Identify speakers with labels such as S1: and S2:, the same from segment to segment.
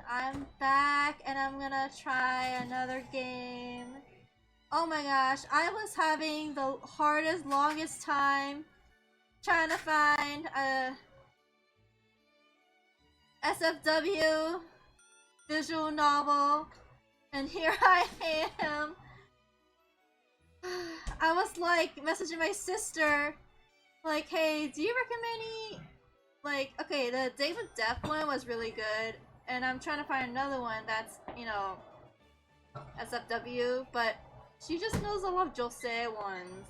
S1: I'm back and I'm gonna try another game. Oh my gosh, I was having the hardest, longest time trying to find a SFW visual novel, and here I am. I was like messaging my sister, like, hey, do you recommend any? Like, okay, the Date with Death one was really good, and I'm trying to find another one that's, you know, SFW, but she just knows a lot of Jose ones.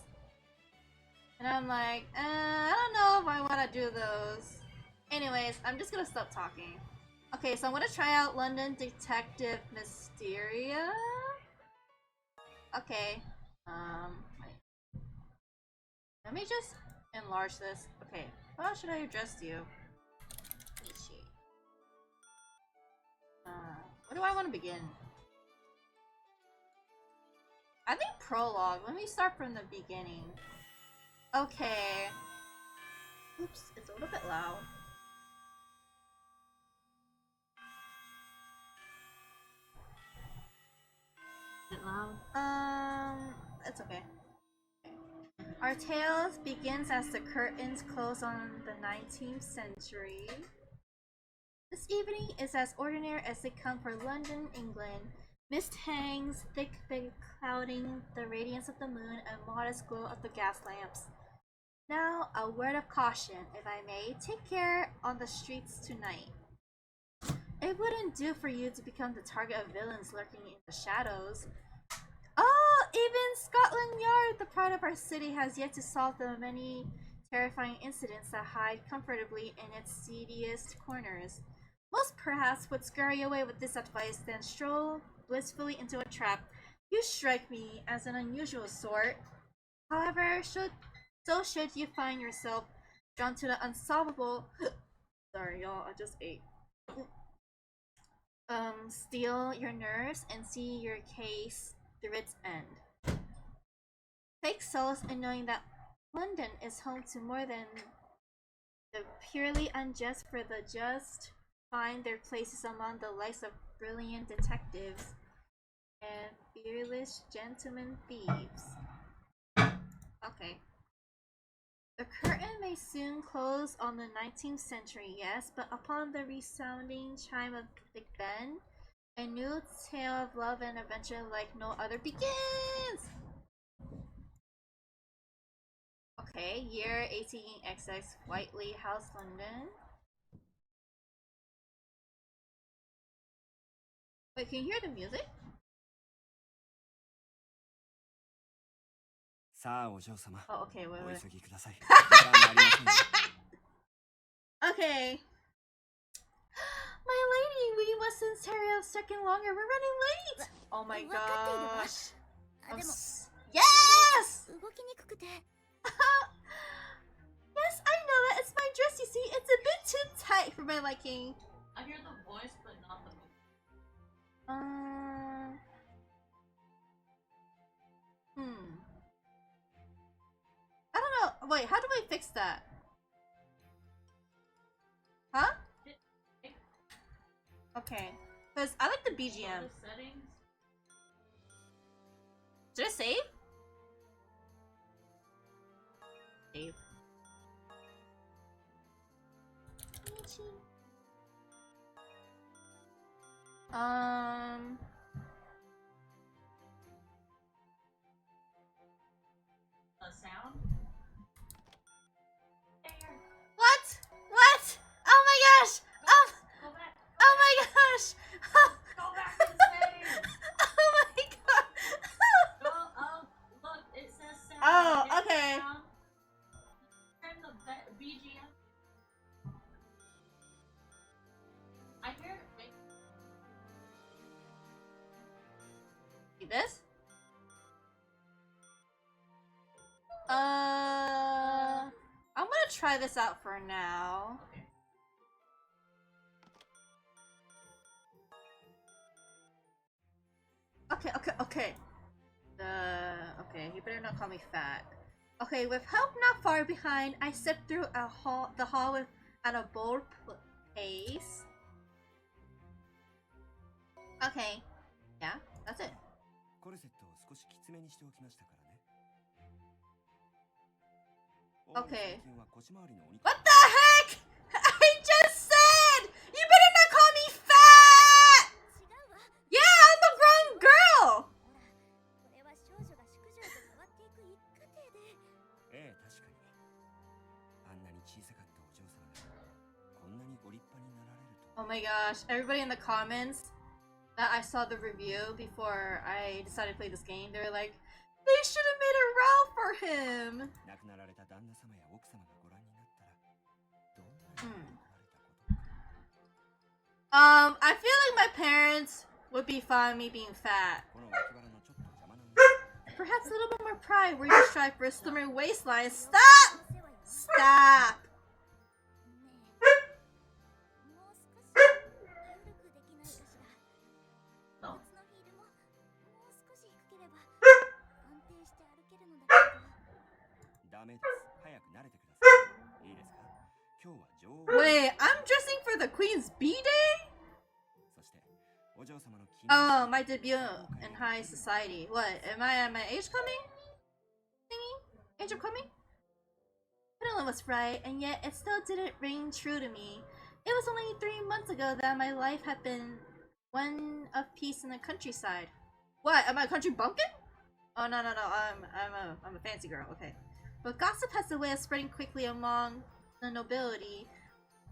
S1: And I'm like, I don't know if I want to do those. Anyways, I'm just gonna stop talking. Okay, so I'm gonna try out London Detective Mysteria. Okay, wait. Let me just enlarge this. Okay, how should I address you? Michi. Where do I want to begin? I think prologue. Let me start from the beginning. Okay. Oops, it's a little bit loud. Is it loud? It's okay. Our tale begins as the curtains close on the 19th century. This evening is as ordinary as they come for London, England. Mist hangs thick, clouding the radiance of the moon and modest glow of the gas lamps. Now, a word of caution, if I may. Take care on the streets tonight. It wouldn't do for you to become the target of villains lurking in the shadows. Oh, even Scotland Yard, the pride of our city, has yet to solve the many terrifying incidents that hide comfortably in its seediest corners. Most perhaps would scurry away with this advice, then stroll blissfully into a trap. You strike me as an unusual sort. However, should you find yourself drawn to the unsolvable sorry y'all, I just ate. Steel your nerves and see your case through its end. Take solace in knowing that London is home to more than the purely unjust, for the just find their places among the likes of brilliant detectives and fearless gentlemen thieves. Okay. The curtain may soon close on the 19th century, yes, but upon the resounding chime of Big Ben, a new tale of love and adventure like no other begins! Okay, year 18XX, Whiteley House, London. Wait, can you hear the music? Oh, okay, wait. Okay. My lady, we mustn't tarry a second longer. We're running late. Oh my gosh. Yes! Yes, I know that. It's my dress, you see. It's a bit too tight for my liking.
S2: I hear the voice, but not the movie.
S1: I don't know. Wait, how do I fix that? Huh? Okay. Because I like the BGM. Did I save? Save.
S2: Sound?
S1: What? What? Oh my gosh!
S2: Go back.
S1: Oh my gosh!
S2: Go back and save.
S1: Oh my god!
S2: Look, it says sound.
S1: Oh, okay.
S2: Turn the BGM. I hear it. Wait.
S1: See this? I'm gonna try this out for now. Okay. Okay, you better not call me fat. Okay, with help not far behind, I step through the hall at a bold pace. Okay. Yeah, that's it.
S3: コルセットを少しきつめにしておきましたからね。
S1: Okay.
S3: 最近は腰回りのお肉
S1: What the heck? I just said! You better not call me fat! Yeah, I'm a grown girl!
S4: これは少女が淑女へと変わっていく一過程で。
S3: ええ、確かに。あんなに小さかったお嬢様がこんなにご立派になられると。
S1: Oh my gosh, everybody in the comments that I saw the review before I decided to play this game, they were like, they should have made a route for him!
S3: 亡くなられた旦那様や奥様がご覧になったらどんなに思われたことか。
S1: I feel like my parents would be fine with me being fat.
S3: この脇腹のちょっと邪魔なんです。
S1: Perhaps a little bit more pride where you strive for a slimmer waistline. Stop! Stop!
S4: もう少し緩くできないかしら。夏のヒールももう少し低ければ安定して歩けるのだけど。
S3: ダメです。早く慣れてください。いいですか。今日は女王。
S1: Wait, I'm dressing for the Queen's B-Day?
S3: そしてお嬢様の記念。
S1: Oh, my debut in high society. What? Am I at my age coming? Thingy? Age of coming? Penelon was right, and yet it still didn't ring true to me. It was only 3 months ago that my life had been one of peace in the countryside. What? Am I a country bumpkin? Oh no. I'm a fancy girl. Okay, but gossip has a way of spreading quickly among the nobility.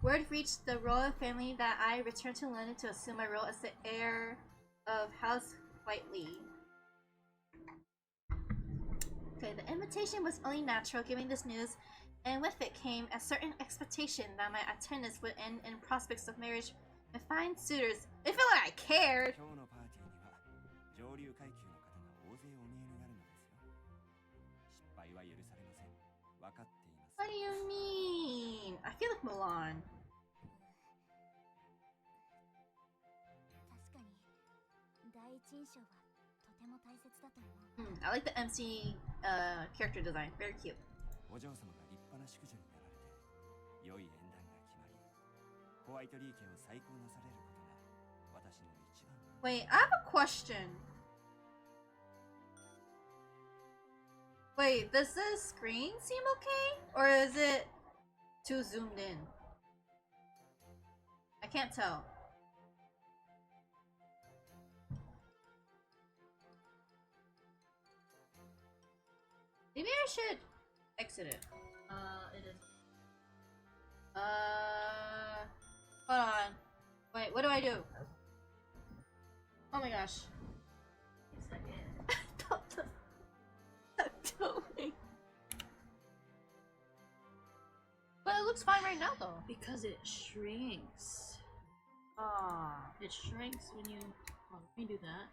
S1: Word reached the royal family that I returned to London to assume my role as the heir of House Whiteley. Okay, the invitation was only natural given this news, and with it came a certain expectation that my attendance would end in prospects of marriage with fine suitors. It felt like I cared.
S3: 今日のパーティーには上流階級の方が大勢お見えになるのですよ。失敗は許されません。分かっています。
S1: What do you mean? I feel like Mulan.
S4: 確かに第一印象はとても大切だと思う。
S1: I like the MC character design. Very cute.
S3: お嬢様が立派な淑女になられて良い縁談が決まりホワイトリー家を再興なされることが私の一番の。
S1: Wait, I have a question. Wait, does the screen seem okay? Or is it too zoomed in? I can't tell. Maybe I should exit it.
S2: It is.
S1: Hold on. Wait, what do I do? Oh my gosh. Stop me. But it looks fine right now though.
S2: Because it shrinks.
S1: Ah.
S2: It shrinks when you. Oh, let me do that.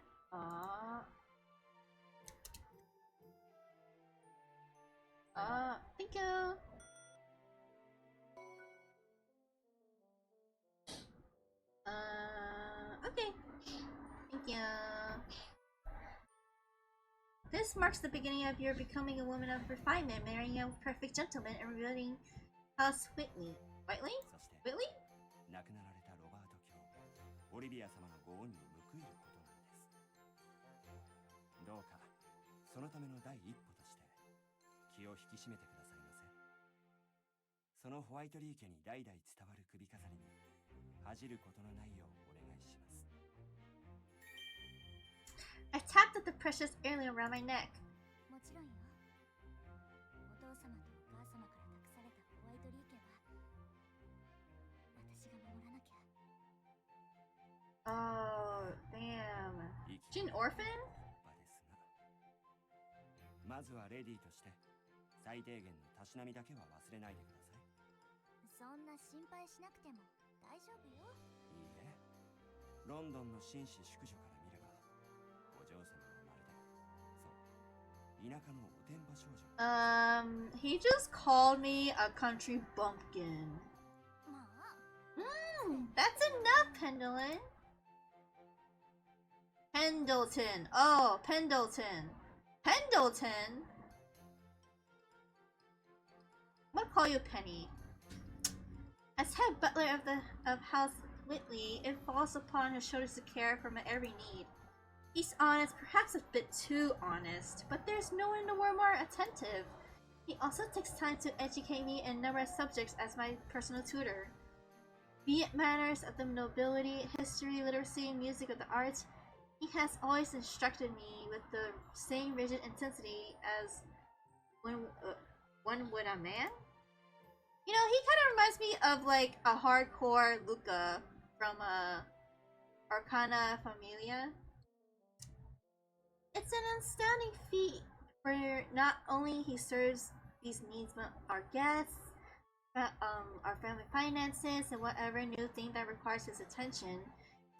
S1: Thank you. Okay. Thank you. This marks the beginning of your becoming a woman of refinement, marrying a perfect gentleman, and revealing House Whitley. Whiteley?
S3: そして
S1: Whitley?
S3: 亡くなられたロバート卿オリビア様のご恩に報いることなんです。どうかそのための第一歩として気を引き締めてくださいませ。そのホワイトリー家に代々伝わる首飾りに恥じることのないようお願いします。
S1: I tapped at the precious heirloom around my neck.
S4: もちろんよ。お父様とお母様から託されたホワイトリー家は私が守らなきゃ。
S1: Oh, damn.
S3: 生
S1: She
S3: き
S1: an orphan?
S3: 場ですがまずはレディーとして最低限のたしなみだけは忘れないでください。
S4: そんな心配しなくても大丈夫よ。
S3: いいえ、ロンドンの紳士淑女から見ればお嬢様はまるでそう田舎のおてんば少女。
S1: He just called me a country bumpkin.
S4: まあ、
S1: That's enough, Pendleton. Pendleton. Oh, Pendleton. Pendleton? I'm gonna call you Penny. As head butler of House Whitley, it falls upon his shoulders to care for my every need. He's honest, perhaps a bit too honest, but there's no one in the world more attentive. He also takes time to educate me in numerous subjects as my personal tutor. Be it matters of the nobility, history, literacy, music, or the arts, he has always instructed me with the same rigid intensity as one would a man. You know, he kind of reminds me of like a hardcore Luca from Arcana Familia. It's an astounding feat, for not only he serves these needs but our guests, our family finances, and whatever new thing that requires his attention.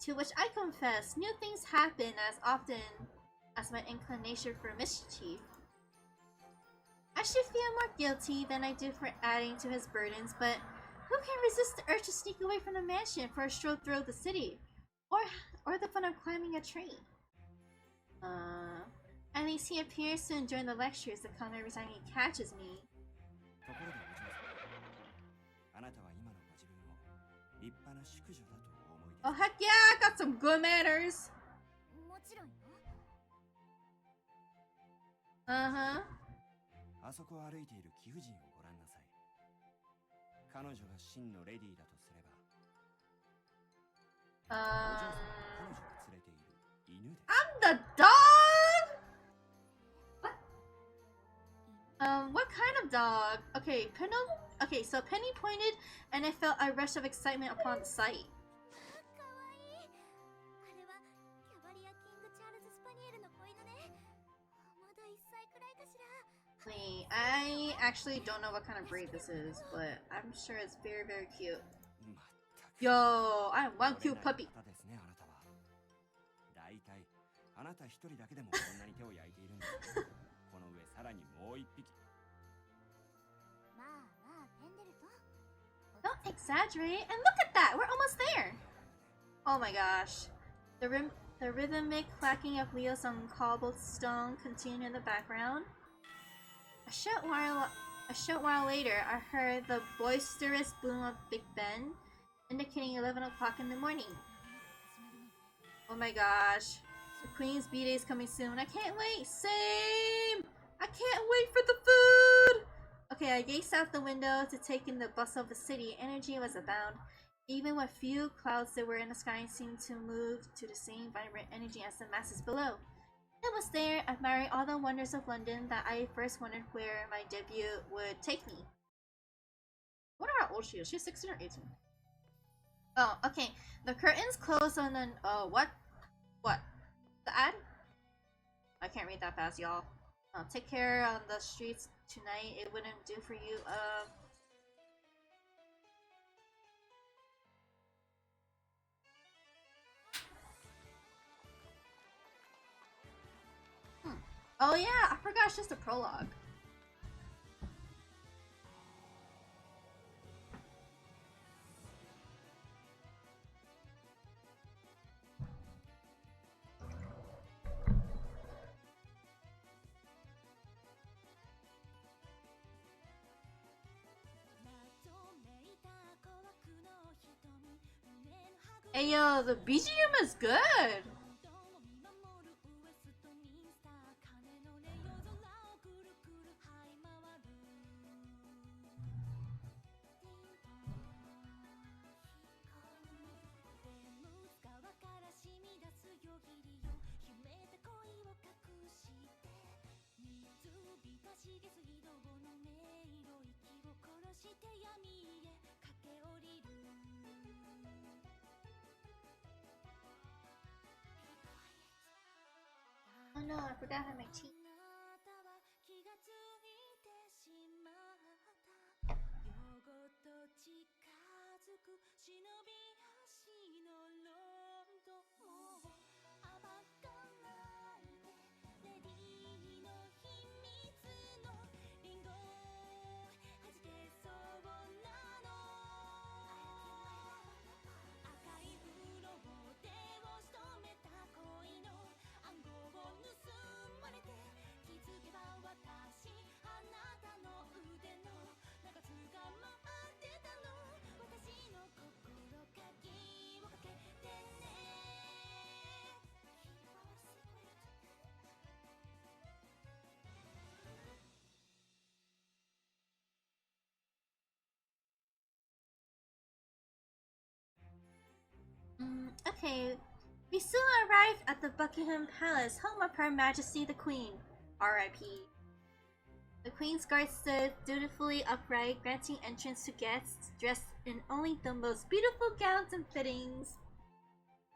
S1: To which I confess, new things happen as often as my inclination for mischief. I should feel more guilty than I do for adding to his burdens, but who can resist the urge to sneak away from the mansion for a stroll through the city? Or the fun of climbing a tree? At least he appears to enjoy the lectures that come every time he catches me.
S3: ところでお嬢様、あなたは今のご自分を立派な淑女だとお思いですか？
S1: Oh heck yeah, I got some good manners!
S4: もちろんよ。
S1: Uh-huh.
S3: あそこを歩いている貴婦人をご覧なさい。彼女が真のレディーだとすれば、お嬢様は彼女が連れている犬です。
S1: I'm the dog? What kind of dog? Okay, so Penny pointed and I felt a rush of excitement upon the sight.
S4: かわいい。あれはキャバリアキングチャールズ・スパニエルの子犬ね。まだ1歳くらいかしら。
S1: Wait, I actually don't know what kind of breed this is, but I'm sure it's very, very cute.
S3: まったく。
S1: Yo, I am one cute
S3: これな
S1: puppy.
S3: りの方ですね、あなたは。だいたいあなた一人だけでもこんなに手を焼いているんですよ。この上さらにもう一匹。
S4: まあまあ、ペンデルト。
S1: Don't exaggerate, and look at that! We're almost there! Oh my gosh. The rhythmic clacking of wheels on cobblestone continued in the background. A short while later, I heard the boisterous boom of Big Ben, indicating 11 o'clock in the morning. Oh my gosh. The Queen's B-Day is coming soon. I can't wait! Same! I can't wait for the food! Okay, I gazed out the window to take in the bustle of the city. Energy was abound. Even with few clouds that were in the sky seemed to move to the same vibrant energy as the masses below. I was there, admiring all the wonders of London, that I first wondered where my debut would take me. I wonder how old she is. She's 16 or 18. Oh, okay. The curtains closed on an... Oh, what? What? The ad? I can't read that fast, y'all. Take care on the streets tonight. It wouldn't do for you. Oh yeah, I forgot it's just a prologue. Hey yo, the BGM is good! Oh no, I forgot how my teeth.
S4: 「
S1: Okay. We soon arrived at the Buckingham Palace, home of Her Majesty the Queen. R.I.P. The Queen's guard stood dutifully upright, granting entrance to guests dressed in only the most beautiful gowns and fittings.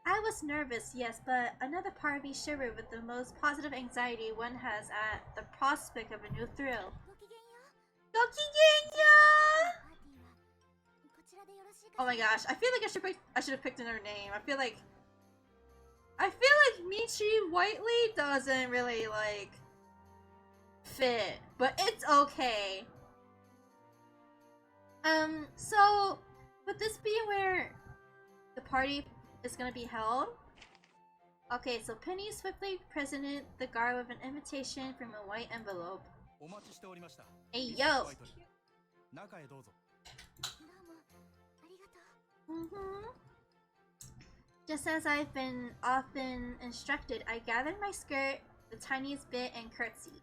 S1: I was nervous, yes, but another part of me shivered with the most positive anxiety one has at the prospect of a new thrill.
S4: ごきげんよう。
S1: Oh my gosh, I feel like I should have picked another name. I feel like Michi Whiteley doesn't really like fit, but it's okay. So would this be where the party is gonna be held? Okay, so Penny swiftly presented the guard with an invitation from a white envelope. Hey yo! Just as I've been often instructed, I gathered my skirt the tiniest bit and curtsied.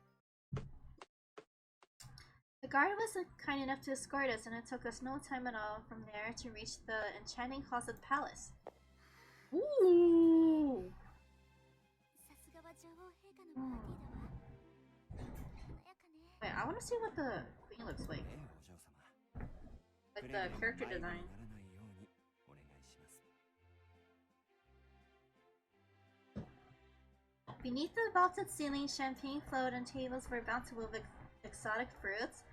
S1: The guard was kind enough to escort us, and it took us no time at all from there to reach the enchanting halls of the palace. Ooh! Wait, I want to see what the queen looks like. Like the character design. Beneath the vaulted ceiling, champagne flowed and tables were bountiful with exotic fruits,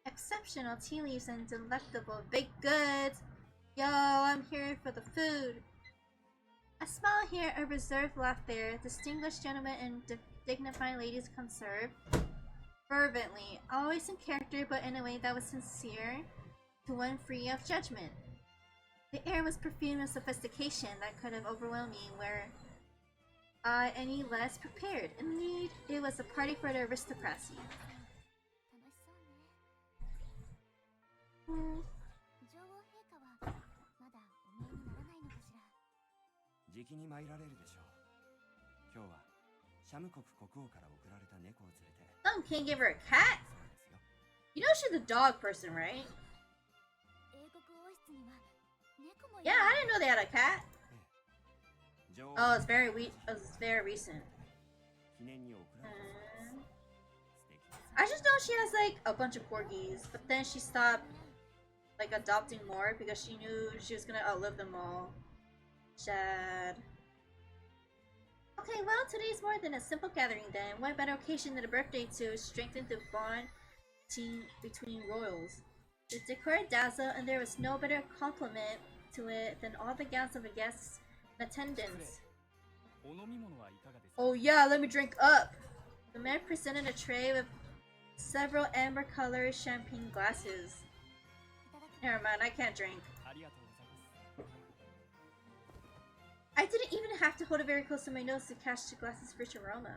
S1: exceptional tea leaves, and delectable baked goods. Yo, I'm here for the food. A smile here, a reserved laugh there. Distinguished gentlemen and dignified ladies come serve. Fervently, always in character, but in a way that was sincere, to one free of judgment. The air was perfumed with sophistication that could have overwhelmed me were I any less prepared. Indeed, it was a party for the aristocracy. Hmm.
S3: じきに参られるでしょう。今日はシャム国国王から送られた猫を連れて。
S1: Some can't give her a cat. You know she's a dog person, right? Yeah, I didn't know they had a cat. Oh, it's very recent. I just know she has like a bunch of corgis, but then she stopped like adopting more because she knew she was gonna outlive them all. Sad. Okay, well, today's more than a simple gathering then. What better occasion than a birthday to strengthen the bond between royals? The decor dazzled, and there was no better compliment to it than all the gowns of the guests in attendance. Oh yeah, let me drink up! The man presented a tray with several amber-colored champagne glasses. Never mind, I can't drink. I didn't even have to hold it very close to my nose to catch the glass's rich aroma.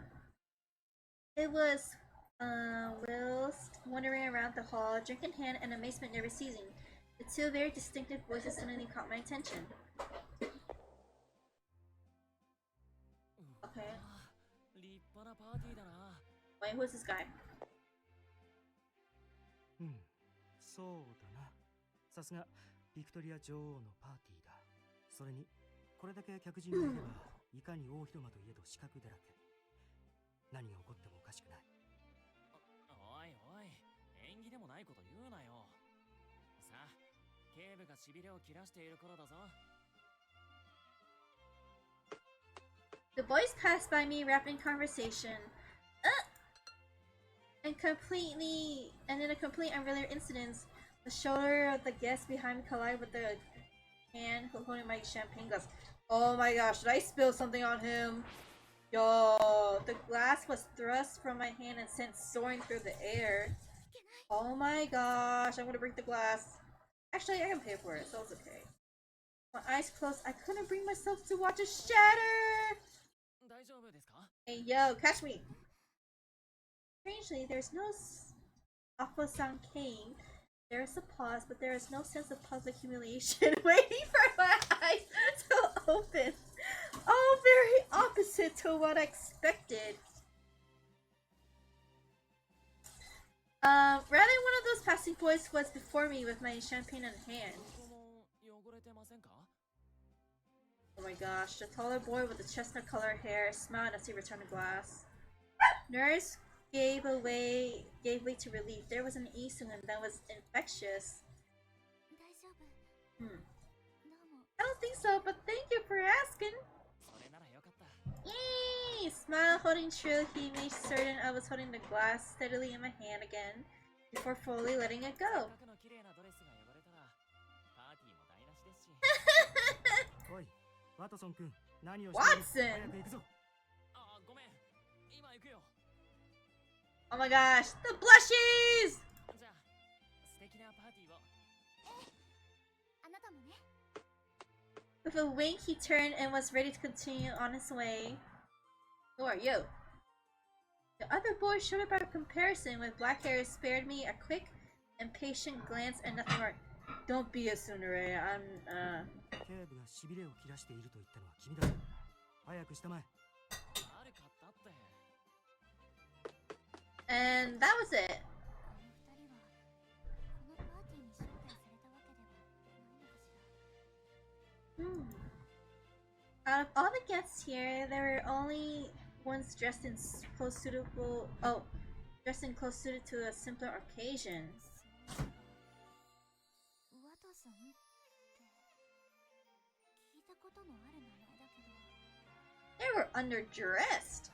S1: It was, whilst wandering around the hall, drink in hand and amazement never ceasing, the two very distinctive voices suddenly caught my attention. Okay. Wait, who's this guy?
S5: そうだな。さすがビクトリア女王のパーティーだ。それにこれだけ客人がいればいかに大広間といえど死角だらけ。何が起こってもおかしくない。
S6: おいおい、縁起でもないこと言うなよ。さあ、警部がしびれを切らしている頃だぞ。
S1: The boys passed by me, wrapped in conversation. And in a complete unrelated incident, the shoulder of the guest behind me collided with the hand holding my champagne glass. Oh my gosh, did I spill something on him? Yo, the glass was thrust from my hand and sent soaring through the air. Oh my gosh, I'm gonna break the glass. Actually, I can pay for it, so it's okay. My eyes closed, I couldn't bring myself to watch it shatter! Hey yo, catch me! Strangely, there's no awful sound came. There is a pause, but there is no sense of public humiliation waiting for my eyes to open. Oh, very opposite to what I expected. Rather, one of those passing boys was before me with my champagne in hand. Oh my gosh, the taller boy with the chestnut colored hair smiled as he returned the glass. Nurse gave way to relief. There was an incident that was infectious.
S4: 大丈夫
S1: Hmm.
S4: どうも
S1: I don't think so, but thank you for asking.
S6: それならよかった。
S1: Yay! Smile holding true, he made certain I was holding the glass steadily in my hand again before fully letting it
S6: せっ
S1: go.
S6: かくの綺麗なドレスが汚れたらパーティーも台無しですし。
S5: おいワトソン君何を
S1: Watson!
S5: している早く行くぞ。
S6: ああ、ごめん。今行くよ。
S1: Oh my gosh, the blushes!
S6: じゃあ、素敵なパーティーを。
S4: あなたもね
S1: With a wink, he turned and was ready to continue on his way. Who are you? The other boy, shorter by comparison, with black hair, spared me a quick, impatient glance and nothing more. Don't be a tsundere. I'm,
S5: 警部がしびれを切らしていると言ったのは君だぞ。早くしたまえ。
S6: 悪かったって。
S1: And that was it.
S4: あの二人はこのパーティーに招待されたわけではないのかしら
S1: Out of all the guests here, there were only ones dressed in clothes suitable. Oh, dressed in clothes suited to a simpler occasion.
S4: ワトソンって聞いたことのある名前だけど
S1: They were underdressed.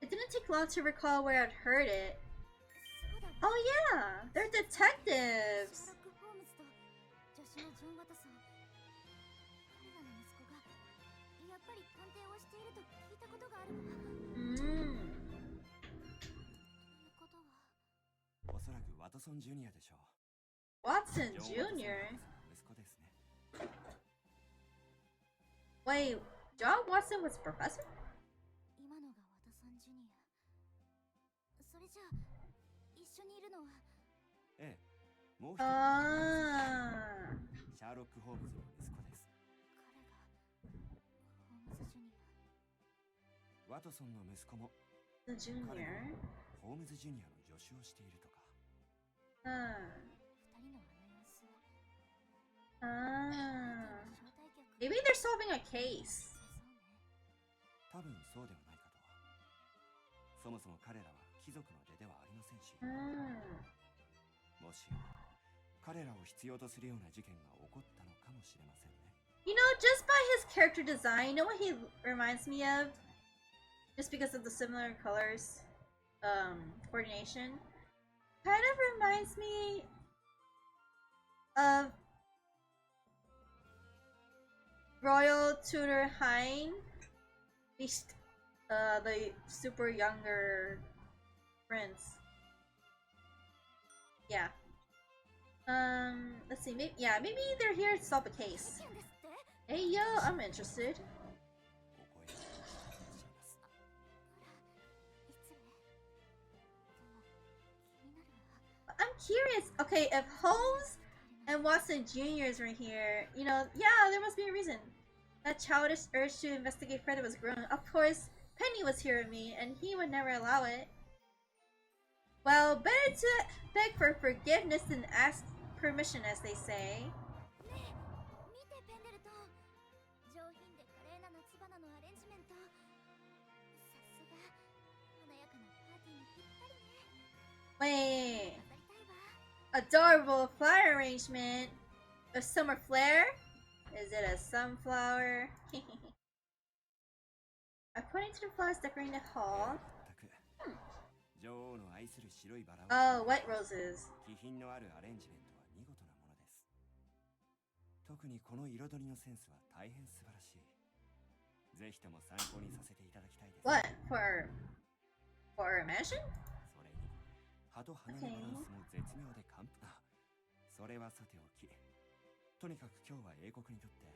S1: It didn't take long to recall where I'd heard it.
S4: そうだ
S1: Oh yeah, they're
S4: シャ
S1: detectives.
S4: ーロック・ホームズと助手のジョン・ワトソン彼らの息子がやっぱり探偵をしていると聞いたことがあるわ
S1: Mm.
S4: ということは
S3: おそらくワトソンジュニアでしょう。
S1: Watson
S3: ジョン・ワトソン
S1: Jr.
S3: 息子ですね。
S1: Wait, John Watson was a professor?
S4: 今のがワトソン・ジュニアそれじゃあ一緒にいるのは
S3: ええ、もう一人
S1: Ah.
S3: シャーロック・ホームズの息子です。
S4: 彼がホームズ・ジュニ
S3: ワトソンの息子も
S1: The junior.
S3: ホームズ・ジュニアの助手をしているとか。
S1: Ah.
S4: ア二人のあの様子
S1: Ah.
S4: 招待客
S1: Maybe they're solving a case.
S4: そうね
S3: 多分そうではないかと。そもそも彼らは貴族の出ではありませんし、
S1: Hmm.
S3: もしや彼らを必要とするような事件が起こったのかもしれませんね。
S1: You know, just by his character design, you know what he reminds me of? Just because of the similar colors, coordination. Kind of reminds me of Royal Tudor Hein. The super younger prince. Yeah. Let's see. Maybe they're here to solve a case.
S4: 事件ですって
S1: Hey yo, I'm interested.
S3: お声がいらっしゃいます。
S4: 失礼でも気になるわ
S1: I'm curious. Okay, if Holmes and Watson Jr.'s were here, you know, yeah, there must be a reason. That childish urge to investigate further was grown. Of course, Penny was here with me, and he would never allow it. Well, better to beg for forgiveness than ask permission, as they say.
S4: ねえ見てペンデルトン上品で華麗な夏花のアレンジメントさすが華やかなパーティーにぴったりね
S1: Wait,
S4: 飾りたいわ
S1: adorable flower arrangement. A summer flare? Is it a sunflower? I pointed to the flowers decorating the hall.
S3: 全く女王の愛する白いバラを
S1: Oh, white roses.
S3: 気品のあるアレンジメントは見事なものです。特にこの彩りのセンスは大変素晴らしい。ぜひとも参考にさせていただきたいです。
S1: What? For a mansion?
S3: それに葉と花のバランスも絶妙で完璧。あ、それはさておき。とにかく今日は英国にとって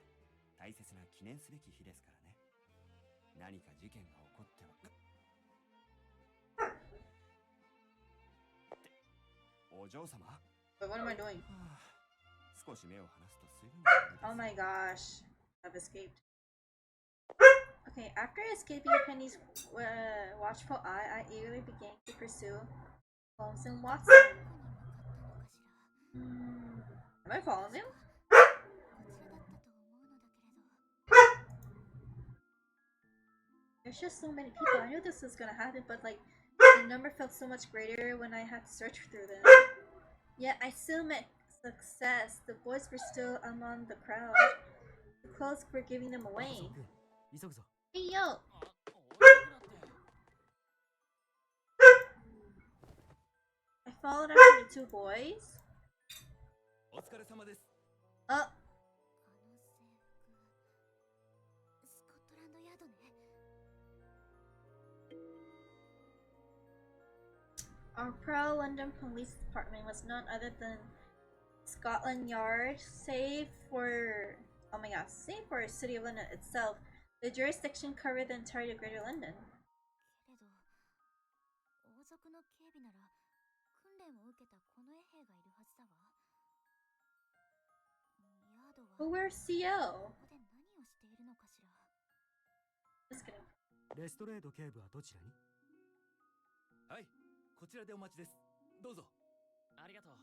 S3: 大切な記念すべき日ですからね。何か事件が起こっては。ってお嬢様？
S1: But what am I doing?
S3: はあ、少し目を離すとすぐに。
S1: Oh my gosh. I've escaped. Okay, after escaping Penny's watchful eye, I eagerly began to pursue Holmes and Watson.
S4: どこに向かったのかしら
S1: Am I following them?
S4: こちらだったと思うのだけれど
S1: There's just so many people. I knew this was gonna happen, but like the number felt so much greater when I had to search through them. Yet I still met success. The boys were still among the crowd. The clothes were giving them away. Hey yo!
S6: あ、遅くなって。
S1: I followed after the two boys.
S3: お疲れ様です。
S1: Oh,
S4: あの制服スコットランドヤードね。
S1: our proud London Police Department was none other than Scotland Yard, save for save for the City of London itself. The jurisdiction covered the entirety of Greater London.
S4: けれど王族の警備なら訓練を受けた近衛兵がいるはずだわ。ヤードは
S1: But where's CO?
S4: ここで何をしているのかしら。
S1: Just kidding.
S5: レストレード警部はどちらに？
S3: はい、こちらでお待ちです。どうぞ。
S6: ありがとう。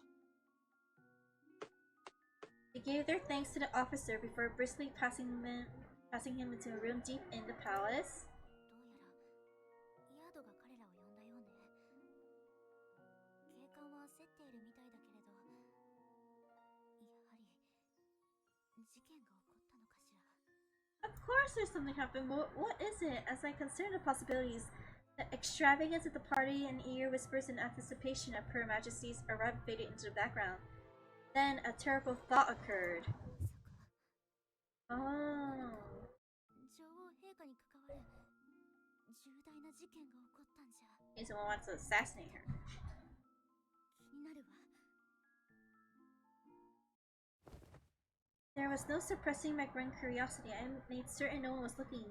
S1: They gave their thanks to the officer before briskly passing him into a room deep in the palace.
S4: どうやらヤードが彼らを呼んだようね。警官は焦っているみたいだけれど、やはり事件が起こったのかしら。
S1: Of course there's something happened, but what is it? As I consider the possibilities, the extravagance of the party and eager whispers in anticipation of Her Majesty's arrival faded into the background. Then a terrible thought occurred.
S4: まさか
S1: Oh.
S4: 女王陛下に関わる重大な事件が起こったんじゃ。
S1: Maybe someone wants to assassinate her.
S4: 気になるわ。
S1: There was no suppressing my growing curiosity. I made certain no one was looking,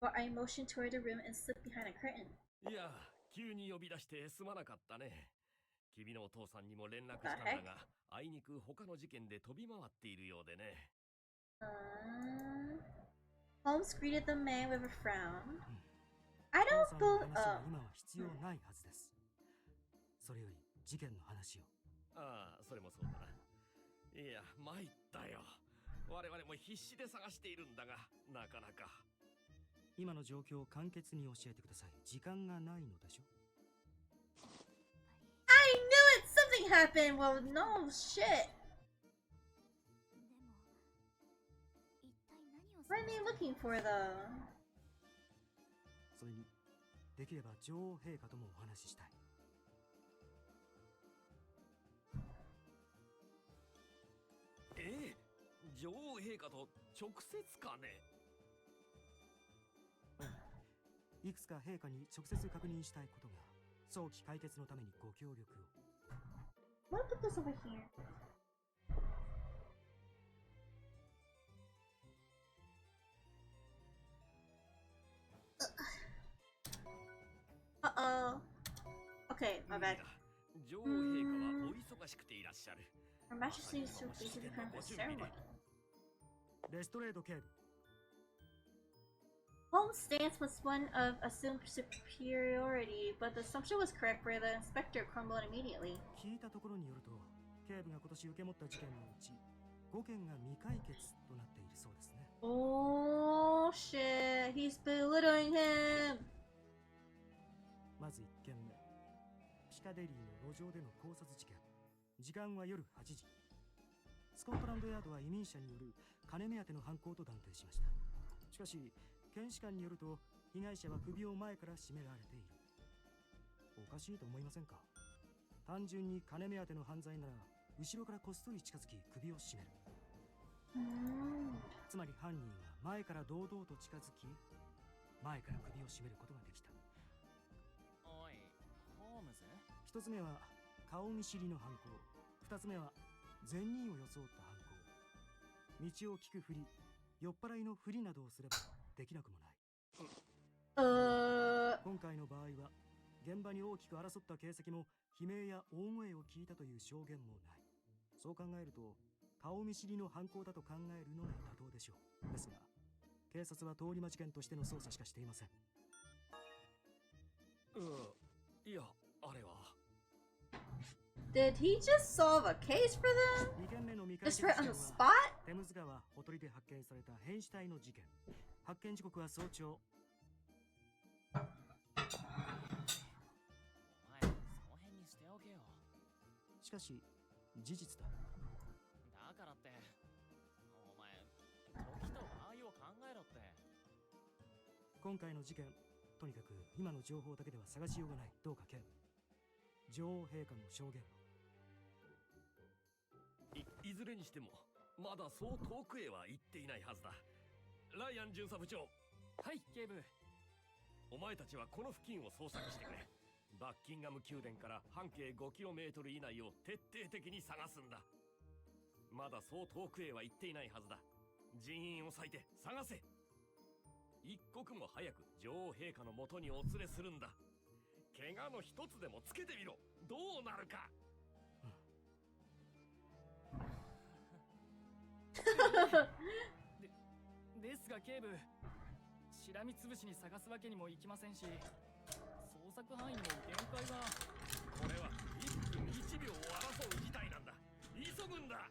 S1: for I motioned toward the room and slipped behind a curtain.
S7: いや、急に呼び出してすまなかったね。君のお父さんにも連絡したんだが、あいにく他の事件で飛び回っているようでね。
S1: Holmes greeted the man with a frown. I don't believe.
S5: 今は必要ないはずです。それより事件の話を。
S7: ああ、それもそうだな。いや、参ったよ。我々も必死で探しているんだが、なかなか。
S5: 今の状況を簡潔に教えてください。時間がないのでしょ。
S1: I knew it! Something happened! Well, no shit!
S4: でも一体何を
S1: What are they looking for, though?
S5: それに、できれば女王陛下ともお話ししたい。
S7: 女王陛下と直接かね。
S5: いくつか陛下に直接確認したいことが、早期解決のためにご協力を。
S1: I'm gonna put this over here. Uh-oh. Okay, my bad.
S7: 女王陛下はお忙しくていらっしゃる。
S1: Her Majesty is so busy to come to the ceremony.
S5: レストレード警部。
S1: Holmes' stance was one of assumed superiority, but the assumption was correct where the inspector crumbled immediately.
S5: 聞いたところによると、警部が今年受け持った事件のうち、5件が未解決となっているそうですね。
S1: Oh shit, he's belittling him!
S5: まず1件目。ピカデリーの路上での絞殺事件。時間は夜8時。スコットランドヤードは移民者による金目当ての犯行と断定しました。しかし、検視官によると、被害者は首を前から絞められている。おかしいと思いませんか？単純に金目当ての犯罪なら、後ろからこっそり近づき首を絞める。つまり犯人は前から堂々と近づき、前から首を絞めることができた。
S6: おい、ホームズ？
S5: 一つ目は顔見知りの犯行、二つ目は善人を装った犯行。道を聞くふり、酔っ払いのふりなどをすればできなくもない。今回の場合は現場に大きく争った形跡も悲鳴や大声を聞いたという証言もない。そう考えると顔見知りの犯行だと考えるのが妥当でしょう。ですが警察は通り魔事件としての捜査しかしていません。
S7: いや、あれは。
S1: Did he just solve a case for them?
S5: 2件目の未解
S1: Just
S5: 決
S1: right
S5: 事
S1: on
S5: 件
S1: the
S5: は
S1: spot?
S5: テムズ川ほとりで発見された変死体の事件。発見時刻は早朝。かし事実だ。
S6: だからってお前時と場合を考えろって。
S5: 今回の事件、とにかく今の情報だけでは探しようがない。どうか警部、女王陛下の証言を。
S7: いずれにしてもまだそう遠くへは行っていないはずだ。ライアン巡査部長。
S6: はい警部。
S7: お前たちはこの付近を捜索してくれ。バッキンガム宮殿から半径 5km 以内を徹底的に探すんだ。まだそう遠くへは行っていないはずだ。人員を割いて探せ。一刻も早く女王陛下のもとにお連れするんだ。怪我の一つでもつけてみろ。どうなるか。
S6: ですが警部、しらみつぶしに探すわけにもいきませんし、捜索範囲にも限界が。
S7: これは1分1秒を争う事態なんだ。急ぐんだ。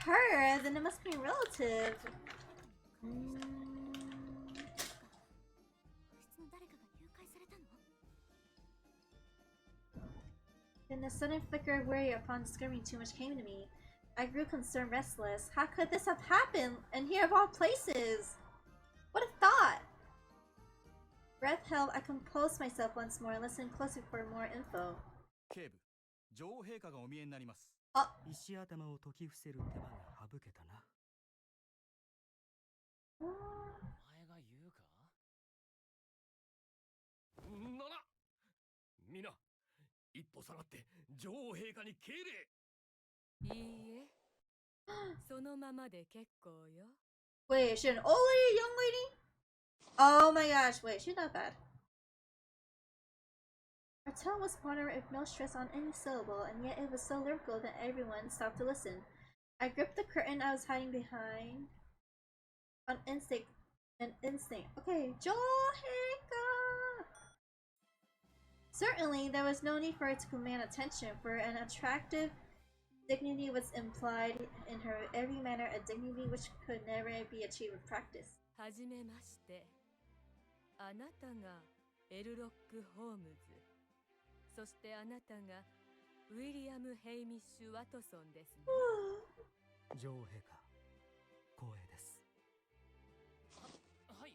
S1: Her? Then it must be a relative.
S4: 部室の誰かが誘拐されたの？
S1: Then a sudden flicker of worry upon discovering too much came to me. I grew concerned, restless. How could this have happened? And here of all places? What a thought! Breath held, I composed myself once more and listened closely for more info.
S8: 警部、女王陛下がお見えになります。
S5: 石頭を解き伏せる手間が省けたな。
S6: お前が言うか。
S7: ならみんな一歩下がって女王陛下に敬礼。
S9: いいえ、そのままで結構よ。
S1: Wait, is she an old lady, young lady? Oh my gosh, wait, she's not bad. Her tone was moderate with no stress on any syllable, and yet it was so lyrical that everyone stopped to listen. I gripped the curtain I was hiding behind. On instinct. Okay, Joheka! Certainly, there was no need for her to command attention, for an attractive dignity was implied in her every manner, a dignity which could never be achieved with practice.
S9: はじめまして。あなたがエルロック・ホームズ。そしてあなたがウィリアム・ヘイミッシュ・ワトソンですね。
S5: 女王陛下、光栄です。
S6: はい。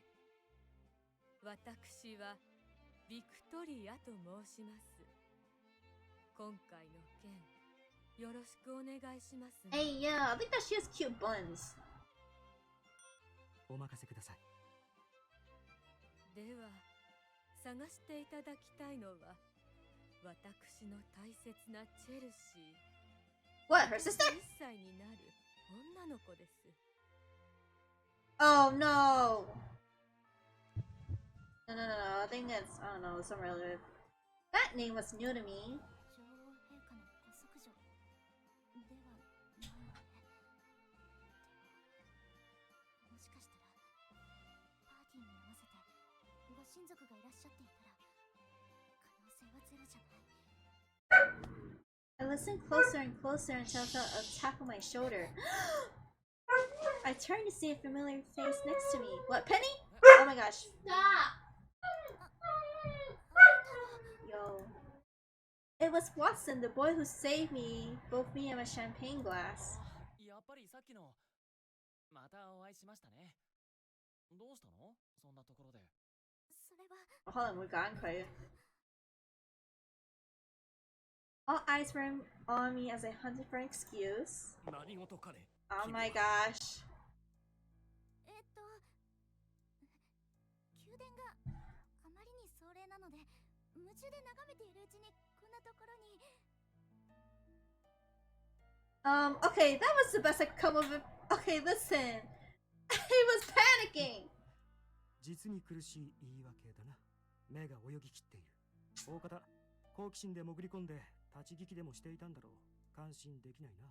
S9: 私はビクトリアと申します。今回の件、よろしくお願いしますね。
S1: Hey, yeah, I think that she has cute buns.
S5: お任せください。
S9: では、探していただきたいのは、私の大切なチェルシー。
S1: What, her sister?
S9: 1歳になる女の子です。
S1: Oh no! No, I think that's, I don't know, some relative. That name was new to me.
S4: 女王陛下のご息女ではないのね。もしかしたらパーティーに合わせてご親族がいらっしゃっていたら可能性はゼロじゃない。
S1: I listened closer and closer until I felt a tap on my shoulder. I turned to see a familiar face next to me. What, Penny? Oh my gosh.
S10: Stop!
S1: Yo. It was Watson, the boy who saved me, both me and my champagne glass.
S6: やっぱりさっきの。またお会いしましたね。どうしたの？そんなところで。
S4: それは。
S1: Oh, hold on, we're gone, quiet. All eyes were on me as I hunted for an excuse.
S7: 何事かね。
S1: Oh my gosh.
S4: 宮殿があまりに壮麗なので夢中で眺めているうちにこんなところに。
S1: Okay, that was the best I could come up with. Okay, listen. He was panicking.
S5: 実に苦しい言い訳だな。目が泳ぎきっている。大方、好奇心で潜り込んで立ち聞きでもしていたんだろう。感心できないな。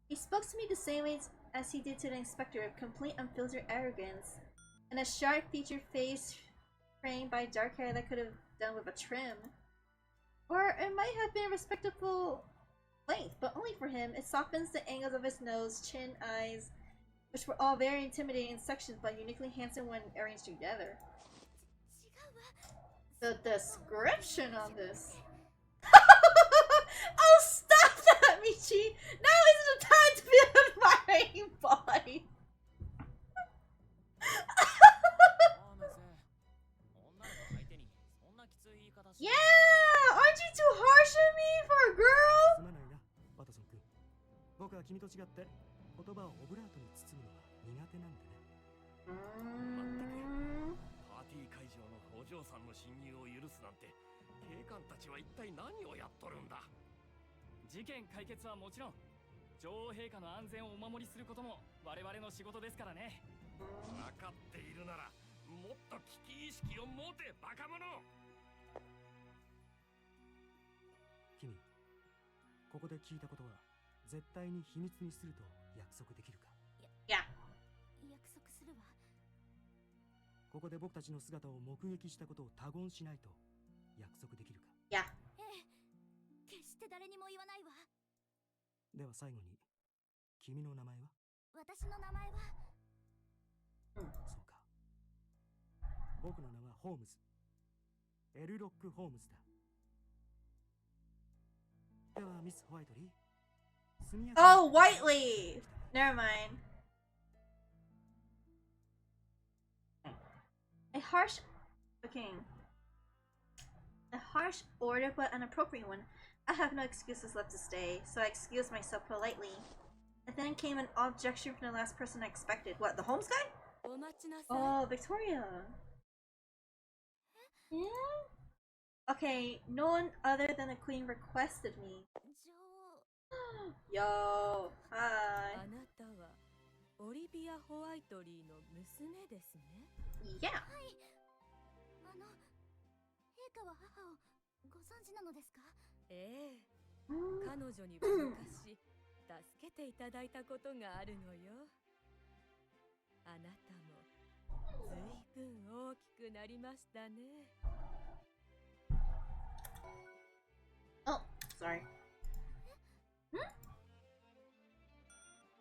S1: He spoke to me the same way as he did to the inspector, with complete unfiltered arrogance, and a sharp-featured face framed by dark hair that could have done with a trim. Or it might have been a respectable length, but only for him. It softens the angles of his nose, chin, eyes, which were all very intimidating in sections but uniquely handsome when arranged together. The description on this. Oh, stop that, Michi! Now isn't the time to be admiring boy. Yeah! Aren't you too harsh on me for a girl?
S5: すまないな、ワトソン君。僕は君と違って言葉をオブラートに包むのは苦手なんでね。
S7: パーティー会場のお嬢さんの侵入を許すなんて、警官たちは一体何をやっとるんだ。
S10: 事件解決はもちろん、女王陛下の安全をお守りすることも我々の仕事ですからね。
S7: 分かっているならもっと危機意識を持て、バカ者。
S5: 君、ここで聞いたことは絶対に秘密にすると約束できるか？
S1: いや。
S4: 約束するわ。
S5: ここで僕たちの姿を目撃したことを他言しないと約束できるか？
S1: いや。
S4: ええ、決して誰にも言わないわ。
S5: では最後に、君の名前は？
S4: 私の名前は。
S5: そうか。僕の名はホームズ。エルロック・ホームズだ。ではミス・ホワイトリー、速やかに。
S1: Oh, Whiteley! Never mind. A harsh... Okay. A harsh order, but an appropriate one. I have no excuses left to stay, so I excused myself politely. And then came an objection from the last person I expected. What, the Holmes guy?
S9: お待ちなさい。
S1: Oh, Victoria. Yeah? Okay, no one other than the queen requested me.
S4: 女王。
S1: Yo, hi.
S9: あなたはオリビア・ホワイトリーの娘ですね。
S1: Yeah.
S4: はい。陛下は母をご存知なのですか？
S9: ええ、彼女には昔助けていただいたことがあるのよ。あなたもずいぶん大きくなりましたね。
S1: Oh, sorry.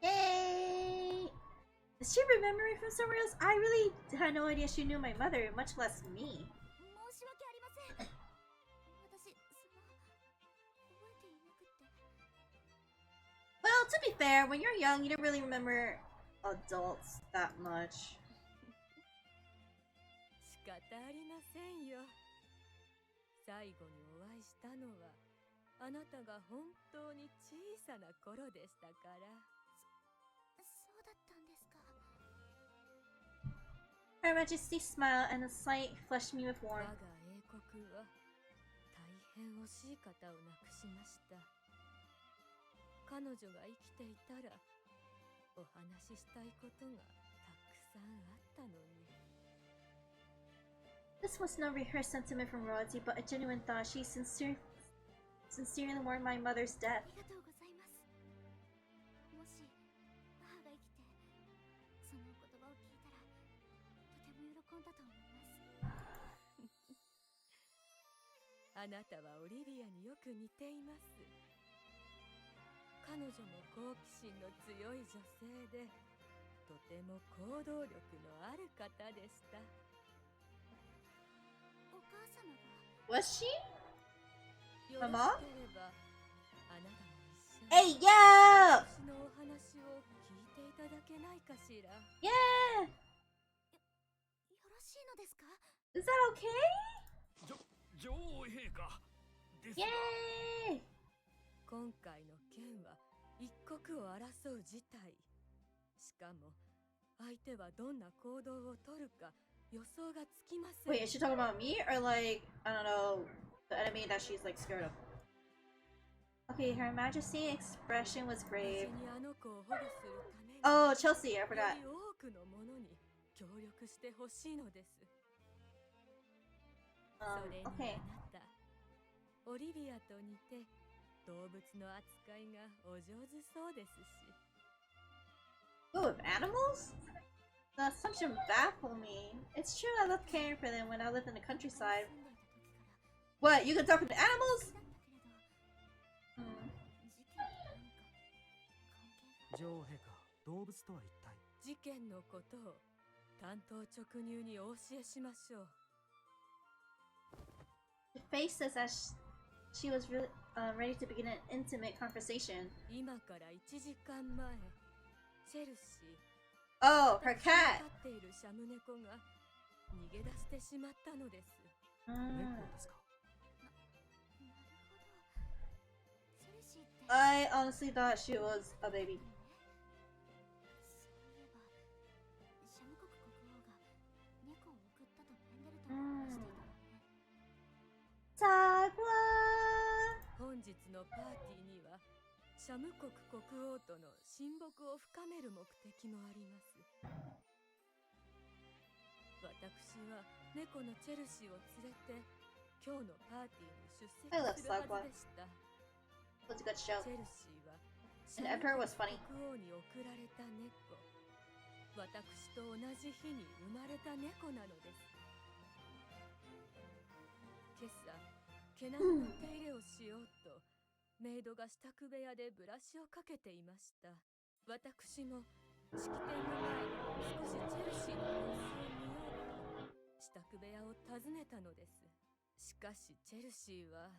S1: Yay! Does she remember me from somewhere else? I really had no idea she knew my mother, much less me.
S4: 申し訳ありません。私、覚えていなくって。
S1: Well, to be fair, when you're young, you don't really remember adults that much.
S9: 仕方ありませんよ。最後にお会いしたのはあなたが本当に小さな頃でしたから。
S4: そうだったんですか。
S1: Her Majesty smiled, and the sight flushed me with
S9: 我
S1: warmth.
S9: が英国は大変惜しい方を亡くしました。彼女が生きていたらお話ししたいことがたくさんあったのに。
S1: This was no rehearsed sentiment from royalty, but a genuine thought. She sincerely mourned my mother's
S4: あ
S1: death.
S4: りがとうございます。もし母が生きてそのお言葉を聞いたらとても喜んだと思います。
S9: あなたはオリビアによく似ています。彼女も好奇心の強い女性で、とても行動力のある方でした。
S4: お母様が。
S1: Was she?
S9: よろし
S1: Mama?
S9: ければあなたも一緒に
S1: Hey, yo!
S9: 私のお話を聞いていただけないかしら。
S1: Yeah!
S4: よろしいのですか？
S1: Is that okay?
S7: 女王陛下です。
S1: Yay!
S9: 今回の件は一国を争う事態。しかも相手はどんな行動をとるか予想がつきません。
S1: Wait, is she talking about me or like, I don't know, the enemy that she's like scared of? Okay, Her Majesty's expression was
S9: 無事
S1: grave.
S9: にあの子を保護するために
S1: Oh, Chelsea, I
S9: よ
S1: forgot.
S9: り多くの者に協力してほしいのです。それにあ
S1: Okay.
S9: なた、オリビアと似て動物の扱いがお上手そうですし。
S1: Oh, with animals? The assumption baffled me. It's true I loved caring for them when I lived in the countryside.
S4: 住んでいた時から
S1: What, you can talk to the
S4: 好
S1: animals?
S4: きだったけれど、
S1: Hmm.
S4: 事件と何か関係が。
S5: 女王陛下、動物とは一体？
S9: 事件のことを単刀直入にお教えしましょう。
S1: face says that she was really ready to begin an intimate conversation.
S9: 今から1時間前、チェルシー。
S1: Oh, her cat!
S9: 飼っているシャム猫が逃げ出してしまったのです。
S5: 猫ですか？
S1: I honestly thought she was a baby.
S4: シャム国国王が猫を送ったとペンデルタンが話していたわね。
S9: 本日のパーティーにはシャム国国王との親睦を深める目的もあります。私は猫のチェルシーを連れて今日のパーティーに出席するはずでした。
S1: It was a good show.
S9: チェルシーは
S1: And Emperor was funny.
S9: 国王に贈られた猫。私と同じ日に生まれた猫なのです。今朝、毛並みの手入れをしようと、メイドが支度部屋でブラシをかけていました。私も式典の前に少しチェルシーの様子を見ようと、支度部屋を訪ねたのです。しかしチェルシーは、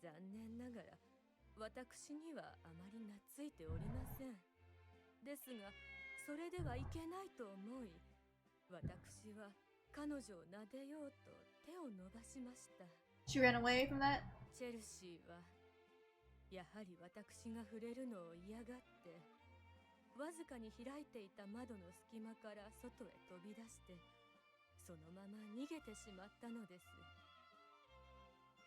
S9: 残念ながら私にはあまり懐いておりません。ですが、それではいけないと思い、私は彼女を撫でようと手を伸ばしました。
S1: She ran away from that?
S9: チェルシーはやはり私が触れるのを嫌がって、わずかに開いていた窓の隙間から外へ飛び出して、そのまま逃げてしまったのです。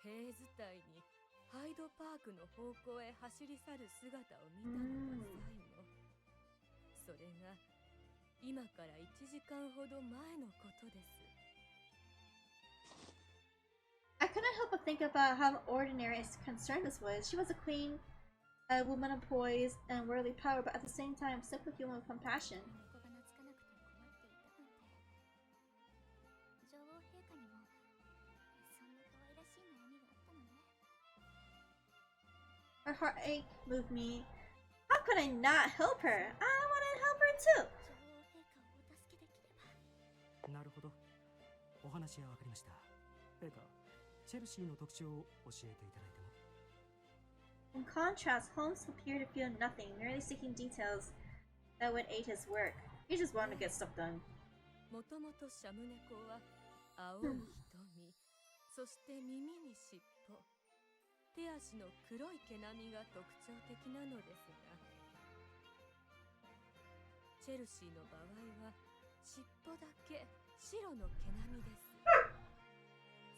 S9: 兵伝いにハイドパークの方向へ走り去る姿を見たのが最後。それが今から1時間ほど前のことです。
S1: I couldn't help but think about how ordinary and concerned this was. She was a queen, a woman of poise and worldly power, but at the same time, simple human with compassion.
S4: 猫が懐かなくて困っていたなんて。女王陛下にもそんな可愛らしい悩みがあったのね。
S1: Her heartache moved me. How could I not help her? I want to help her too.
S4: 女王陛下をお助けできれば。
S5: なるほど。お話はわかりました。陛下、チェルシーの特徴を教えていただいても。
S1: In contrast, Holmes appeared to feel nothing, merely seeking details that would aid his work. He just wanted to get stuff done.
S9: もともとシャム猫は青い瞳、そして耳に尻尾、手足の黒い毛並みが特徴的なのですが、チェルシーの場合は尻尾だけ白の毛並みです。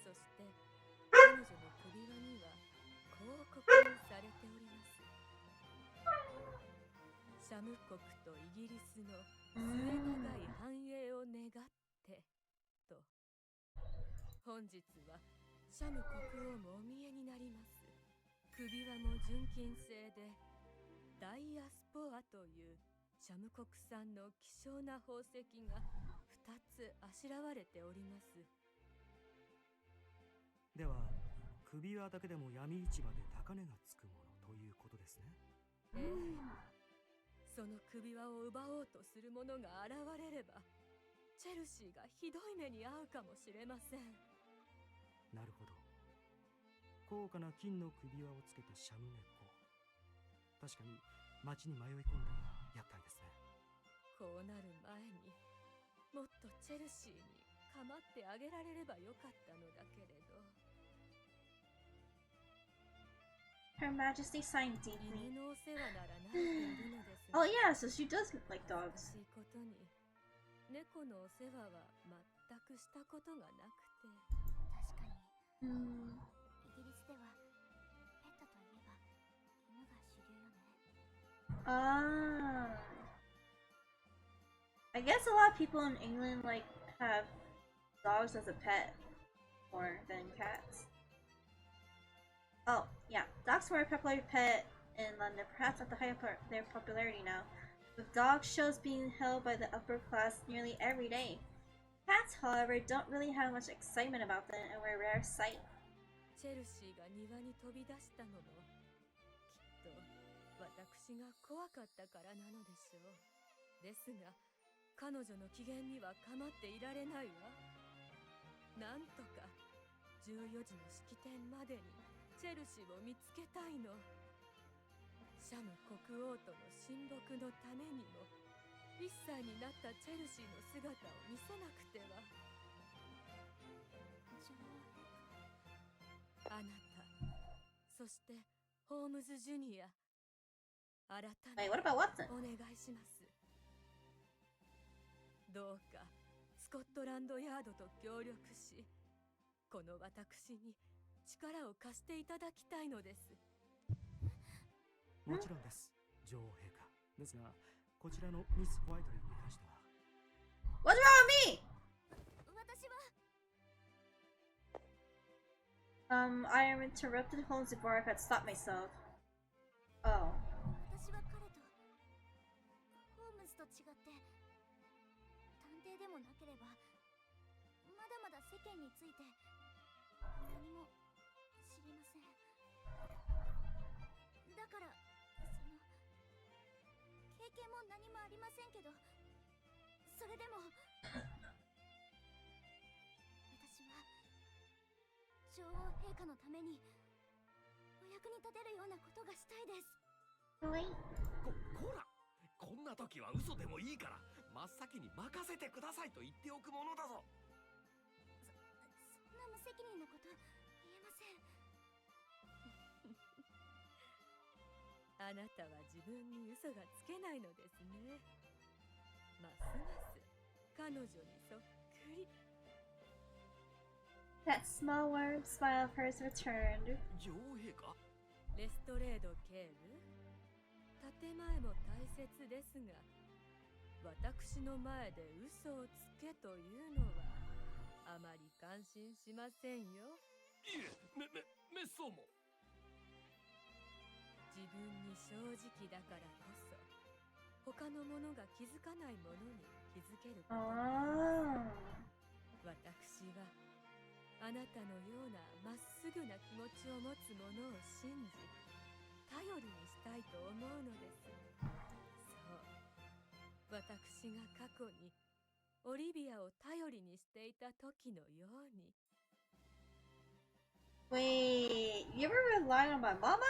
S9: そして彼女の首輪にはこう刻印されております。シャム国とイギリスの末長い繁栄を願ってと。本日はシャム国王もお見えになります。首輪も純金製でダイヤスポアというシャム国産の希少な宝石が2つあしらわれております。
S5: では、首輪だけでも闇市場で高値がつくものということですね。
S9: ええ。その首輪を奪おうとする者が現れれば、チェルシーがひどい目に遭うかもしれません。
S5: なるほど。高価な金の首輪をつけたシャム猫。確かに町に迷い込んだら厄介ですね。
S9: こうなる前にもっとチェルシーに構ってあげられればよかったのだけれど。
S1: Her Majesty signed deeply.
S9: 犬のお世話なら慣れているのですが。
S1: Oh yeah, so she does like dogs.
S9: しいことに猫のお世話は全くしたことがなくて。
S4: 確かに。
S1: Hmm.
S4: イギリスではペットといえば犬が主流よね。
S1: Ah. I guess a lot of people in England like have dogs as a pet more than cats. Oh, yeah. Dogs were a popular pet in London, perhaps at the height of their popularity now, with dog shows being held by the upper class nearly every day. Cats, however, don't really have much excitement about them and were a rare sight.
S9: チェルシーが庭に飛び出したのもきっと私が怖かったからなのでしょう。ですが彼女の機嫌には構っていられないわ。なんとか14時の式典までにチェルシーを見つけたいの。シャム国王との親睦のためにも1歳になったチェルシーの姿を見せなくては。あなた、そしてホームズ・ジュニア、改め
S1: Wait,
S9: て
S1: what about Watson?
S9: お願いします。どうかスコットランドヤードと協力し、この私に力を貸していただきたいのです。
S5: もちろんです、女王陛下。ですが、こちらのミス・ホワイトリーに関しては。
S1: What's wrong with me?
S4: 私は
S1: I am interrupted Holmes before I could stop myself. Oh.
S4: 私は彼とホームズと違って探偵でもなければまだまだ世間について何も知りません。だから経験も何もありませんけど、それでも私は女王陛下のためにお役に立てるようなことがしたいです。
S7: こら、こんな時は嘘でもいいから真っ先に任せてくださいと言っておくものだぞ。
S4: そんな無責任なこと言えません。
S9: あなたは自分に嘘がつけないのですね。ますます彼女にそっくり。
S1: That small warm smile of hers returned.
S7: 女王陛下、
S9: レストレード警部、建前も大切ですが、私の前で嘘をつけというのはあまり感心しませんよ。
S7: いえ、めっそうも。
S9: 自分に正直だからこそ他の者が気づかないものに気づけることができます。私はあなたのようなまっすぐな気持ちを持つ者を信じ頼りにしたいと思うのです。そう、私が過去にオリビアを頼りにしていた時のように。
S1: Wait, you ever rely on my mama?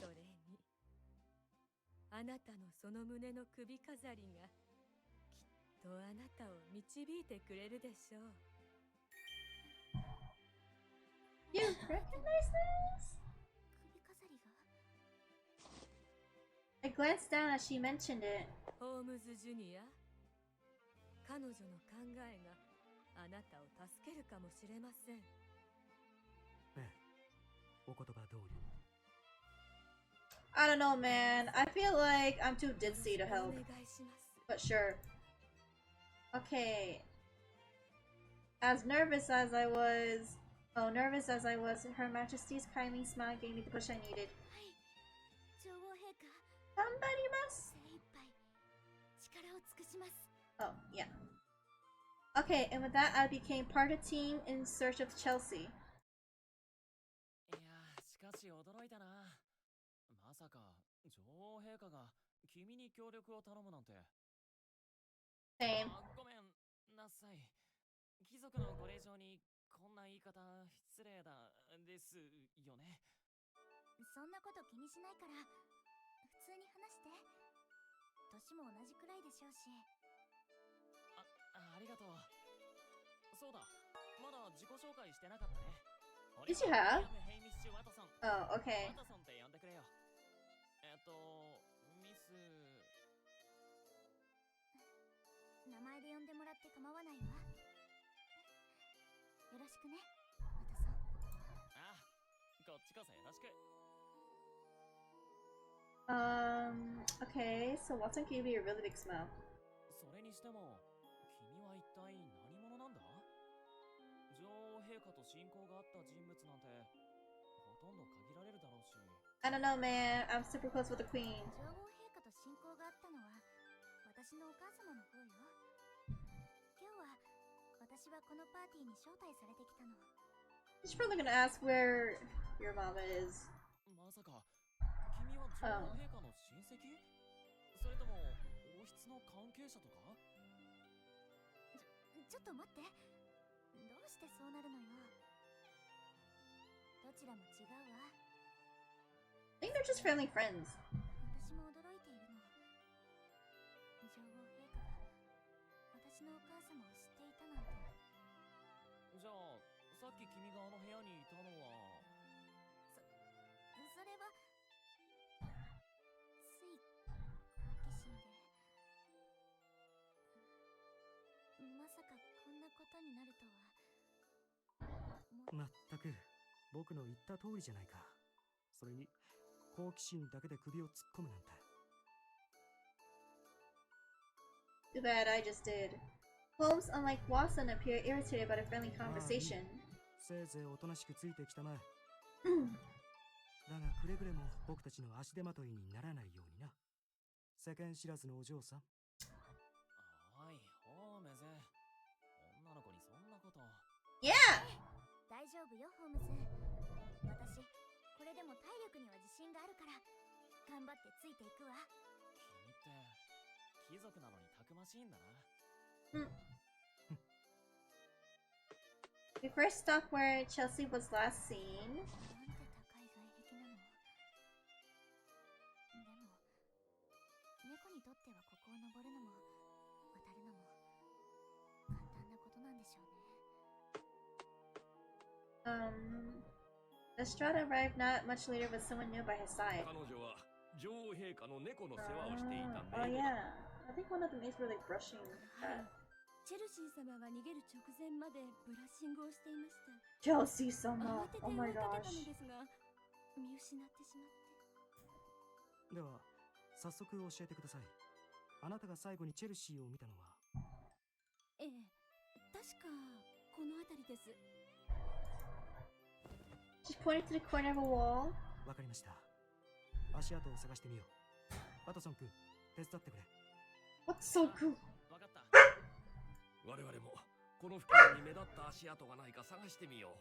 S9: それにあなたのその胸の首飾りがきっとあなたを導いてくれるでしょう。
S1: You recognize this?
S4: 首飾りが
S1: I glanced down as she mentioned it.
S9: ホームズ・ジュニア、彼女の考えがあなたを助けるかもしれません。
S5: ええ、お言葉通り。
S1: I don't know, man. I feel like I'm too ditzy to help. But sure. Okay. As nervous as I was, Her Majesty's kindly smile gave me the push I needed.
S4: 女王陛下、
S1: 頑張ります。
S4: 精一杯力を尽くします。
S1: Oh, yeah. Okay, and with that, I became part of the team in search of Chelsea.
S6: いや、しかし驚いたな。まさか女王陛下が君に協力を頼むなんて。
S1: Same.
S6: ごめんなさい。貴族のご令嬢にこんな言い方失礼だですよね。
S4: そんなこと気にしないから普通に話して。年も同じくらいでしょうし。
S6: ありがとう。そうだ、まだ自己紹介してなかったね。
S1: Did you have?
S6: ミッシュ・ワトソン。
S1: Oh, okay.
S6: ワトソンって呼んでくれよ。ミス。
S4: 名前で呼んでもらって構わないわ。よろしくね、ワトソン。
S6: ああ、こっちこそよろしく。
S1: Okay, so Watson gave me a really big smile.
S6: それにしても君は一体何者なんだ？女王陛下と親交があった人物なんてほとんど限られるだろうし。
S1: I don't know, man. I'm super close with the queen.
S4: 女王陛下と親交があったのは私のお母様の方よ。今日は私はこのパーティーに招待されてきたの。
S1: She's probably gonna ask where your mama is.
S6: まさか君は女王陛下の親戚？それとも王室の関係者とか？
S4: ちょっと待って。どうしてそうなるのよ。どちらも違うわ。
S1: I think they're just family friends.
S4: 私も驚いているの。女王陛下が私のお母様を知っていたなんて。
S6: じゃあさっき君があの部屋にいたのは。
S4: それはつい好奇心で。まさかこんなことになるとは。
S5: まったく僕の言った通りじゃないか。それに好奇心だけで首を突っ込むなんて。
S1: Too bad I just did. Holmes, unlike Watson, appeared irritated by the friendly conversation.
S5: せいぜいおとなしくついてきたまえ。だがくれぐれも僕たちの足手まといにならないようにな。世間知らずのお嬢さん。
S6: おい、ホームズ。女の子にそんなこと。
S1: Yeah!
S4: 大丈夫よ、ホームズ。私、これでも体力には自信があるから、頑張ってついていくわ。
S6: 君って貴族なのにたくましいんだな。
S1: We first stopped where Chelsea was last seen.
S4: なんて高い外壁なの。でも、猫にとってはここを登るのも渡るのも簡単なことなんでしょうね。
S1: Lestrade arrived not much later with someone new by his side.
S7: 彼女は女王陛下の猫の世話をしていた
S1: Oh
S7: ね。
S1: yeah. I think one of the maids were like brushing that.
S9: チェルシー様は逃げる直前までブラッシングをしていました。
S1: Chelsea
S9: 慌
S1: sama.
S9: てて
S1: Oh
S9: 追
S1: my
S9: いかけたの
S1: gosh.
S9: ですが、見失ってしまって。
S5: では早速教えてください。あなたが最後にチェルシーを見たのは。
S9: ええ、確かこの辺りです。
S1: She pointed to the corner of a wall.
S5: わかりました。足跡を探してみよう。ワトソン君、手伝ってくれ。
S1: What's so cool?
S6: わかった。
S7: 我々もこの付近に目立った足跡がないか探してみよう。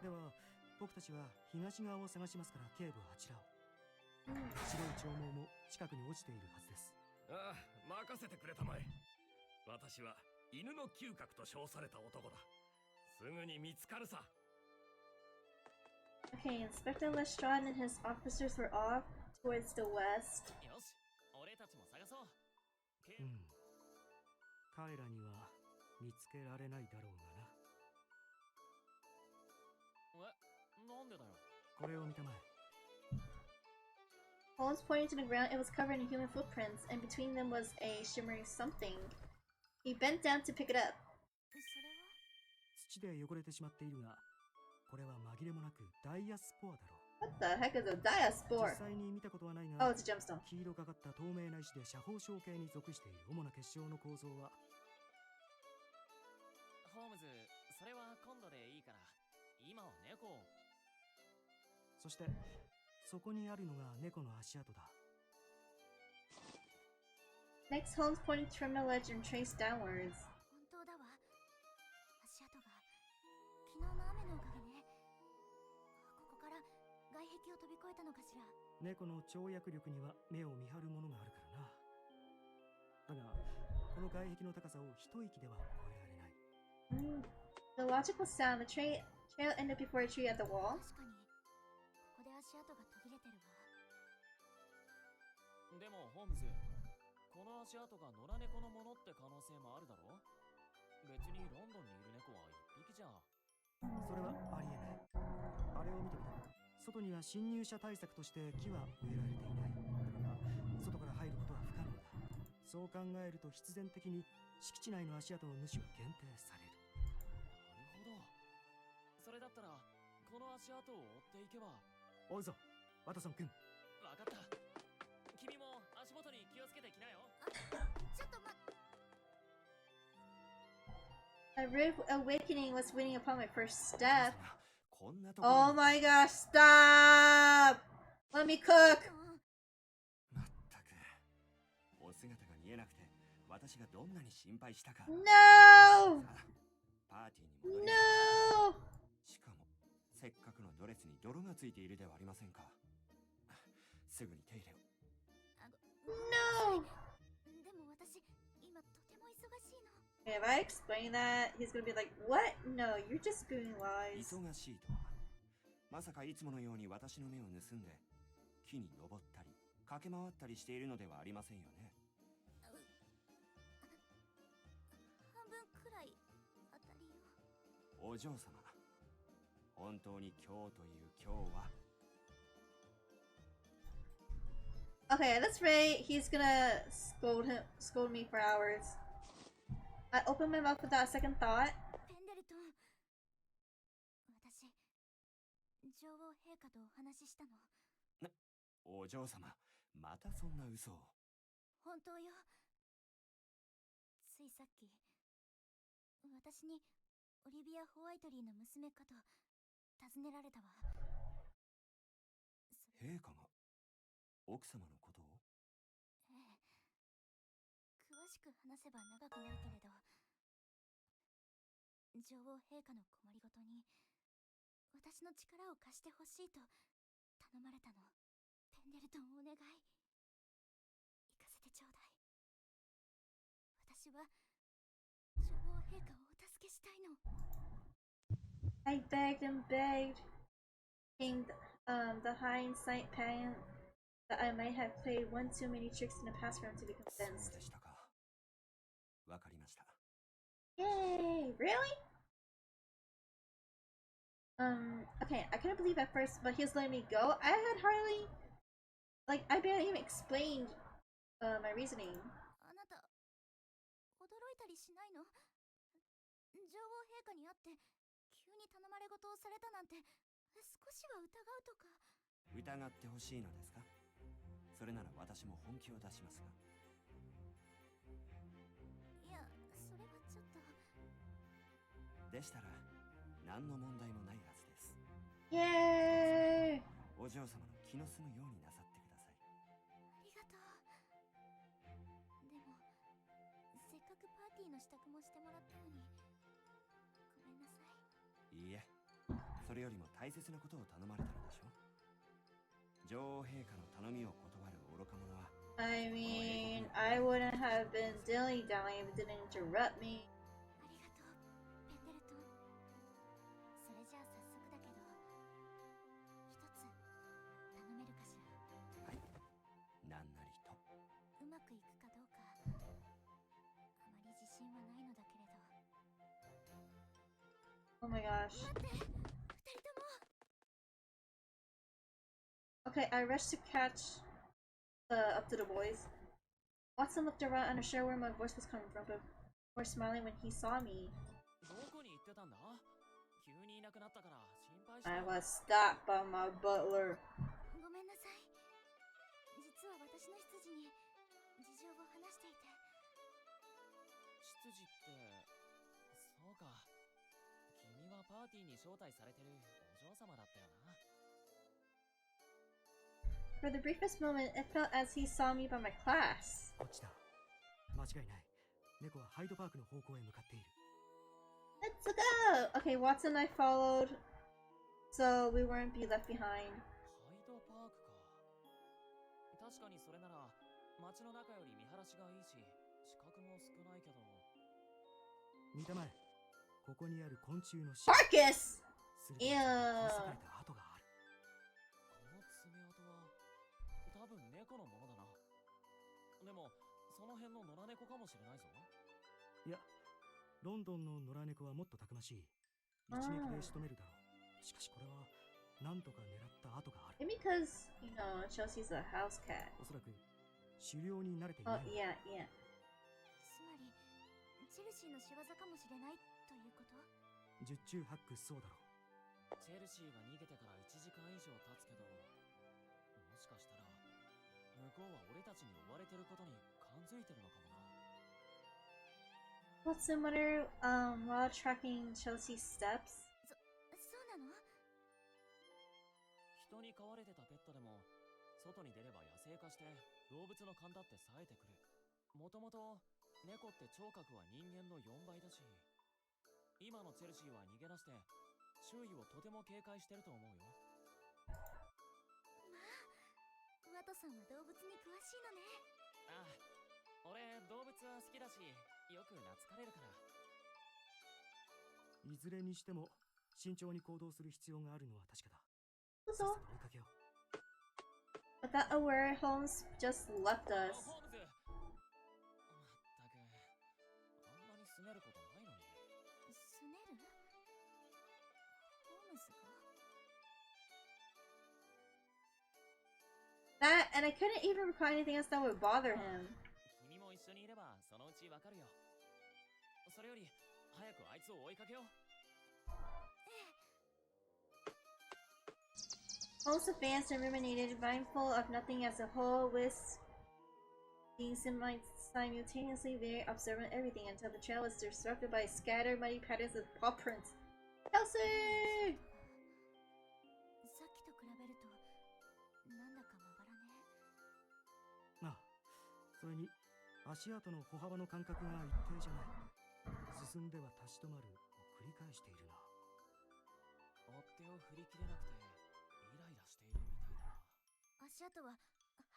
S5: では僕たちは東側を探しますから、警部はあちらを。白い長毛も近くに落ちているはずです。
S7: ああ、任せてくれたまえ。私は犬の嗅覚と称された男だ。すぐに見つかるさ。
S1: Okay, Inspector Lestrade and his officers were off towards the west.
S6: よし、俺たちも探そう。
S5: 彼らには見つけられないだろうがな。
S6: なんでだよ。
S5: これを見たまえ。
S1: Holmes pointed to the ground. It was covered in human footprints, and between them was a shimmering something. He bent down to pick it up.
S4: それは
S5: 土で汚れてしまっているが、これは紛れもなくダイヤスポアだろう。
S1: What the heck is a diaspore?
S5: 実際に見たことはない
S1: Oh,
S5: が、
S1: it's a gemstone.
S5: 黄色がかった透明な石で斜方象形に属している主な結晶の構造は。
S6: ホームズ、それは今度でいいから、今は猫を。
S5: そしてそこにあるのが猫の足跡だ。
S1: Next, Holmes pointed from the ledge and traced downwards.
S4: 本当だわ。足跡が昨日の雨のおかげね。ここから外壁を飛び越えたのかしら。
S5: 猫の跳躍力には目を見張るものがあるからな。だがこの外壁の高さを一息では越えられない。
S1: The logical sound. The trail ended before a tree at the wall.
S4: 確かにここで足跡が途切れてるわ。
S6: でもホームズ、この足跡が野良猫のものって可能性もあるだろ。別にロンドンにいる猫は一匹じゃ。
S5: それはありえない。あれを見てみた。外には侵入者対策として木は植えられていない。だから外から入ることは不可能だ。そう考えると必然的に敷地内の足跡の主は限定される。
S6: なるほど。それだったらこの足跡を追っていけば。
S5: 追うぞワトソン君。
S6: わかった。君も足元に気をつけてきなよ。
S4: ちょっと待って。
S1: A rude awakening was waiting upon my first step.
S3: こんなところ
S1: Oh my gosh, stop! Let me cook!
S3: まったくお姿が見えなくて私がどんなに心配したか。
S1: No!
S3: さあパーティーに戻り
S1: No!
S3: しかもせっかくのドレスに泥がついているではありませんか。すぐに手入れを。
S1: No!
S4: でも私今とても忙しいの。
S1: Okay, if I explain that, he's gonna be like, "What? No, you're just spewing lies."
S3: 忙しいとはまさかいつものように私の目を盗んで木に登ったり駆け回ったりしているのではありませんよね。
S4: 半分くらい当たりを。
S3: お嬢様、本当に今日という今日は。
S1: Okay, at this rate, he's gonna scold me for hours. I open my mouth without a second thought.
S4: ペンデルトン、私、女王陛下とお話ししたの。
S3: お嬢様、またそんな嘘を。
S4: 本当よ。ついさっき、私にオリビア・ホワイトリーの娘かと尋ねられたわ。
S3: 陛下が奥様のことを？
S4: ええ。詳しく話せば長くなるけれど、女王陛下の困りごとに私の力を貸してほしいと頼まれたの。ペンデルトンお願い。行かせてちょうだい。私は女王陛下をお助けしたいの。
S1: I begged and begged, in the hindsight pan that I might have played one too many tricks in the past for him to be
S3: そう
S1: convinced.
S3: でしたか。わかりました。
S1: Yay! Really? Okay, I couldn't believe at first, but he was letting me go. I had hardly, like, I barely even explained my reasoning.
S4: あなた、驚いたりしないの？女王陛下に会って急に頼まれ事をされたなんて少しは疑うとか。
S3: 疑ってほしいのですか？それなら私も本気を出しますが。
S4: いや、それはちょっと。
S3: でしたら何の問題もないはずです。
S1: イエーイ！
S3: お嬢様の気の済むようになさってください。
S4: ありがとう。でも、せっかくパーティーの支度もしてもらったのに、ごめんなさい。
S3: いいえ、それよりも大切なことを頼まれたのでしょう。女王陛下の頼みを断る愚か者は。
S1: I mean, I wouldn't have been dilly-dallying if it didn't interrupt me.
S4: ありがとう、ペンデルトン。それじゃあ早速だけど、一つ頼めるかしら。
S3: はい、なんなりと。
S4: うまくいくかどうか、あまり自信はないのだけれど。
S1: Oh my gosh.
S4: 待って、二人とも。
S1: Okay, I rushed to catch up to the boys. Watson looked around unsure where my voice was coming from, but before smiling when he saw me.
S6: どこに行ってたんだ？急にいなくなったから心配した。
S1: I was stopped by my butler.
S4: ごめんなさい。実は私の執事に事情を話していて。
S6: 執事って、そうか。君はパーティーに招待されてるお嬢様だったよな。
S1: For the briefest moment, it felt as he saw me by my class.
S5: こっちだ。間違いない。猫はハイドパークの方向へ向かっている。
S1: Let's go! Okay, Watson and I followed, so we weren't be left behind.
S6: ハイドパークか。確かにそれなら街の中より見晴らしがいいし、死角も少ないけど。
S5: 見たまえ。ここにある昆虫の
S1: Marcus!
S5: すると引き裂かれた跡がある。
S6: この爪痕は多分猫のものだな。でもその辺の野良猫かもしれないぞ。
S5: いや、ロンドンの野良猫はもっとたくましい。一撃で仕留めるだろう。しかしこれは何とか狙った跡がある。
S1: Maybe because, you know, Chelsea's a house cat.
S5: おそらく狩猟に慣れていな
S1: Oh,
S5: い。
S1: yeah, yeah.
S4: つまり、チェルシーの仕業かもしれないということ？
S5: 十中八九そうだろう。
S6: チェルシーが逃げてから1時間以上経つけど、もしかしたら向こうは俺たちに追われてることに感づいてるのかもな。
S1: Watson wondered, while tracking Chelsea's steps.
S4: そうなの？
S6: 人に飼われてたペットでも外に出れば野生化して動物の勘だって冴えてくる。もともと猫って聴覚は人間の4倍だし、今のチェルシーは逃げ出して周囲をとても警戒してると思うよ。
S4: まあ、ワトさんは動物に詳しいのね。
S6: ああ、俺動物は好きだしよく懐かれるから。
S5: いずれにしても慎重に行動する必要があるのは確かだ。
S1: そう
S5: さっさと追いかけよう。
S1: Without a word, Holmes just left us.
S6: ホームズ。まったく、あんなにすねることないのに。
S4: すねる？ホームズが？
S1: That, and I couldn't even recall anything else that would bother him.
S6: 君も一緒にいればそのうちわかるよ。それより早くあいつを追いかけよう。
S1: Holmes advanced and ruminated, mindful of nothing as a whole, with being simultaneously very observant of everything until the trail was disrupted by scattered muddy patterns of paw prints. Kelsey!
S4: さっきと比べるとなんだかまばらね。
S5: ああ、それに足跡の歩幅の間隔が一定じゃない。進んでは立ち止まるを繰り返しているな。
S6: 追っ手を振り切れなくてイライラしているみたいだな。
S4: 足跡は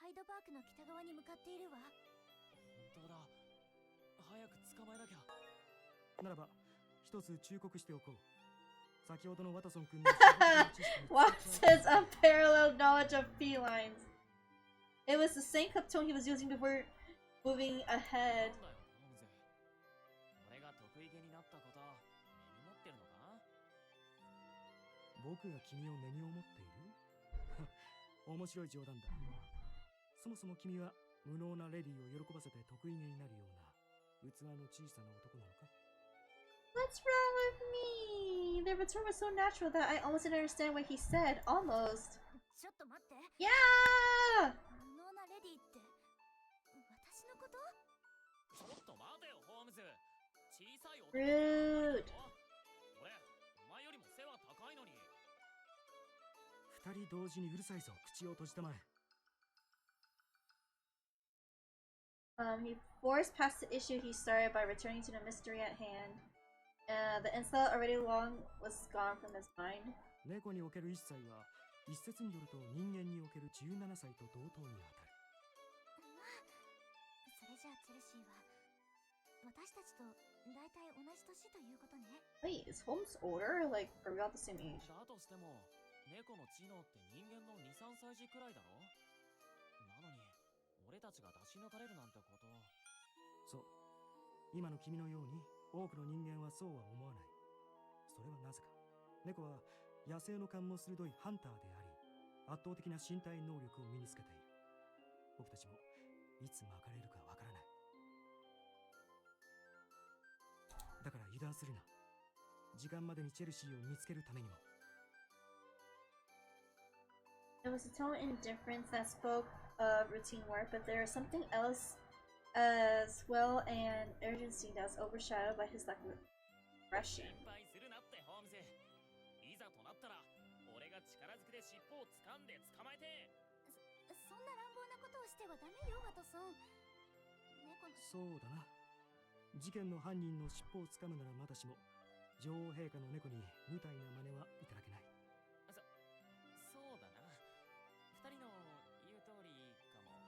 S4: ハイドパークの北側に向かっているわ。
S6: 本当だ。早く捕まえなきゃ。
S5: ならば一つ忠告しておこう。先ほどのワトソン君の
S1: Watson's unparalleled knowledge of felines. It was the same tone he was using before moving ahead.
S6: なんだよ、ホームズ。俺が得意げになったこと根に持ってるのか？
S5: 僕が君を根に思っている面白い冗談だ。そもそも君は無能なレディを喜ばせて得意げになるような器の小さな男なのか？
S1: What's wrong with me? The return was so natural that I almost didn't understand what he said. Almost.
S4: ちょっと待って。
S1: Yeah!
S4: 無能なレディって私のこと？
S6: ちょっと待てよ、ホームズ。小さい男。
S1: Rude.
S6: 俺、お前よりも背は高いのに。
S5: 二人同時にうるさいぞ。口を閉じたまえ。
S1: He forced past the issue he started by returning to the mystery at hand. The insult already long was gone from his mind.
S5: 猫における1歳は一説によると人間における17歳と同等に当たる。
S4: それじゃあチェルシーは私たちと大体同じ年ということね。
S1: Wait, is Holmes older? Like, are we all the same age?
S6: だとしても、猫の知能って人間の2、3歳児くらいだろ？なのに、俺たちが出し抜かれるなんてこと。
S5: そう。今の君のように多くの人間はそうは思わない。それはなぜか。猫は野生の勘も鋭いハンターであり、圧倒的な身体能力を身につけている。僕たちもいつ巻かれるかわからない。だから油断するな。時間までにチェルシーを見つけるためにも。
S1: It was a tone indifference that spoke of routine work, but there was something else as well, an urgency that was overshadowed by his lack of expression.
S6: 心配するなってホームズ。いざとなったら俺が力ずくで尻尾を掴んで捕まえて。
S4: そんな乱暴なことをしてはダメよ、ワトソン。猫の。
S5: そうだな。事件の犯人の尻尾を掴むならまだしも、女王陛下の猫に無体な真似はいただけない。
S6: そうだな。二人の言う通りかも。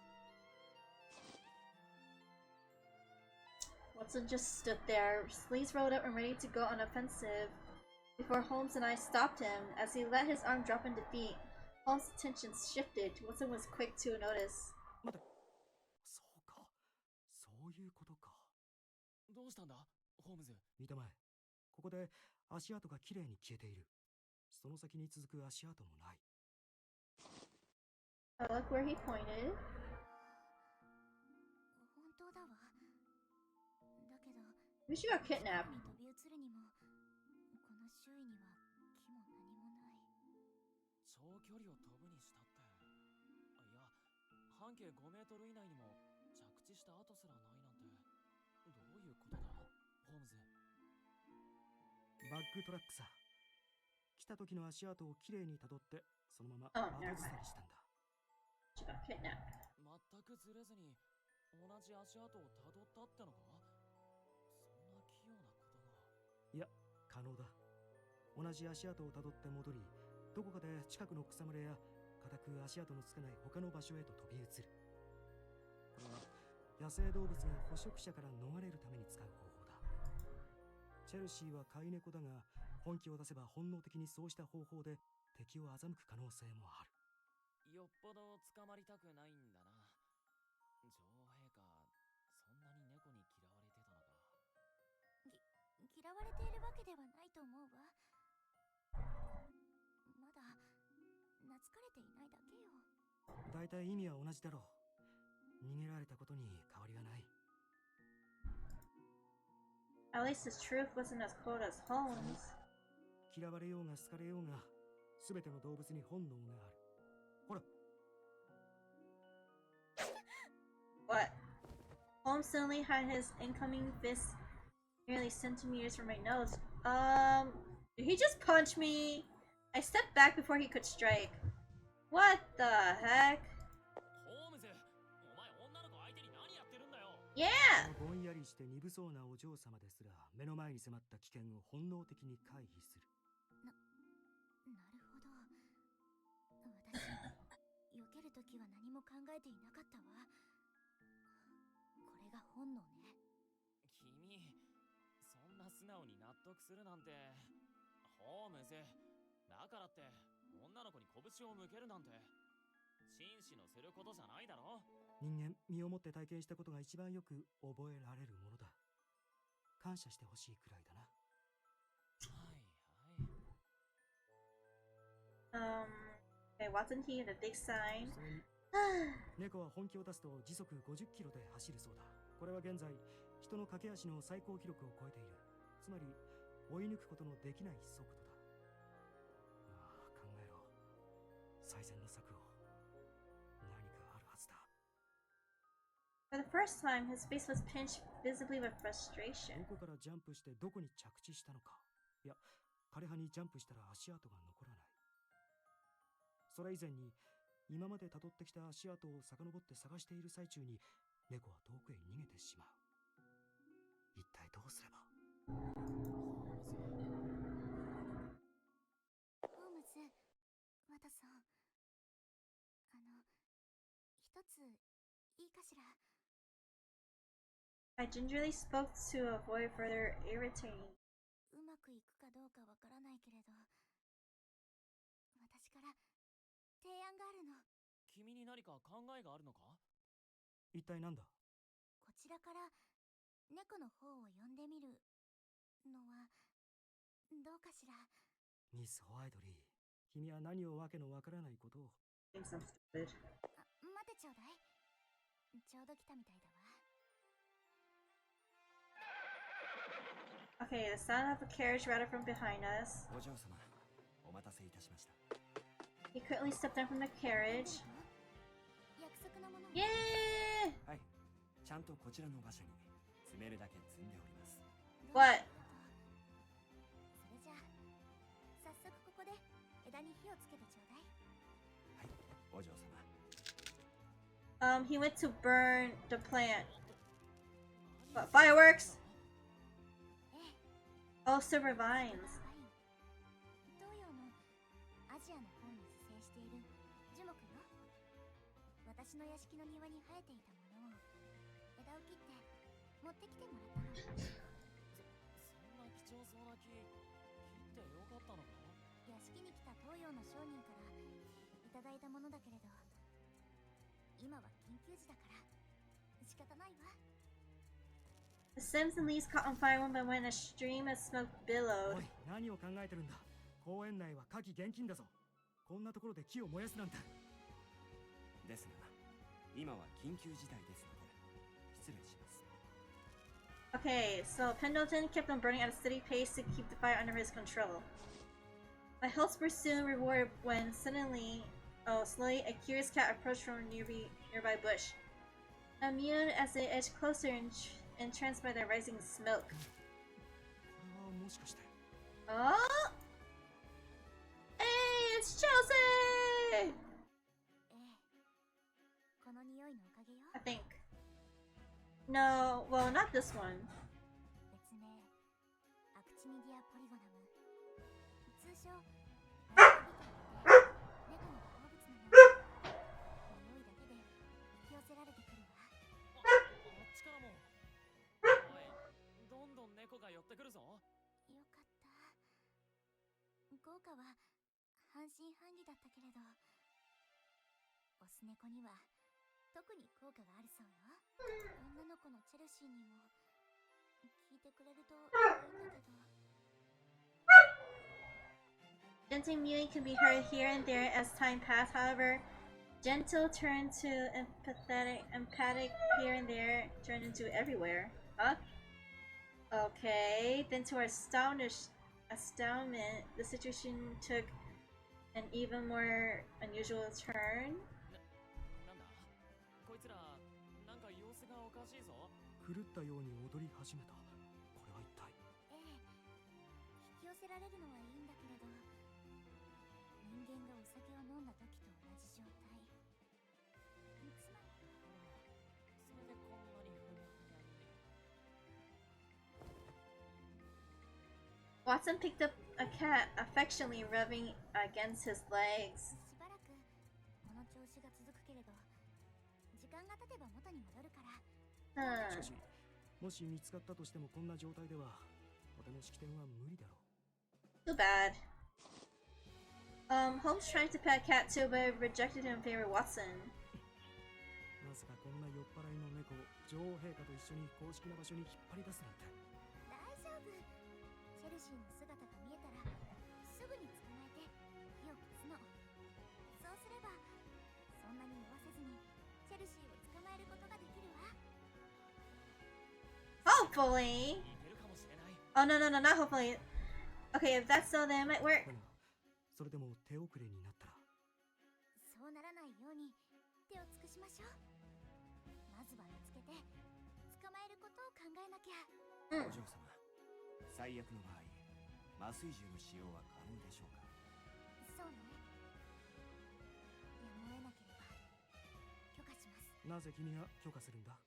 S1: Watson just stood there, sleeves rolled up and ready to go on offensive, before Holmes and I stopped him. As he let his arm drop in defeat, Holmes' attention shifted. Watson was quick to notice.
S5: 待て。そうか。そういうことか。
S6: どうしたんだ、ホームズ。
S5: 見たまえ。ここで足跡がきれいに消えている。その先に続く足跡もない。
S1: Look where he pointed.
S4: 本当だわ。だけど、
S1: Maybe she got kidnapped.
S4: に飛び移るにも、この周囲には木も何もない。
S6: 長距離を飛ぶにしたって。いや、半径5メートル以内にも着地した跡すらないなんて、どういうことだ、ホームズ。
S5: バックトラックさ。来た時の足跡をきれいにたどって、そのまま
S1: Oh,
S5: 後
S1: never
S5: ずさ
S1: mind.
S5: りしたんだ。
S1: She got kidnapped.
S6: 全くずれずに同じ足跡をたどったってのか？そんな器用なことが。
S5: いや、可能だ。同じ足跡をたどって戻り、どこかで近くの草むらや固く足跡のつかない他の場所へと飛び移る。これは野生動物が捕食者から逃れるために使う方法だ。チェルシーは飼い猫だが、本気を出せば本能的にそうした方法で敵を欺く可能性もある。
S6: よっぽど捕まりたくないんだな。女王陛下、そんなに猫に嫌われてたのか。
S4: 嫌われているわけではないと思うわ。まだ懐かれていないだけよ。
S5: だいたい意味は同じだろう。逃げられたことに変わりはない。
S1: At least his truth wasn't as cold as Holmes.
S5: 嫌われようが好かれようが、すべての動物に本能がある。ほら。
S1: What? Holmes suddenly had his incoming fist nearly centimeters from my nose. Did he just punch me? I stepped back before he could strike. What the heck?
S6: ホームズ、お前女の子相手に何やってるんだよ。
S1: Yeah!
S5: ぼんやりして鈍そうなお嬢様ですら、目の前に迫った危険を本能的に回避する。
S4: なるほど。私、避けるときは何も考えていなかったわ。これが本能ね。
S6: 君、そんな素直に納得するなんて。ホームズ、だからって女の子に拳を向けるなんて紳士のすることじゃないだろ。
S5: 人間、身をもって体験したことが一番よく覚えられるものだ。感謝してほしいくらいだな。
S6: はいはい。
S1: Okay, wasn't he in the big sign?
S5: それに猫は本気を出すと時速50キロで走るそうだ。これは現在、人の駆け足の最高記録を超えている。つまり、追い抜くことのできない速度だ。ああ、考えろ。最善の策を。何かあるはずだ。
S1: For the first time, his face was pinched visibly with frustration.
S5: どこからジャンプしてどこに着地したのか。いや、枯葉にジャンプしたら足跡が残らない。それ以前に、今まで辿ってきた足跡を遡って探している最中に、猫は遠くへ逃げてしまう。一体どうすれば。
S4: ホームズ、ワトソン。一ついいかしら。
S1: I gingerly spoke to avoid further irritating.
S4: うまくいくかどうかわからないけれど、私から提案があるの。
S6: 君に何か考えがあるのか？
S5: 一体なんだ？
S4: こちらから猫の方を呼んでみるのはどうかしら。
S5: ミス・ホワイドリー、君は何をわけのわからないことを。
S1: Think so stupid.
S4: 待てちょうだい。ちょうど来たみたいだわ。
S1: Okay, the sound of a carriage rattled from behind us.
S3: お嬢様、お待たせいたしました。
S1: He quickly stepped down from the carriage.
S4: 約束のもの。
S1: Yay!
S3: はい、ちゃんとこちらの馬車に積めるだけ積んでおります。
S1: What?
S4: それじゃあ早速ここで枝に火をつけてちょうだい。
S3: はい、お嬢様。
S1: He went to burn the plant. What, fireworks? Oh, silver vines.
S4: 東洋のアジアの方に自生している樹木よ。私の屋敷の庭に生えていたものを枝を切って持ってきてもらったの。
S6: そんな貴重そうな木、切ってよかったのか？
S4: 屋敷に来た東洋の商人からいただいたものだけれど、今は緊急時だから仕方ないわ。
S1: The stems and leaves caught on fire one by one, a stream of smoke
S5: お
S1: billowed.
S5: い、何を考えてるんだ。公園内は火気厳禁だぞ。こんなところで木を燃やすなんて。
S3: ですが、今は緊急事態ですので、失礼します。
S1: Okay, so Pendleton kept on burning at a steady pace to keep the fire under his control. My hopes were soon rewarded when slowly, a curious cat approached from a nearby bush. Immune as it edged closer and entranced by the rising smoke.
S5: これはもしかして。
S1: Oh! Hey, it's Chelsea!
S4: この匂いのおかげよ。
S1: I think. No, well, not this one.
S4: 別名アクチニディアポリゴナム、通称猫の好物なの。匂いだけで引き寄せられてくるわ。
S6: 猫が寄ってくるぞ。
S4: よかった。豪華は半信半疑だったけれど、オス猫には特に効果があるそうよ。女の子のチェルシーにも聞いてくれるといいんだけど。
S1: Gentle mewing can be heard here and there as time passed. However, gentle turned to empathic here and there, turned into everywhere. Huh? Okay. Then to our astoundment, the situation took an even more unusual turn.
S6: なんだこいつらなんか様子がおかしいぞ。
S5: 狂ったように踊り始めた。これは一体。
S4: ええ、引き寄せられるのはいいんだけれど、人間がお酒を飲んだ時と同じ状態。つまり
S6: それでこんなにふにゃふにゃに。
S1: Watson picked up a cat, affectionately rubbing against his legs.
S4: しばらくこの調子が続くけれど、時間が経てば元に戻るから。
S5: しかし、もし見つかったとしてもこんな状態では、とても式典は無理だろう。
S1: Too bad. Holmes tried to pet Cat too, but rejected him in favor of Watson.
S5: まさかこんな酔っ払いの猫を女王陛下と一緒に公式な場所に引っ張り出すなんて。
S4: 大丈夫。チェルシーの姿が見えたらすぐに捕まえて火を消すの。そうすればそんなに酔わせずにチェルシーを捕まえることができるわ。
S1: Hopefully. Oh no, not hopefully. Okay, if that's so, then it might work.
S5: それでも手遅れになったら。
S4: そうならないように手を尽くしましょう。まずは見つけて捕まえることを考えなきゃ。
S3: お嬢様、最悪の場合、麻酔銃の使用は可能でしょうか。
S4: そうね。やむを得なければ許可します。
S5: なぜ君が許可するんだ。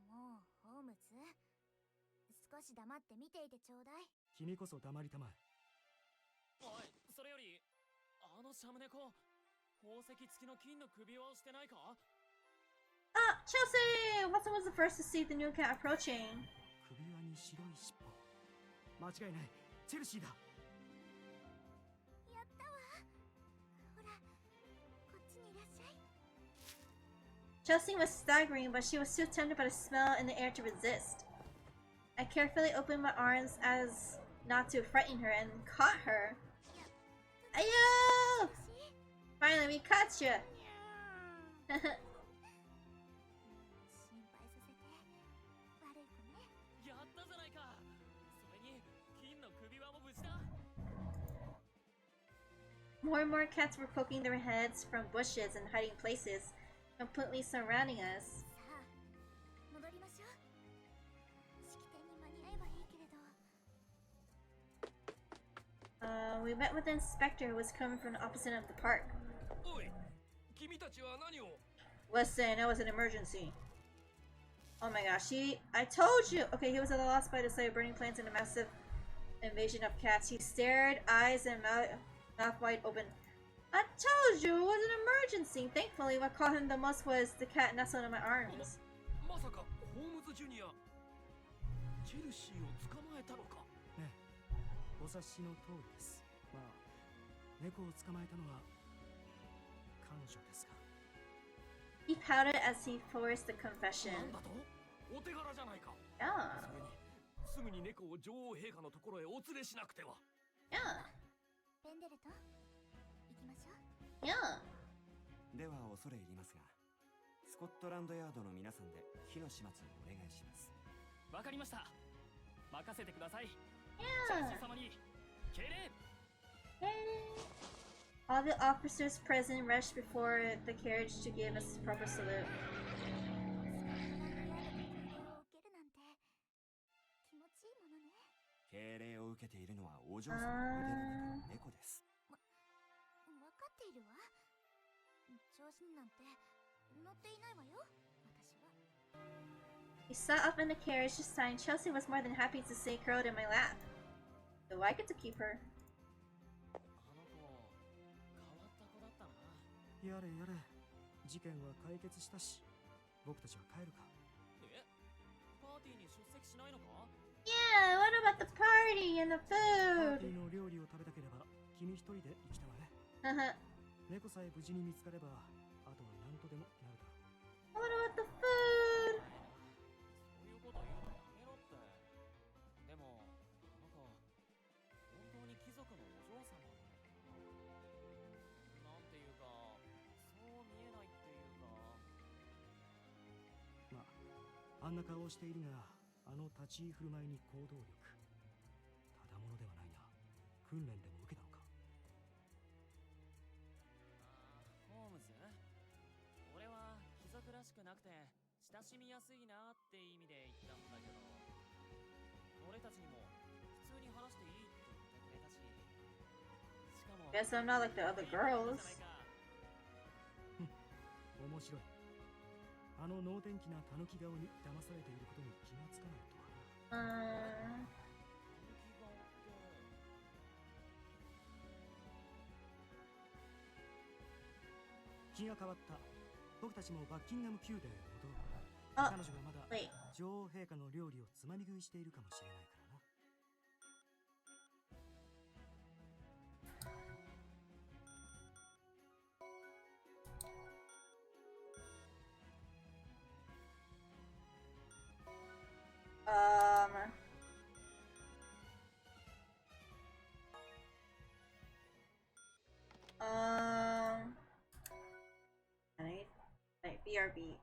S4: もうホームズ、少し黙って見ていてちょうだい。
S5: 君こそ黙りたまえ。
S6: おい、それよりあのシャム猫、宝石付きの金の首輪をしてないか。
S1: Ah, Chelsea! Watson was the first to see the new cat approaching.
S5: 首輪に白い尻尾。間違いない。チェルシーだ。
S4: やったわ。ほら、こっちにいらっしゃい。
S1: Chelsea was staggering, but she was too tempted by the smell in the air to resist. I carefully opened my arms as not to frighten her and caught her. Ayo! Finally, we caught you!
S4: 心配させて悪い子ね。
S6: やったじゃないか。それに金の首輪も無事だ。
S1: More and more cats were poking their heads from bushes and hiding places, completely surrounding us.
S4: さあ、戻りましょう。式典に間に合えばいいけれど。
S1: We met with an inspector who was coming from the opposite end of the park.
S7: おい、君たちは何を。
S1: Listen, it was an emergency. Oh my gosh, I told you! Okay, he was at a loss by the sight of burning plants and a massive invasion of cats. He stared, eyes and mouth wide open. I told you it was an emergency! Thankfully, what caught him the most was the cat nestled in my arms.
S7: まさかホームズジュニアチェルシーを捕まえたのか。
S5: ねえ、お察しの通りです。まあ、猫を捕まえたのは彼女ですが。
S1: He pouted as he forced the confession.
S7: なんだと？お手柄じゃないか。
S1: Yeah.
S7: それにすぐに猫を女王陛下のところへお連れしなくては。
S1: Yeah.
S4: ペンデルト、行きましょう。
S1: Yeah.
S3: では恐れ入りますが、スコットランドヤードの皆さんで火の始末をお願いします。
S10: わかりました。任せてください。
S1: Yeah.
S10: チェルシー様に敬礼。
S1: All the officers present rushed before the carriage to give us a proper salute.
S4: 受けるなんて気持ちいいものね。
S3: 敬礼を受けているのはお嬢様の腕の中の猫です。
S4: わかっているわ。調子になんて乗っていないわよ、私は。
S1: We sat up in the carriage this time. Chelsea was more than happy to stay curled in my lap. So I get to keep her.
S6: あの子変わった子だったな。
S5: やれやれ、事件は解決したし、僕たちは帰るか。
S6: え、パーティーにしないのか？
S1: Yeah, what about the party and the
S5: パー
S1: food?
S5: ティーの料理を食べたければ君一人で行きたまえ。
S1: Uh-huh.
S5: 猫さえ無事に見つかればあとは何とでもなるだろう。
S1: What about the food?
S6: そういうこと言うのやめろって。でも、あの子、本当に貴族のお嬢様なのかな？なんていうか、そう見えないっていうか。
S5: まあ、あんな顔をしているが、あの立ち居振る舞いに行動力。ただものではないな。訓練でも受けたのか？
S6: ホームズ？俺は貴族らしくなくて親しみやすいなって意味で言ったんだけど、俺たちにも普通に話していいって言ってくれたし、しかも
S1: Guess I'm not like the other girls.
S5: 面白い。あの能天気なタヌキ顔に騙されていることに気がつかないとはな。気が変わった。僕たちもバッキンガム宮殿へ戻ろう。彼女がまだ女王陛下の料理をつまみ食いしているかもしれないからな。
S1: BRB.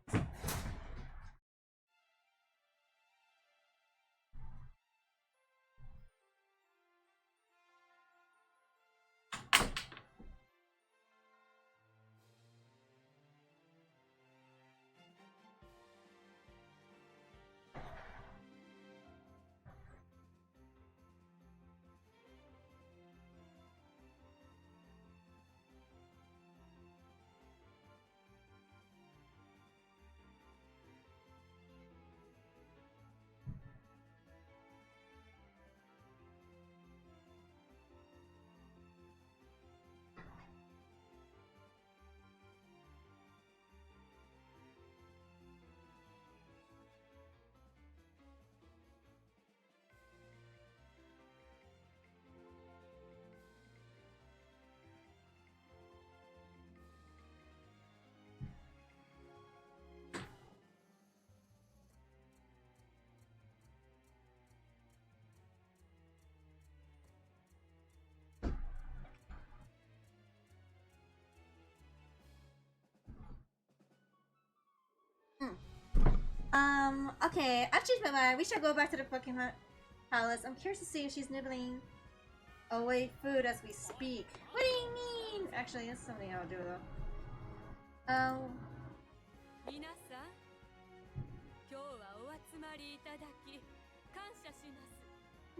S1: Okay, I've changed my mind. We should go back to the fucking palace. I'm curious to see if she's nibbling away food as we speak. What do you mean? Actually, that's something I'll do though.
S9: 皆さん、今日はお集まりいただき感謝しま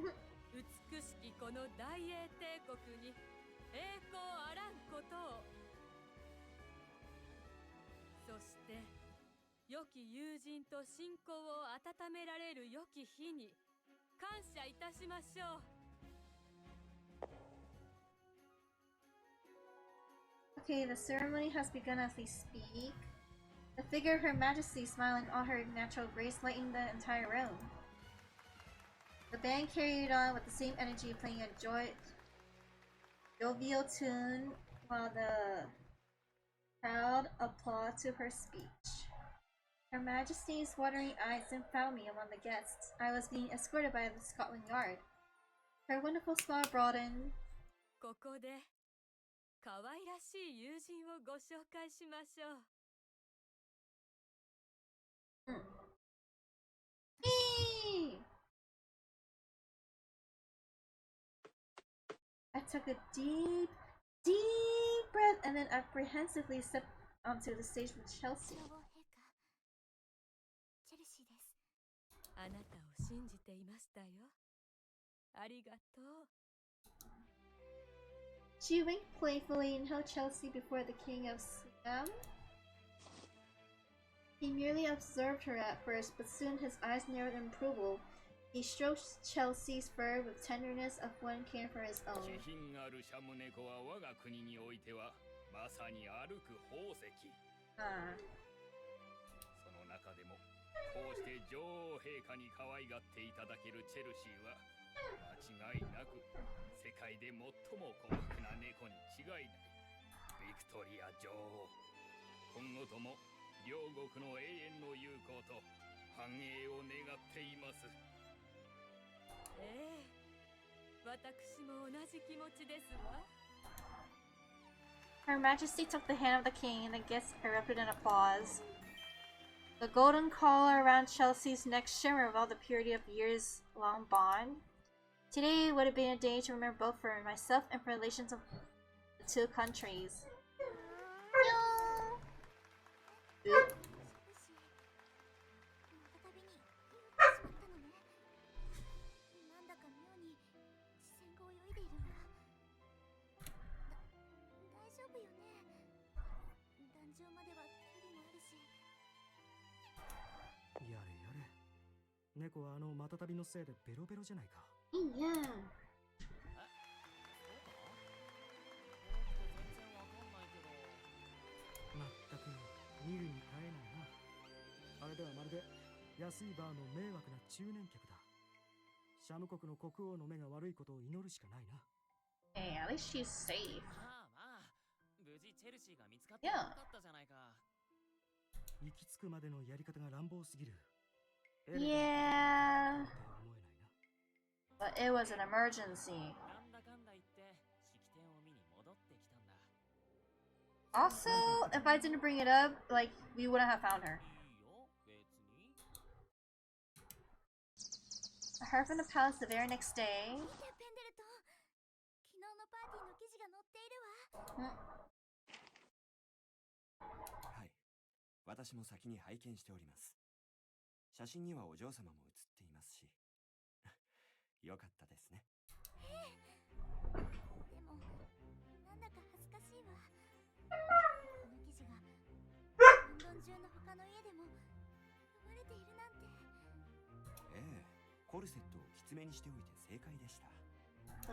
S9: す。美しきこの大英帝国に栄光あらんことを。そして良き友人と信仰を温められる良き日に感謝いたしましょう。
S1: Okay, the ceremony has begun as we speak. The figure of Her Majesty smiling all her natural grace lighting the entire room. The band carried on with the same energy, playing a jovial tune while the crowd applauded to her speech. Her Majesty's watery eyes soon found me among the guests. I was being escorted by the Scotland Yard. Her wonderful smile broadened.
S9: ここで可愛らしい友人をご紹介しましょう。
S1: I took a deep breath and then apprehensively stepped onto the stage with Chelsea.
S9: あなたを信じていましたよ。ありがとう。
S1: She winked playfully and held Chelsea before the king of Siam. He merely observed her at first, but soon his eyes narrowed in approval. He stroked Chelsea's fur with tenderness of one caring for his own.
S11: 気品あるシャム猫は我が国においてはまさに歩く宝石。その中でもこうして女王陛下に可愛がっていただけるチェルシーは間違いなく世界で最も幸福な猫に違いない。ビクトリア女王、今後とも両国の永遠の友好と繁栄を願っています。
S9: ええ、私も同じ気持ちですわ。
S1: Her Majesty took the hand of the king, and the guests erupted in applause. The golden collar around Chelsea's neck shimmered with all the purity of years-long bond. Today would have been a day to remember both for myself and for relations of the two countries. Oop.
S5: やれやれ。猫はまたたびのせいでベロベロじゃないか。
S1: いいやん。
S5: まったく見るに耐えないな。あれではまるで安いバーの迷惑な中年客だ。シャム国の国王の目が悪いことを祈るしかないな。
S1: Hey, at least she's safe.
S6: まあまあ、無事チェルシーが見つかってよかったじゃないか。
S5: 行き着くまでのやり方が乱暴すぎる。
S1: Yeah. But it was an emergency. Also, if I didn't bring it up, like, we wouldn't have found her. I heard from the palace the very next day.
S3: はい、私も先に拝見しております。写真にはお嬢様も写っていますしよかったですね。
S4: でもなんだか恥ずかしいわ。この記事がロンドン中の他の家でも読まれているなんて。
S3: ええ、コルセットをきつめにしておいて正解でした。
S4: そ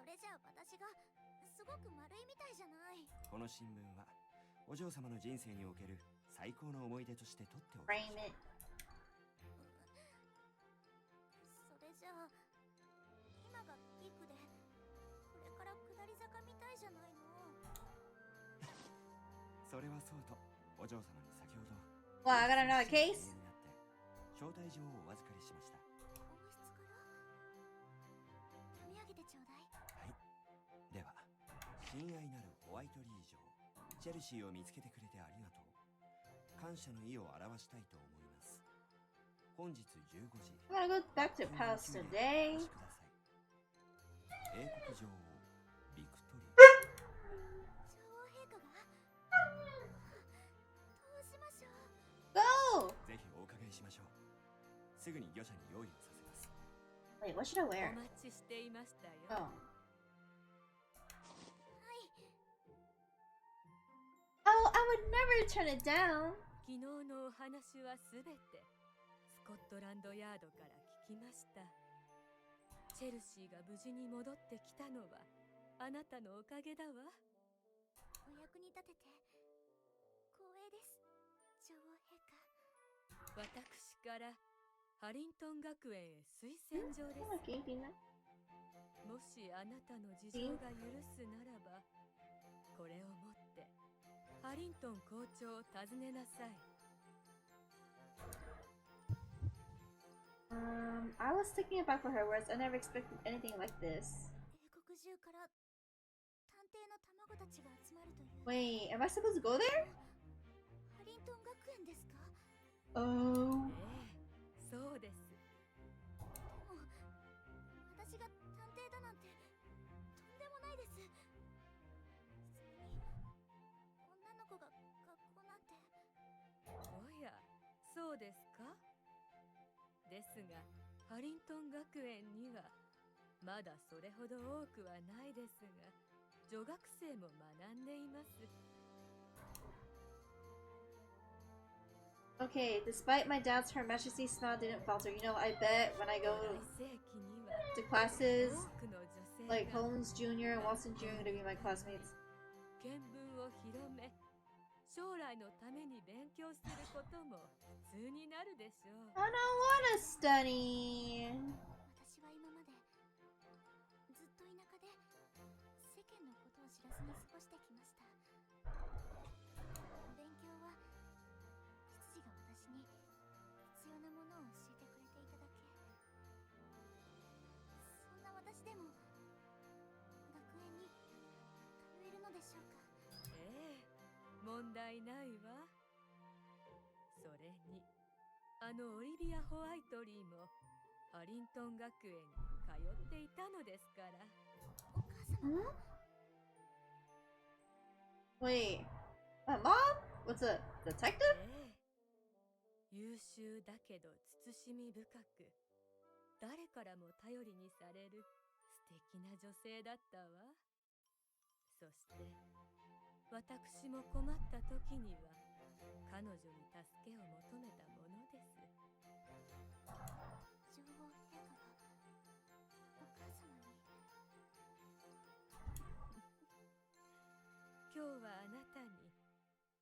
S4: れじゃあ私がすごく丸いみたいじゃない。
S3: この新聞はお嬢様の人生における最高の思い出として取っておきました。
S4: それじゃあ今がピークでこれから下り坂みたいじゃないの。
S3: それはそうとお嬢様に先ほど
S1: Well, I got another case?
S3: 招待状をお預かりしました。
S4: 王室から読み上げてちょうだい。
S3: はい、では親愛なるホワイトリー女王、チェルシーを見つけてくれてありがとう。感謝の意を表したいと思います。本日15時。
S1: I'm gonna go back to palace today.
S3: 英国女王ビクトリー。
S4: 女王陛下がどうしましょう。
S1: Go!
S3: ぜひお伺いしましょう。すぐに御社に用意をさせます。
S1: Wait, what should I wear?
S9: お待ちしていましたよ。
S1: Oh. Oh, I would never turn it down.
S9: 昨日のお話はすべてスコットランドヤードから聞きました。チェルシーが無事に戻ってきたのはあなたのおかげだわ。
S4: お役に立てて光栄です、女王陛下。
S9: 私からハリントン学園へ推薦状です。もしあなたの事情が許すならば、これを持ってハリントン校長を訪ねなさい。
S1: I was thinking about for her words. I never expected anything like this.
S4: 英国中から探偵の卵たちが集まるという。
S1: Wait, am I supposed to go there?
S4: ハリントン学園ですか？
S1: Oh.
S9: そうです。
S4: でも私が探偵だなんてとんでもないです。それに女の子が学校なんて。
S9: おや、そうですか。ですがハリントン学園にはまだそれほど多くはないですが、女学生も学んでいます。
S1: Okay, despite my doubts, Her Majesty's smile didn't falter. You know, I bet when I go to classes, like Holmes Jr. and Watson Jr. are gonna be my classmates.
S9: 見聞を広め、将来のために勉強することも普通になるでしょう。
S1: I don't wanna study.
S4: 私は今までずっと田舎で世間のことを知らずに過ごしてきました。勉強は執事が私に必要なものを教えてくれていただけ。そんな私でも学園に通えるのでしょうか。
S9: ええ、問題ないわ。それにオリビア・ホワイトリーもハリントン学園に通っていたのですから。
S4: お母様は
S1: Wait, my mom? What's a detective?
S9: ええ、優秀だけど慎み深く、誰からも頼りにされる素敵な女性だったわ。そして私も困った時には彼女に助けを求めたものです。
S4: 女王陛下がお母様に。
S9: 今日はあなたに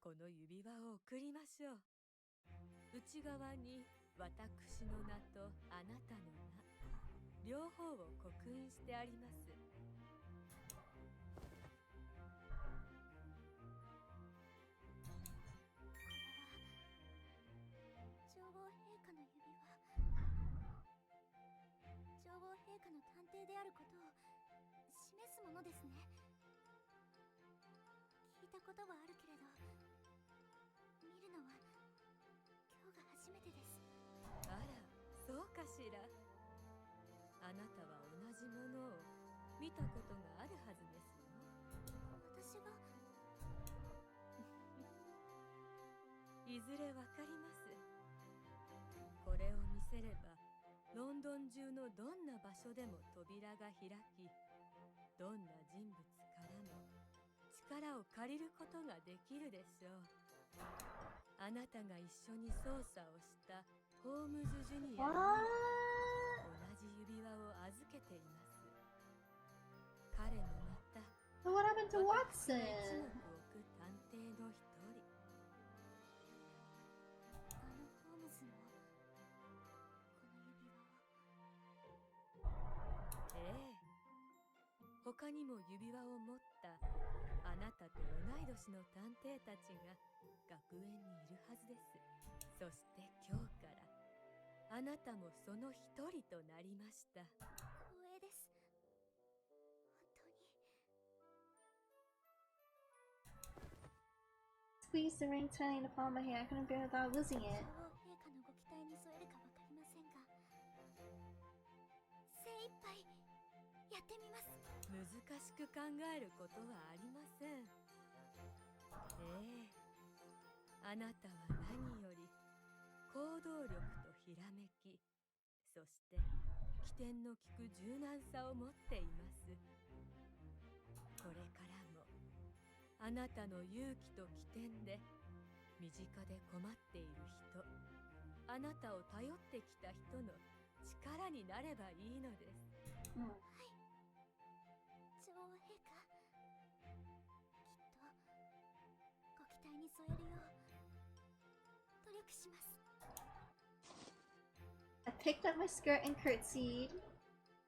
S9: この指輪を贈りましょう。内側に私の名とあなたの名、両方を刻印してあります。
S4: 女王陛下の指輪。女王陛下の探偵であることを示すものですね。聞いたことはあるけれど、見るのは今日が初めてです。
S9: あら、そうかしら。あなたは同じものを見たことがあるはずですよ。
S4: 私が
S9: いずれわかります。これを見せればロンドン中のどんな場所でも扉が開き、どんな人物からも力を借りることができるでしょう。あなたが一緒に捜査をしたホームズ・ジュニアにも同じ指輪を預けています。彼もまた
S1: What happened to
S9: 私が
S1: Watson?
S9: 一目置く探偵の一人。
S4: ホームズもこの指輪を。
S9: ええ、他にも指輪を持ったあなたと同い年の探偵たちが学園にいるはずです。そして今日からあなたもその一人となりました。
S4: 光栄です。本当に。
S1: Squeeze the ring tightly in the palm of my hand. I couldn't bear it without losing
S4: 女
S1: it.
S4: 王陛下のご期待に添えるかわかりませんが、精一杯やってみます。
S9: 難しく考えることはありません。ええ、あなたは何より行動力とひらめき、そして起点の利く柔軟さを持っています。これからもあなたの勇気と起点で身近で困っている人、あなたを頼ってきた人の力になればいいのです。
S4: はい、女王陛下、きっとご期待に添えるよう努力します。
S1: I picked up my skirt and curtsied.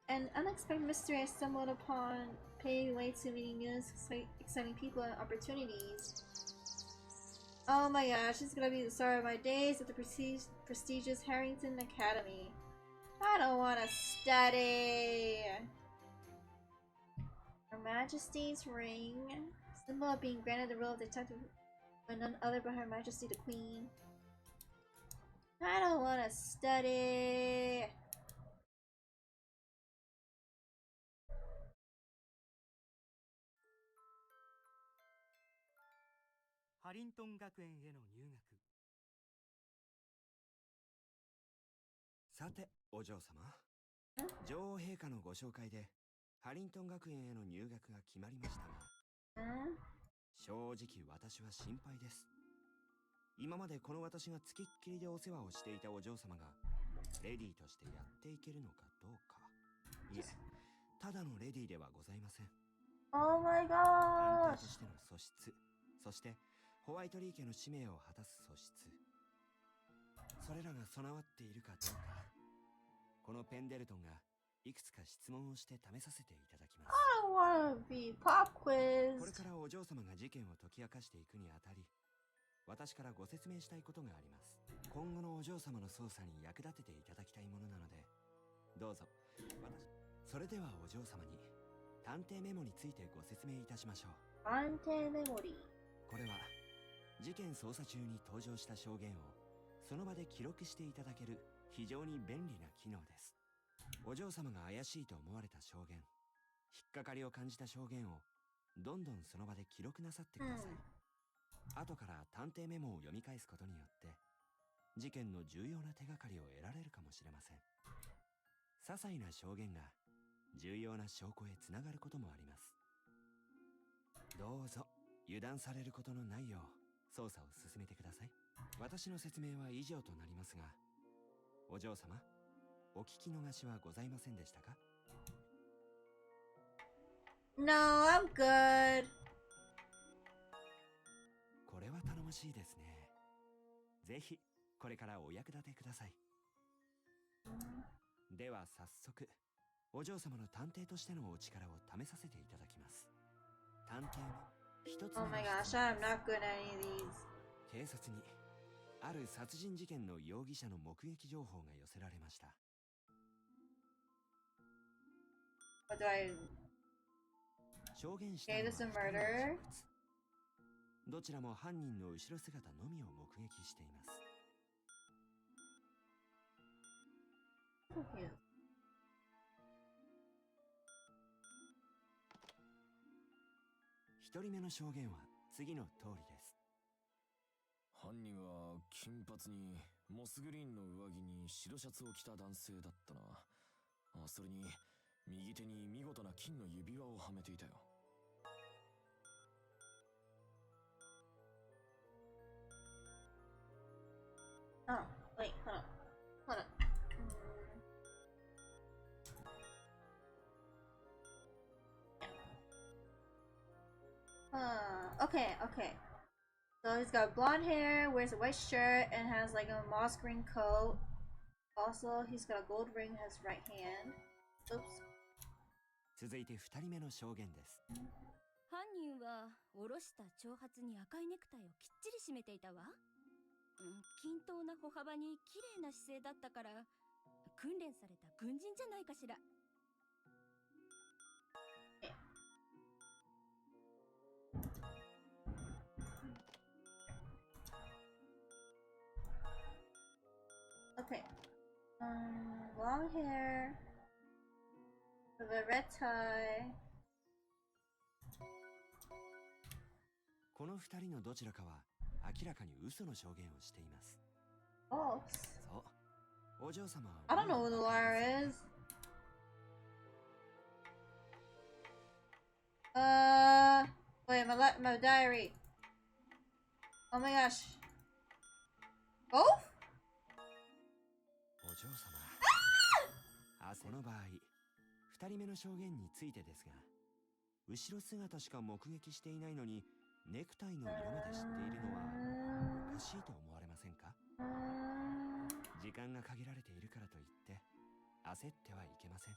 S1: An unexpected mystery I stumbled upon paved way to meeting new exciting people and opportunities. Oh my gosh, this is gonna be the start of my days at the prestigious Harrington Academy. I don't want to study. Her Majesty's ring, symbol of being granted the role of detective by none other but Her Majesty the Queen. I don't want to study.
S5: ハリントン学園への入学。
S3: さてお嬢様、女王陛下のご紹介でハリントン学園への入学が決まりましたが、正直私は心配です。今までこの私がつきっきりでお世話をしていたお嬢様がレディーとしてやっていけるのかどうか。いえ、ただのレディーではございません。
S1: Oh my
S3: 探偵
S1: gosh!
S3: としての素質、そしてホワイトリー家の使命を果たす素質、それらが備わっているかどうか、このペンデルトンがいくつか質問をして試させていただきます。
S1: I don't wanna be pop
S3: これ
S1: quiz.
S3: からお嬢様が事件を解き明かしていくにあたり、私からご説明したいことがあります。今後のお嬢様の捜査に役立てていただきたいものなので、どうぞ。それではお嬢様に探偵メモについてご説明いたしましょう。
S1: 探偵メモリー。
S3: これは事件捜査中に登場した証言をその場で記録していただける非常に便利な機能です。お嬢様が怪しいと思われた証言、引っかかりを感じた証言をどんどんその場で記録なさってください。後から探偵メモを読み返すことによって事件の重要な手がかりを得られるかもしれません。些細な証言が重要な証拠へつながることもあります。どうぞ油断されることのないよう捜査を進めてください。私の説明は以上となりますが、お嬢様、お聞き逃しはございませんでしたか？
S1: No, I'm good.
S3: これは頼もしいですね。ぜひこれからお役立てください。では早速お嬢様の探偵としてのお力を試させていただきます。探偵の一つ目
S1: Oh
S3: の
S1: my
S3: 質
S1: gosh,
S3: 問
S1: I'm
S3: です。
S1: not good at any of these.
S3: 警察にある殺人事件の容疑者の目撃情報が寄せられました。
S1: What do I...
S3: 証言したの
S1: Okay,
S3: は
S1: this is a
S3: 二人の
S1: murder.
S3: 人物。どちらも犯人の後ろ姿のみを目撃しています。
S1: Confused.
S3: 一人目の証言は次の通りです。
S6: 犯人は金髪にモスグリーンの上着に白シャツを着た男性だったな。それに右手に見事な金の指輪をはめていたよ。
S1: Oh, wait, hold on. Hold on. Okay, okay. So he's got blonde hair, wears a white shirt, and has like a moss green coat. Also, he's got a gold ring in his right hand. Oops.
S3: 続いて二人目の証言です。
S9: 犯人は下ろした長髪に赤いネクタイをきっちり締めていたわ。均等な歩幅に綺麗な姿勢だったから訓練された軍人じゃないかしら。
S1: Okay. Long hair with a red tie.
S3: この二人のどちらかは明らかに嘘の証言をしています。
S1: False.
S3: そう、お嬢様は
S1: I don't know who the liar is. Wait, my diary. Oh my gosh. Both?
S3: お嬢様、この場合二人目の証言についてですが、後ろ姿しか目撃していないのにネクタイの色まで知っているのはおかしいと思われませんか？時間が限られているからといって焦ってはいけません。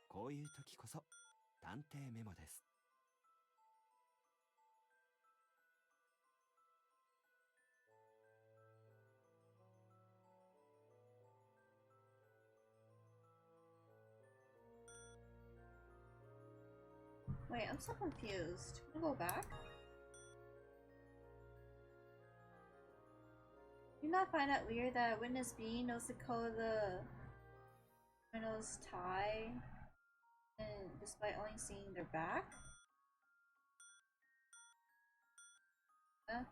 S3: こういう時こそ探偵メモです。
S1: Wait, I'm so confused. Can I go back? Do you not find that weird that witness B knows the color of the criminal's tie, and despite only seeing their back? Huh?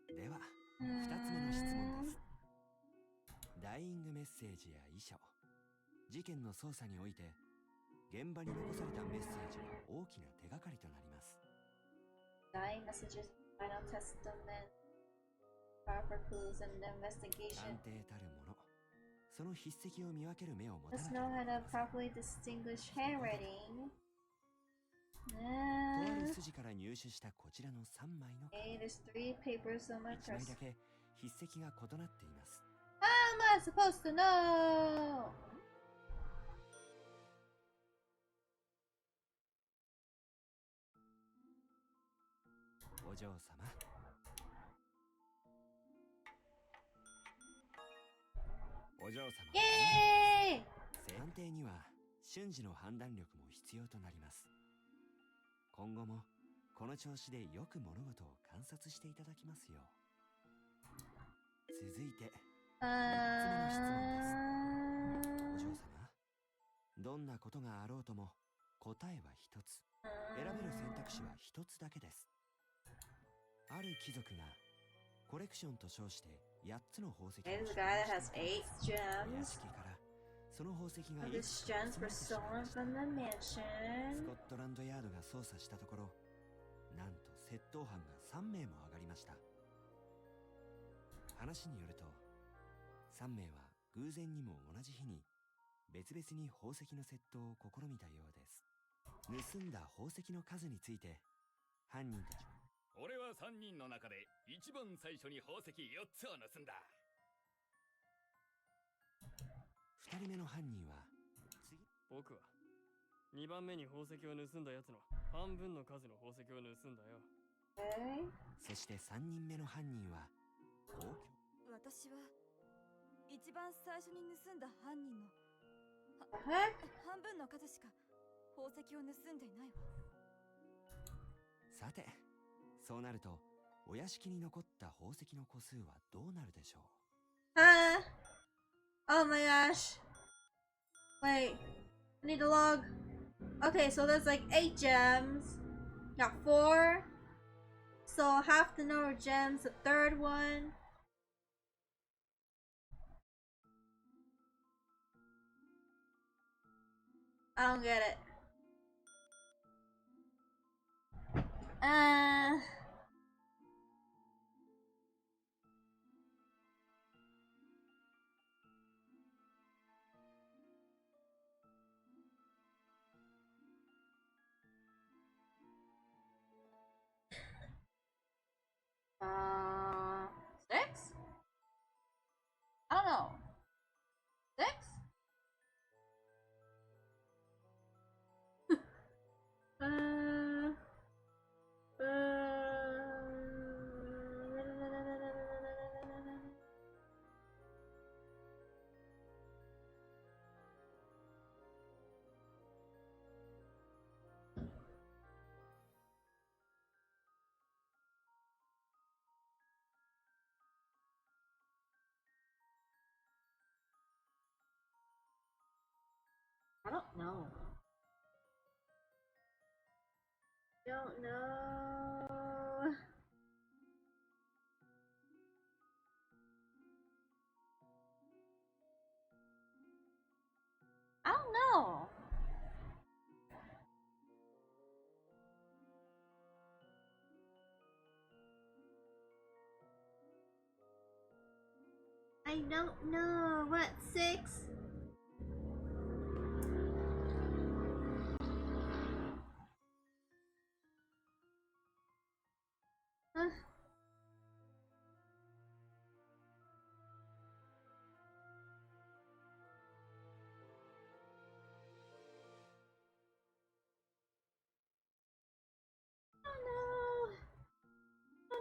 S3: では、二つ目の質問です。ダイイングメッセージや遺書、事件の捜査において現場に残されたメッセージは大きな手がかりとなります。
S1: Dying messages, final testament, proper clues and
S3: 探
S1: investigation.
S3: 偵たるもの、その筆跡を見分ける目を持たな
S1: Must
S3: けれ
S1: know
S3: ば
S1: how
S3: なり
S1: to
S3: ません。
S1: properly distinguish handwriting.
S3: とある筋から入手したこちらの3枚の
S1: Okay, there's 3 papers on my
S3: 1枚
S1: desk.
S3: だけ筆跡が異なっています。
S1: How am I supposed to know?
S3: お嬢様、お嬢様、
S1: Yay!
S3: 判定には瞬時の判断力も必要となります。今後もこの調子でよく物事を観察していただきますよう。続いて3つ目の質問です。お嬢様、どんなことがあろうとも答えは一つ、選べる選択肢は一つだけです。ある貴族がコレクションと称して8つの宝石を
S1: There's a guy that has 8
S3: お屋
S1: gems.
S3: 敷からその宝石が
S1: And
S3: い
S1: these
S3: くつか
S1: gems
S3: 集ま
S1: were
S3: ってしまい
S1: stolen
S3: ました。
S1: from the
S3: ス
S1: mansion.
S3: コットランドヤードが捜査したところ、なんと窃盗犯が3名も上がりました。話によると3名は偶然にも同じ日に別々に宝石の窃盗を試みたようです。盗んだ宝石の数について犯人たちは、
S11: 俺は3人の中で一番最初に宝石4つを盗んだ。
S3: 2人目の犯人は
S12: 僕は2番目に宝石を盗んだやつの半分の数の宝石を盗んだよ。
S3: そして3人目の犯人は
S9: 私は一番最初に盗んだ犯人の半分の数しか宝石を盗んでいないわ。
S3: さて、そうなるとお屋敷に残った宝石の個数はどうなるでしょう。
S1: Oh my gosh. Wait, I need to log. Okay, so there's like 8 gems. Got 4. So half the number of gems, the third one. I don't get it. Uh, 6? I don't know. 6? I don't know. Don't know. I don't know. I don't know. What, 6? Oh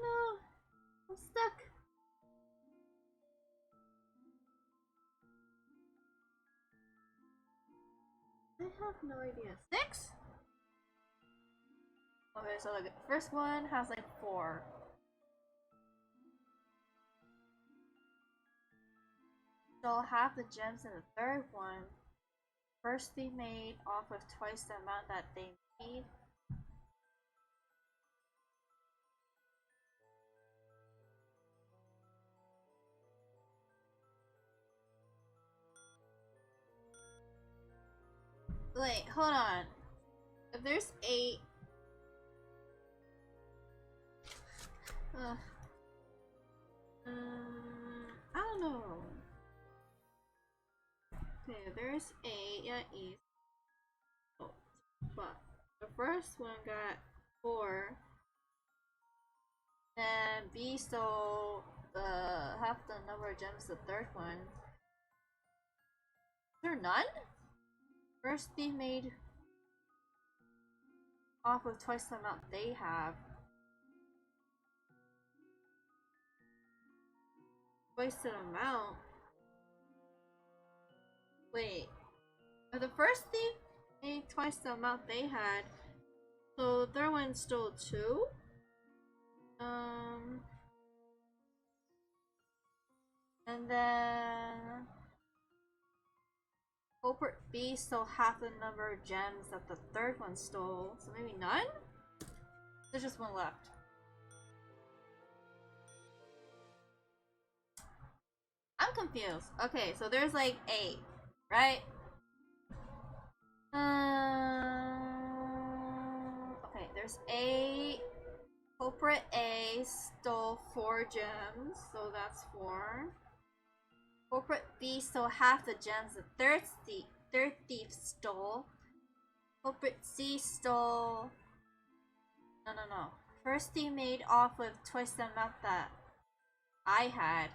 S1: no, I'm stuck. I have no idea. 6? Okay, so the first one has like 4. So half the gems in the third one firstly made off of twice the amount that they made. Wait, hold on. If there's 8... I don't know. Okay, there's A at East. Oh, but the first one got 4. And B stole half the number of gems the third one. Is there none? First thief made off with twice the amount they have. Twice the amount? Wait. The first thief made twice the amount they had. So the third one stole 2? And then culprit B stole half the number of gems that the third one stole. So maybe none? There's just one left. I'm confused. Okay, so there's like 8, right? Okay, there's 8. Culprit A stole 4 gems, so that's 4. Culprit B stole half the gems the third thief stole. Culprit C stole... No. First thief made off with twice the amount that I had.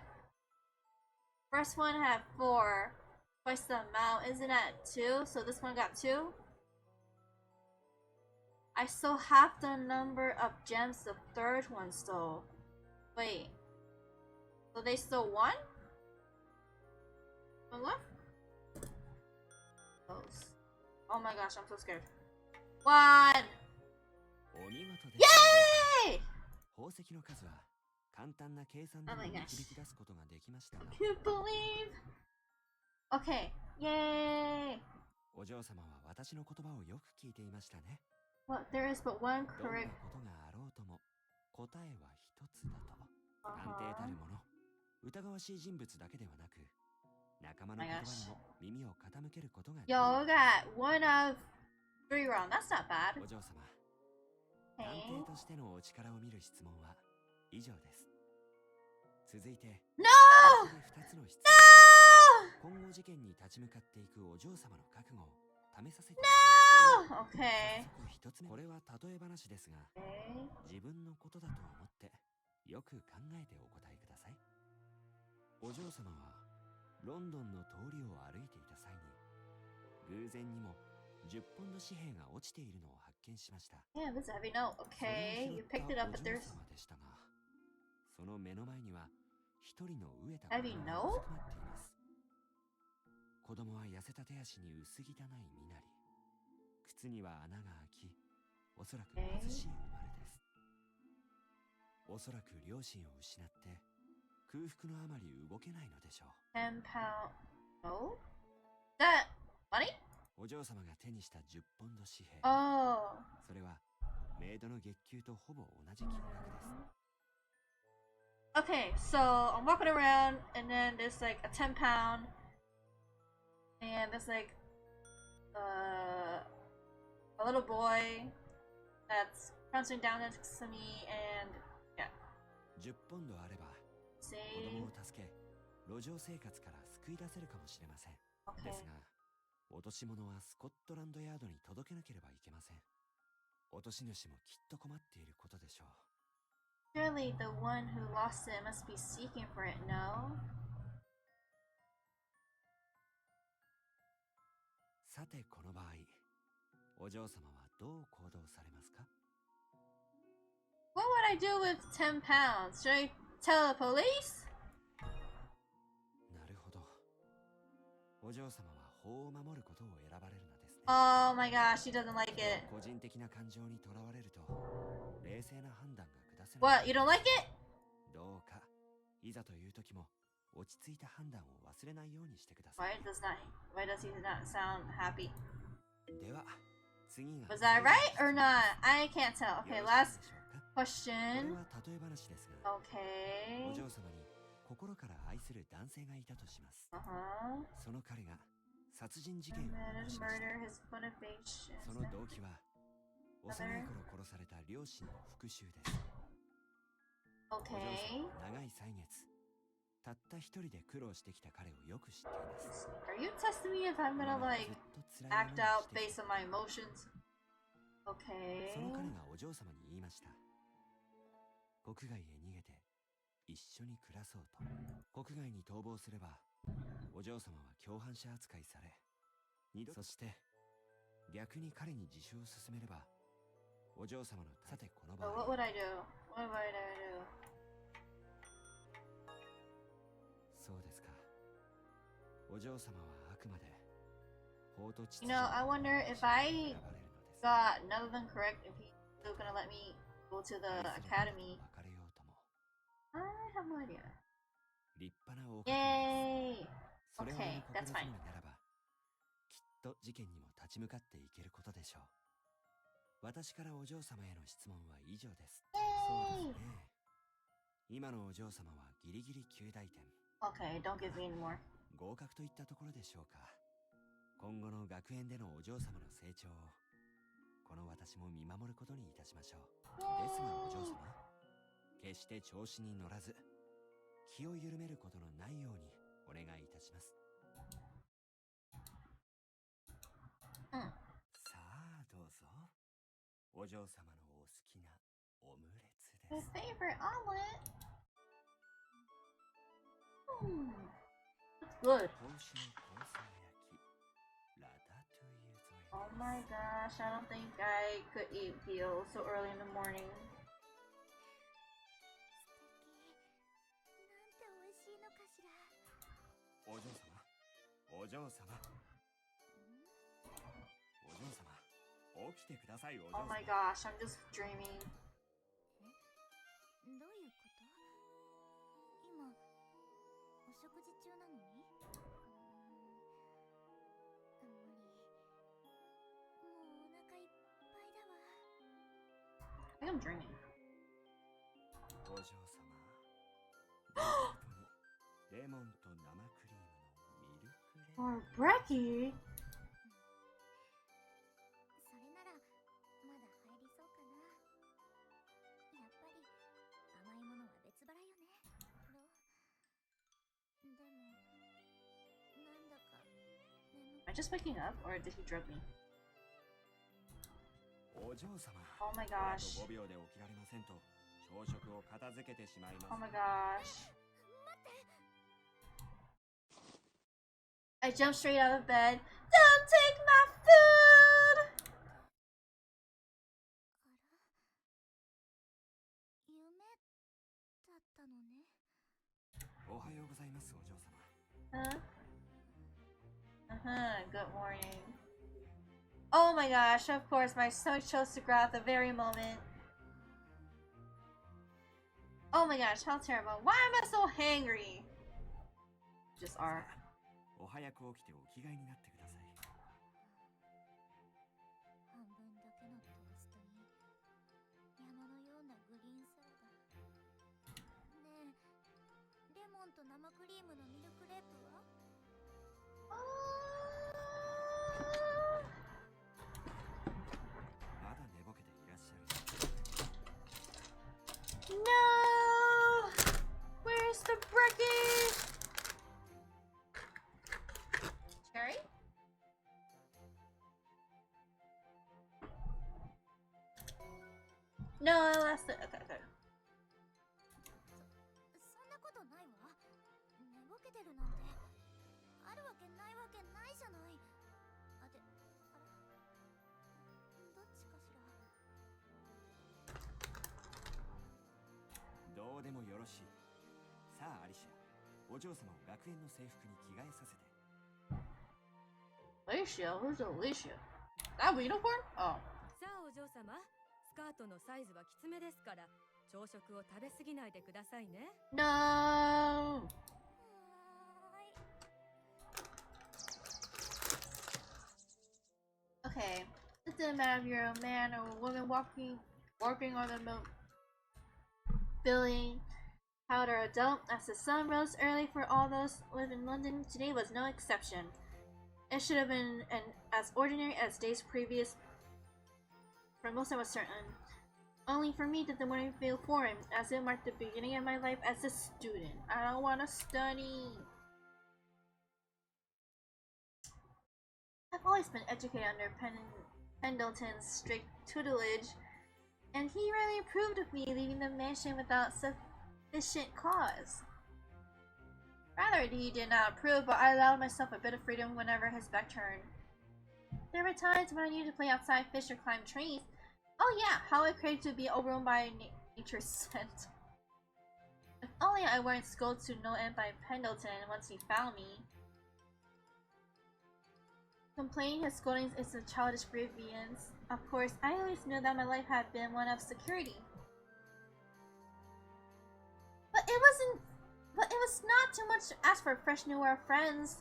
S1: First one had 4. Twice the amount. Isn't that 2? So this one got 2? I stole half the number of gems the third one stole. Wait. So they stole 1? One left? Close. Oh my gosh, I'm so scared. 1!
S3: お見事です。
S1: Yay!
S3: 宝石の数は簡単な計算でも導き出すことができましたが。
S1: Can't believe. Okay, yay!
S3: お嬢様は私の言葉をよく聞いていましたね。
S1: Well, there is but one
S3: どんな
S1: correct.
S3: ことがあろうとも答えは一つだと。探偵たるもの、疑わしい人物だけではなく、仲間の言葉にも耳を傾けることが。
S1: Yo, got 1 of 3 wrong. That's not bad.
S3: お嬢様、探偵としてのお力を見る質問は以上です。続いて、
S1: No!
S3: 2つの質問。今後事件に立ち向かっていくお嬢様の覚悟を試させて。
S1: No! Okay.
S3: 一つ目、これは例え話ですが、自分のことだと思ってよく考えてお答えください。お嬢様はロンドンの通りを歩いていた際に、偶然にも10ポンド紙幣が落ちているのを発見しました。
S1: Yeah, this is a heavy note. Okay, you picked it up, but there's
S3: でしたが、その目の前には一人の飢えた子
S1: heavy
S3: 供が
S1: note?
S3: うずくまっています。子供は痩せた手足に薄汚い身なり、靴には穴が開き、おそらく貧しい生まれです。おそらく両親を失って空腹のあまり動けないのでしょう。
S1: 10 pound note? That money?
S3: お嬢様が手にした10ポンド紙幣。
S1: Oh.
S3: それはメイドの月給とほぼ同じ金額です。
S1: Okay, so I'm walking around and then there's like a 10 pound and there's like a little boy that's crouching down next to me and yeah.
S3: 10ポンドあれば子供を助け路上生活から救い出せるかもしれません。
S1: Okay.
S3: ですが、落とし物はスコットランドヤードに届けなければいけません。落とし主もきっと困っていることでしょう。
S1: Surely the one who lost it must be seeking for it, no?
S3: さてこの場合、お嬢様はどう行動されますか？
S1: What would I do with 10 pounds? Should I tell the police?
S3: なるほど。お嬢様は法を守ることを選ばれるのですね。
S1: Oh my gosh, she doesn't like it.
S3: 個人的な感情にとらわれると冷静な判断が下せない。
S1: What, you don't like it?
S3: どうかいざという時も落ち着いた判断を忘れないようにしてください。
S1: Why does he not sound happy?
S3: では次が
S1: Was that right or not? I can't tell. Okay, last
S3: これ
S1: question.
S3: は例え話ですが、
S1: Okay.
S3: お嬢様に心から愛する男性がいたとします。 その彼が殺人事件を起こしました。
S1: Murder his motivation.
S3: その動機は幼い頃殺された両親の復讐です。
S1: Okay.
S3: 長い歳月、たった一人で苦労してきた彼をよく知っています。
S1: Are you testing me if I'm gonna like act out based on my emotions? Okay.
S3: その彼がお嬢様に言いました。国外へ逃げて一緒に暮らそうと。国外に逃亡すればお嬢様は共犯者扱いされ、そして逆に彼に自首を進めればお嬢様のさてこの場合
S1: What would I do? What would I do?
S3: そうですか。お嬢様はあくまで法と秩
S1: You
S3: 序
S1: know, I wonder if I got none of them correct, if he's still gonna let me go to the academy. I have no idea.
S3: 立派なお
S1: Yay!
S3: それを
S1: Okay, that's
S3: 心
S1: fine.
S3: にならばきっと事件にも立ち向かっていけることでしょう。私からお嬢様への質問は以上です。そうですね。今のお嬢様はギリギリ9大点。
S1: Okay, don't give me any more.
S3: 合格といったところでしょうか。今後の学園でのお嬢様の成長をこの私も見守ることにいたしましょう。ですがお嬢様、決して調子に乗らず気を緩めることのないようにお願いいたします。さあどうぞ。お嬢様のお好きなオムレツです。
S1: My favorite omelet. It's good. Oh my gosh, I don't think I could eat veal so early in the morning.
S3: お嬢様、お嬢様、お嬢様、起きてください。お嬢様。
S1: Oh my gosh, I'm just dreaming.
S4: どういうこと？今お食事中なのに？無理。もうお腹いっぱいだわ。
S1: I think I'm dreaming.
S3: お嬢様、デザートにレモンと生クリームのミルクレモン。
S1: Or brekkie?
S4: それならまだ入りそうかな。やっぱり甘いものは別腹よね。でもなんだか眠
S1: Am I just waking up or did he drug me?
S3: お嬢様。
S1: Oh my gosh.
S3: 5秒で起きられませんと朝食を片付けてしまいます。
S1: Oh my gosh. I jumped straight out of bed. Don't take my food!
S4: 夢だったのね。
S3: おはようございます、お嬢様。
S1: Good morning. Oh my gosh, of course, my stomach chose to growl at the very moment. Oh my gosh, how terrible. Why am I so hangry? Just are.
S3: お早く起きてお着替えになってください。
S4: 半分だけのトーストに山のようなグリーンサラダ。ねえ、レモンと生クリームのミルクレープは？
S3: まだ寝ぼけていらっしゃる。
S1: No! Where's the brekkie? Cherry? No, that's the okay.
S4: そんなことないわ。寝ぼけてるなんてあるわけないわけないじゃない。あら、どっちかしら。
S3: どうでもよろしい。さあアリシア、お嬢様を学園の制服に着替えさせて。
S1: Alicia? Who's Alicia? That unicorn? Oh.
S9: さあお嬢様、スカートのサイズはきつめですから朝食を食べ過ぎないでくださいね。
S1: No! Okay. It doesn't matter if you're a man or a woman working on the building powder adult. As the sun rose early for all those who live in London, today was no exception. It should have been as ordinary as days previous, for most of us certain. Only for me did the morning feel foreign, as it marked the beginning of my life as a student. I don't want to study. I've always been educated under Pendleton's strict tutelage, and he rarely approved of me leaving the mansion without sufficient cause. Rather, he did not approve, but I allowed myself a bit of freedom whenever his back turned. There were times when I needed to play outside, fish, or climb trees. Oh yeah, how I craved to be overrun by nature's scent. If only I weren't scolded to no end by Pendleton once he found me. Complaining his scoldings is a childish grievance. Of course, I always knew that my life had been one of security. But it was not too much to ask for a fresh new world of friends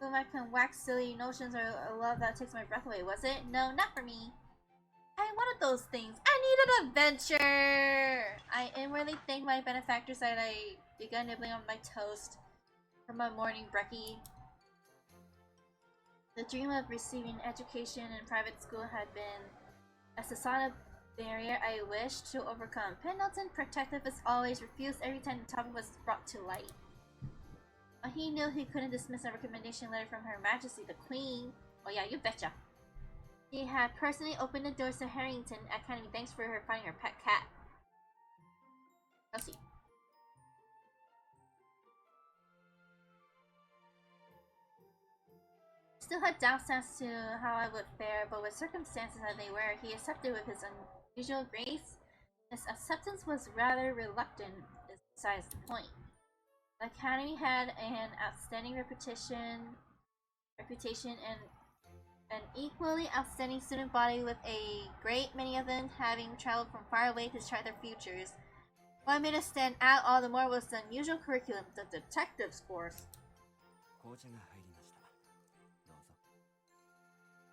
S1: whom I can wax silly notions or a love that takes my breath away, was it? No, not for me. I wanted those things. I needed adventure! I inwardly thanked my benefactors that I began nibbling on my toast for my morning brekkie. The dream of receiving education in private school had been a societal barrier I wished to overcome. Pendleton, protective as always, refused every time the topic was brought to light. But he knew he couldn't dismiss a recommendation letter from Her Majesty the Queen. Oh yeah, you betcha. He had personally opened the doors to Harrington Academy thanks for her finding her pet cat. Let's see. Still had doubts as to how I would fare, but with circumstances as they were, he accepted with his unusual grace. His acceptance was rather reluctant, besides the point. The Academy had an outstanding reputation and an equally outstanding student body, with a great many of them having traveled from far away to chart their futures. What made us stand out all the more was the unusual curriculum, the detective's course.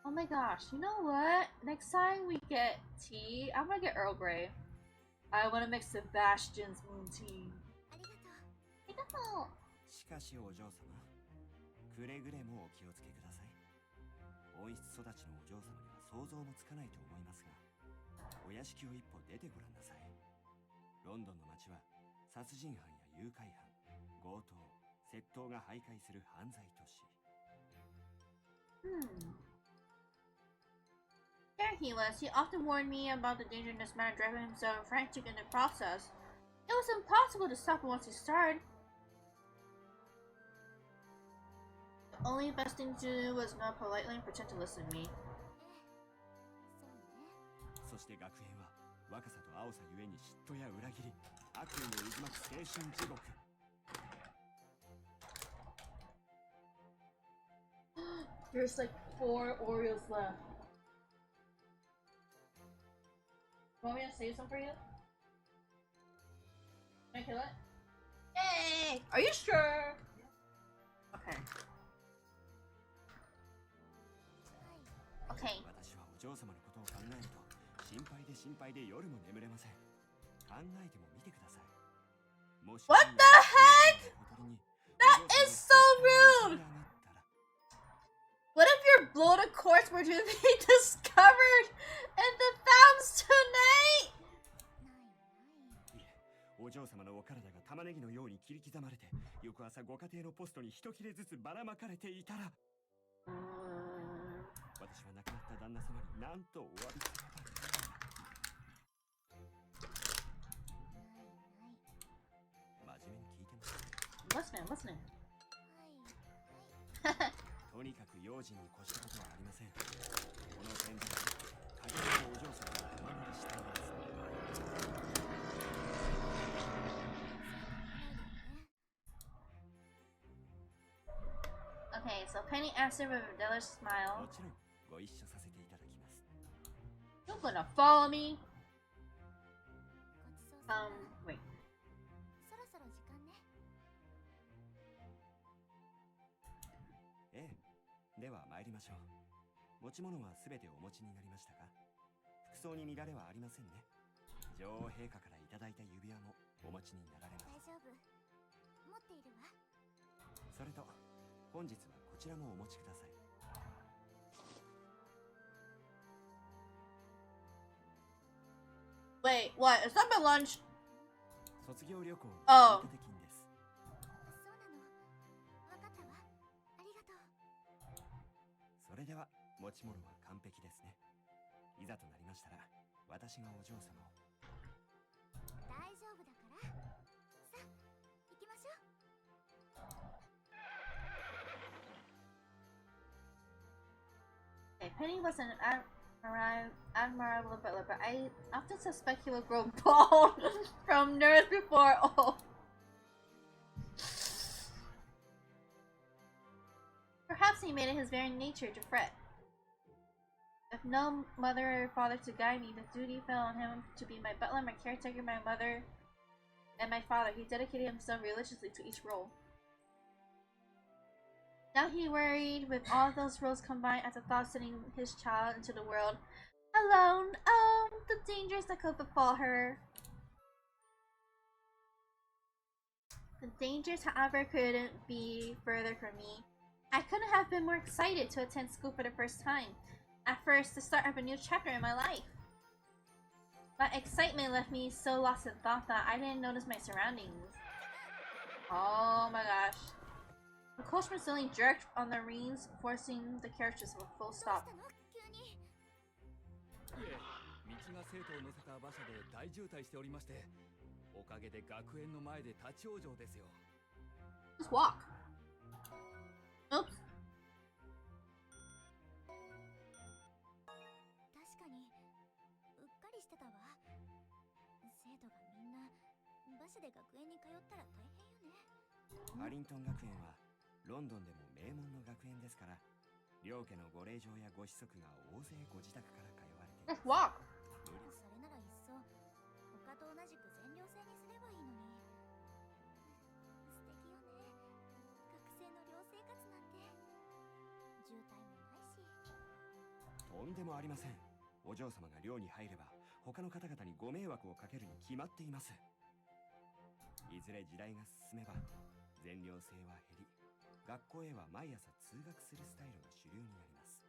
S1: Oh my gosh, you know what? Next time we get tea, I'm gonna get Earl Grey. I wanna make Sebastian's moon tea.
S3: しかしお嬢様、くれぐれもお気をつけください。温室育ちのお嬢様には想像もつかないと思いますが、お屋敷を一歩出てごらんなさい。ロンドンの街は殺人犯や誘拐犯、強盗、窃盗が徘徊する犯罪都市。
S1: There he was. He often warned me about the danger in this man, driving himself frantic in the process. It was impossible to stop him once he started. The only best thing to do was not politely and pretend to listen to me.
S3: そして学園は若さと青さゆえに嫉妬や裏切り、悪意の渦巻く青春地獄。
S1: There's like 4 Oreos left. Want me to save some for you? Can I kill it? Yay! Are you sure? Okay. Okay.
S3: 私はお嬢様のことを考えると心配で夜も眠れません。考えてもみてください。
S1: What the heck? That is so rude! What if your bloated corpse were to be discovered in the fountains tonight?
S3: お嬢様のお体が玉ねぎのように切り刻まれて、翌朝ご家庭のポストに一切れずつばらまかれていたら、私は亡くなった旦那様に何とお詫びすれば。真面目に聞いてます。
S1: Listening.
S3: とにかく用心に越したことはありません。この点で限りのお嬢様がお守りしています。
S1: Okay, so Penny answered with a devilish smile.
S3: もちろんご一緒させていただきます。
S1: You're gonna follow me? Wait.
S4: そろそろ時間ね。
S3: ええ、では参りましょう。持ち物はすべてお持ちになりましたか？服装に乱れはありませんね。女王陛下からいただいた指輪もお持ちになられます。
S4: 大丈夫。持っているわ。
S3: それと本日はこちらもお持ちください。
S1: Wait, what? Is that my lunch?
S3: 卒業旅行の
S1: Oh.
S3: 追加金です。
S4: そうなの。わかったわ。ありがとう。
S3: それでは持ち物は完璧ですね。いざとなりましたら私がお嬢様を。
S4: 大丈夫だから。さあ、行きましょう。
S1: Okay, Penny was an admirable butler, but I often suspect he will grow bald from nerves before all. Perhaps he made it his very nature to fret. With no mother or father to guide me, the duty fell on him to be my butler, my caretaker, my mother, and my father. He dedicated himself religiously to each role. Now he worried with all those roles combined at the thought of sending his child into the world alone. Oh, the dangers that could befall her. The dangers, however, couldn't be further from me. I couldn't have been more excited to attend school for the first time. At first, the start of a new chapter in my life. My excitement left me so lost in thought that I didn't notice my surroundings. Oh my gosh. The coachman suddenly jerked on the reins, forcing the carriage to a full stop.
S8: いえ、道が生徒を乗せた馬車で大渋滞しておりまして、おかげで学園の前で立ち往生ですよ。
S1: Just walk. Oops.
S4: 確かに、うっかりしてたわ。生徒がみんな馬車で学園に通ったら大変よね。
S3: アリントン学園はロンドンでも名門の学園ですから、両家のご令嬢やご子息が大勢ご自宅から通われています。
S1: Just walk.
S4: それなら一層他と同じく全寮制にすればいいのに。素敵よね。学生の寮生活なんて。渋滞もないし。
S3: とんでもありません。お嬢様が寮に入れば他の方々にご迷惑をかけるに決まっています。いずれ時代が進めば全寮制は減り、学校へは毎朝通学するスタイルが主流になります。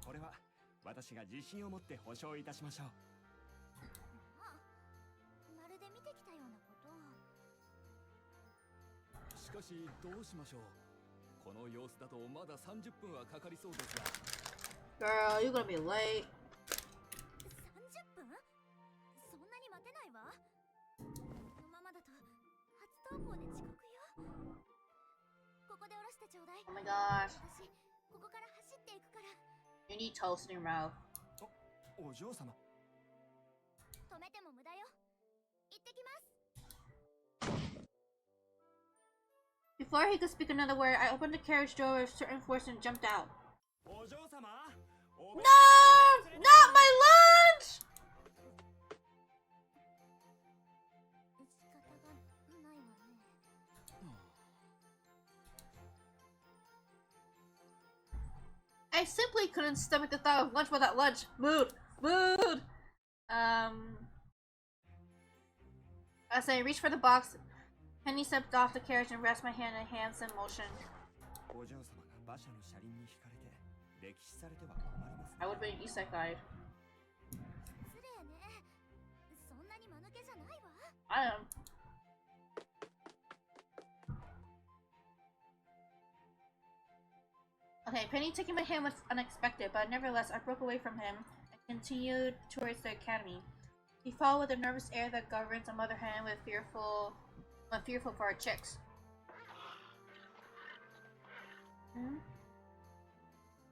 S3: これは私が自信を持って保証いたしましょう。
S4: まるで見てきたようなことを。
S8: しかしどうしましょう。この様子だとまだ30分はかかりそうですが。
S1: Girl, you're gonna be late.
S4: 30分？そんなに待てないわ。このままだと初登校で遅刻よ。ここで降ろしてちょうだい。
S1: Oh my gosh.
S4: 私、ここから走っていくから。
S1: You need toast in your mouth.
S3: お嬢様。
S4: 止めても無駄よ。行ってきます。
S1: Before he could speak another word, I opened the carriage door with certain force and jumped out.
S3: お嬢様。
S1: No! Not my lunch! I simply couldn't stomach the thought of lunch without lunch. Mood! Mood! As I reached for the box, Penny stepped off the carriage and rested my hand in a hands-in motion. I would have been isekai. I am. Okay, Penny taking my hand was unexpected, but nevertheless I broke away from him and continued towards the academy. He followed with a nervous air that governs a mother hen with fearful for her chicks.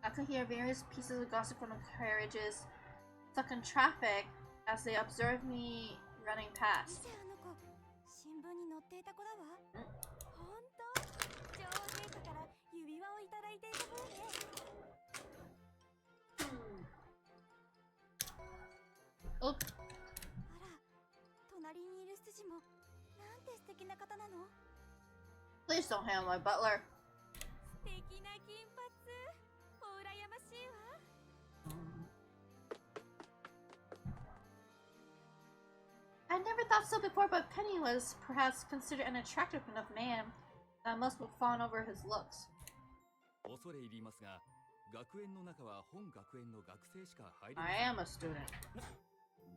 S1: I could hear various pieces of gossip from the carriages stuck in traffic as they observed me running past. Oops. Please don't handle my butler. I never thought so before, but Penny was perhaps considered an attractive enough man that most would fawn over his looks.
S8: 恐れ入りますが、学園の中は本学園の学生しか入れ
S1: I am a student.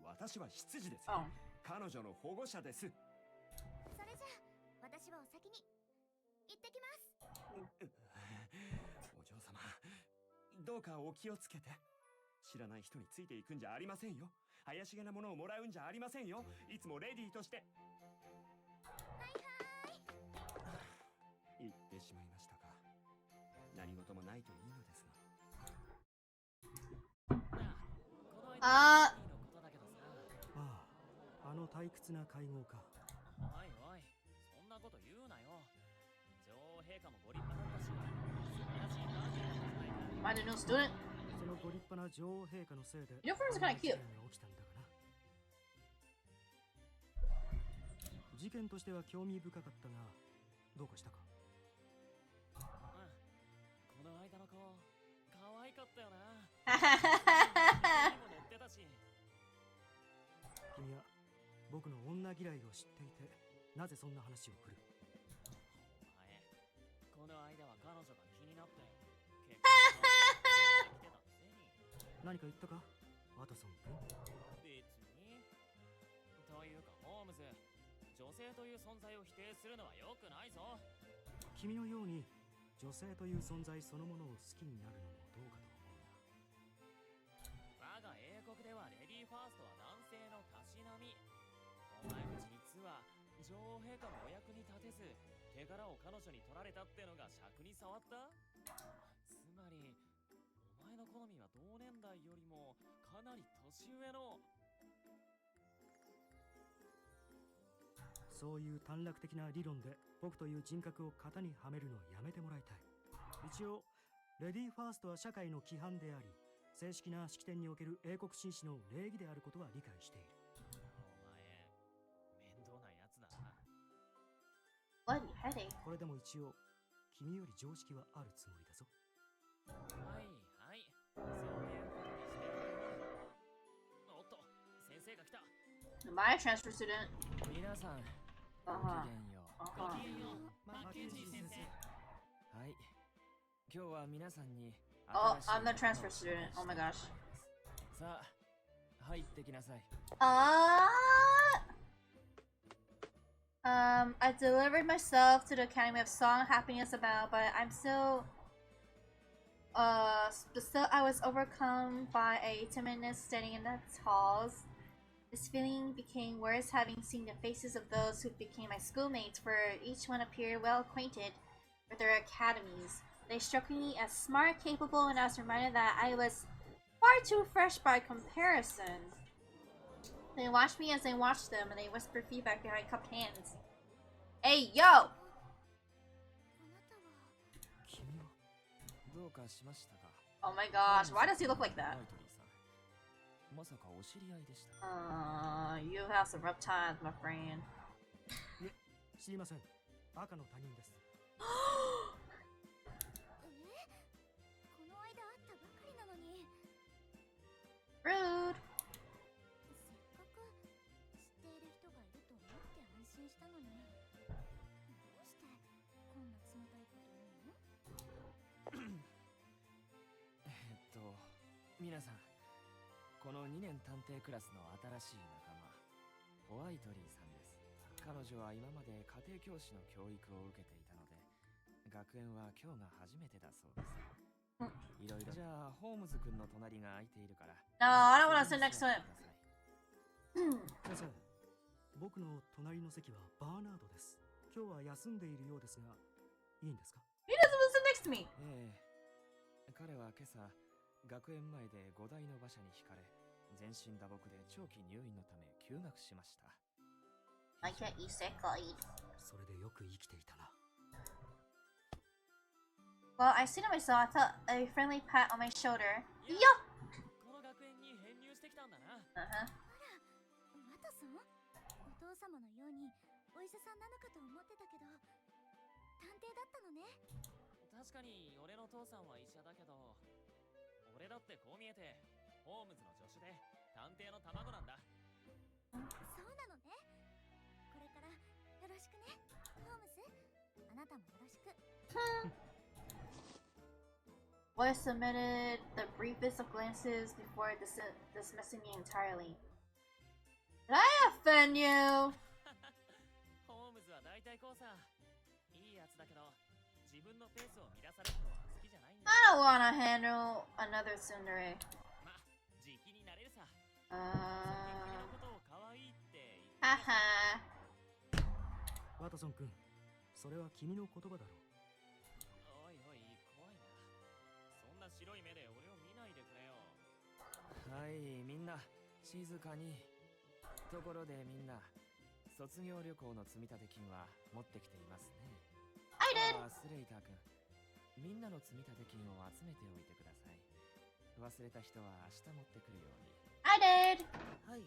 S3: 私は執事です。
S1: Oh.
S3: 彼女の保護者です。
S4: それじゃあ私はお先に行ってきます。
S3: お嬢様、どうかお気をつけて。知らない人についていくんじゃありませんよ。怪しげなものをもらうんじゃありませんよ。いつもレディーとして。言ってしまいましたか。何事もないといいのですが。
S6: あ
S5: あの退屈な会合か。
S6: おいおい、そんなこと言うなよ。女王陛下もご立派だったし、素晴らしいパーティーだったじゃないか。
S1: Am I the new student?
S5: そのご立派な女王陛下のせいで
S1: Uniforms are kind of cute.
S5: 起きたんだがな。事件としては興味深かったが、どうかしたか？
S6: うん、この間の子、可愛かったよな。にも乗ってたし。
S5: 君は僕の女嫌いを知っていて、なぜそんな話を振る？
S6: お前、この間は彼女が気になって結構来てたくせに。
S5: 何か言ったか、ワトソン君？
S6: 別に。というかホームズ、女性という存在を否定するのは良くないぞ。
S5: 君のように女性という存在そのものを好きになるのもどうかと思うな。
S6: 我が英国ではレディーファーストは男性のたしなみ。お前たち実は女王陛下のお役に立てず、手柄を彼女に取られたってのが尺に触った。つまりお前の好みは同年代よりもかなり年上の。
S5: そういう短絡的な理論で僕という人格を型にはめるのはやめてもらいたい。一応レディーファーストは社会の規範であり、正式な式典における英国紳士の礼儀であることは理解している。
S6: お前、面倒なやつだな。
S1: Bloody headache.
S5: これでも一応君より常識はあるつもりだぞ。
S6: はいはい、そういうことにしておく。おっと、先生が来た。
S1: My transfer student.
S6: 皆さん、ごきげんよう。ごきげんよう、マッケンジー先生。はい、今日は皆さんに。
S1: Oh, I'm the transfer student. Oh my gosh.
S6: さあ、入ってきなさい。
S1: I delivered myself to the Academy of Song, Happiness About, but I'm still, I was overcome by a timidness standing in the halls. This feeling became worse having seen the faces of those who became my schoolmates, for each one appeared well acquainted with their academies. They struck me as smart, capable, and I was reminded that I was far too fresh by comparison. They watched me as I watched them, and they whispered feedback behind cupped hands. Hey, yo!
S6: 君はどうかしましたか?
S1: Oh my gosh, why does he look like that?
S6: まさかお知り合いでしたか?
S1: You have some rough times, my friend.
S5: いえ、知りません。赤の他人です。
S1: Rude.
S4: せっかく知っている人がいると思って安心したのに、どうしてこんな冷たいこと言うの？
S6: 皆さん、この2年探偵クラスの新しい仲間、ホワイトリーさんです。彼女は今まで家庭教師の教育を受けていたので、学園は今日が初めてだそうです。いろいろ。じゃあホームズ君の隣が空いているから。
S1: No, I don't want to sit next to him.
S5: 先生、僕の隣の席はバーナードです。今日は休んでいるようですが、いいんですか？
S1: He doesn't sit next to me.
S6: 彼は今朝学園前で5台の馬車にひかれ、全身打撲で長期入院のため休学しました。
S1: I can't eat sick, I'll eat.
S5: それでよく生きていたな。
S1: Well, I see to myself, I felt a friendly pat on my shoulder. Yo!
S6: この学園に編入してきたんだな。
S4: あら、ワトソン？お父様のようにお医者さんなのかと思ってたけど、探偵だったのね。
S6: 確かに俺の父さんは医者だけど、俺だってこう見えてホームズの助手で探偵の卵なんだ。
S4: そうなのね。これからよろしくね、ホームズ。あなたもよろしく。
S1: Boy submitted the briefest of glances before dismissing me entirely. Did I offend you?
S6: ホームズは大体こうさ。いいやつだけど、自分のペースを乱されるのは好きじゃないんだ。
S1: I don't wanna handle another tsundere.
S6: まあ、時期になれるさ。君
S1: Uh,
S6: のことを可愛いって言って
S1: haha.
S5: ワトソン君、それは君の言葉だろう。
S6: おいおい、怖いな。そんな白い目で俺を見ないでくれよ。
S13: はい、みんな静かに。ところでみんな、卒業旅行の積立金は持ってきていますね。
S1: I did.
S13: スレイター君、みんなの積立金を集めておいてください。忘れた人は明日持ってくるように。
S1: I did.
S13: はい。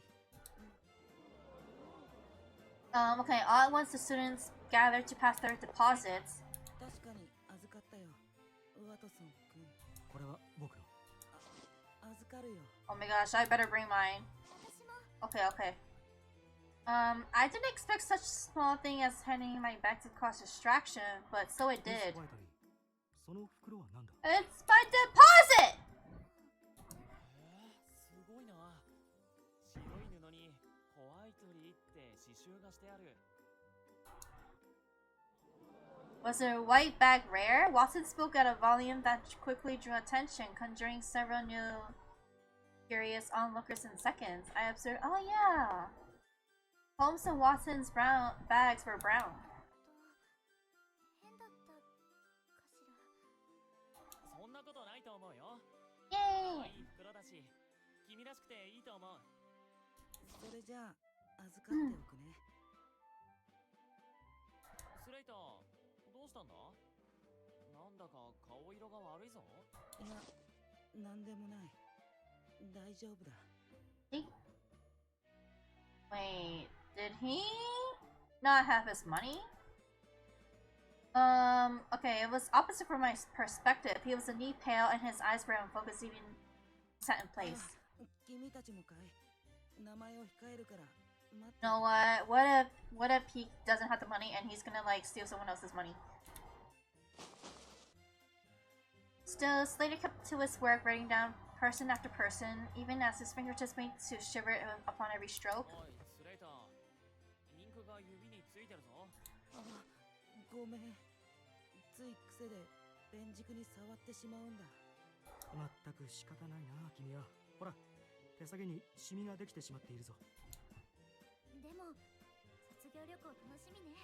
S1: Okay, all at once the students gathered to pass their deposits.
S13: 確かに預かったよ。ワトソン君。
S5: これは僕の。
S13: 預かるよ。
S1: Oh my gosh, I better bring mine. Okay, okay. I didn't expect such a small thing as handing my bag to cause distraction, but so it did.
S5: その袋は何だ？
S1: It's my deposit!
S6: すごいな。白い布にホワイトリーって刺繍がしてある。
S1: Was the white bag rare? Watson spoke at a volume that quickly drew attention, conjuring several new curious onlookers in seconds. I observed, oh yeah! Holmes and Watson's brown bags were brown.
S6: そんなことないと思うよ。
S1: Yay!
S6: いい袋だし、君らしくていいと思う。
S13: それじゃあ預かっておくね。
S6: スレイター、どうしたんだ？なんだか顔色が悪いぞ。
S13: いや、なんでもない。大丈夫だ。
S1: Wait, did he not have his money? Okay, it was opposite from my perspective. He was a knee pale and his eyes were unfocused, even set in place.
S13: 君たちもかい。名前を控えるから。
S1: You know what? What if he doesn't have the money and he's gonna like steal someone else's money? Still, Slater kept to his work, writing down person after person, even as his fingertips made to shiver upon every stroke.
S6: おい、スレイター、インクが指についてるぞ。
S13: あ、ごめん。つい癖でペン軸に触ってしまうんだ。
S5: 全く仕方ないな、君は。ほら、手先にシミができてしまっているぞ。
S4: でも卒業旅行楽しみね。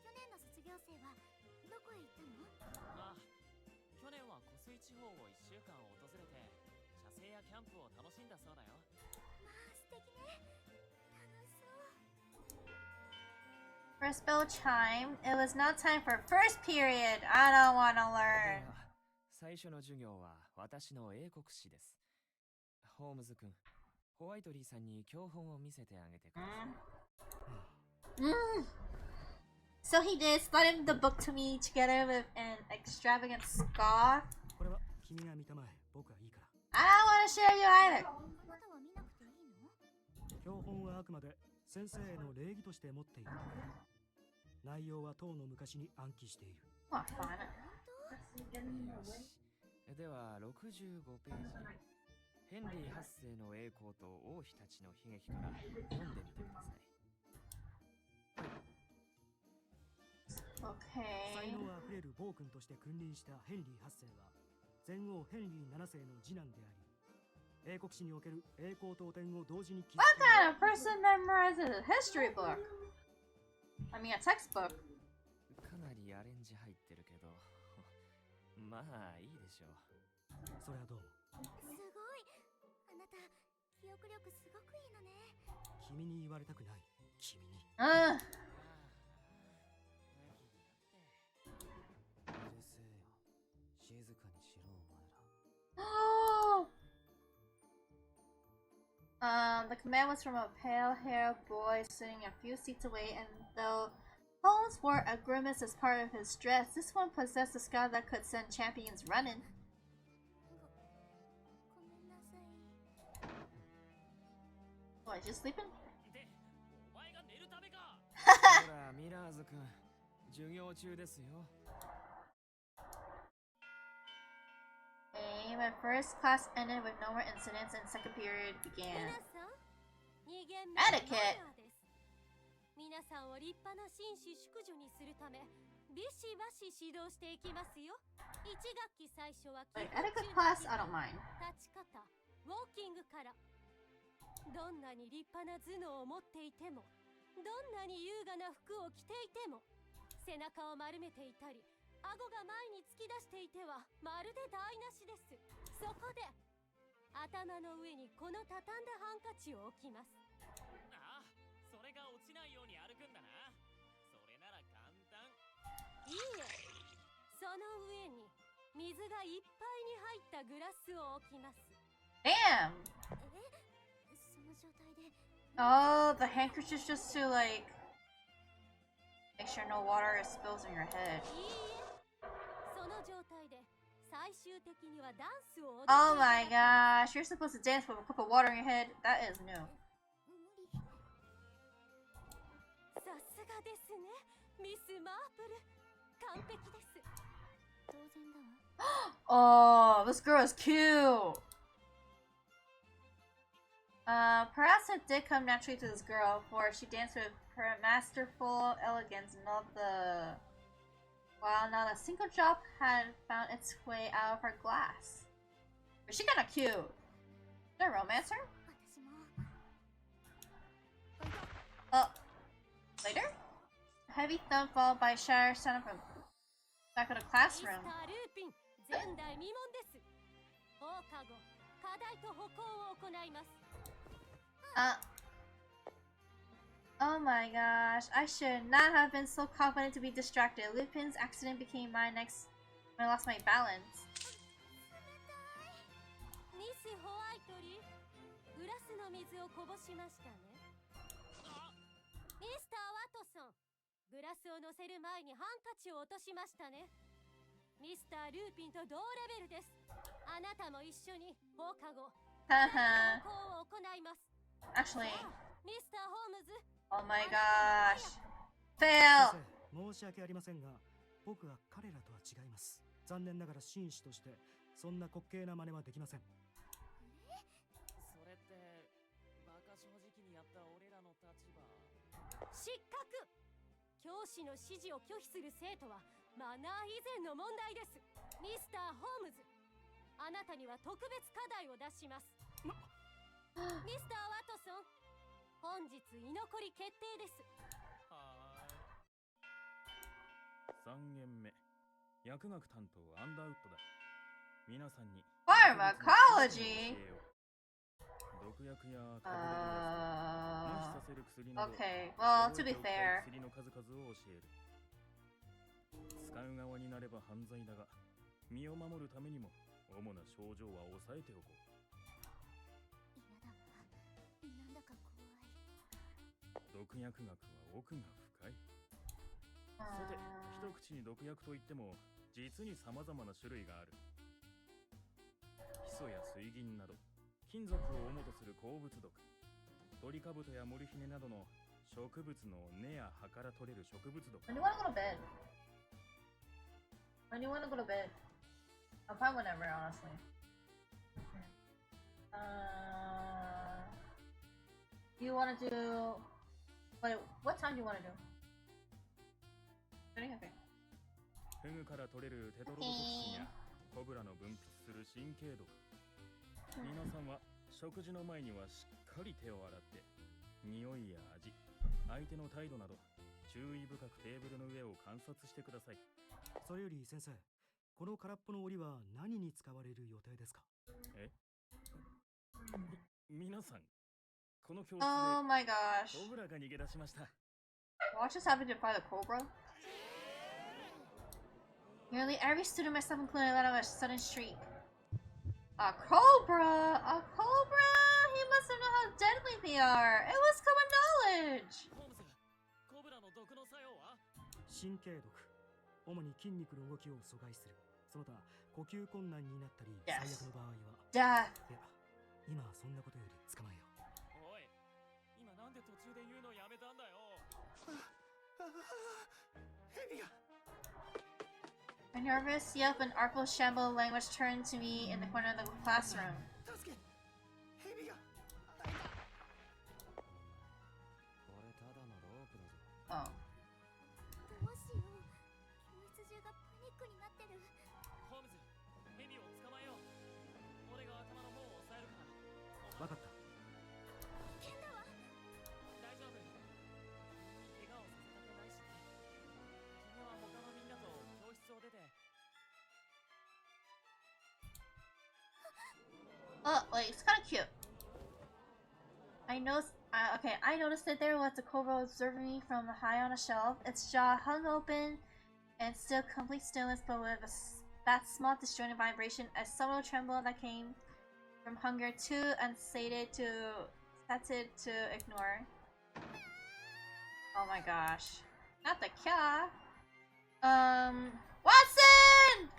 S4: 去年の卒業生はどこへ行ったの？
S6: ああ、去年は湖水地方を1週間訪れて写生やキャンプを楽しんだそうだよ。
S4: まあ素敵ね。楽しそう。
S1: First bell chime. It was now time for first period. I don't want to learn.
S13: 最初の授業は私の英国史です。ホームズ君、ホワイトリーさんに教本を見せてあげてください。
S1: So he did, sliding the book to me together with an extravagant scoff.
S5: これは君が見たまえ、僕はいいから。
S1: I don't want to share you either.
S4: あなたは見なくていいの？
S5: 教本はあくまで先生への礼儀として持っているだけ。内容は当の昔に暗記している。
S1: Oh, fun.
S13: では65ページ。ヘンリー8世の栄光と王妃たちの悲劇から読んでみてください。
S1: Okay.
S5: 才能あふれる暴君として君臨したヘンリー8世は前王ヘンリー7世の次男であり、英国史における栄光と点を同時に築き
S1: What kind of person memorizes a history book? I mean, a textbook.
S13: かなりアレンジ入ってるけどまあいいでしょう。
S5: それはどうも。
S4: すごい。あなた記憶力すごくいいのね。
S5: 君に言われたくない。君に。
S1: Ugh.
S13: うるせえよ。静かにしろお前ら。
S1: The command was from a pale-haired boy sitting a few seats away, and though Holmes wore a grimace as part of his dress, this one possessed a scout that could send champions running.
S4: ごめんなさい。
S1: What, just sleeping?
S6: で、お前が寝るためか。
S13: ほらミラーズ君、授業中ですよ。
S1: Okay, my first class ended with no more incidents and second period began.
S4: 皆さん、賑限目のマ
S1: Etiquette
S4: ナーです。皆さんを立派な紳士淑女にするためビシバシ指導していきますよ。1学期最初は基
S1: Like
S4: 本
S1: etiquette
S4: 中
S1: class,
S4: の
S1: I don't mind.
S4: 立ち方、ウォーキングから。どんなに立派な頭脳を持っていても、どんなに優雅な服を着ていても、背中を丸めていたり顎が前に突き出していてはまるで台無しです。そこで頭の上にこの畳んだハンカチを置きます。
S6: ああ、それが落ちないように歩くんだな。それなら簡単。
S4: いいえ、その上に水がいっぱいに入ったグラスを置きます。
S1: Damn!
S4: その状態で
S1: Oh, the handkerchief just to like make sure no water spills on your head.
S4: いいえ、その状態で最終的にはダンスを踊って
S1: Oh my gosh, you're supposed to dance with a cup of water in your head? That is new.
S4: さすがですね、ミス・マープル。完璧です。当然だわ。
S1: Oh, this girl is cute! Perhaps it did come naturally to this girl, for she danced with her masterful elegance and all the... while not a single drop had found its way out of her glass. But she kinda cute. Did I romance her? Later? A heavy thump followed by a shattered sound from back of the classroom.
S4: 前代未聞です。放課後、課題と歩行を行います。
S1: Oh my gosh, I should not have been so confident to be distracted. Lupin's accident became mine next when I lost my balance.
S4: ミス・ホワイトリー、グラスの水をこぼしましたね。ミスター・ワトソン、グラスを乗せる前にハンカチを落としましたね。ミスター・ルーピンと同レベルです。あなたも一緒に放課後、歩行を行います。
S1: Actually,
S4: ミスター・ホームズ。
S1: oh my gosh. Fail!
S5: 申し訳ありませんが、僕は彼らとは違います。残念ながら紳士としてそんな滑稽な真似はできません。
S6: それってバカ正直にやった俺らの立場。
S4: 失格。教師の指示を拒否する生徒はマナー以前の問題です。ミスター・ホームズ、あなたには特別課題を出します。ミスター・ワトソン、本日居残り決定です。
S8: はーい。3限目、薬学担当アンダーウッドだ。皆さんに
S1: Pharmacology?
S8: 毒薬や麻痺させる薬など、
S1: Okay, well, to be fair,
S8: 薬の数々を教える。使う側になれば犯罪だが、身を守るためにも主な症状は抑えておこう。
S4: なんだか怖い。
S8: 毒薬学は奥が深い。さて、一口に毒薬といっても実に様々な種類がある。ヒ素や水銀など金属を主とする鉱物毒、トリカブトやモルヒネなどの植物の根や葉から取れる植物毒。
S1: when do you wanna go to bed? When do you wanna go to bed? I'm fine whenever, honestly. You wanna do... What time do you wanna do? Okay.
S8: フグから取れるテトロドトキシンやコブラの分泌する神経毒。皆さんは食事の前にはしっかり手を洗って、匂いや味、相手の態度など注意深くテーブルの上を観察してください。
S5: それより先生、この空っぽの檻は何に使われる予定ですか？
S8: え？皆さん、この教室で
S1: Oh my gosh.
S8: コブラが逃げ出しました。
S1: Watch us happen to find a cobra. Nearly every student, myself included, let out a sudden shriek. A cobra! A cobra! He must have known how deadly they are. It was common knowledge.
S6: ホームズ、コブラの毒の作用は？
S5: 神経毒。主に筋肉の動きを阻害する。その他、呼吸困難になったり、最悪の場合は。
S1: Death.
S5: いや、今はそんなことより捕まえよう。
S6: おい、今なんで途中で言うのやめたんだよ。
S8: ヘビが。
S1: A nervous yelp and artful shamble of language turned to me in the corner of the classroom. Oh.
S4: どうしよう。教室中がパニックになってる。
S6: ホームズ、ヘビを捕まえよう。俺が頭の方を押さえるから。
S5: わかった。
S4: 危険だわ。
S6: 大丈夫。怪我をさせたくないしね。君は他のみんなと教室を出て。
S1: Oh, wait, it's kind of cute. I noticed. Okay, I noticed that there was a cobra observing me from high on a shelf. Its jaw hung open and still complete stillness, but with that small disjointed vibration, a subtle tremble that came from hunger too unsated to sated to ignore. Oh my gosh. Not the cat. Watson!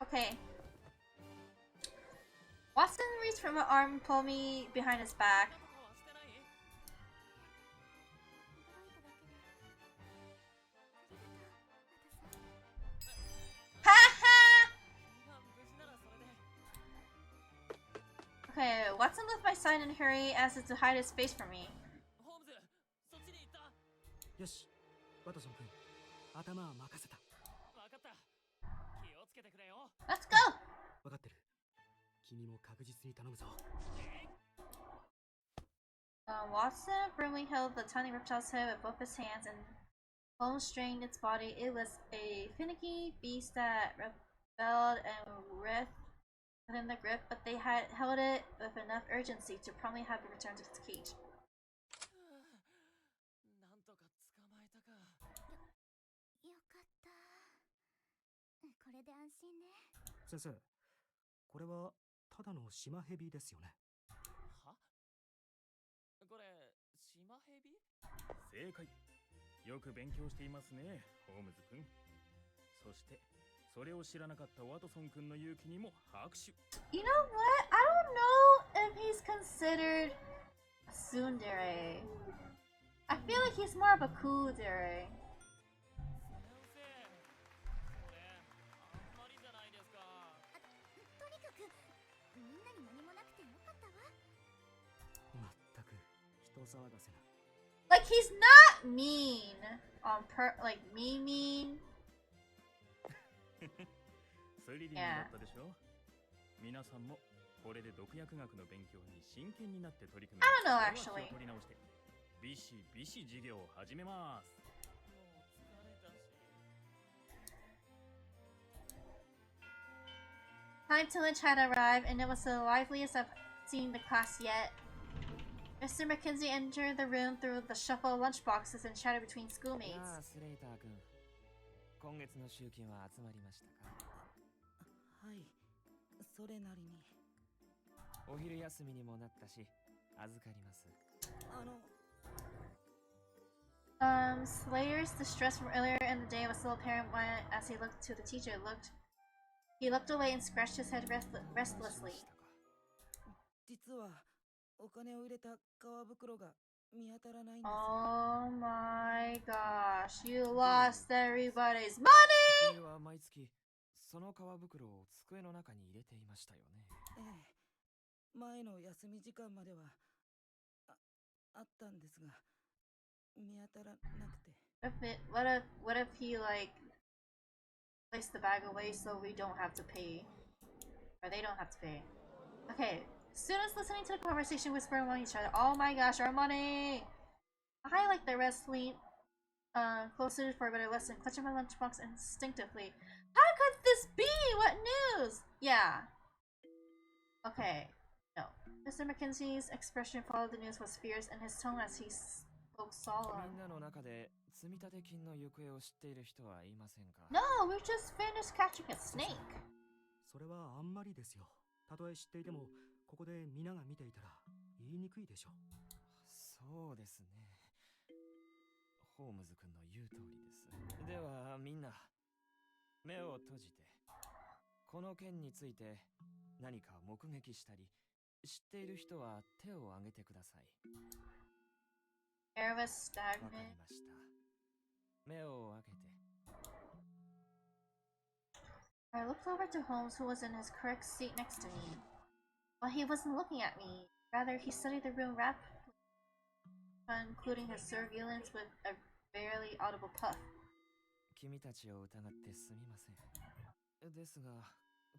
S1: Okay. Watson reached from an arm and pulled me behind his back. Okay, Watson left my side in a hurry as if to hide his face from me.
S5: よし、ワトソン君、頭は任せた。
S6: わかった。気をつけてくれよ。
S1: Let's go!
S5: わかってる。君も確実に頼むぞ。
S1: Watson firmly held the tiny reptile's head with both his hands and almost strained its body. It was a finicky beast that rebelled and writhed within the grip, but they had held it with enough urgency to promptly have it returned to its cage.
S6: なんとか捕まえたか。
S4: よかった。これで安心ね。
S5: 先生、これはただのシマヘビですよね。
S6: は？これ、シマヘビ？
S8: 正解。よく勉強していますね、ホームズ君。そして、それを知らなかったワトソン君の勇気にも拍手。
S1: You know what? I don't know if he's considered a tsundere. I feel like he's more of a kudere.
S4: とにかくみんなに何もなくてよかったわ。
S5: まったく人騒がせな。
S1: Like he's not mean like mean.
S8: スリリングだったでしょ。皆さんもこれで毒薬学の勉強に真剣になって取り組み、
S1: I don't know actually.
S8: 取り直してビシビシ授業を始めます。
S1: Time to lunch had arrived, and it was the liveliest I've seen the class yet. Mr. Mackenzie entered the room through the shuffle of lunchboxes and chatted between schoolmates.
S13: スレイター君、今月の集金は集まりましたか？
S14: はい、それなりに。
S13: お昼休みにもなったし、預かります。
S1: Slayer's distress from earlier in the day was still apparent when, as he looked to the teacher, he looked away and scratched his head restlessly.
S14: 実はお金を入れた革袋が見当たらないんです。
S1: Oh my gosh, you lost everybody's money!
S13: 君は毎月その革袋を机の中に入れていましたよね。
S14: ええ、前の休み時間まではあったんですが、見当たらなくて。
S1: What if he like placed the bag away so we don't have to pay, or they don't have to pay? Okay, students listening to the conversation whisper among each other. Oh my gosh, our money! I like the rest leaned closer for a better lesson, clutching my lunchbox instinctively. How could this be? What news? Yeah. Okay. No. Mr. Mackenzie's expression followed the news was fierce, and his tone as he spoke solemn.
S13: みんなの中で積立金の行方を知っている人はいませんか？
S1: No, we just finished catching a snake.
S5: それはあんまりですよ。たとえ知っていても、ここで皆が見ていたら言いにくいでしょ。
S13: そうですね。ホームズ君の言う通りです。ではみんな目を閉じて、この件について何か目撃したり知っている人は手を挙げてください。
S1: Air was
S13: わかり
S1: stagnant.
S13: ました。目を開けて。
S1: I looked over to Holmes, who was in his correct seat next to me. But he wasn't looking at me. Rather, he studied the room rapidly, concluding his surveillance with a barely audible puff.
S13: 君たちを疑ってすみません。ですが、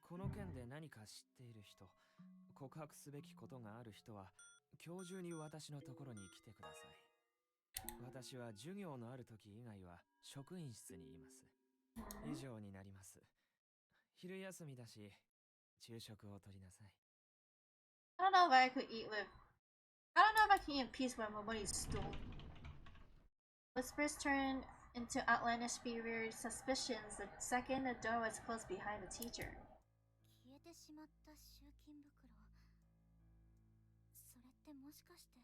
S13: この件で何か知っている人、告白すべきことがある人は、今日中に私のところに来てください。私は授業のある時以外は職員室にいます。以上になります。昼休みだし、昼食をとりなさい。
S1: I don't know if I could eat with. I don't know if I can eat in peace when my money's stolen. Whispers turned into outlandish, feared suspicions the second the door was closed behind the teacher.
S4: 消えてしまった集金袋。それってもしかして。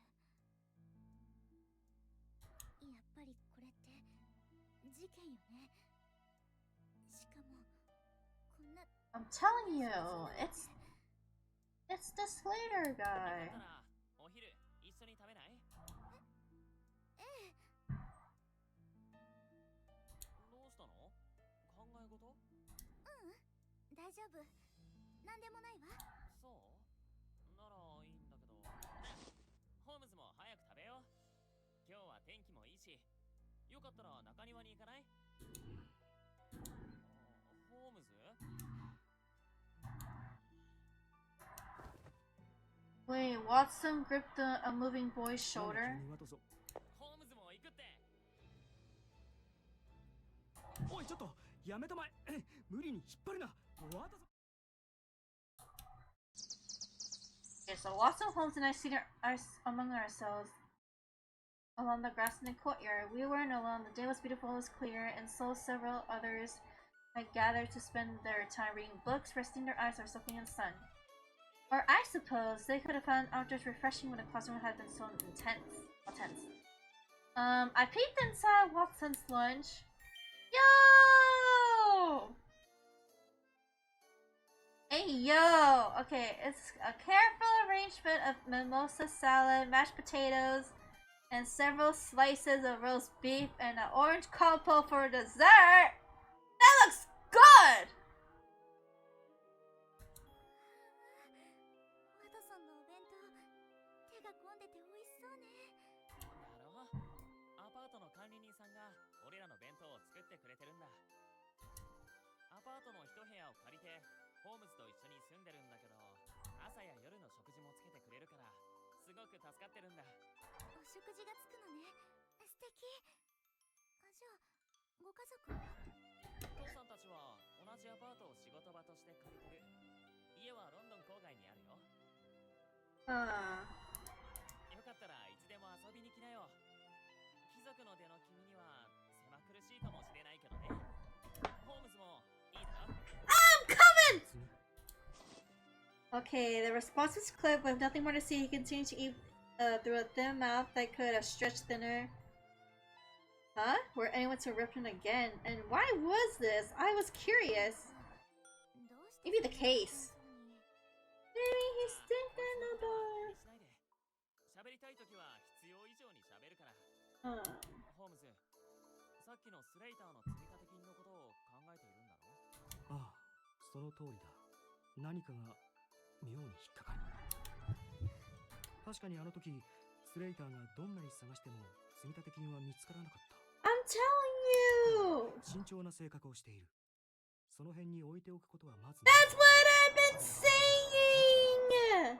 S4: やっぱりこれって事件よね。しかもこんな。
S1: I'm telling you, it's the Slater guy.
S6: お昼一緒に食べない？
S4: ええ。
S6: どうしたの？考え事？
S4: 大丈夫。なんでもないわ。
S6: そう？ならいいんだけど。ホームズも早く食べよう。今日は天気もいいし、よかったら中庭に行かない？ホームズ？
S1: Wait, Watson gripped a moving boy's shoulder.
S6: ホームズも行くって。
S5: おいちょっとやめたまえ。無理に引っ張るな。
S1: Okay, so Watson, Holmes, and I seated among ourselves along the grass in the courtyard. We weren't alone. The day was beautiful, it was clear, and so several others had gathered to spend their time reading books, resting their eyes, or soaking in the sun. Or I suppose they could have found outdoors refreshing when the classroom had been so intense. I peeked inside Watson's lunch. Yo! Hey, yo! Okay, it's a careful arrangement of mimosa salad, mashed potatoes, and several slices of roast beef, and an orange compote for dessert! That looks good!
S4: ワトソンのお弁当、手が込んでて美味しそうね。
S6: だろ？アパートの管理人さんが俺らの弁当を作ってくれてるんだ。アパートの一部屋を借りてホームズと一緒に住んでるんだけど、朝や夜の食事もつけてくれるからすごく助かってるんだ。
S4: お食事がつくのね。素敵。じゃあご家族は？
S6: 父さんたちは同じアパートを仕事場として借りてる。家はロンドン郊外にあるよ。よかったらいつでも遊びに来なよ。貴族の出の君には狭苦しいかもしれないけどね。ホームズもいいだろ？
S1: I'm coming! Okay, the response was clipped. With nothing more to see, he continued to eat through a thin mouth that could have stretched thinner. Huh? Were anyone to rip him again? And why was this? I was curious. Maybe the case. Maybe he's thinking about.
S6: 喋りたいときは必要以上に喋るから。ホームズ、さっきのスレイターの積立金のことを考えているんだろ？
S5: ああ、その通りだ。何かが妙に引っかかる。確かにあの時、スレイターがどんなに探しても積立金は見つからなかった。
S1: I'm telling you!
S5: 慎重な性格をしている。その辺に置いておくことはまず。
S1: That's what I've been saying!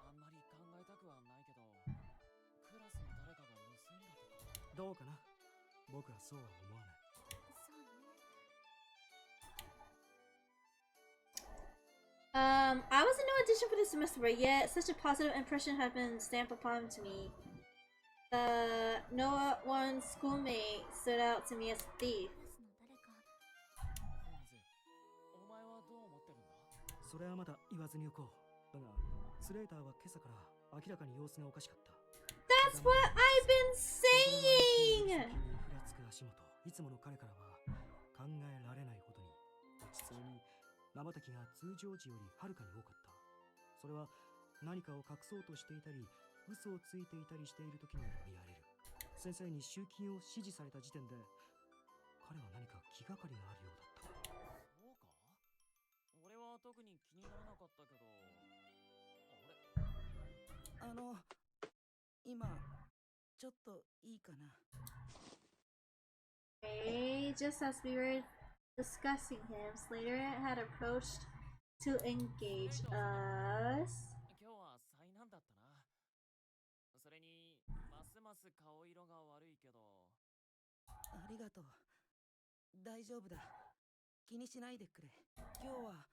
S6: あんまり考えたくはないけど、クラスの誰かが盗んだとか。
S5: どうかな？僕はそうは思わない。
S4: そうね。
S1: I was a new addition for the semester, but yet such a positive impression had been stamped upon to me. No one schoolmate stood out to me as a thief.
S6: お前はどう思ってるんだ？
S5: それはまだ言わずにおこう。だが、スレーターは今朝から明らかに様子がおかしかった。
S1: That's what I've been saying!
S5: ふらつく足元、いつもの彼からは考えられないほどに落ち着きに瞬きが通常時よりはるかに多かった。それは何かを隠そうとしていたり、嘘をついていたりしている時に見られる。先生に集金を指示された時点で、彼は何か気がかりがあるようだった。
S6: そうか？俺は特に気にならなかったけど、あれ？
S14: 今ちょっといいかな。
S1: Okay, just as we were discussing him, Slater had approached to engage us.
S6: 今日は災難だったな。それにますます顔色が悪いけど。
S14: ありがとう。大丈夫だ。気にしないでくれ。今日は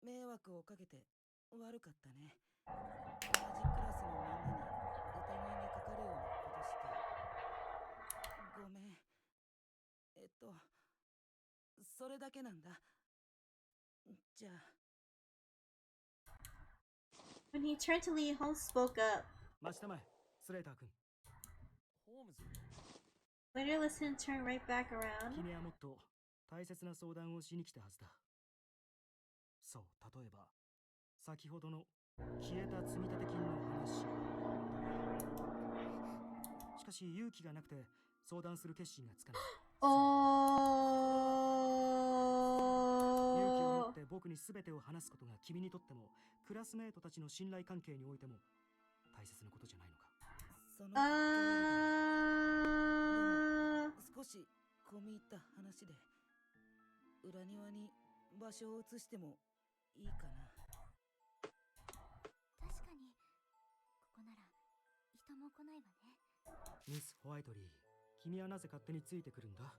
S14: 迷惑をかけて悪かったね。同じクラスのみんなに疑いがかかるようなことして。ごめん。それだけなんだ。じゃあ。
S1: When he turned to leave, Holmes spoke up.
S5: 待ちたまえ、スレーター君。
S6: ホームズ。
S1: Later listened, turned right back around.
S5: 君はもっと大切な相談をしに来たはずだ。そう、例えば先ほどの消えた積立金の話。しかし勇気がなくて相談する決心がつかない。勇気を持って僕に全てを話すことが君にとってもクラスメートたちの信頼関係においても大切なことじゃないのか。
S14: 少し込み入った話で裏庭に場所を移してもいいかな。
S4: 確かにここなら人も来ないわね。
S5: ミス・ホワイトリー、君はなぜ勝手についてくるんだ。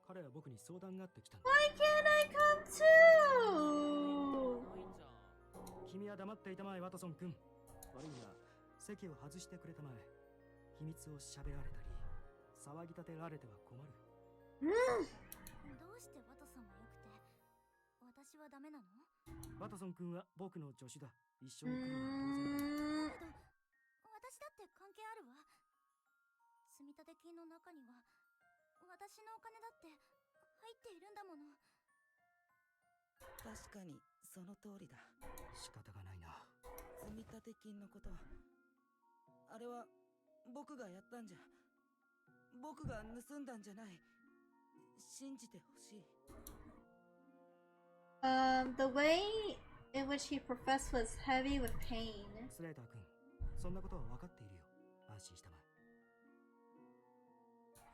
S5: 彼は僕に相談があってきたんだ。
S1: Why can't I come too?
S5: 君は黙っていたまえ、ワトソン君。悪いが席を外してくれたまえ。秘密を喋られたり騒ぎ立てられては困る。
S4: どうしてワトソンはよくて私はダメなの？
S5: ワトソン君は僕の助手だ。一緒に来るのは当然だ。
S4: だけど私だって関係あるわ。積立金の中には私のお金だって入っているんだもの。
S14: 確かにその通りだ。
S5: 仕方がないな。
S14: 積立金のこと、あれは僕がやったんじゃ。僕が盗んだんじゃない。信じてほしい。
S1: The way in which he professed was heavy with pain.
S5: スレーター君、そんなことは分かっているよ。安心したまえ。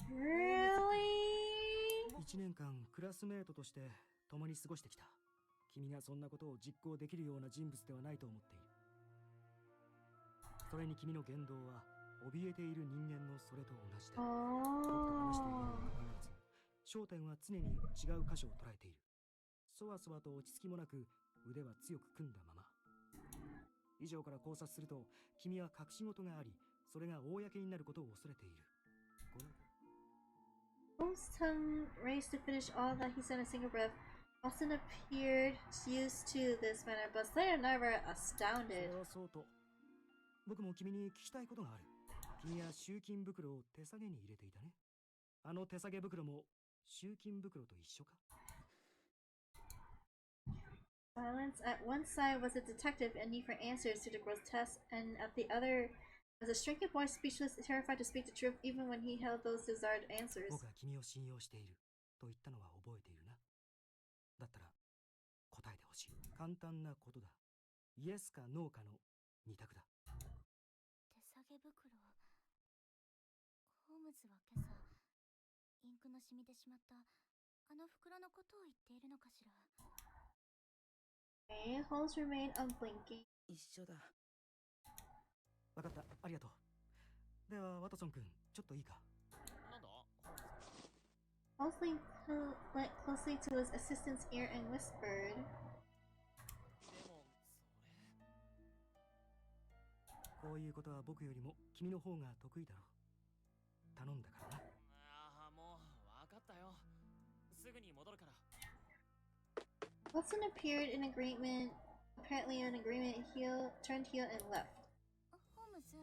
S1: Really?
S5: 1年間クラスメートとして共に過ごしてきた。君がそんなことを実行できるような人物ではないと思っている。それに君の言動は怯えている人間のそれと同じだ。僕と話しているにもかかわらず、焦点は常に違う箇所を捉えている。そわそわと落ち着きもなく腕は強く組んだまま。以上から考察すると、君は隠し事があり、それが公になることを恐れている。
S1: Holmes' tongue raised to finish all that he said in a single breath. Austin appeared used to this manner, but Slater never astounded.
S5: そうと、僕も君に聞きたいことがある。君は集金袋を手提げに入れていたね。あの手提げ袋も集金袋と一緒か？
S1: Silence. At one side was a detective and need for answers to the grotesque, and at the other was a shrinking voice, speechless, terrified to speak the truth even when he held those desired answers.
S5: 僕は君を信用していると言ったのは覚えているな。だったら答えてほしい。簡単なことだ。イエスかノーかの二択だ。
S4: 手提げ袋。ホームズは今朝インクの染みてしまったあの袋のことを言っているのかしら。
S1: Okay, Holmes remained unblinking.
S14: 一緒だ。
S5: わかった、ありがとう。ではワトソン君、ちょっといいか？
S6: なんだ？
S1: Holmes went closely to his assistant's ear and whispered.
S6: でも
S5: こういうことは僕よりも君の方が得意だろう。頼んだからな。
S6: ああ、もう分かったよ。すぐに戻るから。
S1: Watson appeared in agreement. Apparently in agreement, turned heel and left.
S4: ホームズ、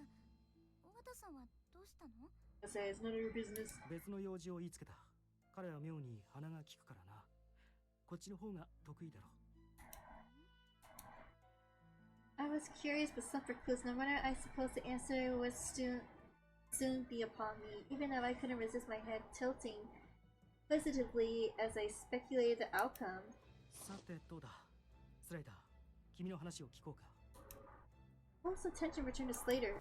S4: ワトソンはどうしたの？
S1: Says none of your business.
S5: 別の用事を言いつけた。彼は妙に鼻が利くからな。こっちの方が得意だろう。
S1: I was curious, but some for clues. No matter, I suppose the answer would soon be upon me. Even if I couldn't resist my head tilting positively as I speculated the outcome.
S5: さてどうだ、スレイター、君の話を聞こうか。
S1: Holmes' attention returned to Slater.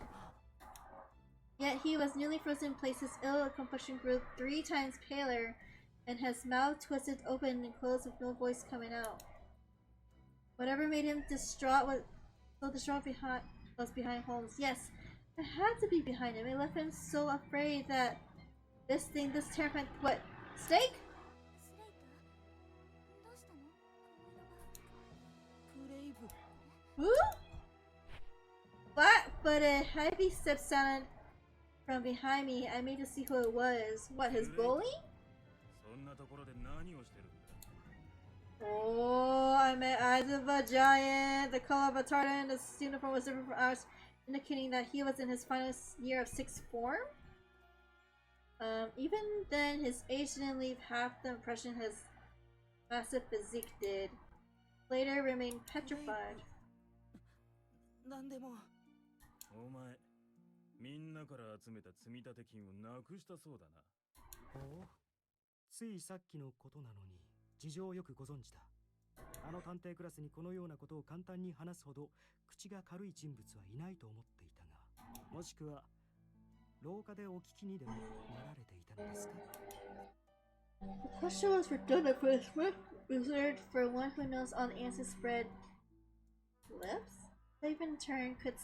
S1: Yet he was nearly frozen in place. His ill complexion grew 3 times paler, and his mouth twisted open and closed with no voice coming out. Whatever made him distraught was behind Holmes. Yes, it had to be behind him. It left him so afraid that this terrifying. What? Steak? Who? Flat-footed, heavy steps sounded from behind me. I made to see who it was. What, his bully? Oh, I met eyes of a giant. The color of a tartan. His uniform was different from ours, indicating that he was in his final year of 6th form. Even then, his age didn't leave half the impression his massive physique did. Later remained petrified.
S8: なんでもお前みんなから集めた積立金をなくしたそうだな。
S5: ほう、ついさっきのことなのに事情をよくご存知だ。あの探偵クラスにこのようなことを簡単に話すほど口が軽い人物はいないと思っていたが、もしくは廊下でお聞きにでもなられていたのですか？
S1: The question was redundant, but it's reserved for one who knows all the answers spread lips. They in turn could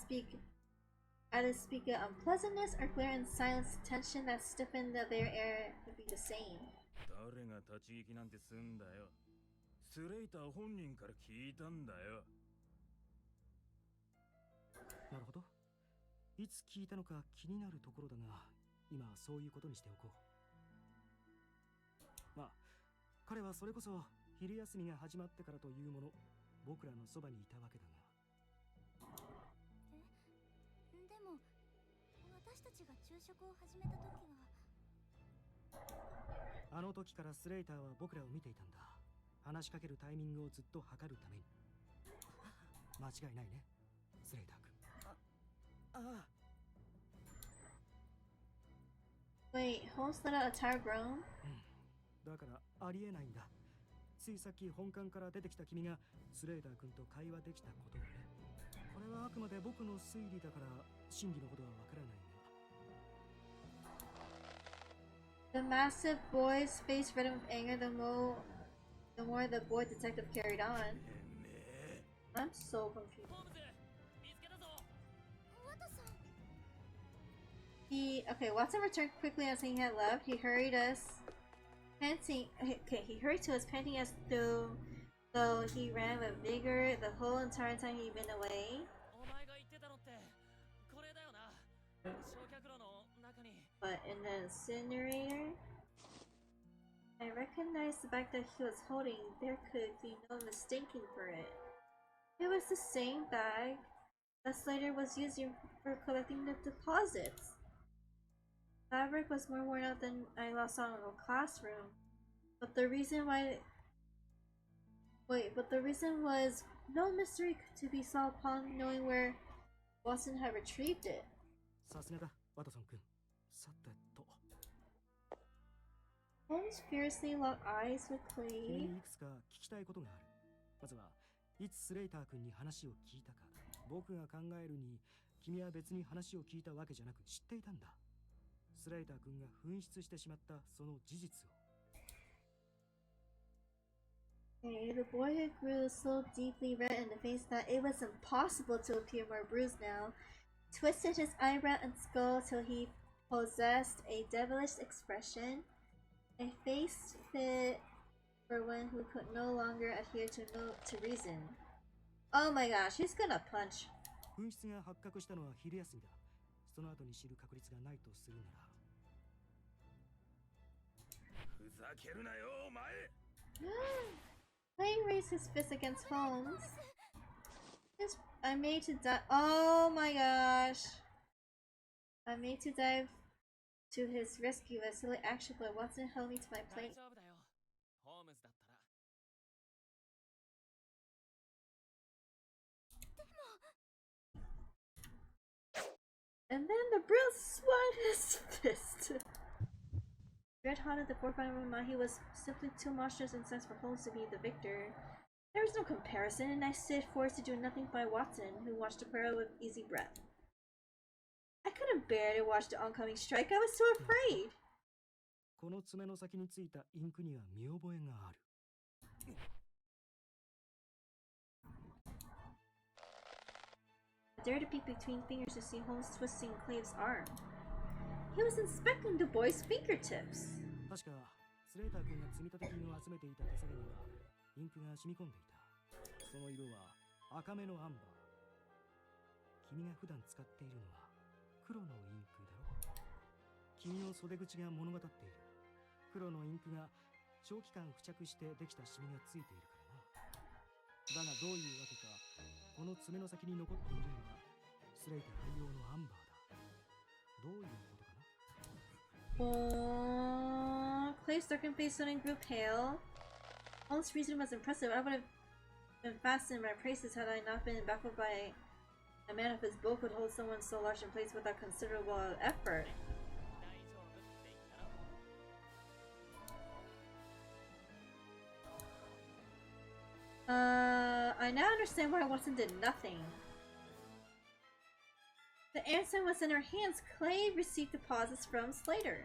S1: either speak of unpleasantness or glare in silence. Tension that stiffened the very air would be the same.
S8: 誰が立ち聞きなんてすんだよ。スレイター本人から聞いたんだよ。
S5: なるほど。いつ聞いたのか気になるところだが、今はそういうことにしておこう。まあ、彼はそれこそ昼休みが始まってからというもの、僕らのそばにいたわけだが。
S4: でも、私たちが昼食を始めた時は。
S5: あの時からスレイターは僕らを見ていたんだ。話しかけるタイミングをずっと測るために。間違いないね、スレイター君。
S14: ああ。
S1: Wait, Holmes let out a tired groan?
S5: だからありえないんだ。ついさっき本館から出てきた君がスレイター君と会話できたことをね。これはあくまで僕の推理だから真偽のことはわからないが。
S1: The massive boy's face reddened with anger the more the boy detective carried on. I'm so confused. Watson returned quickly as he had left. He hurried us, panting. Okay, he hurried to us, panting as though he ran with vigor the whole entire time he'd been away. But in the incinerator, I recognized the bag that he was holding. There could be no mistaking for it. It was the same bag that Slater was using for collecting the deposits. Fabric was more worn out than I last saw in the classroom. But the reason was no mystery to be solved upon knowing where Watson had retrieved it.
S5: さすがだ、ワトソン君。さてと。
S1: Holmes fiercely locked eyes with
S5: 君
S1: Cleve.
S5: にいくつか聞きたいことがある。まずはいつスレイター君に話を聞いたか。僕が考えるに、君は別に話を聞いたわけじゃなく知っていたんだ。スレイター君が紛失してしまったその事実を。
S1: The boy grew so deeply red in the face that it was impossible to appear more bruised now. Twisted his eyebrow and skull till he possessed a devilish expression, a face fit for one who could no longer adhere to reason. Oh my gosh, he's gonna punch.
S5: 紛失が発覚したのは昼休みだ。その後に知る確率がないとするなら。
S8: ふざけるなよ、お前。
S1: Clay raised his fist against Holmes. I made to dive. Oh my gosh! I made to dive to his rescue as silly action, but Watson held me to my plate. And then the brute swung his fist. Red hot at the forefront of my mind, he was simply too monstrous and sense for Holmes to be the victor. There was no comparison, and I stood forced to do nothing by Watson, who watched the parade with easy breath. I couldn't bear to watch the oncoming strike. I was so afraid.
S5: この爪の先についたインクには見覚えがある。
S1: I dared to peek between fingers to see Holmes twisting Clave's arm. He was inspecting the boy's fingertips.
S5: 確かスレーター君が積み立て金を集めていた手提げにはインクが染み込んでいた。その色は赤目のアンバー。君が普段使っているのは黒のインクだろ。君の袖口が物語っている。黒のインクが長期間付着してできたシミがついているからな。だがどういうわけかこの爪の先に残っているのはスレイター愛用のアンバーだ。どういうことかな？
S1: Clay's darkened face suddenly grew pale. Holmes' reasoning was impressive. I would have been fastened by praises had I not been baffled by a man of his bulk could hold someone so large in place without considerable effort. I now understand why Watson did nothing. The answer was in her hands. Clay received deposits from Slater.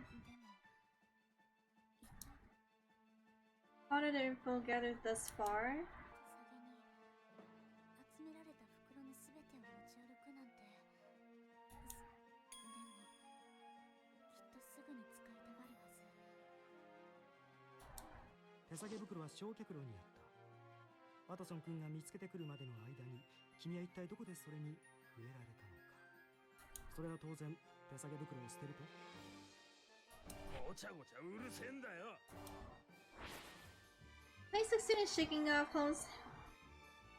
S1: How did the info gathered thus far?
S5: Tesage 袋は焼却炉にあった。ワトソン君が見つけてくるまでの間に君は一体どこでそれに触れられたのか。それは当然手提げ袋を捨てると
S8: ごちゃごちゃうるせえんだよ。
S1: Clay succeeded in shaking off Holmes'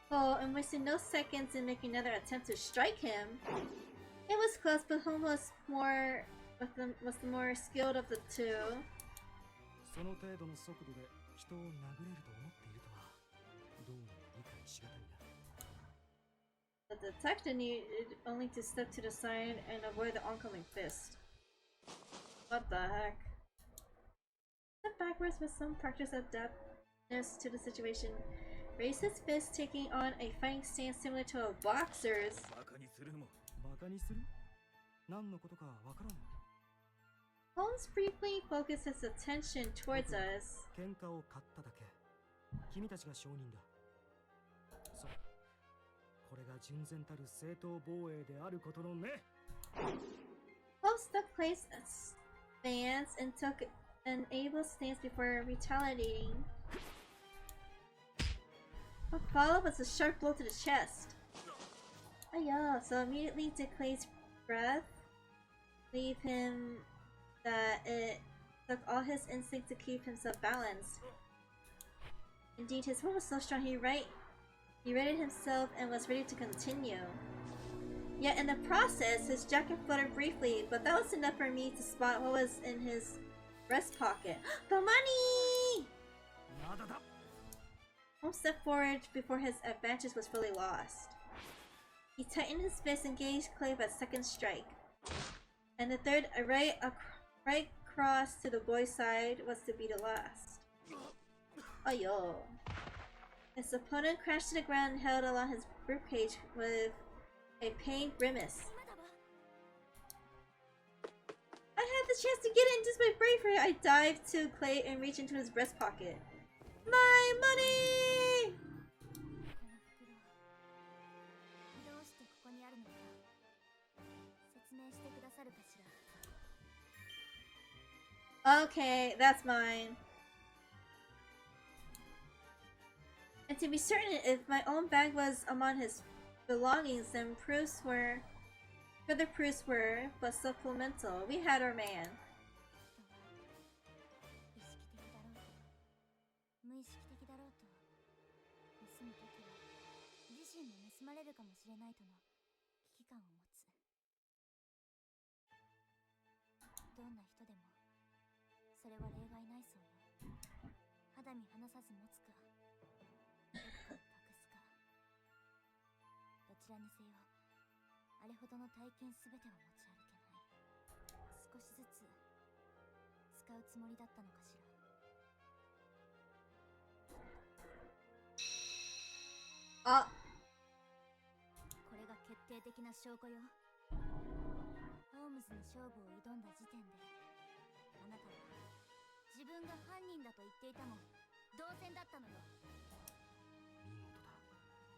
S1: hold and wasted no seconds in making another attempt to strike him. It was close, but Holmes was the more skilled of the two.
S5: その程度の速度で人を殴れると思っているとはどうも理解しがたいな。
S1: The detective needed only to step to the side and avoid the oncoming fist. What the heck? Step backwards with some practice adeptness to the situation. Raised his fist, taking on a fighting stance similar to a boxer's.
S5: バカにするもバカにする？何のことかわからない。
S1: Holmes briefly focused his attention towards us.
S5: 喧嘩を買っただけ。君たちが証人だ。そう。これが純然たる正当防衛であることのね。
S1: Holmes stuck Clay's stance and took an able stance before retaliating. What followed was a sharp blow to the chest. Ayo, so immediately did Clay's breath leave him that it took all his instinct to keep himself balanced. Indeed, his will was so strong he readied himself and was ready to continue. Yet in the process, his jacket fluttered briefly, but that was enough for me to spot what was in his breast pocket. The money! Holmes stepped forward before his advantage was fully lost. He tightened his fist and gave Clave a second strike. And the third, a right cross to the boy's side, was to be the last. Ayo. His opponent crashed to the ground and held along his ribcage with a pained grimace. I had the chance to get in just by bravery. I dived to Clay and reached into his breast pocket. My money! Okay, that's mine. And to be certain, if my own bag was among his belongings, then further proofs were but supplemental. We had our man.
S4: それは例外ないそうよ。肌身離さず持つか、どこかに隠すか。どちらにせよ、あれほどの大金すべては持ち歩けない。少しずつ使うつもりだったのかしら。
S1: あ、
S4: これが決定的な証拠よ。ホームズに勝負を挑んだ時点であなたは自分が犯人だと言っていたも同然だったのよ。
S5: 見事だ、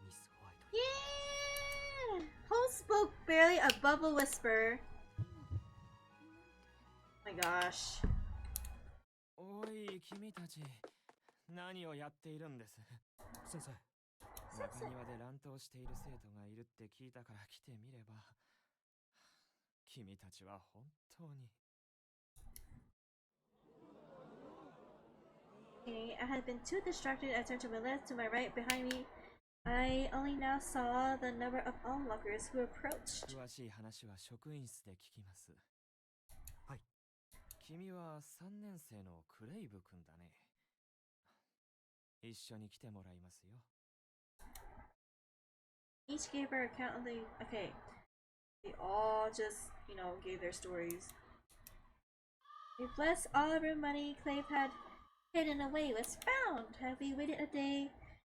S5: ミス・ホワイト。
S1: Yeah! Holmes spoke barely above a whisper. Oh my gosh.
S13: おい、君たち、何をやっているんです？
S5: 先生。
S13: 中庭で乱闘している生徒がいるって聞いたから来てみれば、君たちは本当に。
S1: Okay, I had been too distracted. I turned to my left, to my right, behind me. I only now saw the number of onlookers who approached.
S13: 詳しい話は職員室で聞きます。
S5: はい。
S13: 君は3年生のクレイブ君だね。一緒に来てもらいますよ。
S1: Each gave her account of the. Okay. They all just, gave their stories. We've lost all of our money Clave had hidden away was found. Have we waited a day?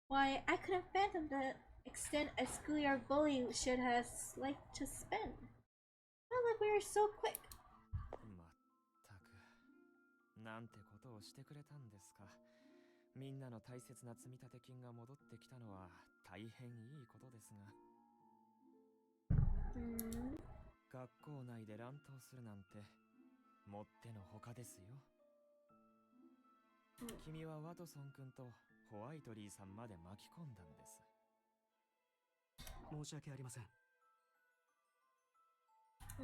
S1: Why, I couldn't fathom the extent a schoolyard bully should have liked to spend. Not like we were so quick.
S13: まったく、なんてことをしてくれたんですか。みんなの大切な積立金が戻ってきたのは大変いいことですが。学校内で乱闘するなんてもってのほかですよ。君はワトソン君とホワイトリーさんまで巻き込んだんです。
S5: 申し訳ありません。
S4: 違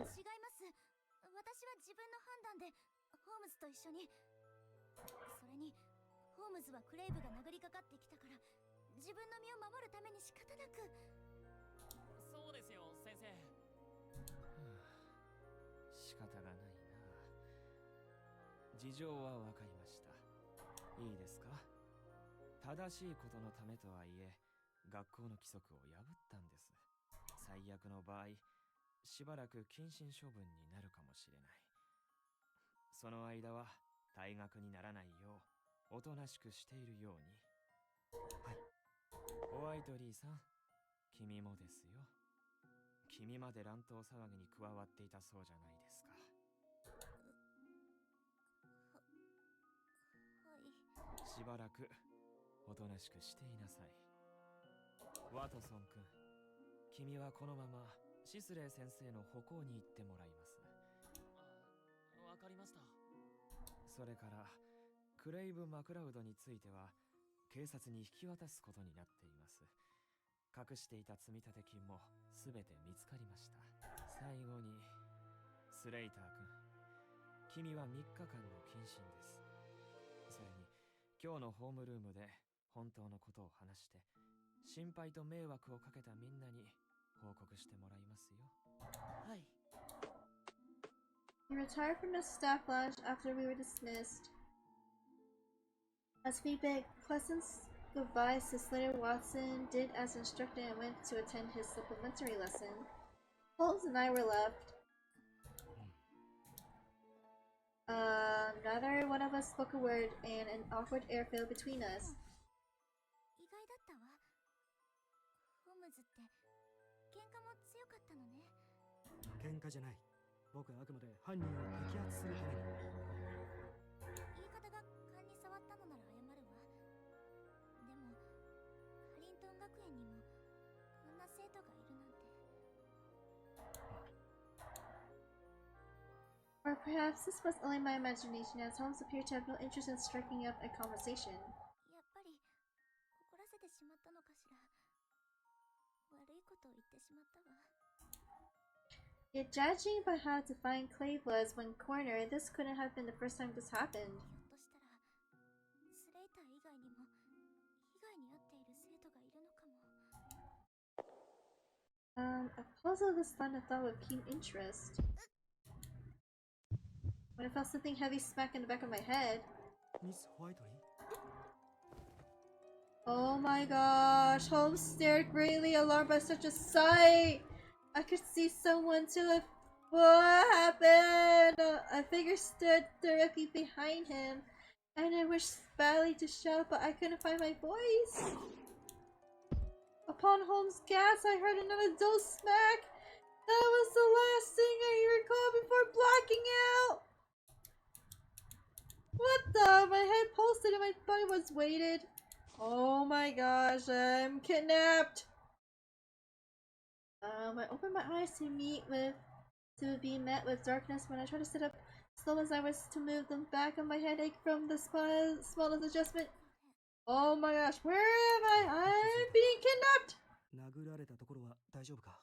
S4: います。私は自分の判断でホームズと一緒に。それにホームズはクレイブが殴りかかってきたから自分の身を守るために仕方なく。
S6: そうですよ先生。
S13: 仕方がないな。事情は分かりました。いいですか。正しいことのためとはいえ学校の規則を破ったんです。最悪の場合しばらく謹慎処分になるかもしれない。その間は退学にならないようおとなしくしているように。
S5: はい。
S13: ホワイトリーさん、君もですよ。君まで乱闘騒ぎに加わっていたそうじゃないですか。しばらくおとなしくしていなさい。ワトソン君、君はこのままシスレイ先生の歩行に行ってもらいます。
S6: わかりました。
S13: それからクレイブ・マクラウドについては警察に引き渡すことになっています。隠していた積立金もすべて見つかりました。最後にスレイター君、君は3日間の謹慎です。それに今日のホームルームで本当のことを話して心配と迷惑をかけたみんなに報告してもらいますよ。
S14: はい。
S1: We retired from the staff lounge after we were dismissed. As we bid Pleasant's goodbyes to Slater, Watson did as instructed and went to attend his supplementary lesson. Holmes and I were left. Neither one of us spoke a word, and an awkward air fell between us.
S4: 意外だったわ。ホームズって喧嘩も強かったのね。
S5: 喧嘩じゃない。僕はあくまで犯人を摘発するために。
S4: 言い方が勘に触ったのなら謝るわ。でもハリントン学園にもこんな生徒がいるなんて。
S1: Or perhaps this was only my imagination, as Holmes appeared to have no interest in striking up a conversation.
S4: やっぱり怒らせてしまったのかしら。悪いことを言ってしまったわ。
S1: Yet judging by how defiant Clave was when cornered, this couldn't have been the first time this happened.
S4: ひょっとしたらスレイター以外にも被害に遭っている生徒がいるのかも。
S1: A puzzle of this line of thought with keen interest. When I felt something heavy smack in the back of my head.
S5: Miss Whiteley?
S1: Oh my gosh, Holmes stared greatly alarmed by such a sight. I could see someone to the... What happened? A figure stood directly behind him, and I wished badly to shout, but I couldn't find my voice. Upon Holmes' gas, I heard another dull smack. That was the last thing I recall before blacking out. What the? My head pulsed and my body was weighted. Oh my gosh, I'm kidnapped. I opened my eyes to be met with darkness. When I tried to sit up, slow as I was to move the back of my head ached from the smallest adjustment. Oh my gosh, where am I? I'm being kidnapped!
S5: 殴られたところは大丈夫か？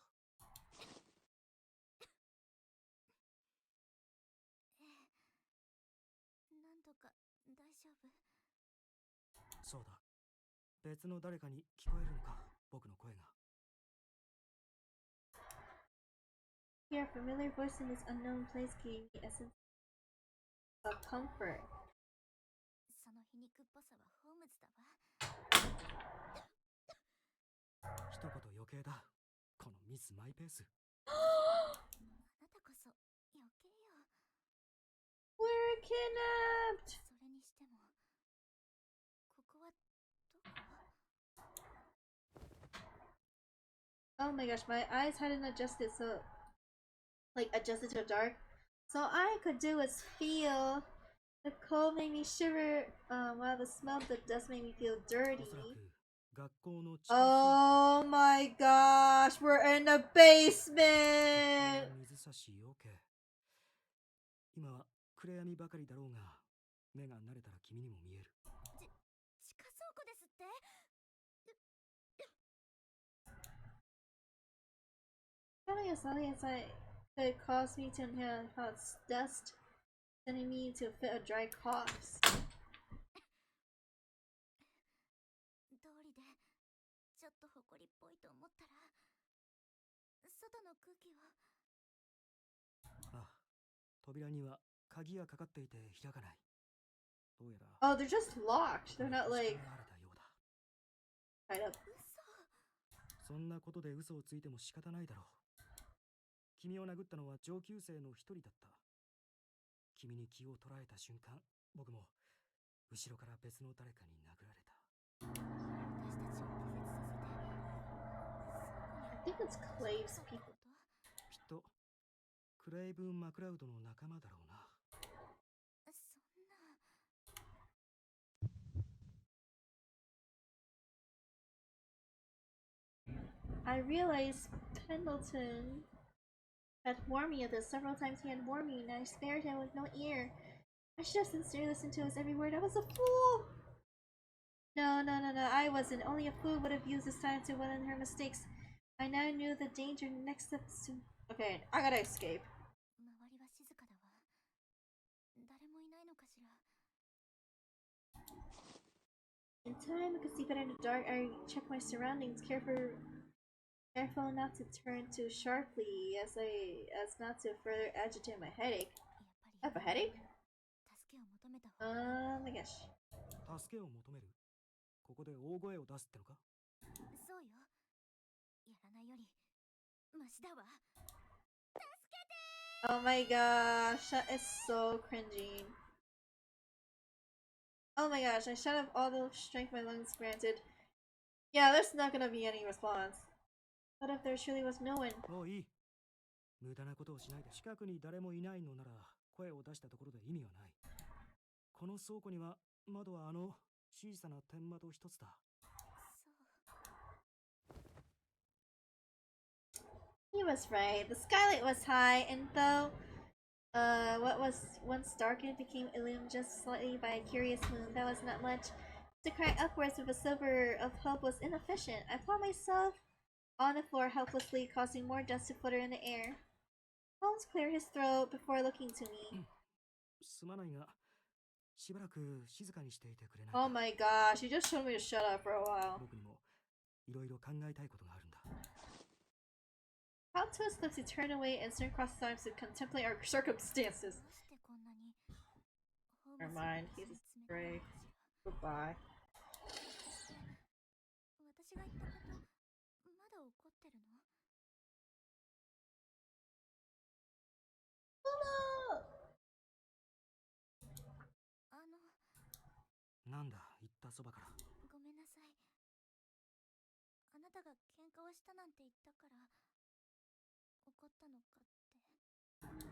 S4: なんとか大丈夫。
S5: そうだ。別の誰かに聞こえるのか、僕の声が。
S1: Hear a familiar voice in this unknown place gave me a sense of comfort.
S4: その皮肉っぽさはホームズだわ。
S5: 一言余計だ。このミスマイペース。
S4: あなたこそ余計よ。
S1: We're kidnapped!
S4: それにしても、ここはどこ？
S1: Oh my gosh, my eyes hadn't adjusted adjusted to dark. So all I could do was feel. The cold made me shiver, while the smell of the dust made me feel dirty. Oh my gosh, we're in the basement!
S5: 今は暗闇ばかりだろうが、目が慣れたら君にも見える。
S4: 地下倉庫ですって？
S1: Having as long as I could cause me to inhale hot dust, sending me to a fit of dry coughs.
S4: 通りでちょっと埃っぽいと思ったら、外の空気は。
S5: ああ、扉には鍵がかかっていて開かない。どうやら。
S1: Oh, they're just locked. They're not like tied up.
S5: そんなことで嘘をついても仕方ないだろう。君を殴ったのは上級生の一人だった。君に気を取られた瞬間、僕も後ろから別の誰かに殴られた。
S1: I think it's Clave's people.
S5: きっとクレイブン・マクラウドの仲間だろうな。
S4: そんな。
S1: I realized Pendleton had warned me of this. Several times he had warned me, and I spared him with no ear. I should have sincerely listened to his every word. I was a fool! No, I wasn't. Only a fool would have used this time to learn her mistakes. I now knew the danger next steps to... Okay, I gotta escape.
S4: 周りは静かだわ。誰もいないのかしら。
S1: In time, I could see better in the dark. I checked my surroundings, careful not to turn too sharply, as not to further agitate my headache. I have a headache? Oh my gosh.
S5: 助けを求める。ここで大声を出すってのか？
S4: そうよ。やらないよりマシだわ。助けて！
S1: Oh my gosh, that is so cringy. Oh my gosh, I shut off all the strength my lungs granted. Yeah, there's not gonna be any response. What if there truly was no one?
S5: もういい。無駄なことをしないで。近くに誰もいないのなら声を出したところで意味はない。この倉庫には窓は小さな天窓一つだ。
S1: He was right. The skylight was high, and though what was once darkened became illumined just slightly by a curious moon, that was not much. To cry upwards with a sliver of hope was inefficient. I flung myself on the floor helplessly, causing more dust to flutter in the air. Holmes cleared his throat before looking to me.
S5: すまないが、しばらく静かにしていてくれない。
S1: Oh my gosh, you just told me to shut up for a while.
S5: 僕にもいろいろ考えたいことがあるんだ。
S1: How to his lips, he turned away and turned across the times to contemplate our circumstances. Never mind, he's a stray. Goodbye.
S4: 私が言ったことまだ怒ってるの？
S5: なんだ、言ったそばから。
S4: ごめんなさい。あなたがが喧嘩をしたなんて言ったから怒ったのかって。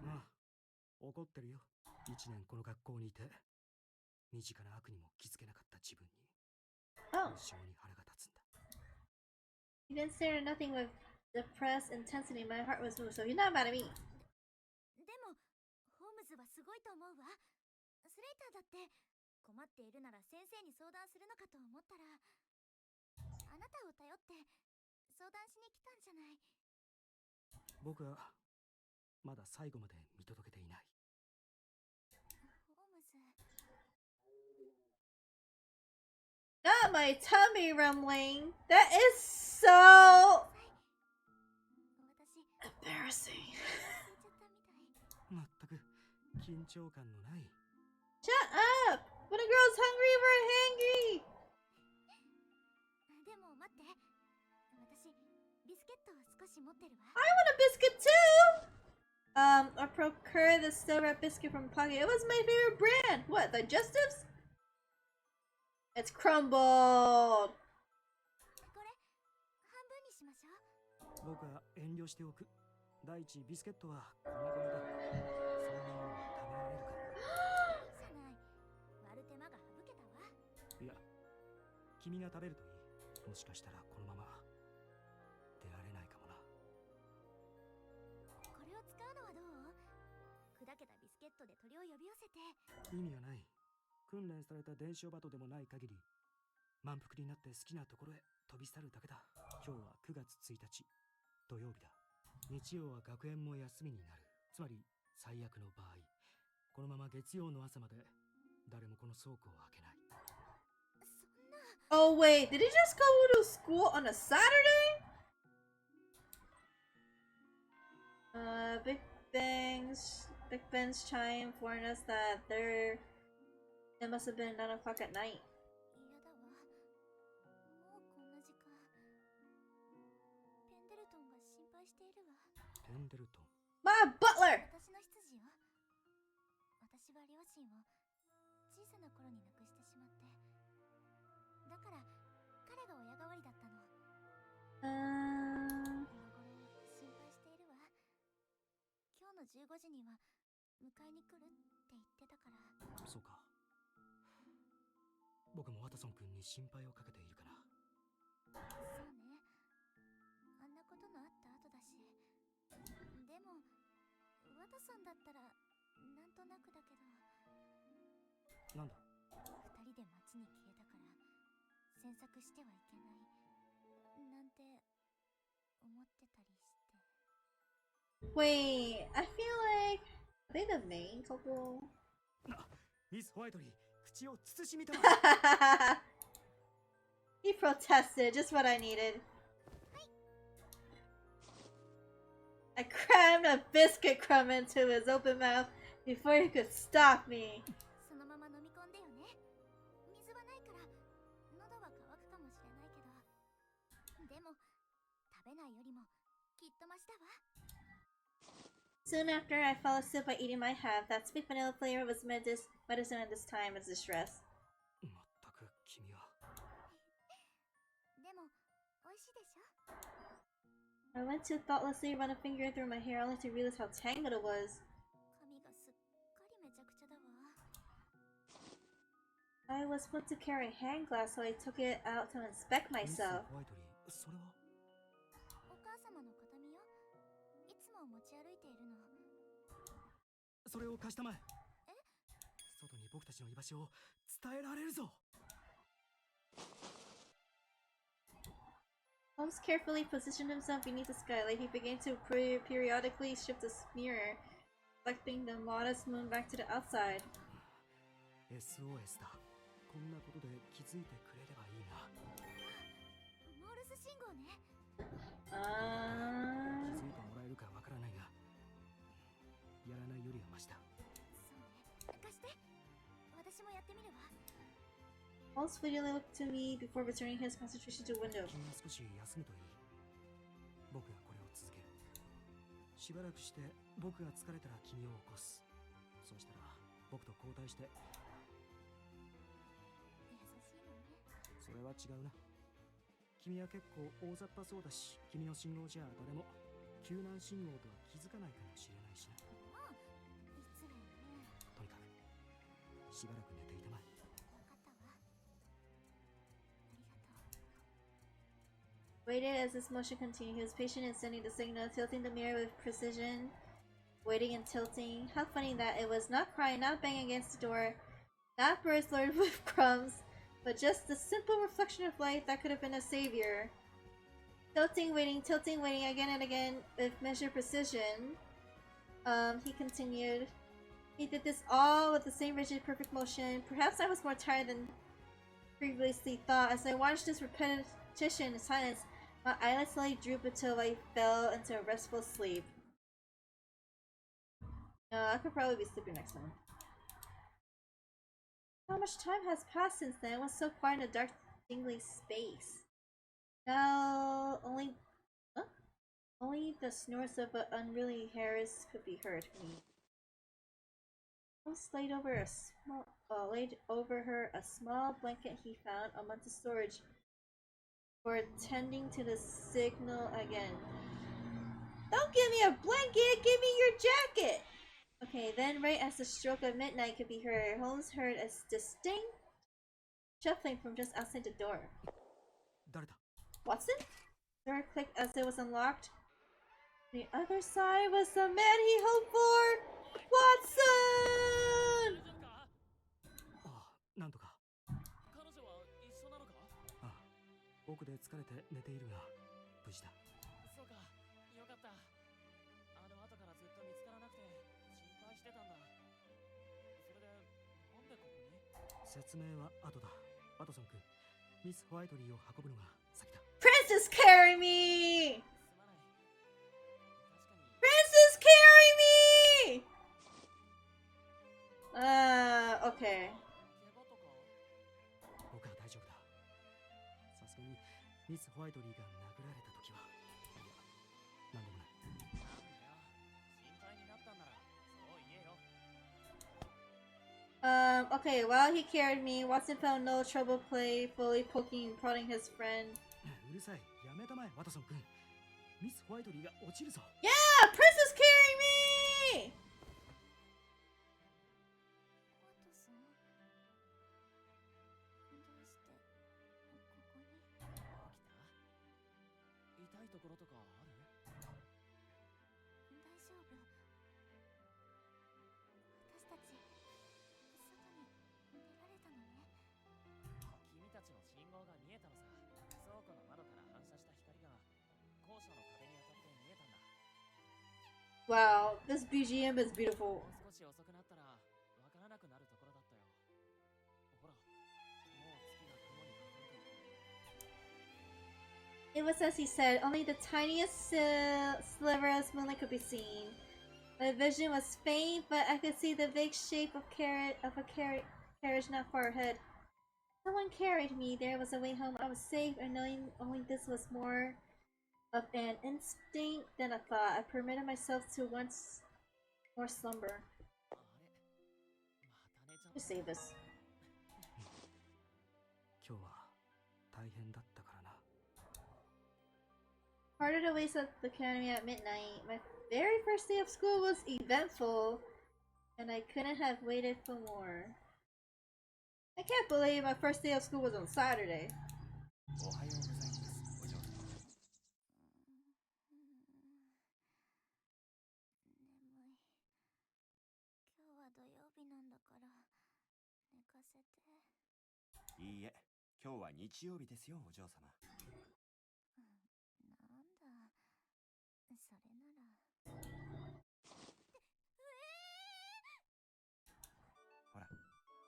S5: ああ、怒ってるよ。1年この学校にいて身近な悪にも気づけなかった自分に非常に腹が立つんだ。
S1: You didn't say nothing with depressed intensity. My heart was moved, so you're not mad at me.
S4: でもホームズはすごいと思うわ。スレイターだって困っているなら先生に相談するのかと思ったら、あなたを頼って相談しに来たんじゃない。
S5: 僕はまだ最後まで見届けていない。
S4: ホームズ。
S1: Not my tummy rumbling. That is so embarrassing.
S5: 全く緊張感のない。
S1: Shut up! When a girl's hungry, we're hangry!
S4: でも待って、私ビスケットを少し持ってるわ。
S1: I want a biscuit too! I procured the still wrapped biscuit from Pocket. It was my favorite brand. What, digestives? It's crumbled.
S4: これ半分にしましょう。
S5: 僕は遠慮しておく。第一ビスケットは粉々だ。そんなものが食べられるか。
S4: いいじゃない。割る手間が省けたわ。
S5: いや、君が食べるといい。もしかしたらこのまま出られないかもな。
S4: これを使うのはどう？砕けたビスケットで鳥を呼び寄せて。
S5: 意味がない。訓練された伝承バトでもない限り、満腹になって好きなところへ飛び去るだけだ。今日は9月1日土曜日だ。日曜は学園も休みになる。つまり最悪の場合、このまま月曜の朝まで誰もこの倉庫を開けない。
S1: Oh wait, did he just go to school on a Saturday? Big Ben's chime warned us that it must have been 9 o'clock at night.
S4: 嫌だわ。もうこんな時間。ペンデルトンが心配しているわ。
S5: ペンデルトン。
S1: My butler!
S4: 私の執事よ。私は両親を小さな頃に亡くしてしまって。だから彼が親代わりだったの。今頃心配しているわ。今日の15時には迎えに来るって言ってたから。
S5: そうか。僕もワトソン君に心配をかけているから。
S4: そうね。あんなことのあった後だし。でもワトソンだったらなんとなくだけど。
S5: なんだ。
S4: 二人で街に消えたから詮索してはいけないなんて思ってたりして。
S1: Wait, I feel like are they the main couple?
S5: ミス・ホワイトリー、口を慎みた。
S1: He protested, just what I needed. I crammed a biscuit crumb into his open mouth before he could stop me.
S4: そのまま飲み込んでよね。水はないから喉は渇くかもしれないけど、でも食べないよりもきっとマシだわ。
S1: Soon after, I fell asleep by eating my half. That sweet vanilla flavor was medicine at this time of distress.
S5: 全く君は。
S4: でも美味しいでしょ。
S1: I went to thoughtlessly run a finger through my hair only to realize how tangled it was.
S4: 髪がすっかりめちゃくちゃだわ。
S1: I was supposed to carry a hand glass, so I took it out to inspect
S5: ミス・
S1: myself.
S5: ホワイトリー、それは。
S4: お母様の形見よ。いつも持ち歩いているの。
S5: それを貸したまえ。外に僕たちの居場所を伝えられるぞ。
S1: Holmes carefully positioned himself beneath the skylight. He began to periodically shift the mirror, reflecting the modest moon back to the outside.
S5: SOS だ。こんなことで気づいてくれればいいな。
S4: モールス信号ね。
S5: 気づいてもらえるかわからないが、やらないよりはマシだ。
S4: そうね。貸して。私もやってみるわ。
S1: Holmes fleetingly looked to me before returning his concentration to the window.
S5: 君は少し休むといい。僕がこれを続ける。しばらくして僕が疲れたら君を起こす。そうしたら僕と交代して。
S4: 優しいのね。
S5: それは違うな。君は結構大雑把そうだし、君の信号じゃ誰も救難信号とは気づかないかもしれないしな。
S4: ああ、失礼ね。
S5: とにかくしばらく寝ていたまえ。
S4: 分かったわ。ありがとう。
S1: Waited as this motion continued. He was patient in sending the signal, tilting the mirror with precision. Waiting and tilting. How funny that it was not crying, not banging against the door, not birds loaded with crumbs, but just the simple reflection of light that could have been a savior. Tilting, waiting, again and again with measured precision. He continued. He did this all with the same rigid, perfect motion. Perhaps I was more tired than previously thought. As I watched this repetition in silence, my eyelids slowly drooped until I fell into a restful sleep. I could probably be sleeping next time. How much time has passed since then? I was so quiet in a dark, dingly space. Now, only the snores of an unruly Harris could be heard. Holmes laid over her a small blanket he found amongst the storage for tending to the signal again. Don't give me a blanket! Give me your jacket! Okay, then right as the stroke of midnight could be heard, Holmes heard a distinct shuffling from just outside the door. Watson? The door clicked as it was unlocked. The other side was the man he hoped for! Watson!
S5: なんとか。
S6: 彼女は一緒なのか？
S5: ああ、奥で疲れて寝ているが無事だ。
S6: そうか、よかった。あの後からずっと見つからなくて心配してたんだ。それでなんでここに？
S5: 説明は後だ。ワトソン君、ミス・ホワイトリーを運ぶのが先だ。
S1: Princess, carry me! Princess, carry me! Okay.
S5: 僕は大丈夫だ。さすがにミス・ホワイトリーが殴られた時は、いや、なんでもない。
S6: なんだよ、心配になったんならそう言えよ。
S1: Okay, while he carried me, Watson found no trouble playfully poking and prodding his friend.
S5: うるさい、やめたまえ、ワトソン君。ミス・ホワイトリーが落ちるぞ。
S1: Yeah! Princess, carry me!
S4: ワトソン、どうしてここに？
S6: 起きた？痛いところとかある？
S4: 大丈夫。私たち外に出られたのね。
S6: 君たちの信号が見えたのさ。倉庫の窓から反射した光が校舎の壁に当たって見えたんだ。
S1: Wow, this BGM is beautiful.
S6: もう少し遅くなったらわからなくなるところだったよ。ほら、もう月が雲に隠れている。
S1: It was as he said, only the tiniest sliver of moonlight could be seen. My vision was faint, but I could see the vague shape of a carriage not far ahead. Someone carried me. There was a way home. I was safe, and knowing only this was more of an instinct than a thought. I permitted myself to once more slumber. Just save this.
S5: 今日は大変だったからな。
S1: Parted ways at the academy at midnight. My very first day of school was eventful, and I couldn't have waited for more. I can't believe my first day of school was on Saturday.
S3: おはようございます、お嬢様。
S4: 眠い。今日は土曜日なんだから寝かせて。
S3: いいえ、今日は日曜日ですよ、お嬢様。
S4: なんだ、それなら。
S3: ほら、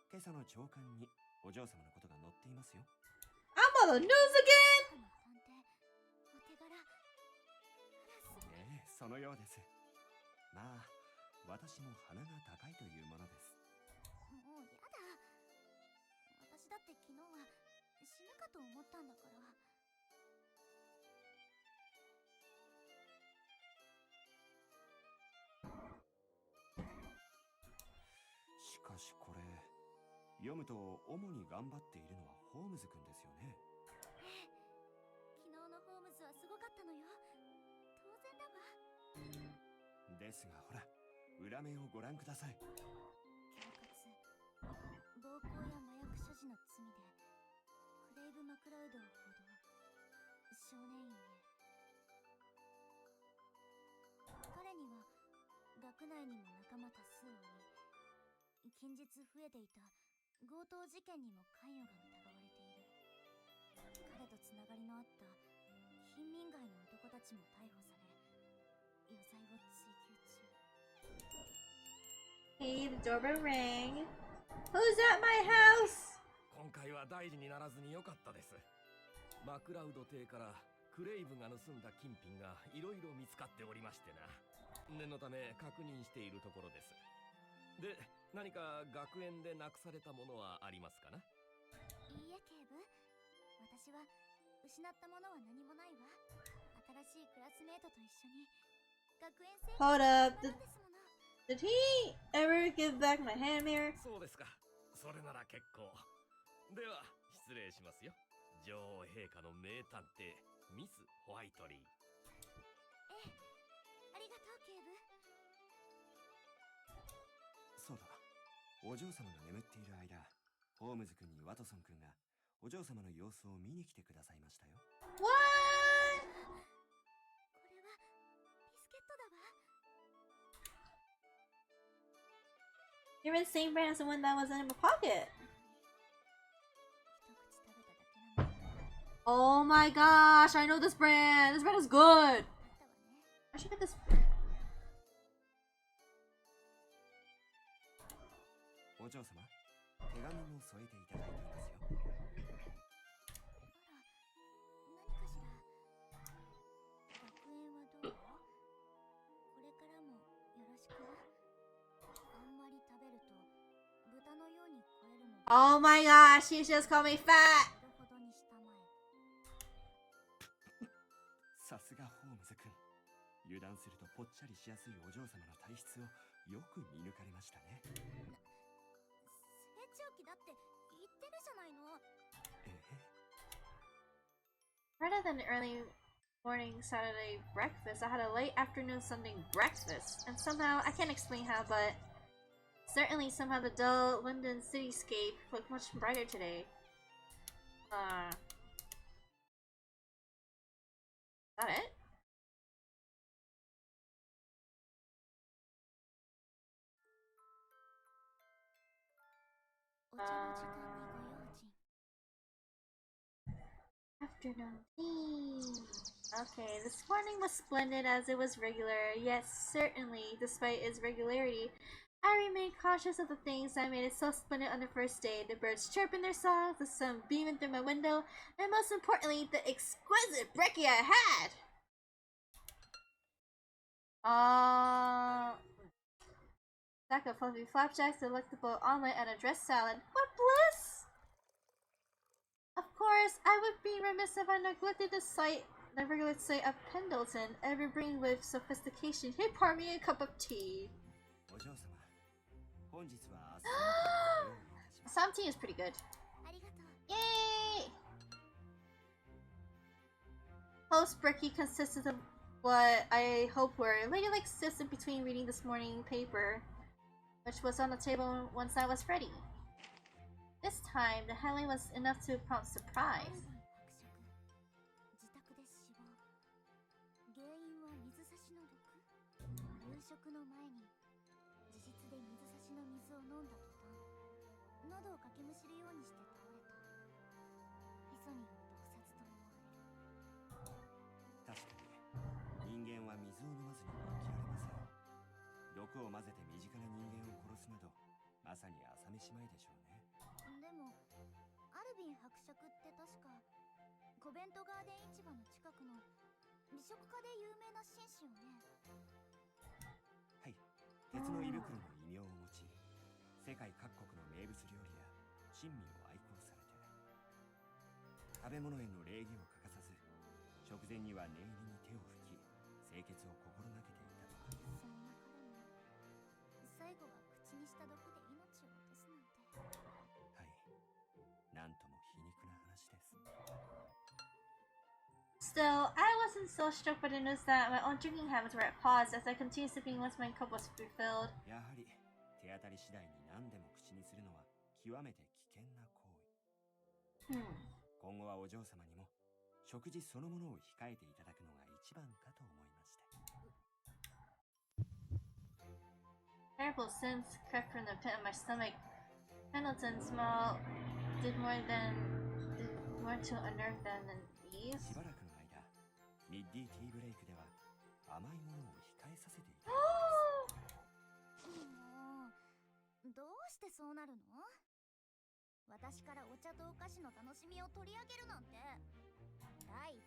S3: 今朝の朝刊にお嬢様のことが載っていますよ。
S1: I'm on the news again!
S4: お手柄。
S3: ええ、そのようです。まあ、私も鼻が高いというものです。
S4: もうやだ。私だって昨日は死ぬかと思ったんだから。
S3: しかしこれ、読むと主に頑張っているのはホームズ君ですよね。ですがほら、裏面をご覧ください。
S4: 恐喝、暴行や麻薬所持の罪でクレイブ・マクラウドを報道。少年院へ。彼には学内にも仲間多数おり、近日増えていた強盗事件にも関与が疑われている。彼とつながりのあった貧民街の男たちも逮捕され、余罪を追及中。
S1: Hey, the doorbell rang. Who's at my house?
S7: 今回は大事にならずによかったです。マクラウド邸からクレイブが盗んだ金品がいろいろ見つかっておりましてな。念のため確認しているところです。で、何か学園でなくされたものはありますかな？
S4: いいえ、警部。私は失ったものは何もないわ。新しいクラスメートと一緒に学園生活
S1: Hold
S4: を
S1: up.
S4: 学んですもの。
S1: Did he ever give back my hand mirror?
S7: そうですか。それなら結構。では失礼しますよ。女王陛下の名探偵ミス・ホワイトリー。
S4: ええ、ありがとう、警部。
S3: そうだ、お嬢様が眠っている間、ホームズ君にワトソン君がお嬢様の様子を見に来てくださいましたよ。
S1: What?
S4: これはビスケットだわ。
S1: You're the same brand as the one that was in my pocket. Oh my gosh, I know this brand. This brand is good. I should get this brand.
S3: お嬢様、手紙も添えていただいていますよ。
S4: 何かしら。学園はどう？これからもよろしくな。あんまり食べると豚のように肥えるもん。
S1: Oh my gosh, she just called me fat.
S4: ほどにしたまえ。
S3: さすがホームズ君。油断するとぽっちゃりしやすいお嬢様の体質をよく見抜かれましたね。
S4: 成長期だって言ってるじゃないの。
S1: Rather than early morning Saturday breakfast, I had a late afternoon Sunday breakfast. And somehow, I can't explain how, but certainly somehow the dull London cityscape looked much brighter today. Is that it? Afternoon tea. Okay, this morning was splendid as it was regular, yet certainly, despite its regularity, I remained cautious of the things that made it so splendid on the first day. The birds chirping their songs, the sun beaming through my window, and most importantly, the exquisite brekkie I had! Stack of fluffy flapjacks, delectable omelet, and a dressed salad. What bliss! Of course, I would be remiss if I neglected the regular sight of Pendleton, ever bringing with sophistication. He poured me a cup of tea. Some tea is pretty good. Yay! Post brekkie consisted of what I hope were ladylike sips in between reading this morning paper, which was on the table once I was ready. This time, the handling was enough to prompt surprise.
S4: 夕食の前に自室で水差しの水を飲んだ途端、喉をかきむしるようにして倒れた。ヒ素による毒殺と思われる。
S3: 確かに人間は水を飲まずには生きられません。毒を混ぜて身近な人間を殺すなど、まさに朝飯前でしょうね。
S4: でもアルビン伯爵って確かコベントガーデン市場の近くの美食家で有名な紳士よね。
S3: はい、鉄の胃袋の異名を持ち、世界各国の名物料理や珍味を愛好されて、食べ物への礼儀を欠かさず、食前には念入りに手を拭き、清潔を心がけていたとか。
S4: そんな彼も最後は口にした毒で命を落とすなんて。
S3: はい、なんとも皮肉な話です。
S1: Still, I wasn't so struck by the news that my own drinking habits were at pause as I continued sipping once my cup was refilled.
S3: やはり手当たり次第に何でも口にするのは極めて危険な行為。今後はお嬢様にも食事そのものを控えていただくのが一番かと思いまして。
S1: Terrible sense crept from the pit of my stomach. Pendleton's smile did more to unnerve than ease.
S3: しばらくの間、ミッディティーブレイクでは甘いものを控えさせていただきます。
S4: どうしてそうなるの？私からお茶とお菓子の楽しみを取り上げるなんて。第一、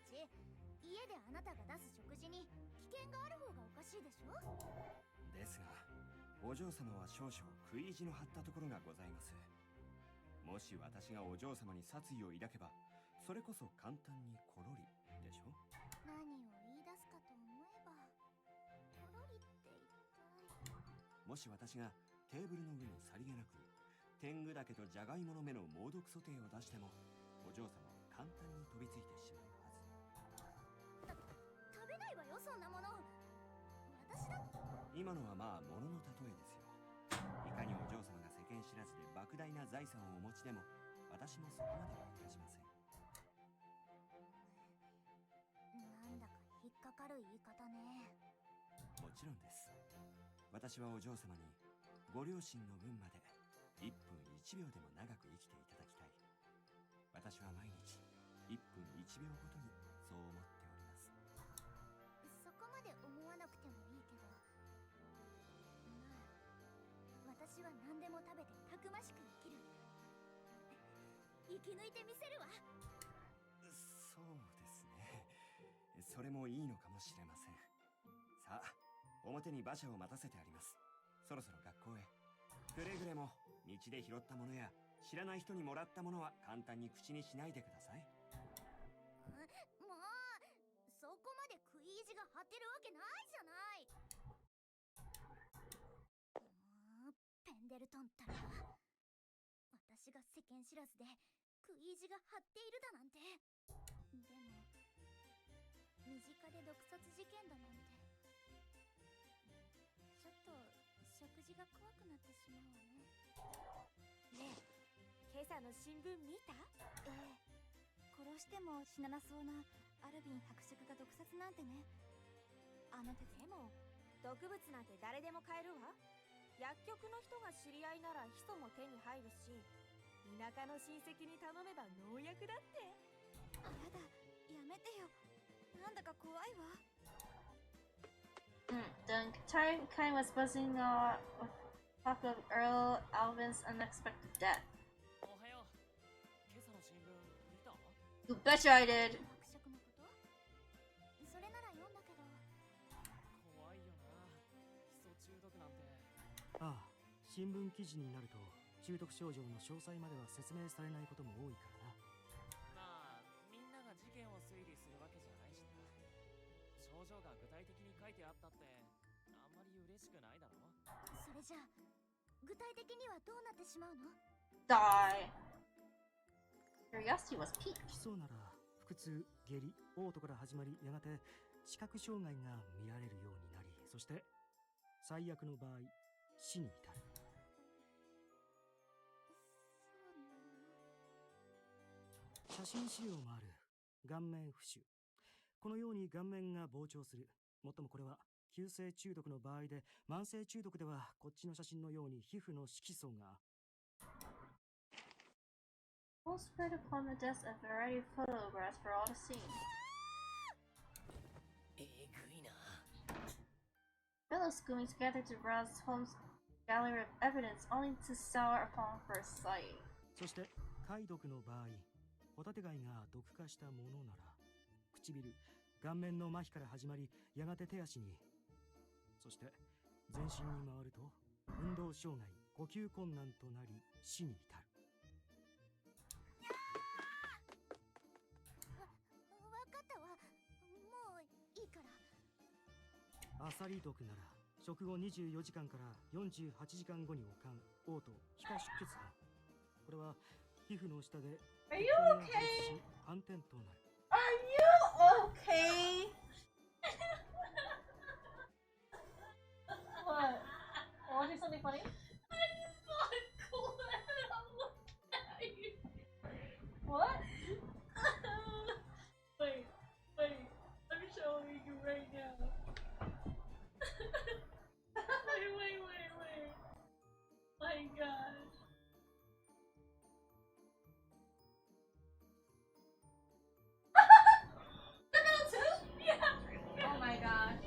S4: 家であなたが出す食事に危険がある方がおかしいでしょ？
S3: ですが、お嬢様は少々食い意地の張ったところがございます。もし私がお嬢様に殺意を抱けば、それこそ簡単にコロリでしょ。
S4: 何を言い出すかと思えば、コロリって一体。
S3: もし私がテーブルの上にさりげなく天狗だけとじゃがいもの芽の猛毒ソテーを出しても、お嬢様は簡単に飛びついてしまうはず。
S4: 食べないわよ、そんなもの。私だって。
S3: 今のはまあものの例えですよ。いかにお嬢様が世間知らずで莫大な財産をお持ちでも、私もそこまではいたしません。
S4: なんだか引っかかる言い方ね。
S3: もちろんです。私はお嬢様にご両親の分まで1分1秒でも長く生きていただきたい。私は毎日1分1秒ごとにそう思っております。
S4: そこまで思わなくてもいいけど、まあ私は何でも食べてたくましく生きる。生き抜いてみせるわ。
S3: そうですね。それもいいのかもしれません。さあ、表に馬車を待たせてあります。そろそろ学校へ。くれぐれも道で拾ったものや知らない人にもらったものは簡単に口にしないでください。
S4: もうそこまで食い意地が張ってるわけないじゃない。ペンデルトンったら、私が世間知らずで食い意地が張っているだなんて。でも身近で毒殺事件だなんて、ちょっと食事が怖くなってしまうわね。
S15: ねえ、今朝の新聞見た？
S4: 殺しても死ななそうなアルビン伯爵が毒殺なんてね。
S15: あの手でも毒物なんて誰でも買えるわ。薬局の人が知り合いならヒ素も手に入るし、田舎の親戚に頼めば農薬だって。
S4: やだ、やめてよ。なんだか怖いわ。
S1: The entire kind was buzzing with talk of Earl Alvin's unexpected death.
S6: おはよう。今朝の新聞見た？
S1: You betcha I did.
S4: 伯爵のこと？それなら読んだけど。
S6: 怖いよな、ヒ素中毒なんて。
S5: ああ、新聞記事になると中毒症状の詳細までは説明されないことも多いからな。
S6: まあみんなが事件を推理するわけじゃないしな。症状が具体的に書いてあったってあんまり嬉しくないだろ。
S4: それじゃあ具体的にはどうなってしまうの？
S1: Die. Curiosity was piqued.
S5: 基礎なら腹痛、下痢、嘔吐から始まり、やがて視覚障害が見られるようになり、そして最悪の場合死に至る。写真資料もある。顔面浮腫。このように顔面が膨張する。もっともこれは急性中毒の場合で、慢性中毒ではこっちの写真のように皮膚の色素が。
S1: We'll spread upon the desk a variety of photographs for all to see.
S6: えぐいな。
S1: Fellow schoolmates gathered to browse Holmes' gallery of evidence, only to sour upon first sight.
S5: そして貝毒の場合、ホタテ貝が毒化したものなら、唇、顔面の麻痺から始まり、やがて手足に、そして全身に回ると運動障害、呼吸困難となり死に至る。
S4: わかったわ。もういいから。
S5: アサリ毒なら食後24時間から48時間後に悪寒、嘔吐、皮下出血が。これは皮膚の下で
S1: Are you okay?
S5: 反転となる。
S1: Are you okay? funny? What?
S2: Wait, I'm showing you right now. wait. My gosh.
S1: Yeah. Oh my god.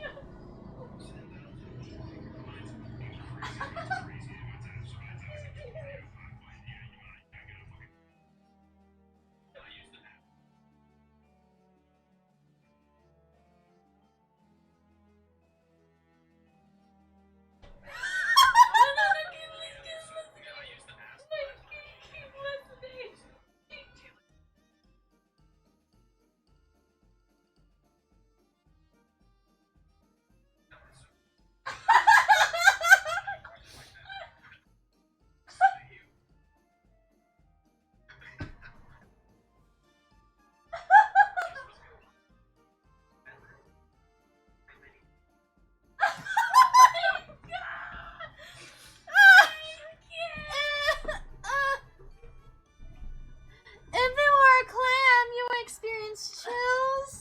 S1: If it were a clam, you would experience chills,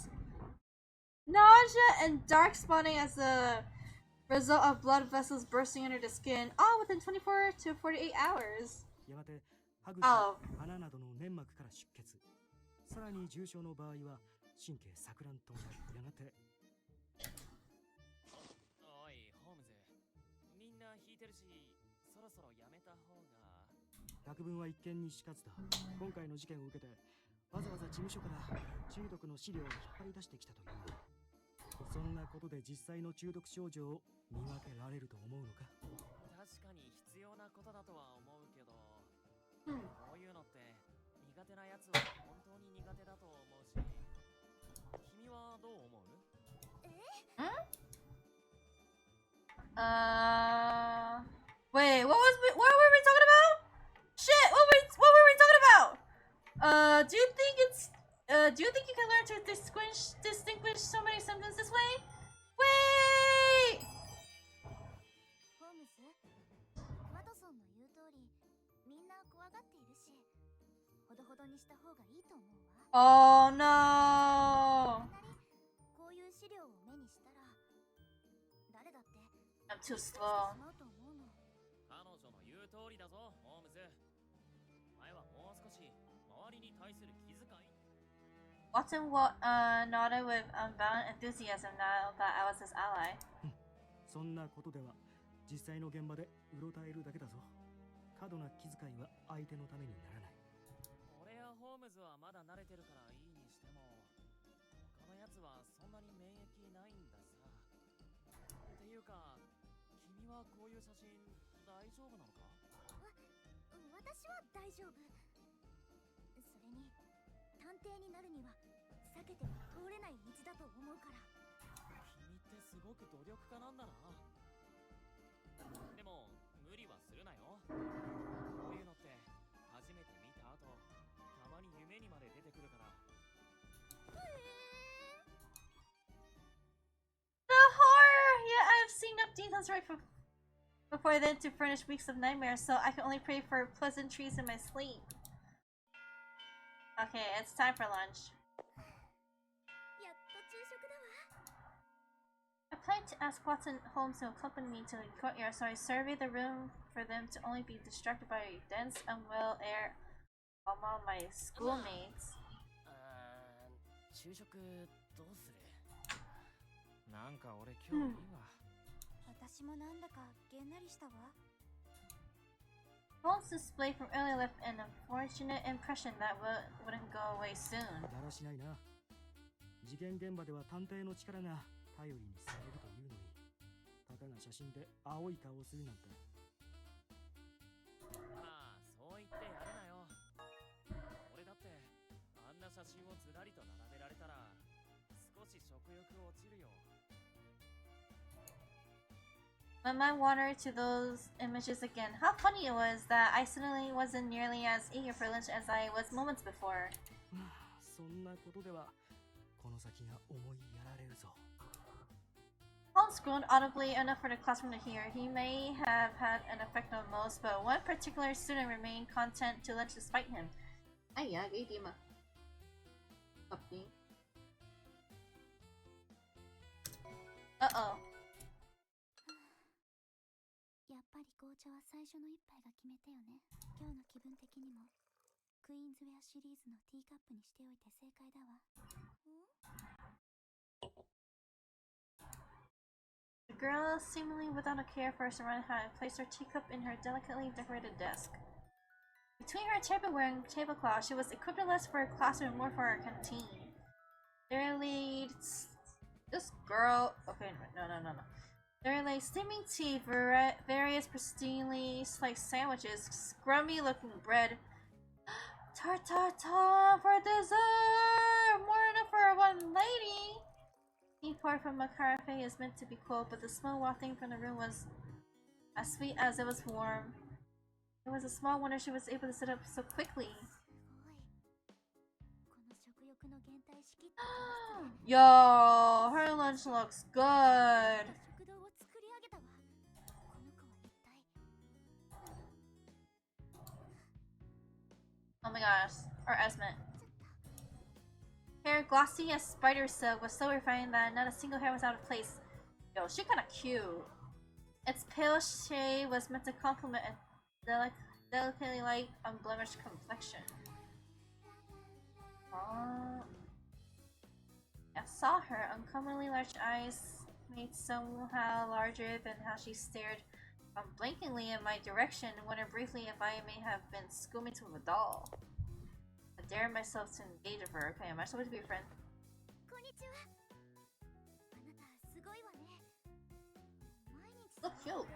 S1: nausea, and dark spotting as a result of blood vessels bursting under the skin, all within 24 to 48 hours.
S5: やがて歯茎、
S1: Oh.
S5: 鼻などの粘膜から出血、さらに重症の場合は神経錯乱となり、やがて
S6: おいホームズ、みんな引いてるし、そろそろやめた方が。
S5: 百聞は一見にしかずだ。今回の事件を受けてわざわざ事務所から中毒の資料を引っ張り出してきたという。そんなことで実際の中毒症状を見分けられると思うのか。
S6: 確かに必要なことだとは思うけど、こういうのって苦手なやつは本当に苦手だと思うし、君はどう思う？Wait,
S1: what were we talking about? Shit, what were we talking about? Do you think you can learn to distinguish so many symptoms this way? Wait!
S4: ホームズ、ワトソンの言う通り、みんな怖がっているし、ほどほどにした方がいいと思うわ。
S1: Oh no!
S4: こういう資料を目にしたら、誰だって
S1: I'm too slow.
S4: しまうと思うの。
S6: 彼女の言う通りだぞ、ホームズ。前はもう少し周りに対する気遣い。
S1: Watson nodded with unbounded enthusiasm now that I was his ally.
S5: そんなことでは実際の現場でうろたえるだけだぞ。過度な気遣いは相手のためにならない。
S6: 俺やホームズはまだ慣れてるからいいにしても、他のやつはそんなに免疫ないんださ。っていうか、君はこういう写真大丈夫なのか？
S4: 私は大丈夫。それに探偵になるには避けては通れない道だと思うから。
S6: 君ってすごく努力家なんだな。でも無理はするなよ。こういうのって初めて見た後、たまに夢にまで出てくるから。
S1: The horror! Yeah, I've seen enough details right before then to furnish weeks of nightmares, so I can only pray for pleasantries in my sleep. Okay, it's time for lunch.
S4: やっと昼食だわ。
S1: I planned to ask Watson Holmes to accompany me to the courtyard, so I surveyed the room for them to only be distracted by dense, unwell air among my schoolmates.
S6: 昼食どうする？
S13: なんか俺今日いいわ。
S4: 私もなんだかげんなりしたわ。
S1: Holmes' display from earlier left an unfortunate impression that wouldn't go away soon.
S5: だらしないな。事件現場では探偵の力が頼りにされるというのに、たかが写真で青い顔をするなんて。
S6: まあそう言ってやるなよ。俺だってあんな写真をずらりと並べられたら少し食欲落ちるよ。
S1: My mind wandered to those images again. How funny it was that I suddenly wasn't nearly as eager for lunch as I was moments before.
S5: そんなことではこの先が思いやられるぞ。
S1: Holmes groaned audibly enough for the classroom to hear. He may have had an effect on most, but one particular student remained content to lunch despite him. Ay, Imma. Uh-oh.
S4: やっぱり紅茶は最初の一杯が決め手よね。今日の気分的にもクイーンズウェアシリーズのティーカップにしておいて正解だわ。
S1: The girl, seemingly without a care for her surroundings, had placed her teacup in her delicately decorated desk. Between her tableware and tablecloth, she was equipped less for a classroom, more for a canteen. There leads this girl. Okay, no. There lay steaming tea, various pristinely sliced sandwiches, scrummy-looking bread. Tartare for dessert! More enough for one lady! Tea poured from a carafe is meant to be cold, but the smell wafting from the room was as sweet as it was warm. It was a small wonder she was able to sit up so quickly. Yo, her lunch looks good. Oh my gosh, or Esmond. Hair glossy as spider silk was so refined that not a single hair was out of place. Yo, she kinda cute. Its pale shade was meant to complement a delicately light, unblemished complexion. I saw her uncommonly large eyes made somehow larger than how she stared unblinkingly in my direction, wondered briefly if I may have been scooming to a doll. I dared myself to engage with her. Okay, am I supposed to be a friend? Look cute.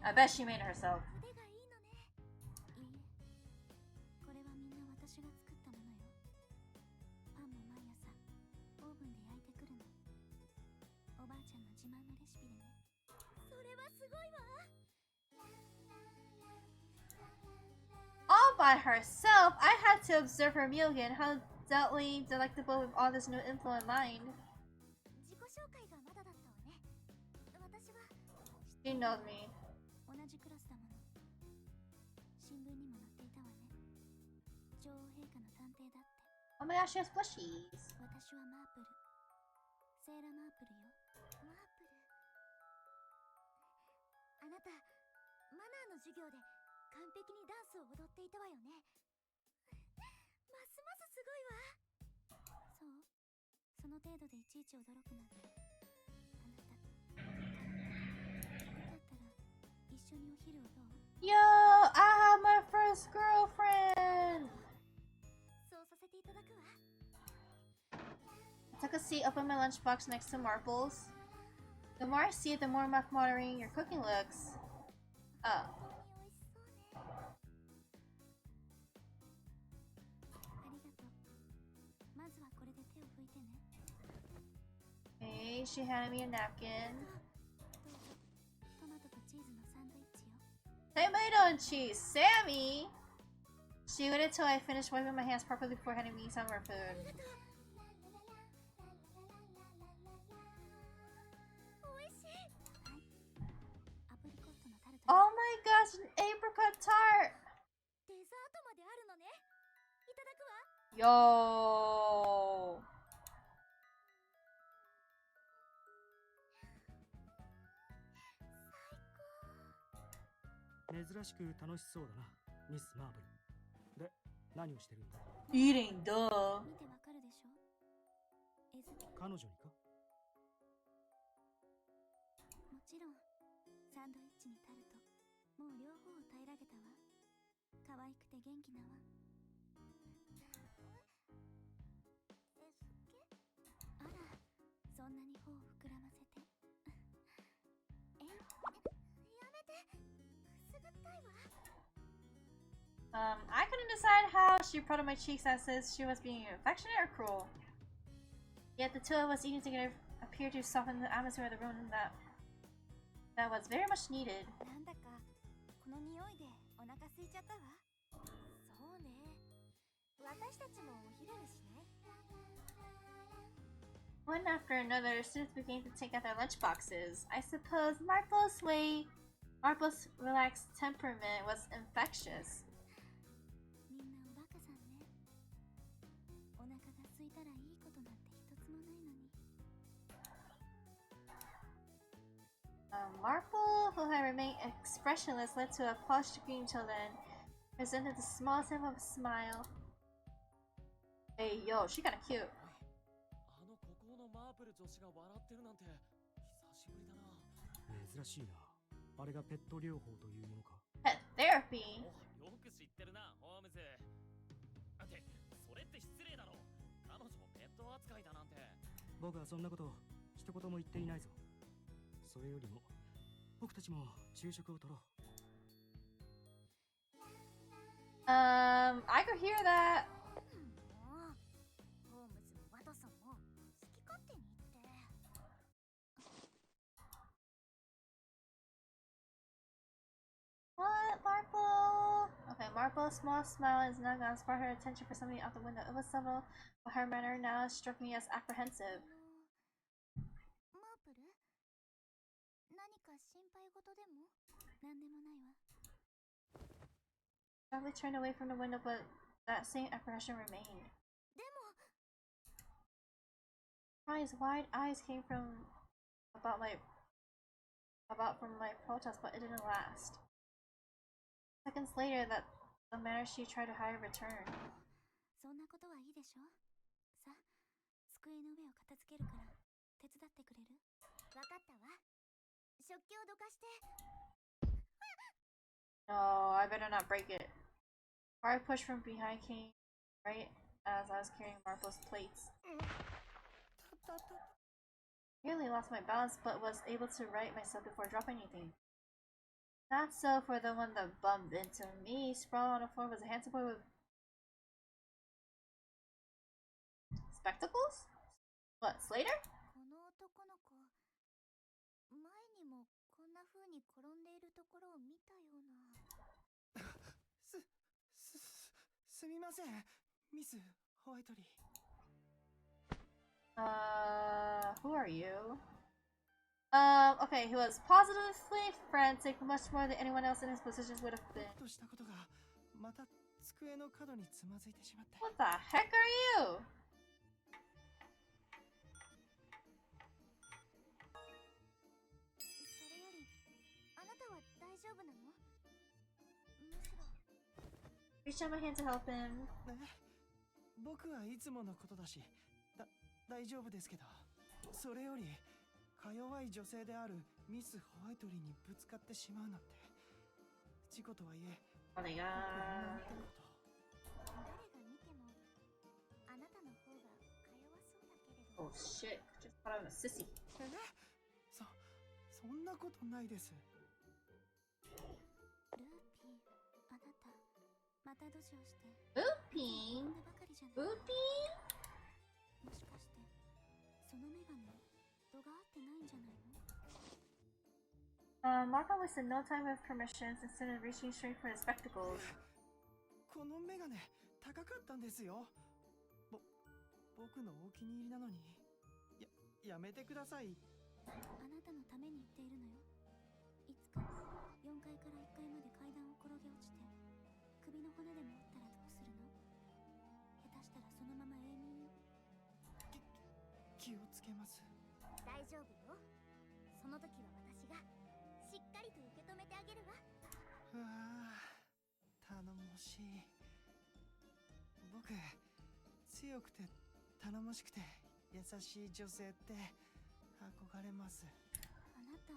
S1: I bet she made it herself. All by herself? I had to observe her meal again. How doubtly delectable with all this new info in mind. She knows me. Oh my gosh, she has plushies. Yo, I have my first girlfriend! I took a seat, opened my lunchbox next to Marple's. The more I see it, the more mouth-watering your cooking looks. Oh. Okay, she handed me a napkin. Tomato and cheese, Sammy! She waited till I finished wiping my hands properly before handing me some of her food. Oh my gosh, an apricot tart! Yo!
S5: 珍しく楽しそうだな、ミス・マーブル。で、何をしてるんだ？
S1: Eating, duh.
S5: 彼女にか？
S4: もちろん、サンドイッチにタルト、もう両方を平らげたわ。可愛くて元気なわ。あら、そんなに頬を膨らませて。やめて。
S1: I couldn't decide how she prodded my cheeks as if she was being affectionate or cruel. Yet the two of us eating together appeared to soften the atmosphere of the room that was very much needed.
S15: なんだかこの匂いでお腹空いちゃったわ。そうね。私たちもお昼にしない？
S1: One after another, students began to take out their lunch boxes. I suppose Marple's relaxed temperament was infectious.
S4: みんなおバカさんね。お腹が空いたらいいことなんて一つもないのに。
S1: Marple, who had remained expressionless, led to a flushed green till then, presented the smallest of a smile. Hey, yo, she kinda cute.
S6: あの孤高のマープル女子が笑ってるなんて久しぶりだな。
S5: 珍しいな。あれがペット療法というものか。
S1: Pet therapy?
S6: よく知ってるな、ホームズ。ってそれって失礼だろ。彼女もペット扱いだなんて。
S5: 僕はそんなこと一言も言っていないぞ。それよりも僕たちも昼食をとろう。
S1: I could hear that.
S4: もうホームズもワトソンも好き勝手に言って。
S1: What, Marple? Okay, Marple's small smile is not gonna spark her attention for something out the window. It was subtle, but her manner now struck me as apprehensive.
S4: マープル？何か心配事でも？なんでもないわ。
S1: Sharply turned away from the window, but that same apprehension remained.
S4: でも
S1: His wide eyes came from about from my protest, but it didn't last. Seconds later, the manner she tried to hide returned.
S4: そんなことはいいでしょ。さ、机の上を片付けるから手伝ってくれる？わかったわ。食器をどかして。
S1: No, I better not break it. A hard push from behind came right as I was carrying Marple's plates. Nearly lost my balance, but was able to right myself before dropping anything. Not so for the one that bumped into me. Sprawled on the floor was a handsome boy with spectacles? What, Slater?
S4: この男の子、前にもこんな風に転んでいるところを見たような。
S14: すみません、ミス・ホワイトリー。
S1: Who are you? Okay, he was positively frantic, much more than anyone else in his position would have been.
S14: としたことがまた机の角につまずいてしまって。
S1: What the heck are you?
S4: それより、あなたは大丈夫なの？むしろ。
S1: Reached out my hand to help him.
S14: ね、僕はいつものことだし、大丈夫ですけど、それよりか弱い女性であるミス・ホワイトリーにぶつかってしまうなんて、事故とはいえ、
S1: Oh my god.
S4: 誰が見てもあなたの方がか弱そうだけれど。
S1: Oh shit, just thought I was a sissy.
S14: そんなことないです。
S4: ルーピー、あなたまたドジをして。
S1: ルーピー？ルーピー？
S4: もしかしてそのメガネ度が合ってないんじゃないの？
S1: Marco wasted no time with permissions instead of reaching straight for his spectacles.
S14: このメガネ高かったんですよ。僕のお気に入りなのに、やめてください。
S4: あなたのために言っているのよ。いつか4階から1階まで階段を転げ落ちて首の骨でも折ったらどうするの？下手したらそのまま永眠よ。
S14: 気をつけます。
S4: 大丈夫よ。その時は私がしっかりと受け止めてあげるわ。
S14: うわー、頼もしい。僕、強くて頼もしくて優しい女性って憧れます。
S4: あなた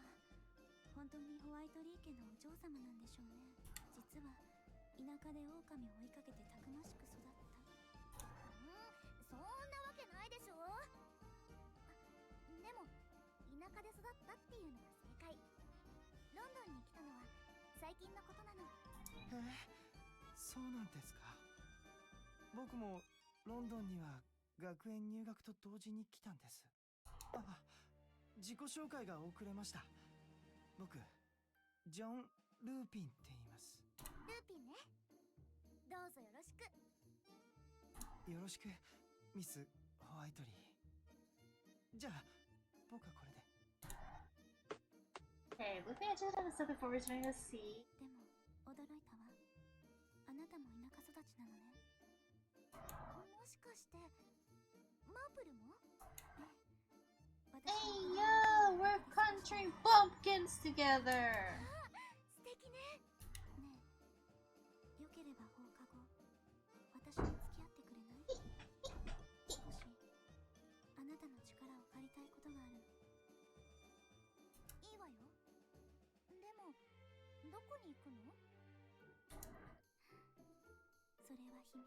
S4: 本当にホワイトリー家のお嬢様なんでしょうね。実は田舎で狼を追いかけてたくましく育った。そんなわけないでしょ。でも田舎で育ったっていうのは正解。ロンドンに来たのは最近のことなの。
S14: そうなんですか。僕もロンドンには学園入学と同時に来たんです。自己紹介が遅れました。僕、ジョン・ルーピンって言います。
S4: ルーピンね。どうぞよろしく。
S14: よろしく、ミス・ホワイトリー。じゃあ、僕はこれで。
S1: Hey, we can change the stuff before returning to sea.
S4: でも、驚いたわ。あなたも田舎育ちなのね。もしかして、マープルも
S1: ？Hey yo, we're country bumpkins together!
S4: 素敵ね。ねえ、よければ放課後、私に付き合ってくれない？少し、あなたの力を借りたいことがある。いいわよ。でも、どこに行くの？それは秘密。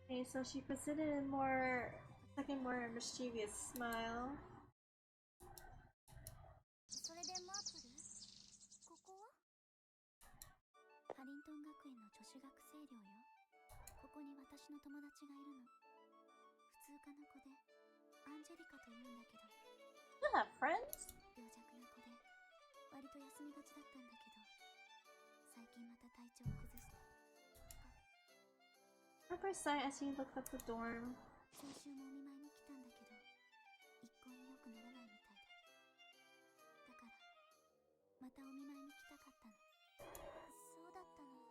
S1: Okay, so she puts it in more, like a more mischievous smile.
S4: それでマープル、ここは？ハリントン学園の女子学生寮よ。ここに私の友達がいるの。普通科の子で、アンジェリカというんだけど。
S1: You have friends?
S4: 病弱な子で、割と休みがちだったんだけど、最近また体調を崩して。
S1: Remember sigh as he looked up the dorm.
S4: 先週もお見舞いに来たんだけど、一向に良くならないみたいで。だから、またお見舞いに来たかったの。そうだったの。ひ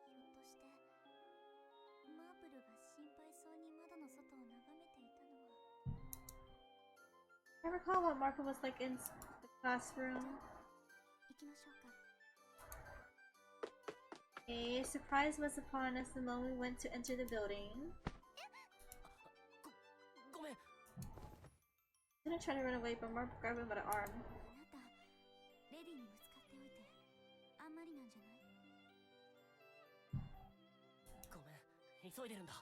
S4: ょっとして、マープルが心配そうに窓の外を眺めていたのは。
S1: I recall what Marco was like in the classroom.
S4: 行きましょうか。
S1: A surprise was upon us the moment we went to enter the building.
S6: ごめん。
S1: Didn't try to run away, but Mark grabbed him by the arm.
S4: あなた、レディにぶつかっておいて、あんまりなんじゃない？
S6: ごめん、急いでるんだ。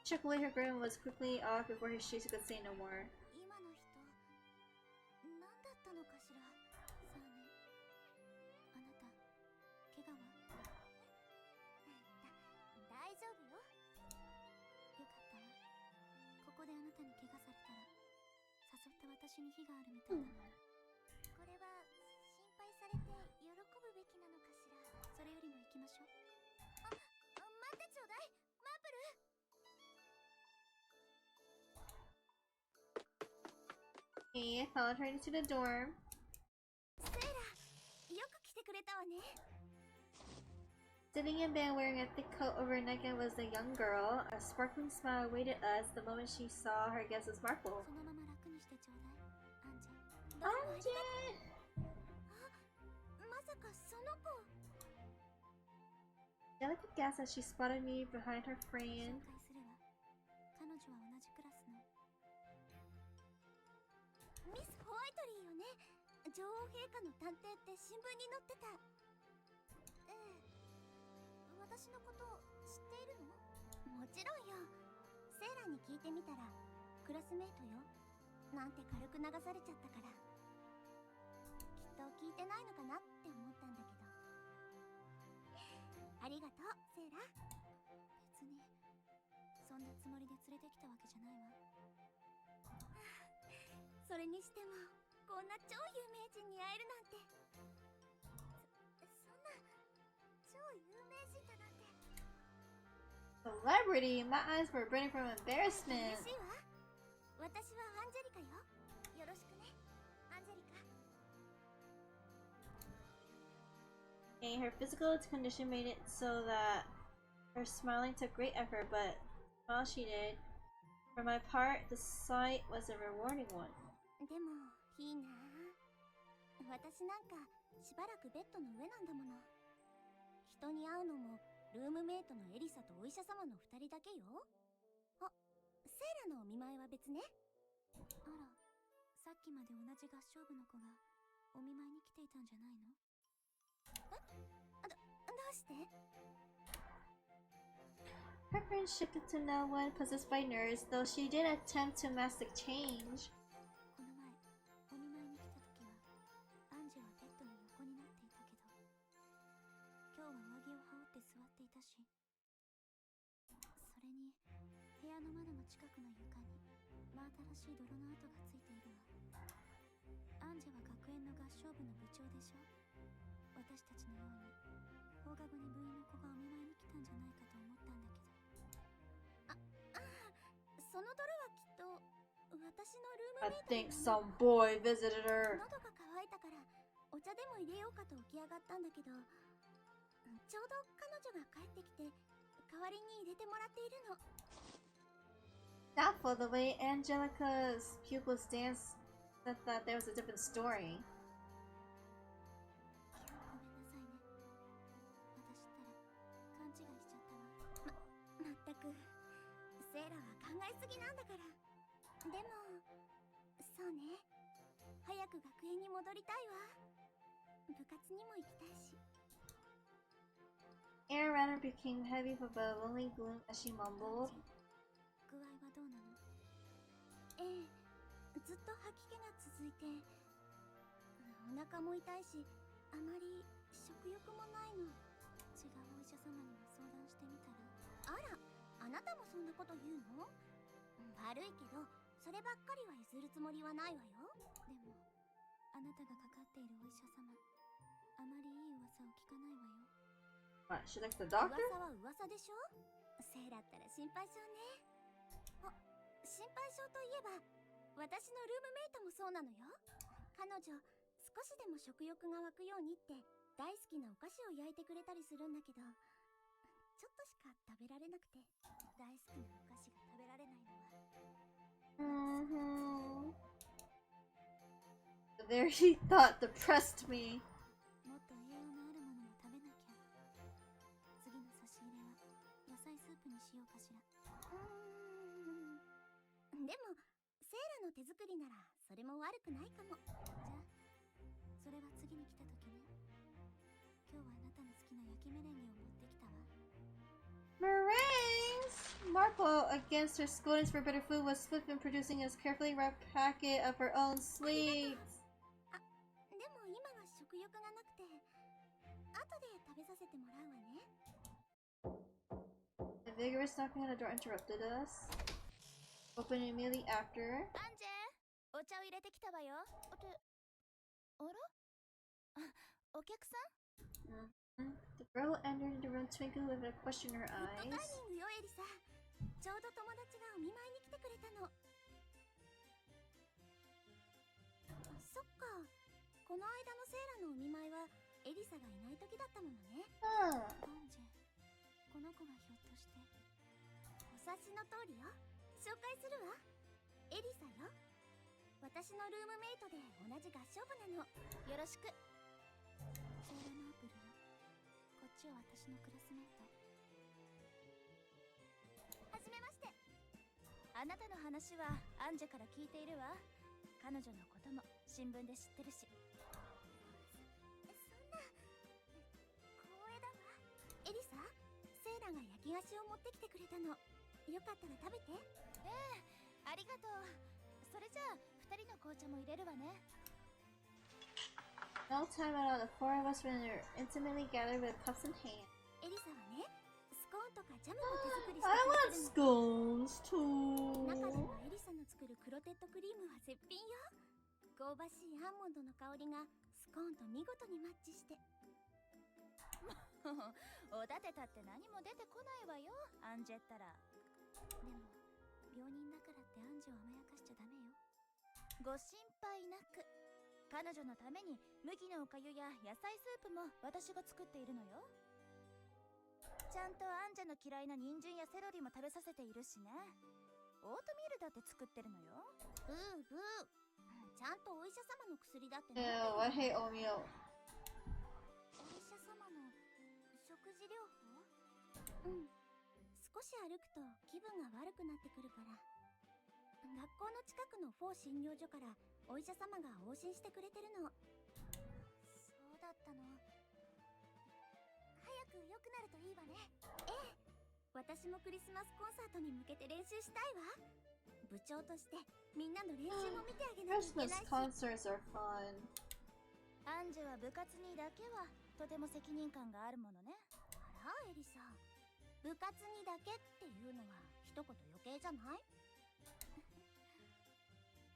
S1: She shook away her grin and was quickly off before she could say no more.
S4: 今の人、何だったのかしら。さあね。あなた、怪我は？大丈夫よ。よかったわ。ここであなたに怪我されたら、誘った私に非があるみたいだもん。これは心配されて喜ぶべきなのかしら。それよりも行きましょう。待ってちょうだい、マープル。
S1: He followed her into the dorm.
S4: セイラ、よく来てくれたわね。
S1: Sitting in bed wearing a thick coat over her neck was a young girl. A sparkling smile awaited us the moment she saw her guest was Marco.
S4: そのまま楽にしてちょうだい、アンジェ。まさかその子。
S1: Delicate gasped as she spotted me behind her friend.
S4: 紹介するわ。彼女は同じクラスのミス・ホワイトリーよね。女王陛下の探偵って新聞に載ってた。ええ、私のこと知っているの？もちろんよ。セイラに聞いてみたらクラスメイトよ。なんて軽く流されちゃったから、きっと聞いてないのかなって思ったんだけど。ありがとう、セイラ。別にそんなつもりで連れてきたわけじゃないわ。それにしてもこんな超有名人に会えるなんて。そんな超有名人だなんて。
S1: Celebrity! My eyes were burning from embarrassment.
S4: 嬉しいわ。私はアンジェリカよ。よろしくね、アンジェリカ。
S1: Okay, her physical condition made it so that her smiling took great effort, but while she did, for my part, the sight was a rewarding one.
S4: でもいいな。私なんかしばらくベッドの上なんだもの。人に会うのもルームメイトのエリサとお医者様の2人だけよ。あ、セイラのお見舞いは別ね。あら、さっきまで同じ合唱部の子がお見舞いに来ていたんじゃないの？どうして？
S1: Her friend shifted to no one possessed by nerves, though she did attempt to mask the change.
S4: この前お見舞いに来た時はアンジェはベッドの横になっていたけど、は上着を羽織って座っていたし、それに部屋の窓の近くの床に真新しい泥の跡がついているわ。アンジェは学園の合唱部の部長でしょ。私たちのように放課後に部員の子がお見舞いに来たんじゃないかと思ったんだけど。その泥はきっと私のルーム
S1: I
S4: メイト
S1: think some boy visited her.
S4: 喉が渇いたからお茶でも入れようかと起き上がったんだけど、ちょうど彼女が帰ってきて代わりに入れてもらっているの。
S1: Doubtful the way Angelica's pupils danced. I thought there was a different story.
S4: ごめんなさいね。私ったら勘違いしちゃったわ。まったくセーラは考えすぎなんだから。でもそうね、早く学園に戻りたいわ。部活にも行きたいし。
S1: Air around her became heavy with a lonely gloom as she mumbled.
S4: 具合はどうなの？ええ、ずっと吐き気が続いて、お腹も痛いし、あまり食欲もないの。違うお医者様にも相談してみたら。あら、あなたもそんなこと言うの？悪いけどそればっかりは譲るつもりはないわよ。でもあなたがかかっているお医者様、あまりいい噂を聞かないわよ。
S1: What, she like the doctor?
S4: 噂は噂でしょ。セイラったら心配性ね。あ、心配性といえば私のルームメイトもそうなのよ。彼女少しでも食欲が湧くようにって大好きなお菓子を焼いてくれたりするんだけど、ちょっとしか食べられなくて、大好きなお菓子が食べられないのは。
S1: The very thought depressed me.
S4: もっと栄養のあるものも食べなきゃ。次の差し入れは野菜スープにしようかしら。でもセイラの手作りならそれも悪くないかも。じゃあそれは次に来た時ね。今日はあなたの好きな焼きメレンゲを持ってきたわ。
S1: Meringues! Marco, against her scoldings for better food, was swift in producing a carefully wrapped packet of her own sweets.
S4: でも今は食欲がなくて、後で食べさせてもらうわね。
S1: The vigorous knocking on the door interrupted us. Opening immediately after.
S4: アンジェ、お茶を入れてきたわよ。あら？お客さん？
S1: The girl entered the room twinkling with a question in her
S4: グッドタイ
S1: eyes.
S4: ミングよ、エリサ。ちょうど友達がお見舞いに来てくれたの。そっか、この間のセイラのお見舞いはエリサがいない時だったものね。アンジェ、この子がひょっとして。お察しの通りよ。紹介するわ。エリサよ。私のルームメイトで同じ合唱部なの。よろしく。セーラマープルよ。こっちは私のクラスメイト。はじめまして。あなたの話はアンジェから聞いているわ。彼女のことも新聞で知ってるし。そんな光栄だわ。エリサ、セイラが焼き菓子を持ってきてくれたの。よかったら食べて。ええ、ありがとう。それじゃあ2人の紅茶も入れるわね。
S1: No time at all, the four of us were intimately gathered with cups in hand.
S4: エリサはね、スコーンとかジャムも手作りして
S1: I
S4: くれてるの。
S1: want scones too.
S4: 中でもエリサの作るクロテッドクリームは絶品よ。香ばしいアーモンドの香りがスコーンと見事にマッチして。おだてたって何も出てこないわよ、アンジェったら。でも病人だからってアンジェを甘やかしちゃダメよ。ご心配なく。彼女のために麦のおかゆや野菜スープも私が作っているのよ。ちゃんとアンジェの嫌いな人参やセロリも食べさせているしね。オートミールだって作ってるのよ。ブーブー。ちゃんとお医者様の薬だってね。
S1: Ew, I hate oatmeal.
S4: お医者様の食事療法？うん。少し歩くと気分が悪くなってくるから。学校の近くのフォー診療所からお医者様が往診してくれてるの。そうだったの。早く良くなるといいわね。ええ、私もクリスマスコンサートに向けて練習したいわ。部長としてみんなの練習も見てあげなきゃいけないし。
S1: Christmas concerts are fun.
S4: アンジェは部活にだけはとても責任感があるものね。あらエリさん、部活にだけっていうのは一言余計じゃない？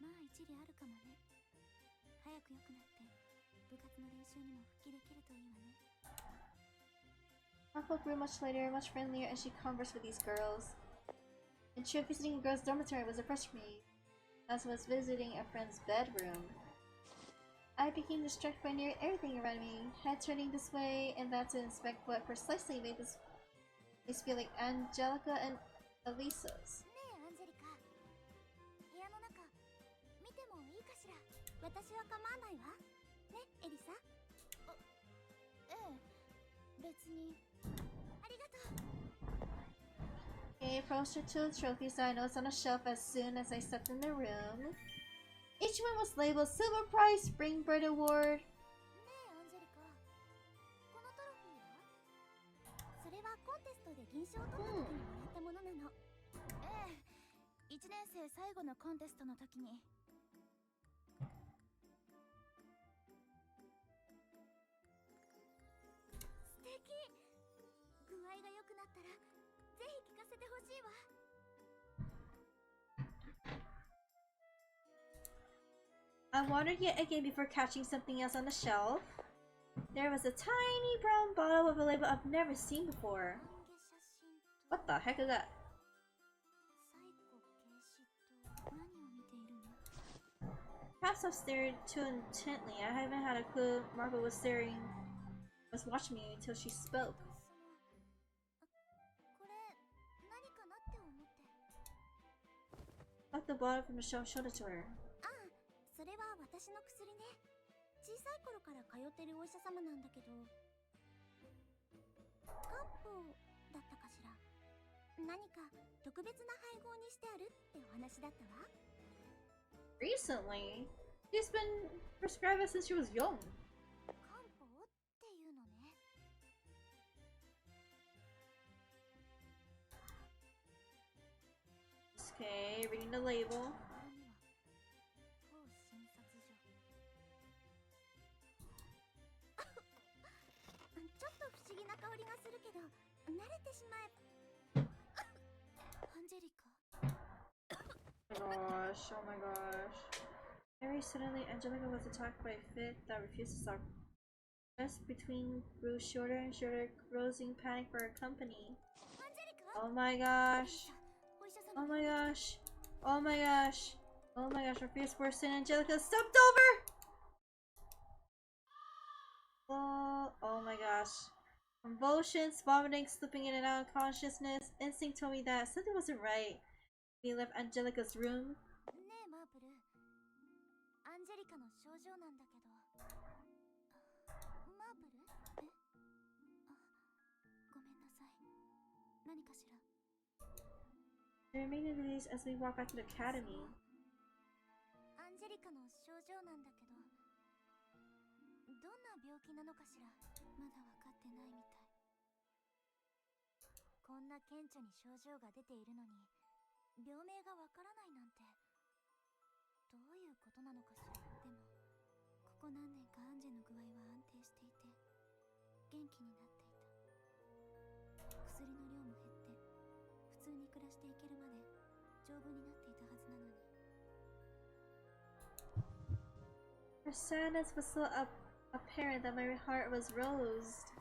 S4: まあ一理あるかもね。早く良くなって部活の練習にも復帰できるといいわね。
S1: Marco grew much lighter, much friendlier, and she conversed with these girls. In truth, visiting a girl's dormitory was a first for me, as was visiting a friend's bedroom. I became distracted by nearly everything around me, head turning this way and that to inspect what precisely made this place feel like Angelica and Elisa's.
S4: ねえアンジェリカ、部屋の中見てもいいかしら？私は構わないわ。ね、エリサ？ええ、別に。ありがとう。
S1: I approached the two trophies that I noticed on a shelf as soon as I stepped in the room. Each one was labeled Silver Prize Springbird Award.
S4: ねえアンジェリカ、このトロフィーは？それはコンテストで銀賞を取った時にもらったものなの。ええ、1年生最後のコンテストの時に。素敵。具合が良くなったらぜひ聞かせてほしいわ。
S1: I wandered yet again before catching something else on the shelf. There was a tiny brown bottle with a label I've never seen before. What the heck is that? Perhaps I stared too intently. I haven't had a clue Marco was watching me until she spoke.
S4: これ何かなって思って。
S1: Took the bottle from the shelf, showed it to her.
S4: それは私の薬ね。小さい頃から通ってるお医者様なんだけど、漢方だったかしら。何か特別な配合にしてあるってお話だったわ。
S1: Recently? She's been prescribed it since she was young.
S4: 漢方っていうのね。
S1: Okay, reading the label.
S4: ちょっと不思議な香りがするけど、慣れてしまえば。アンジェリカ。
S1: Oh my gosh. Very suddenly, Angelica was attacked by a fit that refused to stop. Just between grew shorter and shorter, causing panic for her company. Oh my gosh. Oh my gosh. Oh my gosh. Oh my gosh, her fears worsened. Angelica stepped over! Oh my gosh. Convulsions, vomiting, slipping in and out of consciousness. Instinct told me that something wasn't right. We left Angelica's room.
S4: ねえマープル、アンジェリカの症状なんだけど。マープル？え？あ、ごめんなさい。何かしら？
S1: The remaining days as we walk back to the academy.
S4: アンジェリカの症状なんだけど、どんな病気なのかしら？まだ分かってないみたい。こんな顕著に症状が出ているのに病名がわからないなんてどういうことなのかしら。でもここ何年かアンジェの具合は安定していて元気になっていた。薬の量も減って普通に暮らしていけるまで丈夫になっていたはずなのに。
S1: Her sadness was so apparent that my heart was roused.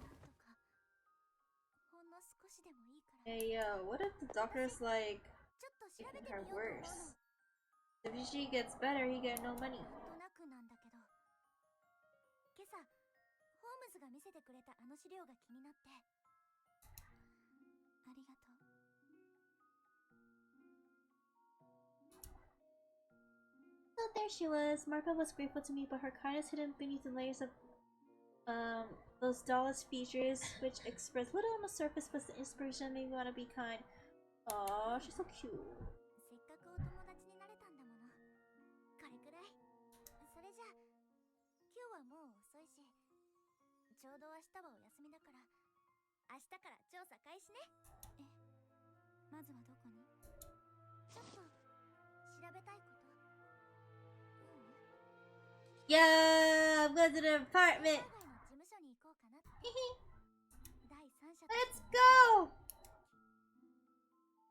S1: Hey yo, what if the doctor's like making her worse? If she gets better, he get no money.
S4: なんとなくなんだけど、今朝ホームズが見せてくれたあの資料が気になって。ありがとう。
S1: So there she was. Marco was grateful to me, but her kindness hidden beneath the layers of those dullest features, which expressed little on the surface, was the inspiration that made me want to be kind. Aww, she's so cute.
S4: せっかくお友達になれたんだもの。これくらい。それじゃあ今日はもう遅いし、ちょうど明日はお休みだから明日から調査開始ね。え、まずはどこに？ちょっと調べたいこと。
S1: Yeah, I'm going to the apartment.
S4: 事務所に行こうかなって。
S1: Let's go!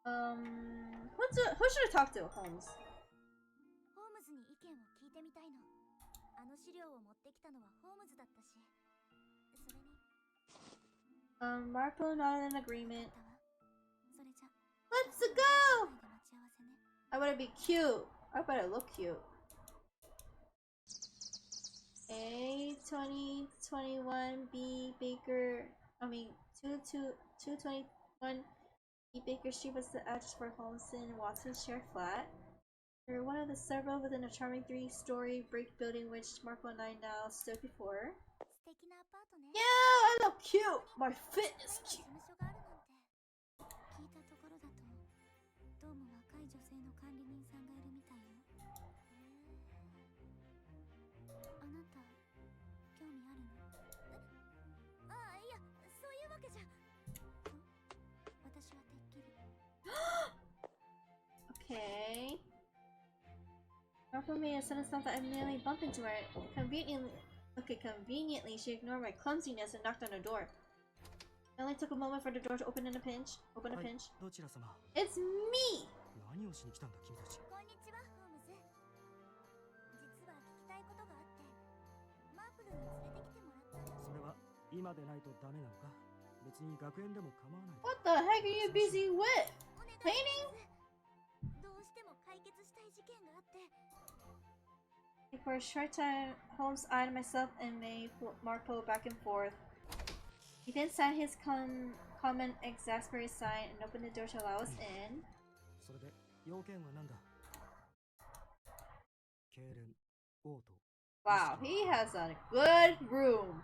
S1: Who should I talk to? Holmes.
S4: ホームズに意見を聞いてみたいの。あの資料を持ってきたのはホームズだったし。それに
S1: Marple not in agreement.
S4: それじゃ
S1: Let's go! I better be cute. I better look cute. A 2021 B Baker. I mean 221 B Baker Street was the address for Holmes and Watson's share flat. They're one of the several within a charming 3-story brick building which Marple and I now stood before. Yeah, I look cute. My fit is cute.
S4: 聞いたところだと、どうも若い女性の管理人さんがいるみたいよ。あなた、興味あるの？ああ、いや、そういうわけじゃ。私はてっきり。
S1: Okay. Marple made a sudden stop that I nearly bumped into her. Conveniently, she ignored my clumsiness and knocked on the door. It only took a moment for the door to open in a pinch. It's me!
S5: 何をしに来たんだ君たち。
S4: こんにちは、ホームズ。実は聞きたいことがあって、マープルに連れてきてもらったの。
S5: それは今でないとダメなのか？別に学園でも構わない。
S1: What the heck are you busy with? Painting?
S4: どうしても解決したい事件があって。
S1: For a short time, Holmes eyed myself and made Marple back and forth. He then signed his common exasperated sign and opened the door to allow us in.
S5: それで要件は何だ？痙攣、嘔吐。
S1: Wow, he has a good room.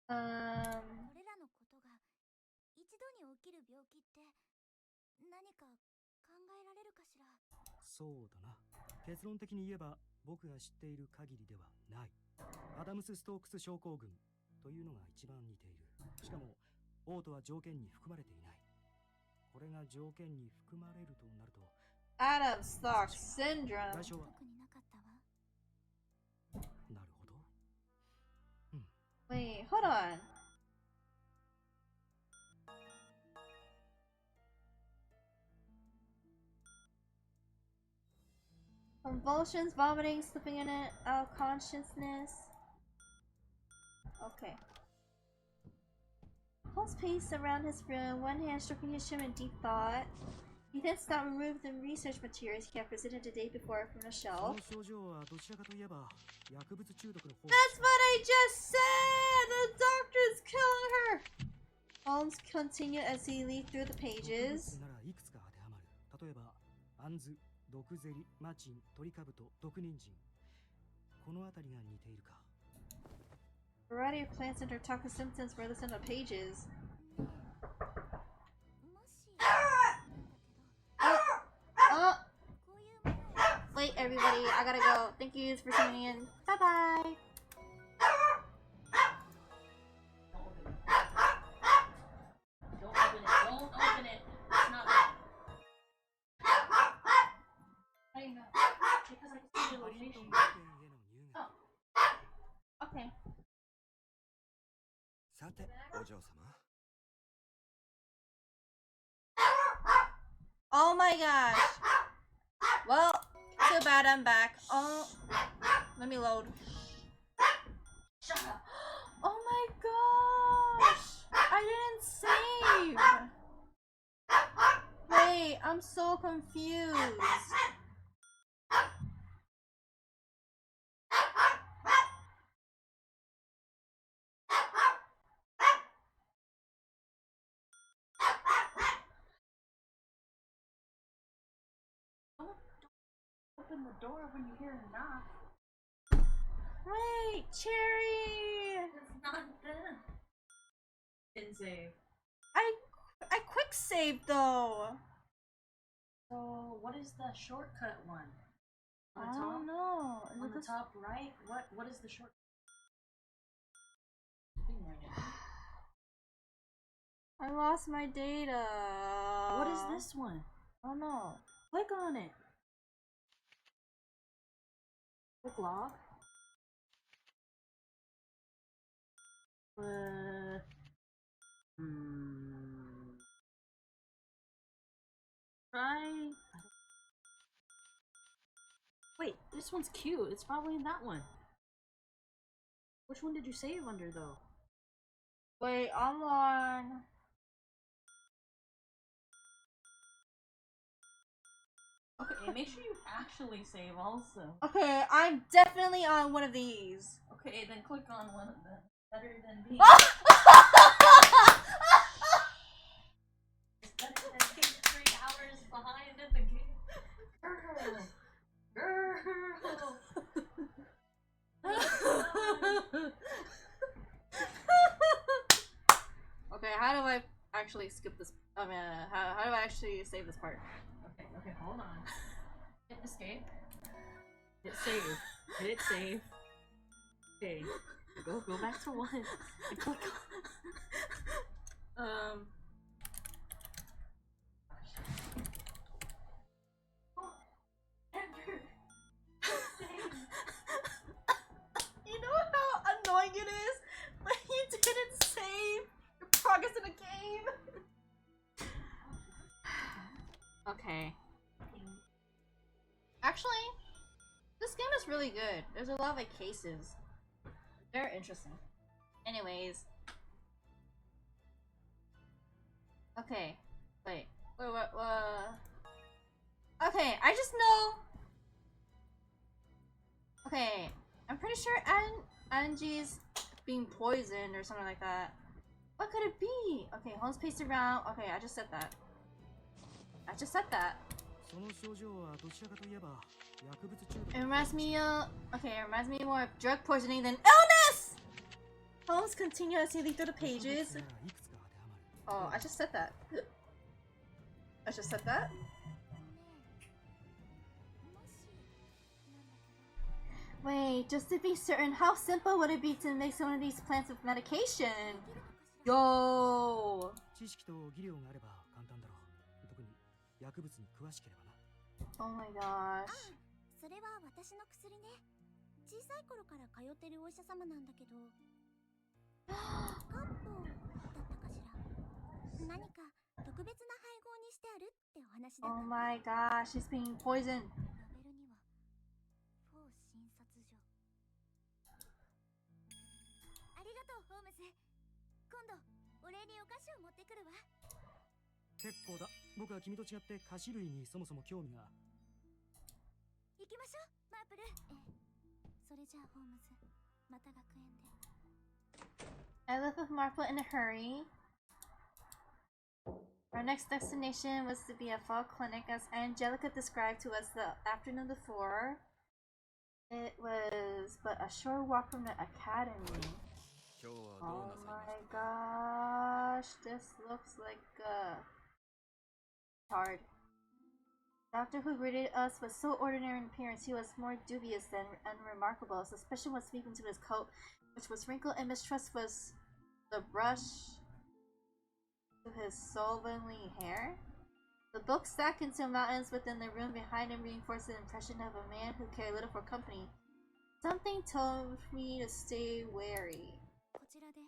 S4: これらのことが一度に起きる病気って何か考えられるかしら？
S5: そうだな。結論的に言えば僕が知っている限りではない。アダムス・ストークス症候群というのが一番似ている。しかも嘔吐は条件に含まれていない。これが条件に含まれるとなると
S1: Adam-Stark syndrome.
S5: 外傷はなるほど。
S1: Wait, hold on. Convulsions, vomiting, slipping in and out of consciousness. Okay. Holmes paced around his room, one hand stroking his chin in deep thought. He then stopped and removed the research materials he had presented the day before from the shelf. That's what I just said! The doctor's killing her! Holmes continued as he leafed through the pages.
S5: 例えば、アンズ、毒ゼリ、マチン、トリカブト、毒人参。このあたりが似ているか。
S1: A variety of plants and their toxic symptoms were listed on the pages. Wait, everybody, I gotta go. Thank you for tuning in. Bye bye.
S2: Don't open it. Don't open it. It's not bad. How do you know? Because I can see the location. Oh.
S1: Okay.
S3: さて、お嬢様。
S1: Oh my gosh. Well, too bad I'm back. Oh, let me load.
S2: Shut up.
S1: Oh my gosh. I didn't save. Wait, I'm so confused.
S2: Open the door when you hear a knock.
S1: Wait, Cherry.
S2: It's not them. Didn't save.
S1: I quick saved though.
S2: So what is the shortcut one? On the
S1: I
S2: top?
S1: don't know.
S2: On the top right? What is the short?
S1: I lost my data.
S2: What is this one?
S1: Oh no.
S2: Click on it. Click log. Wait, this one's cute. It's probably in that one. Which one did you save under though?
S1: Wait, I'm on.
S2: Okay, make sure you actually save also.
S1: Okay, I'm definitely on one of these.
S2: Okay, then click on one of them. Better than being. It's better than being 3 hours behind in the game. Girl.
S1: Okay, how do I actually skip this? I mean, how do I actually save this part?
S2: Okay, hold on. Hit escape. Hit save. Hit save. Okay. Go back to 1. And click on.
S1: You know how annoying it is when you didn't save your progress in a game? Okay. Actually, this game is really good. There's a lot of like cases. Very interesting. Anyways. Okay. Wait. What? Okay, I just know. Okay, I'm pretty sure Angie's being poisoned or something like that. What could it be? Okay, Holmes paced around. Okay, I just said that. It reminds me more of drug poisoning than illness! Holmes continuously through the pages. Oh, I just said that. I just said that? Wait, just to be certain, how simple would it be to make some of these plants with medication? Yo! Oh my gosh.
S4: それは私の薬ね。小さい頃から通ってるお医者様なんだけど。漢方だったかしら。何か特別な配合にしてあるってお話だった。
S1: Oh my gosh, she's being poisoned.
S4: ラベルにはフォー診察所。ありがとう、ホームズ。今度お礼にお菓子を持ってくるわ。
S5: 結構だ。僕は君と違って菓子類にそもそも興味が。
S4: 行きましょう、マープル。それじゃあホームズ、また学園で。
S1: I left with Marple in a hurry. Our next destination was to be a fall clinic, as Angelica described to us the afternoon before. It was but a short walk from the academy. Oh my gosh, this looks like hard. The doctor who greeted us was so ordinary in appearance, he was more dubious than unremarkable. Suspicion was sweeping to his coat, which was wrinkled, and mistrust was the brush to his slovenly hair. The books stacked into mountains within the room behind him reinforced the impression of a man who cared little for company. Something told me to stay wary.
S4: こちらで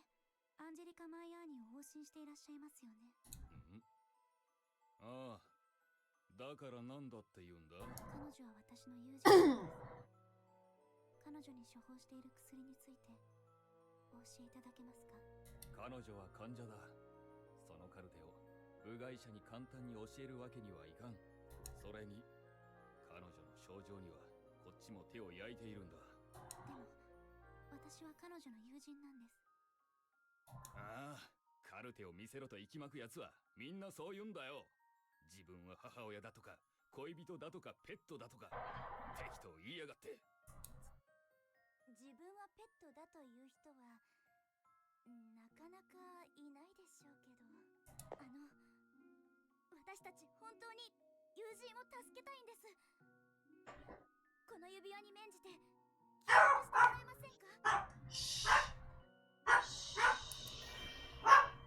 S4: アンジェリカ・マイヤーに往診していらっしゃいますよね。
S11: ああ、だからなんだって言うんだ。
S4: 彼女は私の友人です。彼女に処方している薬についてお教えいただけますか。
S11: 彼女は患者だ。そのカルテを部外者に簡単に教えるわけにはいかん。それに彼女の症状にはこっちも手を焼いているんだ。
S4: でも私は彼女の友人なんです。
S11: ああ、カルテを見せろと息巻くやつはみんなそう言うんだよ。自分は母親だとか恋人だとかペットだとか適当言いやがって。
S4: 自分はペットだという人はなかなかいないでしょうけど、私たち本当に友人を助けたいんです。この指輪に免じて協力してもらえませんか。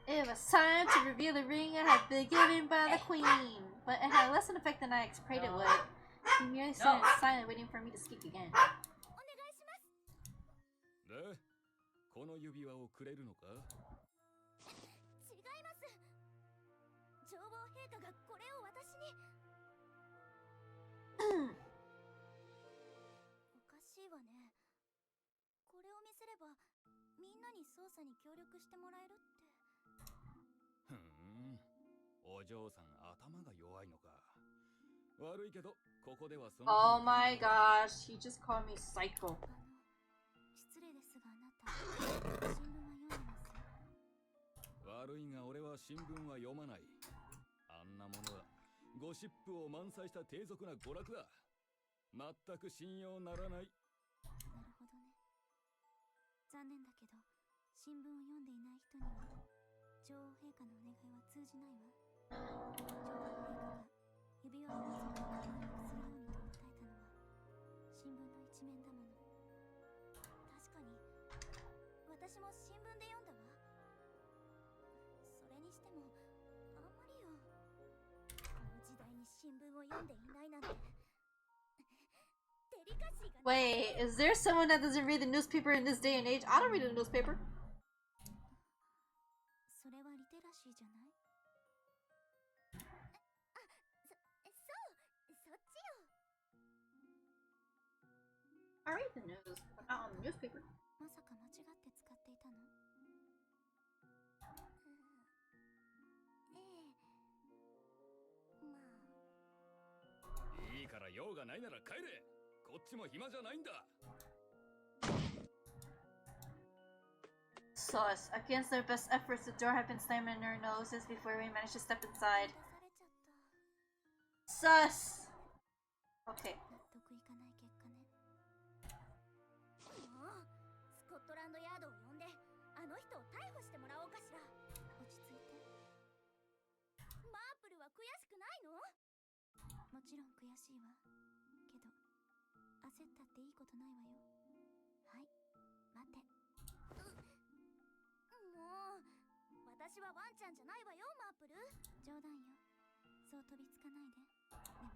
S1: It was time to reveal the ring I had been given by the queen, but it had less an effect than I prayed it would. He merely stood silent, waiting for me to speak again.
S11: で、この指輪をくれるのか。
S4: 違います。女王陛下がこれを私に。ばみんなに捜査に協力してもらえるって。
S11: ふん、お嬢さん頭が弱いのか。悪いけどここではその
S1: Oh my gosh, he just called me psycho.
S4: 失礼ですが、あなた新聞は読んでます？
S11: 悪いが俺は新聞は読まない。あんなものはゴシップを満載した低俗な娯楽だ。全く信用ならない。
S4: なるほどね。残念だけど新聞を読んでいない人には女王陛下のお願いは通じないわ。女王陛下が指輪法則を協力するようにと訴えたのは新聞の一面だもの。確かに私も新聞で読んだわ。それにしてもあんまりよ。この時代に新聞を読んでいないなんて。デリカシーが。
S1: Wait, is there someone that doesn't read the newspaper in this day and age? I don't read the newspaper.
S4: それはリテラシーじゃない？そっちよ。
S1: I read the news, but not on the newspaper.
S4: まさか間違って使っていたの？ええ、まあ。
S11: いいから用がないなら帰れ。こっちも暇じゃないんだ。
S1: Sus. Against their best efforts, the door had been slammed in their noses before we managed to step inside. Sus! Okay.
S4: 納得いかない結果ね。もうスコットランドヤードを呼んであの人を逮捕してもらおうかしら。落ち着いて。マープルは悔しくないの？もちろん悔しいわ。けど焦ったっていいことないわよ。はい、待て。もう私はワンちゃんじゃないわよ、マープル。冗談よ。そう飛びつかないで。でも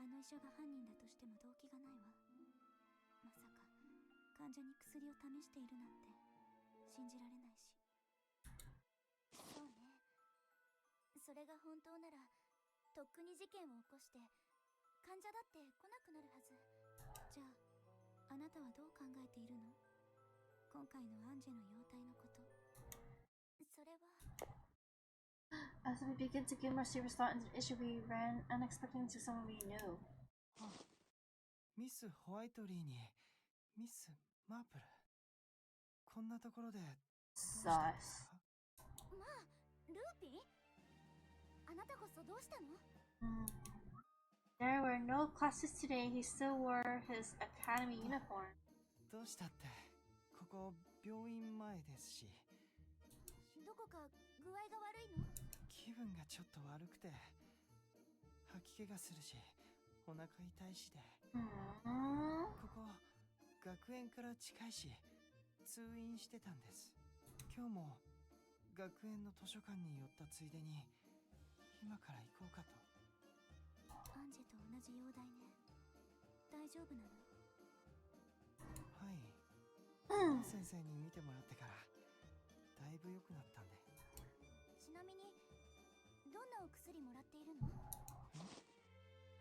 S4: あの医者が犯人だとしても動機がないわ。まさか患者に薬を試しているなんて信じられないし。そうね。それが本当ならとっくに事件を起こして患者だって来なくなるはず。じゃああなたはどう考えているの？今回のアンジェの容態のこと。それは。
S1: As we begin to give more serious thought into the issue, we ran unexpectedly into someone we knew.
S14: ミス・ホワイトリーにミス・マープル。こんなところでどうしたんですか？
S4: まあ、ルーピン？あなたこそどうしたの？
S1: There were no classes today. He still wore his academy uniform.
S14: どうしたって、ここ病院前ですし。
S4: どこか具合が悪いの？
S14: 気分がちょっと悪くて吐き気がするしお腹痛いしで。ここ学園から近いし通院してたんです。今日も学園の図書館に寄ったついでに今から行こうかと。
S4: アンジェと同じ容体ね。大丈夫なの？
S14: はい、先生に見てもらってからだいぶ良くなったんで。
S4: ちなみにどんなお薬もらっているの？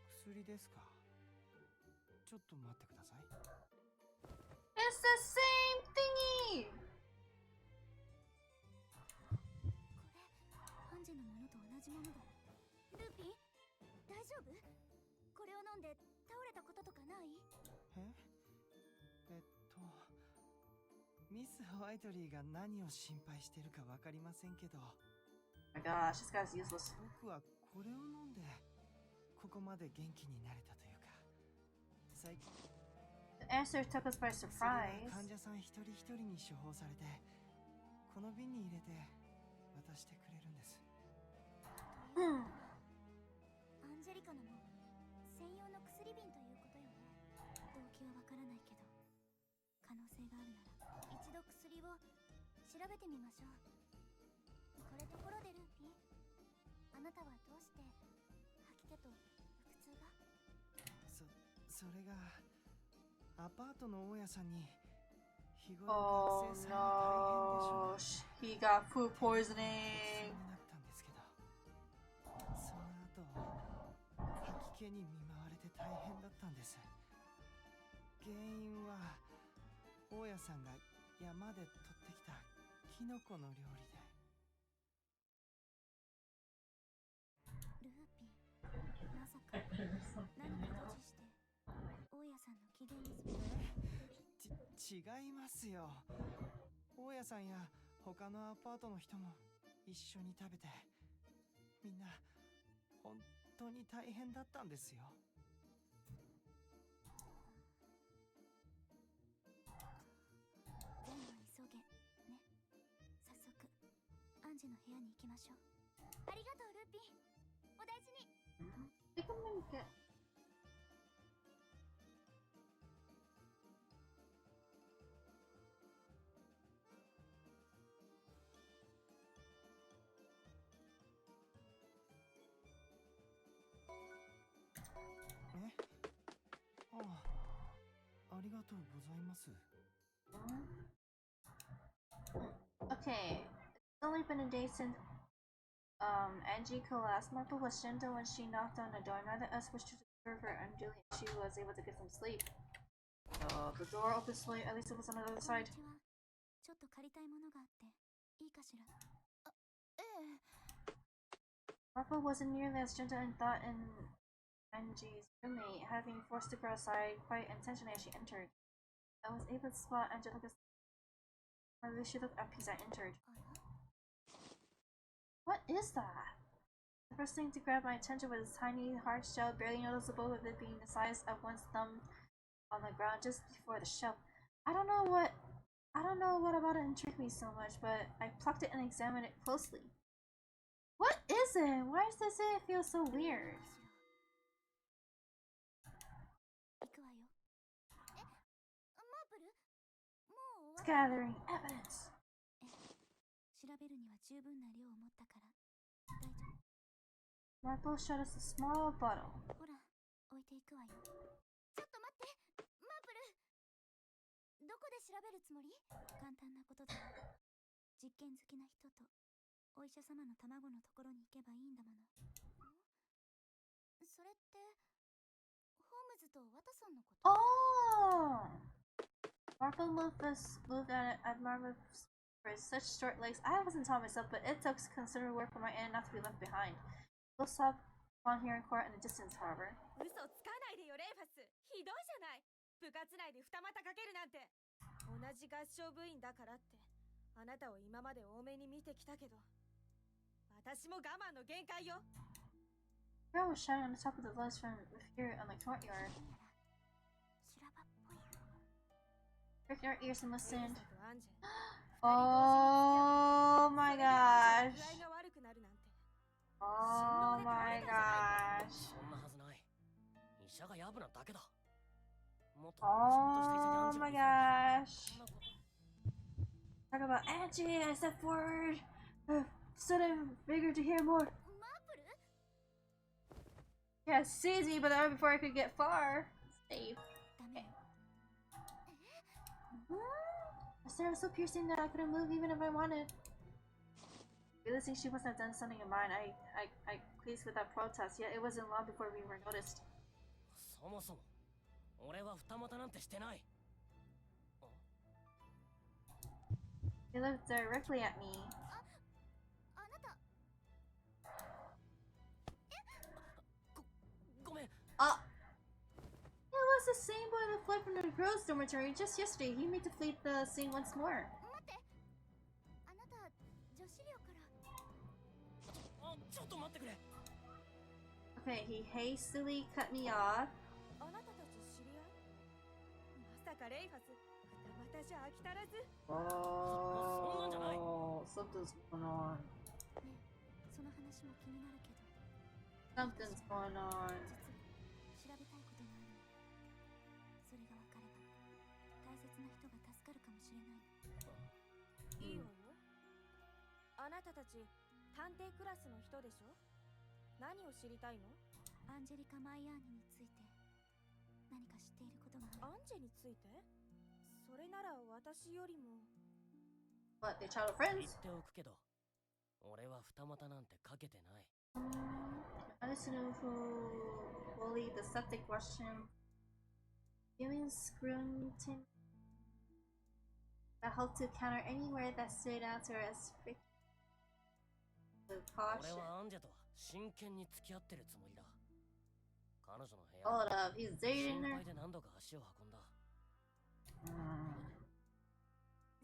S14: 薬ですか？ちょっと待ってください。
S1: It's the same thingy!
S4: これアンジェのものと同じものだ。ルーピン、大丈夫？これを飲んで倒れたこととかない？
S14: ミス・ホワイトリーが何を心配してるかわかりませんけど。
S1: Oh my gosh, this guy's useless.
S14: 僕はこれを飲んでここまで元気になれたというか。最近
S1: The answer took us by surprise.
S14: 患者さん一人一人に処方されてこの瓶に入れて渡してくれるんです。
S4: アンジェリカのも専用の薬瓶ということよね。動機はわからないけど可能性があるなら一度薬を調べてみましょう。これところでルーピン、あなたはどうして吐き気と腹痛が？
S14: それがアパートの大家さんに日頃学生さんは大変でしょう。
S1: He got food poisoning.
S14: になったんですけど、その後吐き気に見舞われて大変だったんです。原因は大家さんが山で取ってきたキノコの料理で。
S4: ルーピー、まさか何か閉じして大家さんの機嫌に
S14: 違いますよ。大家さんや他のアパートの人も一緒に食べて、みんな本当に大変だったんですよ。
S4: でも急げね。早速アンジの部屋に行きましょう。ありがとうルーピー、お大事に。
S14: ありがとうございます。
S1: Okay, it's only been a day since Angie collapsed. Marple was gentle when she knocked on the door. Neither of us wished to disturb her unduly. She was able to get some sleep. The door opened slowly. At least it was on the other side.
S4: ちょっと借りたいものがあっていいかしら。ええ。
S1: Marple wasn't nearly as gentle in thought in Angie's roommate, having forced the girl aside quite intentionally as she entered. I was able to spot Angelica's. She looked up as I entered. What is that? The first thing to grab my attention was a tiny hard shell, barely noticeable with it being the size of one's thumb on the ground just before the shell. I don't know what about it intrigued me so much, but I plucked it and examined it closely. What is it? Why does it feel so weird? It's gathering evidence.
S4: 調べるには十分な量を持ったから大丈夫。
S1: Marple showed us a small bottle.
S4: ほら、置いていくわよ。ちょっと待って、マープル。どこで調べるつもり？簡単なことだよ。実験好きな人とお医者様の卵のところに行けばいいんだもの。それってホームズとワトソンのこと？
S1: Oh! Marple moved at Marple for such short legs. I wasn't tall myself, but it took considerable work for my aunt not to be left behind. We'll stop on here in court in the distance, however.
S15: 嘘つかないでよレイファス。ひどいじゃない。部活内で二股かけるなんて。同じ合唱部員だからってあなたを今まで多めに見てきたけど、私も我慢の限界よ。
S1: The girl was shouting on the top of the ledge from here on the courtyard. Pricked our ears and listened. Oh my gosh. Oh my gosh. Oh my gosh. Talk about Angie. I stepped forward. Stood in vigor to hear more. Yeah, seized me, but that was before I could get far. Safe. Okay. The stare was so piercing that I couldn't move even if I wanted. Realizing she must have done something in mine, I pleased without protest, yet it wasn't long before we were noticed. They looked directly at me. It was the same boy that fled from the girls' dormitory just yesterday. He made to flee the scene once more. Okay, he hastily cut me off. Oh, something's going on. Something's going on.
S4: 調べたいことがある。それが分かれば大切な人が助かるかもしれない。
S15: いいわよ。あなたたち探偵クラスの人でしょ？何を知りたいの？
S4: アンジェリカ・マイヤーニについて何か知っていることがある？
S15: アンジェについて？それなら私よりも。
S1: What, they're childhood friends?
S6: 言っておくけど、俺は二股なんてかけてない。
S1: I listen to who bullied the septic question. Giving scrutiny. that helped to counter anywhere that stood out to her as with
S16: 俺
S1: caution.
S16: はアンジェとは真剣に付き合ってるつもりだ。彼女の部屋
S1: Hold up, he's dating
S16: 心
S1: her?
S16: 配で何度か足を運んだ。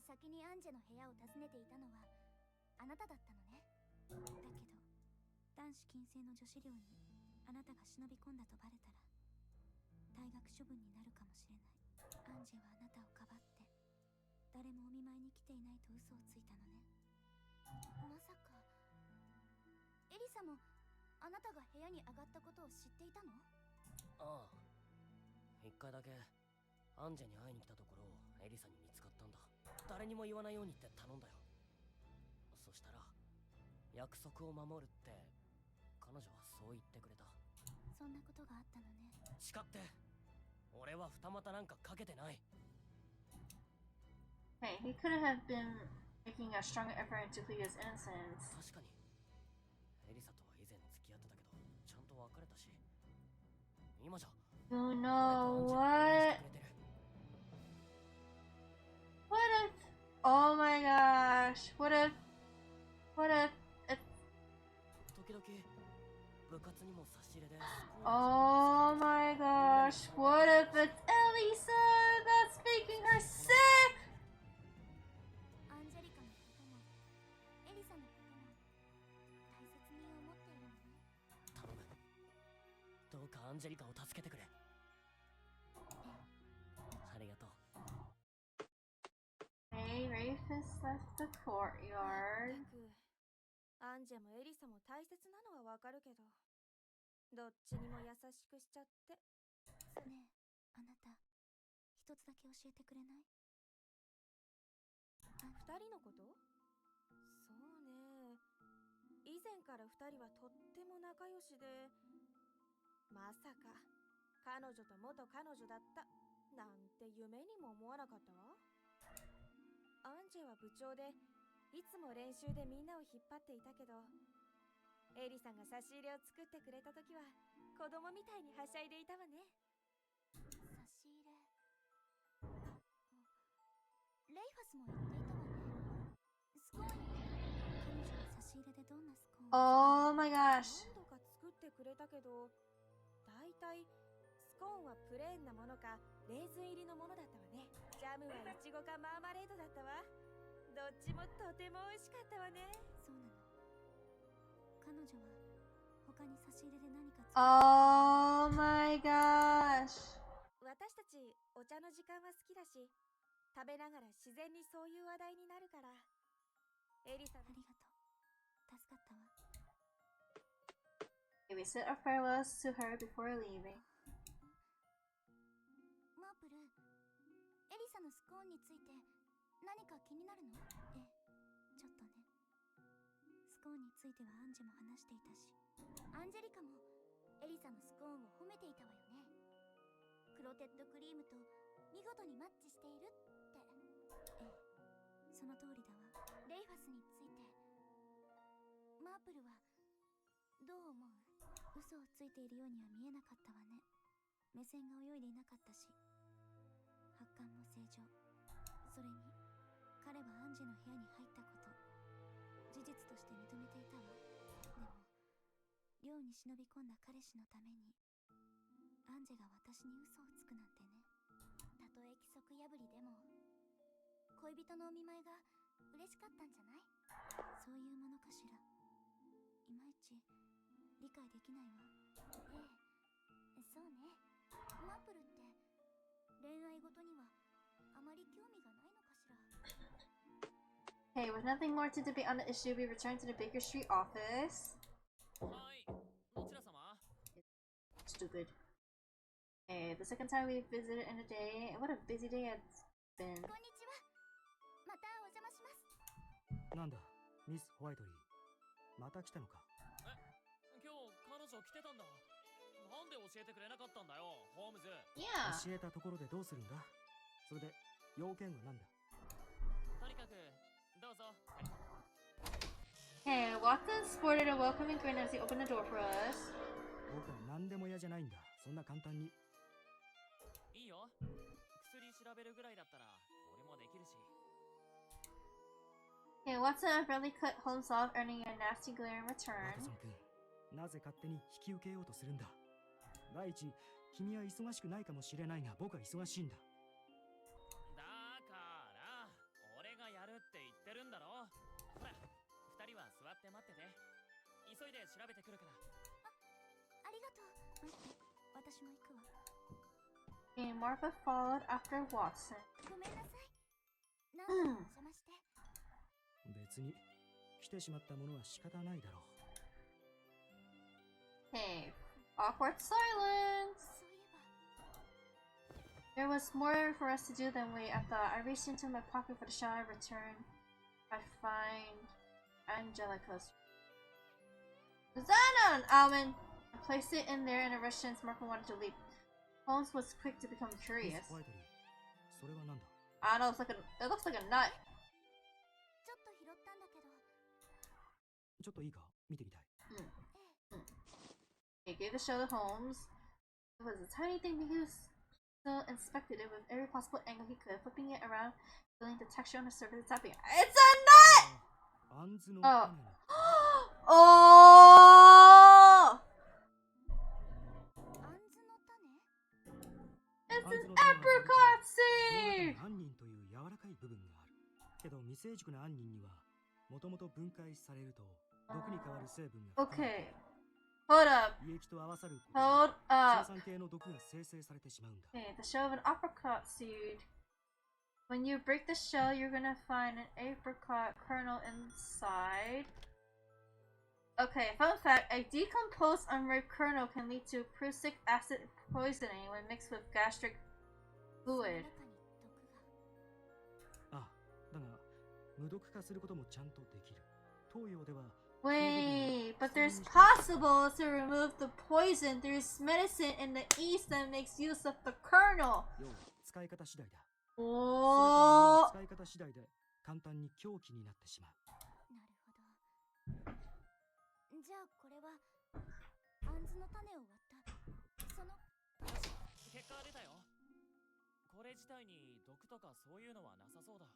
S4: 先にアンジェの部屋を訪ねていたのはあなただったのね。だけど男子禁制の女子寮にあなたが忍び込んだとバレたら退学処分になるかもしれない。アンジェはあなたをかばって誰もお見舞いに来ていないと嘘をついたのね。まさかエリサもあなたが部屋に上がったことを知っていたの？
S16: ああ、一回だけアンジェに会いに来たところをエリサに見つかったんだ。誰にも言わないようにって頼んだよ。そしたら約束を守るって彼女はそう言ってくれた。
S4: そんなことがあったのね。
S16: 誓って。俺は二股なんかかけてない。
S1: Hey, he could have been making a stronger effort to plead his innocence.
S16: 確かにエリサとは以前付き合ってたけどちゃんと別れたし今じゃ
S1: Oh no, what? What if? Oh my gosh, what if it's...
S16: 時々部活にも差し入れで
S1: Oh my gosh, what if it's Elisa that's making her sick?
S4: アンジェリカのこともエリサのことも大切に思っているのね。
S16: 頼む。どうかアンジェリカを助けてくれ。ありがとう。
S1: Hey, Rafus left the courtyard.
S15: アンジェもエリサも大切なのはわかるけど、どっちにも優しくしちゃって。
S4: ねえ、あなた一つだけ教えてくれない？
S15: 二人のこと？そうね。以前から二人はとっても仲良しで、まさか彼女と元彼女だったなんて夢にも思わなかったわ。アンジェは部長でいつも練習でみんなを引っ張っていたけど、エリさんが差し入れを作ってくれた時は子供みたいにはしゃいでいたわね。
S4: 差し入れ。レイファスも言っていたわね。スコーンに彼女は差し入れでどんなスコーンを
S1: Oh my gosh.
S15: 何度か作ってくれたけど、だいたいスコーンはプレーンなものかレーズン入りのものだったわね。ジャムはイチゴかマーマレードだったわ。どっちもとても美味しかったわね。
S4: そうなの。彼女は他に差し入れで何か作
S1: Oh my gosh.
S15: 私たちお茶の時間は好きだし、食べながら自然にそういう話題になるから。エリさん、
S4: ありがとう。助かったわ。
S1: We said our farewells to her before leaving.
S4: マープル、エリサのスコーンについて何か気になるの？ええ、ちょっとね。スコーンについてはアンジェも話していたし、アンジェリカもエリサのスコーンを褒めていたわよね。クロテッドクリームと見事にマッチしているって。ええ、その通りだわ。レイファスについてマープルはどう思う？嘘をついているようには見えなかったわね。目線が泳いでいなかったし、発汗も正常。それに彼はアンジェの部屋に入ったこと事実として認めていたわ。でも寮に忍び込んだ彼氏のためにアンジェが私に嘘をつくなんてね。たとえ規則破りでも恋人のお見舞いが嬉しかったんじゃない？そういうものかしら。いまいち理解できないわ。ええ、そうね。マープルって恋愛ごとにはあまり興味がないのかしら。
S1: Hey, with nothing more to debate on the issue, we return to the Baker Street office.
S6: はい、どちら様？
S1: Stupid. Hey, the second time we visited in a day. What a busy day it's been.
S4: こんにちは。またお邪魔します。
S5: なんだ、ミス・ホワイトリー。また来たのか。
S6: 今日彼女来てたんだ。なんで教えてくれなかったんだよ、ホームズ。
S1: Yeah.
S5: 教えたところでどうするんだ？それで、要件は何だ？
S6: とにかく、どうぞ。
S1: Hey, Watson sported a welcoming grin as he opened the door for us.
S5: 僕は何でも嫌じゃないんだ。そんな簡単に。
S6: いいよ。薬調べるぐらいだったら俺もできるし。
S1: Okay, Watson abruptly cut Holmes off, earning a nasty glare in return.
S5: なぜ勝手に引き受けようとするんだ。第一、君は忙しくないかもしれないが、僕は忙しいんだ。
S6: だから俺がやるって言ってるんだろ。ほら、二人は座って待ってて。急いで調べてくるから。
S4: ありがとう。私も行くわ。
S1: And Martha followed after Watson.
S4: ごめんなさい。何度もお邪魔して。
S5: 別に来てしまったものは仕方ないだろう。
S1: Hey, awkward silence. There was more for us to do than wait. I thought. I reached into my pocket for the shell. I returned. I find Angelica's. Is that an almond? I placed it in there in a rush since Marco wanted to leap. Holmes was quick to become curious. I don't know. It looks like a nut.
S4: ちょっと拾ったんだけど。
S5: ちょっといいか見てみたい。
S1: He gave the shell to Holmes. It was a tiny thing, but he still inspected it with every possible angle he could, flipping it around, feeling the texture on the surface and tapping it. It's a nut! Oh. Oh! It's an apricot seed!
S5: 杏仁という柔らかい部分がある。けど未成熟な杏仁にはもともと分解されると毒に変わる成分が。
S1: Okay. Hold up. Hold up. Okay, the shell of an apricot seed. When you break the shell, you're gonna find an apricot kernel inside. Okay, fun fact, a decomposed unripe kernel can lead to prussic acid poisoning when mixed with gastric fluid.
S5: あ、だが無毒化することもちゃんとできる。東洋では
S1: Wait, but there's possible to remove the poison. There's medicine in the East that makes use of the kernel.
S5: 使い方次第だ。
S1: おー。
S5: 使い方次第で簡単に凶器になってしまう。
S4: なるほど。じゃあこれはアンズの種を割ったその。
S6: 結果出たよ。これ自体に毒とかそういうのはなさそうだ。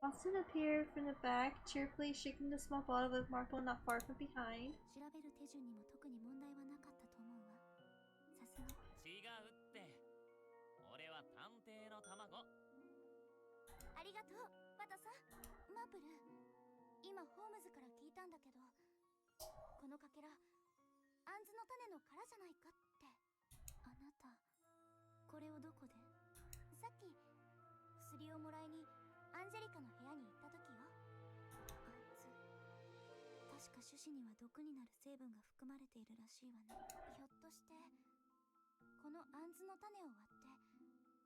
S1: Watson appeared from the back, cheerfully shaking the small bottle with Marco not far from behind.
S4: 調べる手順にも特に問題はなかったと思うわ。さすが。
S6: 違うって。俺は探偵の卵。
S4: ありがとう、バタさん。マープル、今ホームズから聞いたんだけど、このかけら、アンズの種の殻じゃないかって。あなた、これをどこで？さっき、薬をもらいにアンジェリカの部屋に行った時よ。確か種子には毒になる成分が含まれているらしいわね。ひょっとしてこのアンズの種を割って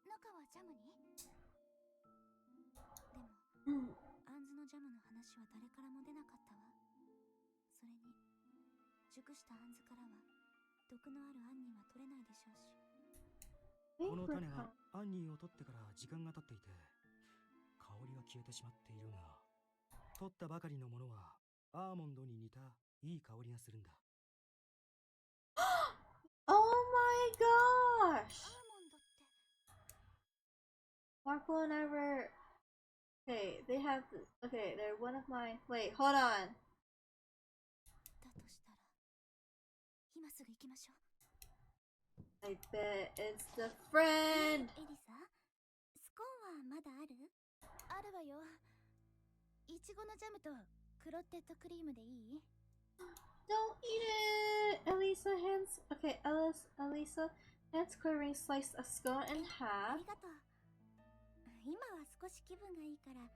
S4: 中はジャムに？でも、アンズのジャムの話は誰からも出なかったわ。それに熟したアンズからは毒のある杏仁は取れないでしょうし。
S5: この種は杏仁を取ってから時間が経っていて香りは消えてしまっているが、取ったばかりのものはアーモンドに似たいい香りがするんだ。
S1: Oh my gosh! Marco and I were... Okay, they have... Okay, they're one of mine. Wait, hold on.
S4: だとしたら今すぐ行きましょう。
S1: I bet it's the friend!
S4: エリサ、スコーンはまだある？あるわよ。いちごのジャムとクロッテッドクリームでいい？
S1: Don't eat it! Elisa hands... Okay, Elisa hands quivering slice a scone in
S4: あ
S1: half.
S4: りがとう。今は少し気分がいいから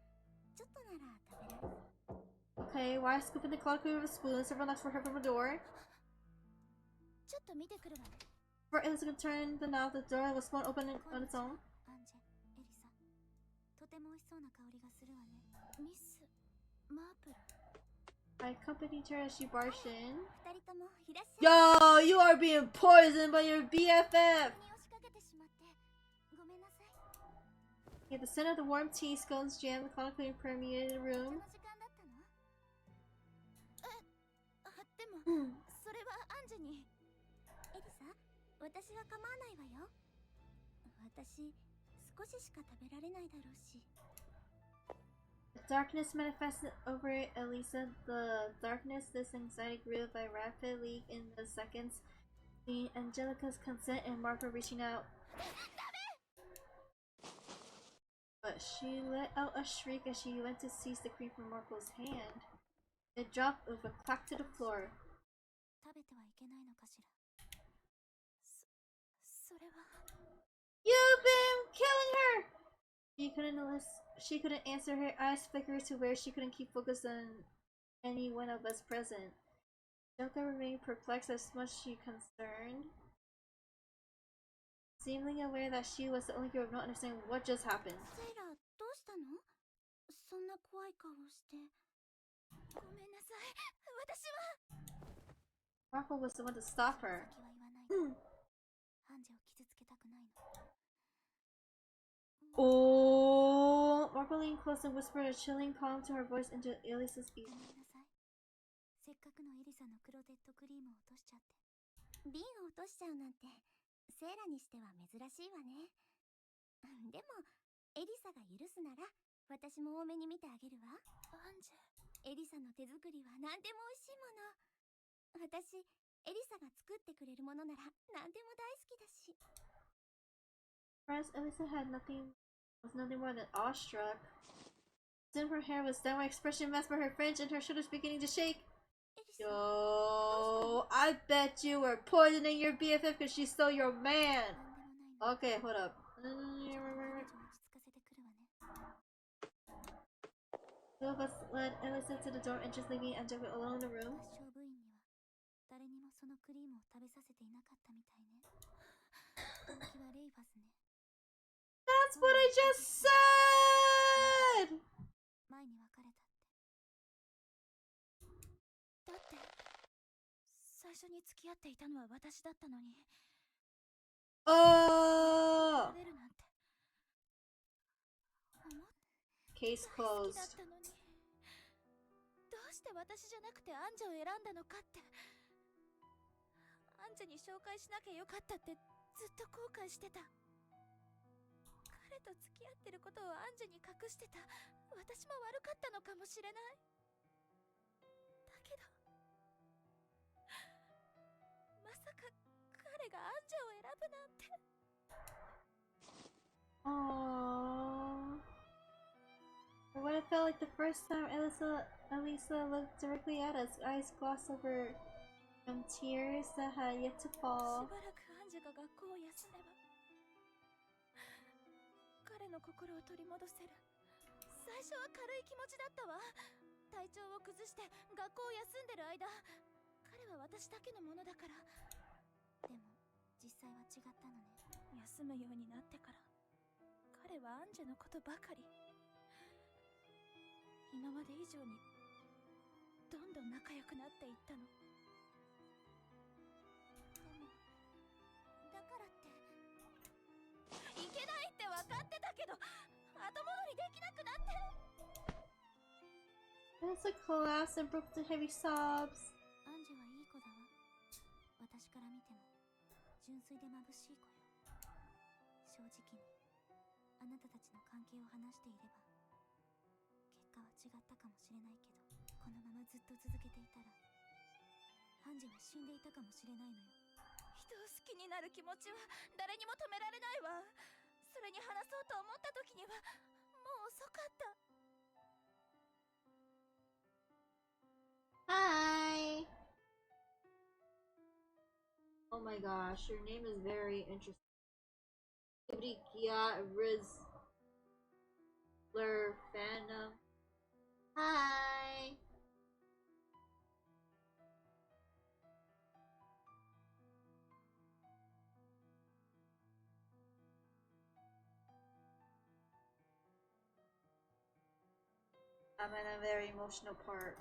S4: ちょっとなら食べられる。
S1: Okay, why scooping the cloud with a spoon? Several knocks for her from the door.
S4: ちょっと見てくるわね。
S1: For Elisa could turn the knob, the door was won't open on its own.
S4: アンジェ、エリサ、とても美味しそうな香りがするわね。ミス・マープル。
S1: I accompanied her as she barged in.
S4: 二人ともいらっしゃい。
S1: Yo, you are being poisoned by your BFF!
S4: 押しかけてしまってごめんなさい。
S1: At the scent of the warm tea, scones jammed, the cloud clean permeated the room.
S4: 時間だったの？でも、それはアンジェに。エリサ、私は構わないわよ。私、少ししか食べられないだろうし。
S1: darkness manifested over Elisa. The darkness, this anxiety grew by rapidly in the seconds between Angelica's consent and Marco reaching out. But she let out a shriek as she went to seize the cream from Marco's hand. It dropped with a clack to the floor. You've been killing her! She couldn't answer. Her eyes flickered to where she couldn't keep focused on any one of us present. Joko remained perplexed as much as she concerned, seemingly aware that she was the only girl not understanding what just happened. Marco was the one to stop her. Oh! Marco leaned close and whispered a chilling calm to her voice into Elisa's ear.
S4: せっかくのエリサのクロテッドクリームを落としちゃって。瓶を落としちゃうなんてセーラにしては珍しいわね。でもエリサが許すなら私も多めに見てあげるわ。アンジェ、エリサの手作りは何でも美味しいもの。私エリサが作ってくれるものなら何でも大好きだし。
S1: Whereas Elisa was nothing more than awestruck. Soon her hair was downward expression masked by her fringe and her shoulders beginning to shake. Yo, I bet you were poisoning your BFF because she stole your man. Okay, hold up. Two of us led Elisa to the door entrance, leaving Angelica alone in the room. That's what I just said!
S4: だって最初に付き合っていたのは私だったのに。
S1: Case closed.
S4: どうして私じゃなくてアンジェを選んだのかって。アンジェに紹介しなきゃよかったってずっと後悔してた。彼と付き合ってることをアンジェに隠してた。私も悪かったのかもしれない。だけどまさか彼がアンジェを選ぶなんて。
S1: Aww. What it felt like the first time Elisa looked directly at us, eyes glossed over tears that had yet to fall.
S4: しばらくアンジェが学校を休めば彼の心を取り戻せる。最初は軽い気持ちだったわ。体調を崩して学校を休んでる間、彼は私だけのものだから。でも実際は違ったのね。休むようになってから彼はアンジェのことばかり。今まで以上にどんどん仲良くなっていったの。でもだからっていけないって分かってたけど後戻りできなくなって。
S1: Elisa collapsed and broke into heavy sobs.
S4: アンジェはいい子だわ。私から見ても純粋で眩しい子よ。正直にあなたたちの関係を話していれば結果は違ったかもしれないけど、このままずっと続けていたらアンジェは死んでいたかもしれないのよ。人を好きになる気持ちは誰にも止められないわ。それに話そうと思った時にはもう遅かった。
S1: Hi! Oh my gosh, your name is very interesting. Ibrikia Rizzler Phantom. Hi! I'm in a very emotional part.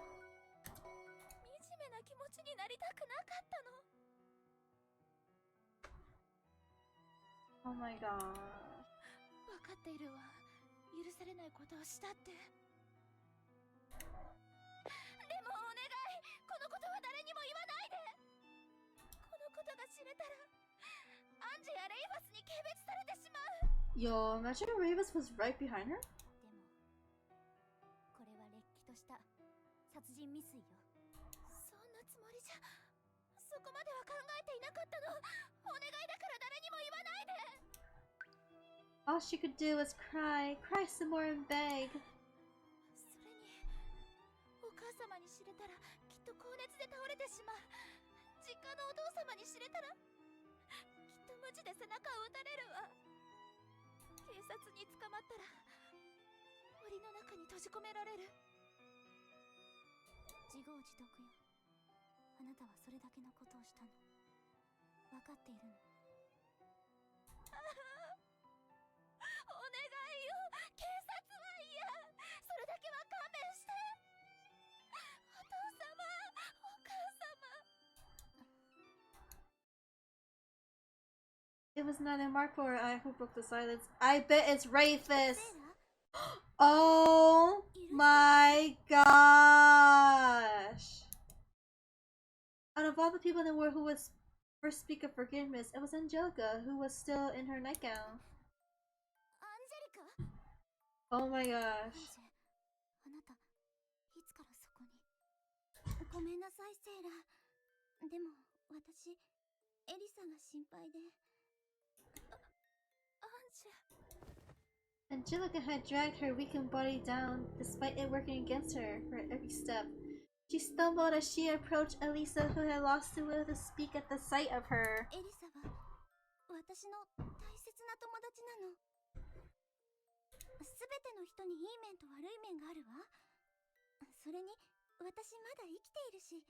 S4: 惨めな気持ちになりたくなかったの。
S1: Oh my god.
S4: 分かっているわ。許されないことをしたって。でもお願い、このことは誰にも言わないで。このことが知れたらアンジェやレイバスに軽蔑されてしまう。
S1: Yo, imagine Ravus was right behind her?
S4: でもこれとした殺人未遂よ。そんなつもりじゃ、そこまでは考えていなかったの。お願いだから誰にも言わないで。
S1: All she could do was cry, cry some more and beg.
S4: それにお母様に知れたらきっと高熱で倒れてしまう。実家のお父様に知れたらきっと無知で背中を撃たれるわ。警察に捕まったら檻の中に閉じ込められる。自業自得よ。あなたはそれだけのことをしたの。分かっているの。お願いよ、警察は嫌。それだけは勘弁して。お父様、お母様。
S1: It was neither Marco or I who broke the silence. I bet it's Rayfus! Oh my gosh! Out of all the people in the world who would first speak of forgiveness, it was Angelica who was still in her nightgown. Oh my gosh.
S4: あなた、いつからそこに。ごめんなさい、セイラ。でも、私、エリサが心配で。
S1: Angelica had dragged her weakened body down, despite it working against her for every step. She stumbled as she approached Elisa, who had lost the will to speak at the sight of her.
S4: エリサは、私の大切な友達なの。すべての人にいい面と悪い面があるわ。それに、私まだ生きているし、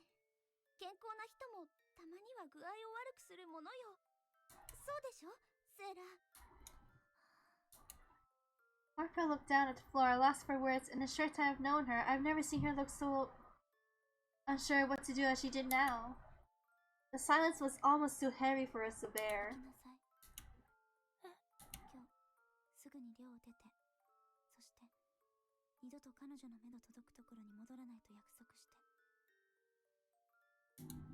S4: 健康な人もたまには具合を悪くするものよ。そうでしょ、セイラ。
S1: Marco looked down at the floor, lost for words. In the short time I've known her, I've never seen her look so unsure what to do as she did now. The silence was almost too heavy for us to bear.
S4: 今日すぐに寮を出て、そして二度と彼女の目の届くところに戻らないと約束して。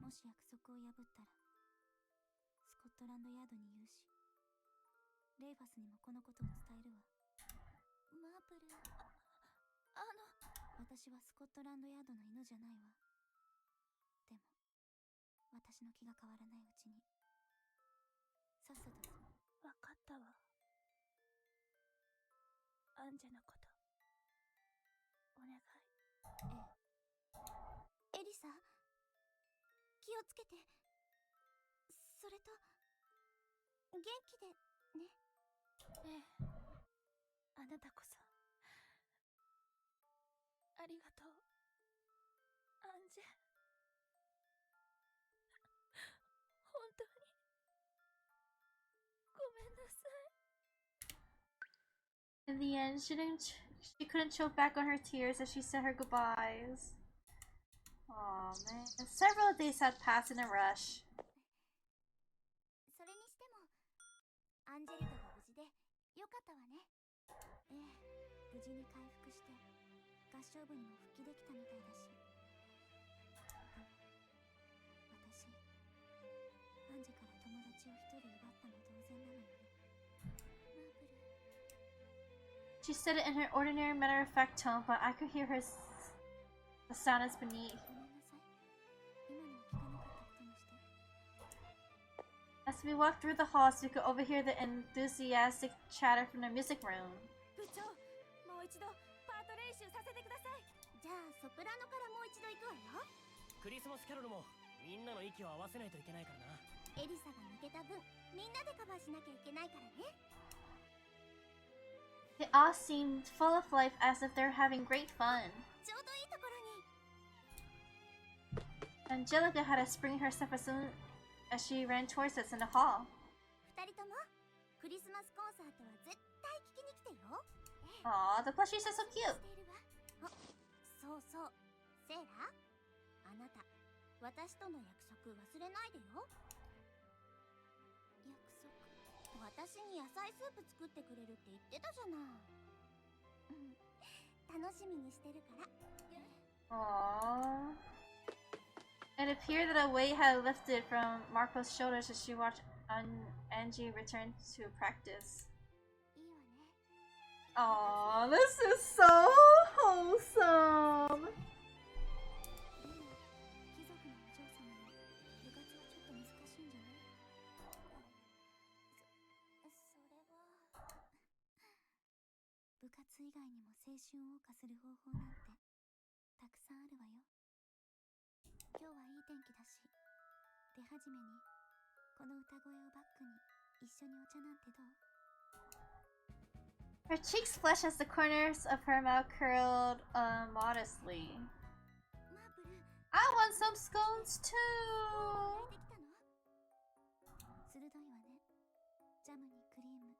S4: もし約束を破ったらスコットランドヤードに言うし、レイファスにもこのことを伝えるわ。マープル、私はスコットランドヤードの犬じゃないわ。でも私の気が変わらないうちにさっさと。分かったわ。アンジェのことお願い。エリサ、気をつけて。それと元気でね。ええ、あなたこそありがとう、アンジェ。本当にごめんなさい。
S1: In the end, she couldn't choke back on her tears as she said her goodbyes. Aw, man. Several days had passed in a rush.
S4: それにしてもアンジェリカが無事でよかったわね。ええ、無事に回復して合唱部にも復帰できたみたいだし。私、アンジェから友達を一人奪ったも同然なのよね。マープル。
S1: She said it in her ordinary matter-of-fact tone, but I could hear the sadness beneath. As we walked through the halls, we could overhear the enthusiastic chatter from the music room.
S4: 部長、もう一度パート練習させてください。じゃあソプラノからもう一度行くわよ。
S16: クリスマスキャロルもみんなの息を合わせないといけないからな。
S4: エリサが抜けた分、みんなでカバーしなきゃいけないからね。
S1: They all seemed full of life, as if they were having great fun.
S4: ちょうどいいところに。
S1: Angelica had to spring herself as soon as she ran towards us in the hall.
S4: 二人ともクリスマスコンサートは絶対聞きに来てよ。
S1: Aw, the plushies are so cute.
S4: そうそう、セイラ、あなた、私との約束忘れないでよ。約束、私に野菜スープ作ってくれるって言ってたじゃない。楽しみにしてるから。
S1: Aww. It appeared that a weight had lifted from Marco's shoulders as she watched Angie return to practice. Aww, this is so wholesome.
S4: 以外にも青春を謳歌する方法なんてたくさんあるわよ。今日はいい天気だし、出始めにこの歌声をバックに一緒にお茶なんてどう？
S1: Her cheeks flushed as the corners of her mouth curled modestly. I want some scones too!
S4: 鋭いわね。ジャムにクリーム、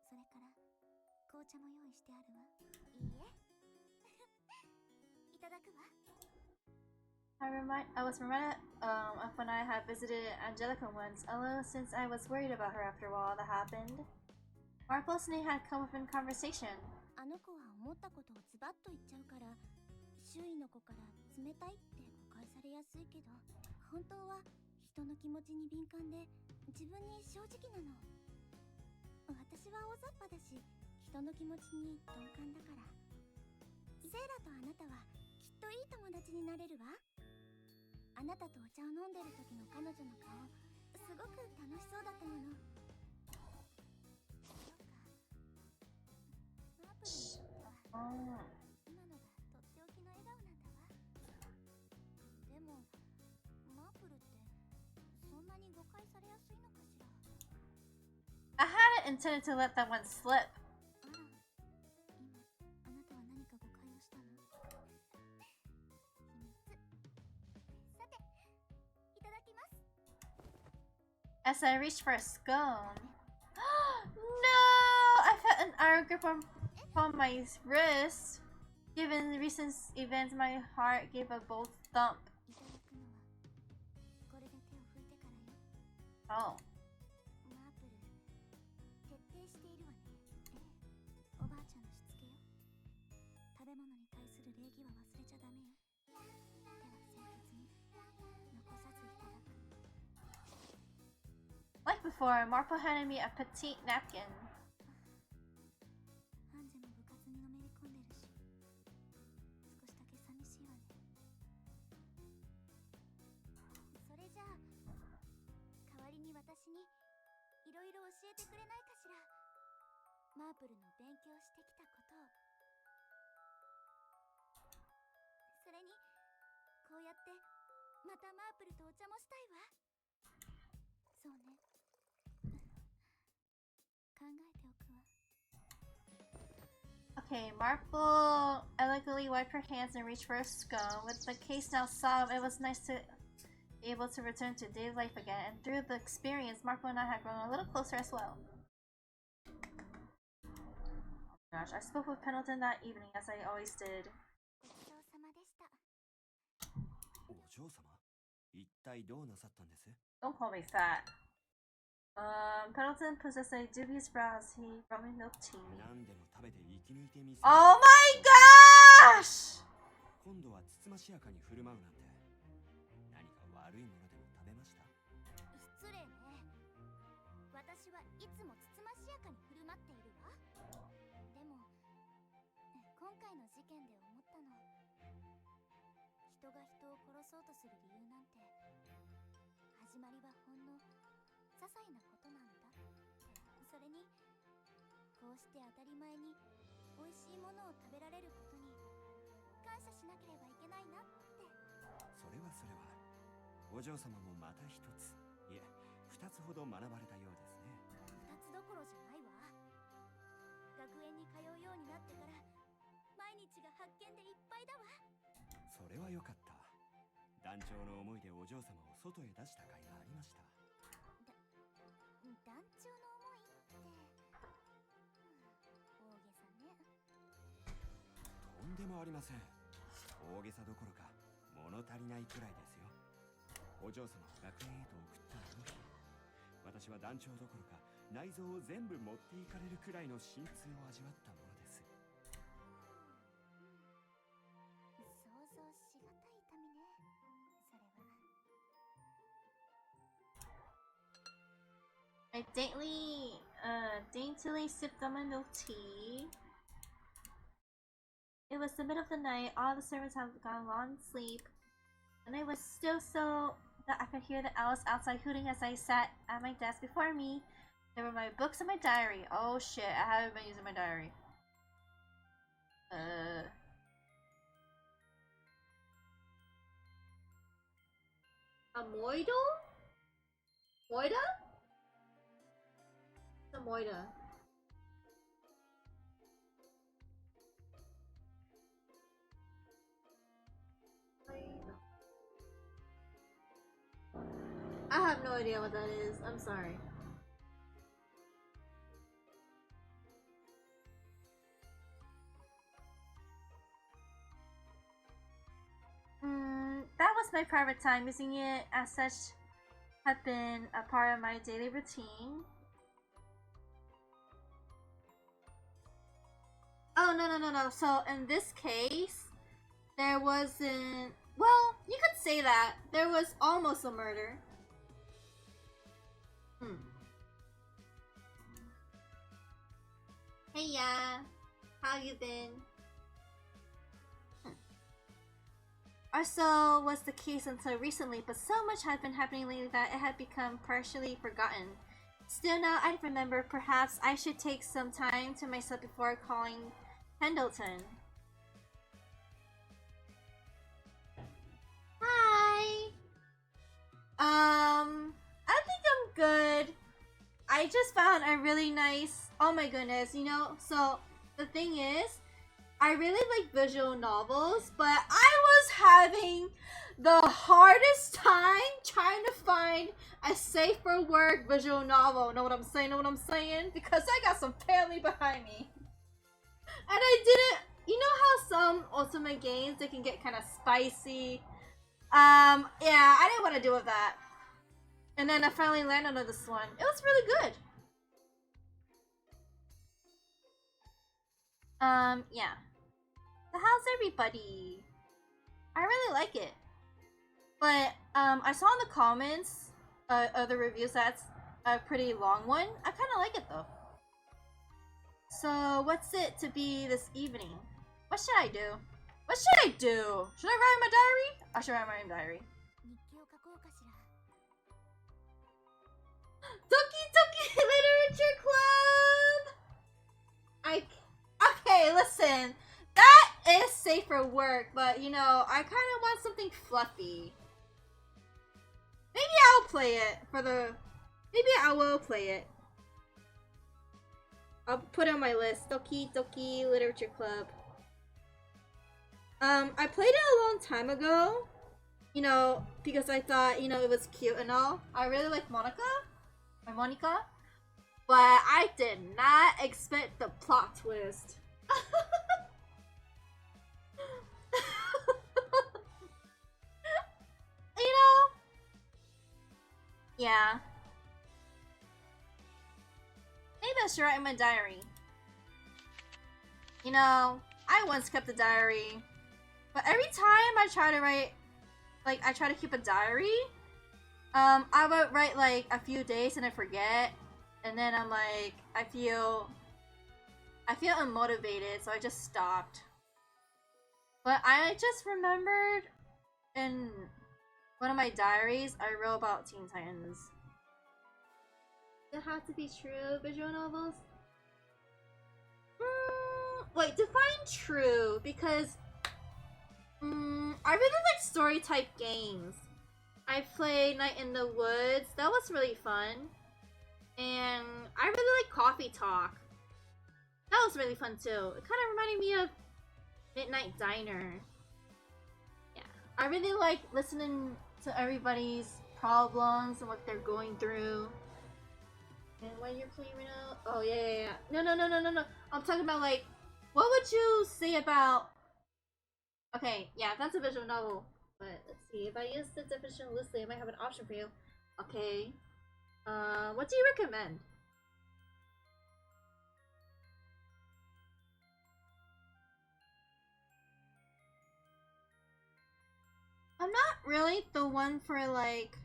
S4: それから紅茶も用意してあるわ。いいえ。いただくわ。
S1: I was reminded of when I had visited Angelica once, although since I was worried about her after all that happened. Marples and I had come up in conversation.
S4: あの子は思ったことをズバッと言っちゃうから、周囲の子から冷たいって誤解されやすいけど、本当は人の気持ちに敏感で自分に正直なの。私は大雑把だし、人の気持ちに鈍感だから。セイラとあなたはきっといい友達になれるわ。あなたとお茶を飲んでる時の彼女の顔、すごく楽しそうだったもの。マープルにとっては今のがとっておきの笑顔なんだわ。でもマープルってそんなに誤解されやすいのかしら。
S1: I hadn't intended to let that one slip.
S4: あら、今あなたは何か誤解をしたの？秘密。さて、いただきます。
S1: As I reached for a scone. No! I felt an iron grip on my wrist. Given recent events, my heart gave a bold thump. Oh.
S4: マープル、徹底しているわね。おばあちゃんのしつけよ。食べ物に対する礼儀は忘れちゃダメよ。では清潔に残さずいただく。
S1: Like before, Marple handed me a petite napkin.
S4: ハンジも部活にのめり込んでるし、少しだけ寂しいわね。それじゃあ、代わりに私にいろいろ教えてくれないかしら。マープルの勉強してきたことを。それにこうやってまたマープルとお茶もしたいわ。そうね。考えておくわ。
S1: Okay, Marple elegantly wiped her hands and reached for a scone. With the case now solved, it was nice to be able to return to daily life again. And through the experience, Marple and I had grown a little closer as well. Oh gosh, I spoke with Pendleton that evening, as I always did.
S4: ごちそうさまでした。
S3: お嬢様、一体どうなさったんです？
S1: Don't call me fat. Pendleton possessed a dubious brow as he brought me milk tea.
S3: 何でも食べて生き抜いてみせる。
S1: Oh my gosh!
S3: 今度はつつましやかに振る舞うなんて、何か悪いものでも食べました？
S4: 失礼ね。私はいつもつつましやかに振る舞っているわ。でも今回の事件で思ったの。人が人を殺そうとする理由なんて、始まりはほんの些細なことなんだ。それにこうして当たり前に美味しいものを食べられることに感謝しなければいけないなって。
S3: それはお嬢様もまた一つ、いえ二つほど学ばれたようですね。
S4: 二つどころじゃないわ。学園に通うようになってから毎日が発見でいっぱいだわ。
S3: それはよかった。団長の思いでお嬢様を外へ出した甲斐がありました。
S4: 団長の思いって、大げさね。
S3: とんでもありません。大げさどころか物足りないくらいですよ。お嬢様を学園へと送ったあの日、私は団長どころか内臓を全部持っていかれるくらいの心痛を味わったものです。
S4: 想像しがたい痛みね、それは。
S1: I daintily sipped on my milk tea. It was the middle of the night. All the servants had gone long sleep, and it was still so that I could hear the owls outside hooting as I sat at my desk before me. There were my books and my diary. Oh shit, I haven't been using my diary. Amoido? Moida? The Moida. I have no idea what that is. I'm sorry. That was my private time. Using it as such had been a part of my daily routine. Oh, no. So, in this case, there wasn't. Well, you could say that. There was almost a murder. Hey, yeah. How you been? So was the case until recently, but so much had been happening lately that it had become partially forgotten. Still, now I remember. Perhaps I should take some time to myself before calling Pendleton. Hi. I think I'm good. I just found a really nice. Oh my goodness, you know. So the thing is, I really like visual novels, but I was having the hardest time trying to find a safe for work visual novel. Know what I'm saying? Because I got some family behind me. And I didn't. You know how some ultimate games they can get kind of spicy. Yeah, I didn't want to deal with that. And then I finally landed on this one. It was really good. Yeah. So how's everybody? I really like it. But I saw in the comments of the reviews that's a pretty long one. I kind of like it though. So what's it to be this evening? What should I do? Should I write my diary? I should write my diary. Toki Toki Literature Club! Okay, listen. That is safe for work, but you know, I kind of want something fluffy. Maybe I'll play it Maybe I will play it. I'll put it on my list. Toki Toki Literature Club. I played it a long time ago. You know, because I thought, you know, it was cute and all. I really like Monica. But I did not expect the plot twist. You know? Yeah. Maybe I should write in my diary. You know, I once kept a diary. But every time I try to write, like, I try to keep a diary, I would write, like, a few days and I forget. And then I'm like, I feel unmotivated, so I just stopped. But I just remembered in one of my diaries, I wrote about Teen Titans. Does it have to be true visual novels? Wait, define true, because I really like story type games. I played Night in the Woods, that was really fun. And I really like Coffee Talk. That was really fun too. It kind of reminded me of Midnight Diner. Yeah, I really like listening to everybody's problems and what they're going through. And when you're playing right now, oh yeah. No. I'm talking about like, what would you say about? Okay, yeah, that's a visual novel. But let's see, if I use the definition loosely, I might have an option for you. Okay. What do you recommend? I'm not really the one for like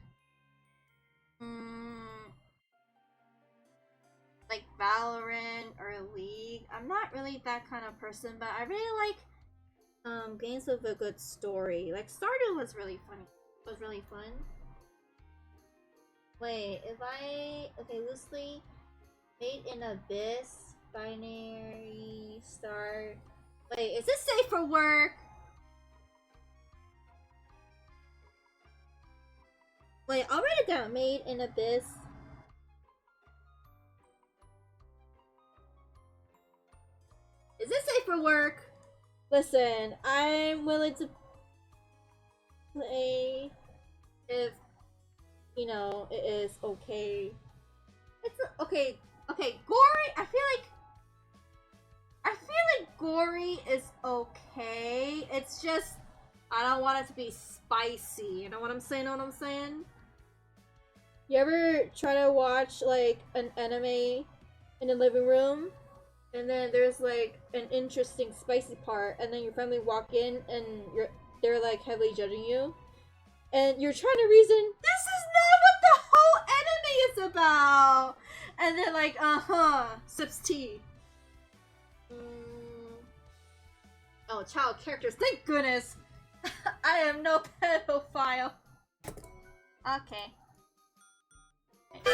S1: like Valorant or League. I'm not really that kind of person, but I really like games with a good story. Like Stardew was really funny. Was really fun. Wait, if I loosely made in Abyss, Binary Star, Wait, is this safe for work? Wait, already got made in Abyss. Is this safe for work? Listen, I'm willing to play if, you know, it is okay. It's okay. Okay, gory. I feel like gory is okay. It's just I don't want it to be spicy. You know what I'm saying? Know what I'm saying? You ever try to watch like an anime in the living room, and then there's like an interesting spicy part, and then your family walk in and they're like heavily judging you, and you're trying to reason this is not what the whole anime is about, and they're like, sips tea. Oh, child characters, thank goodness. I am no pedophile. Okay. Thank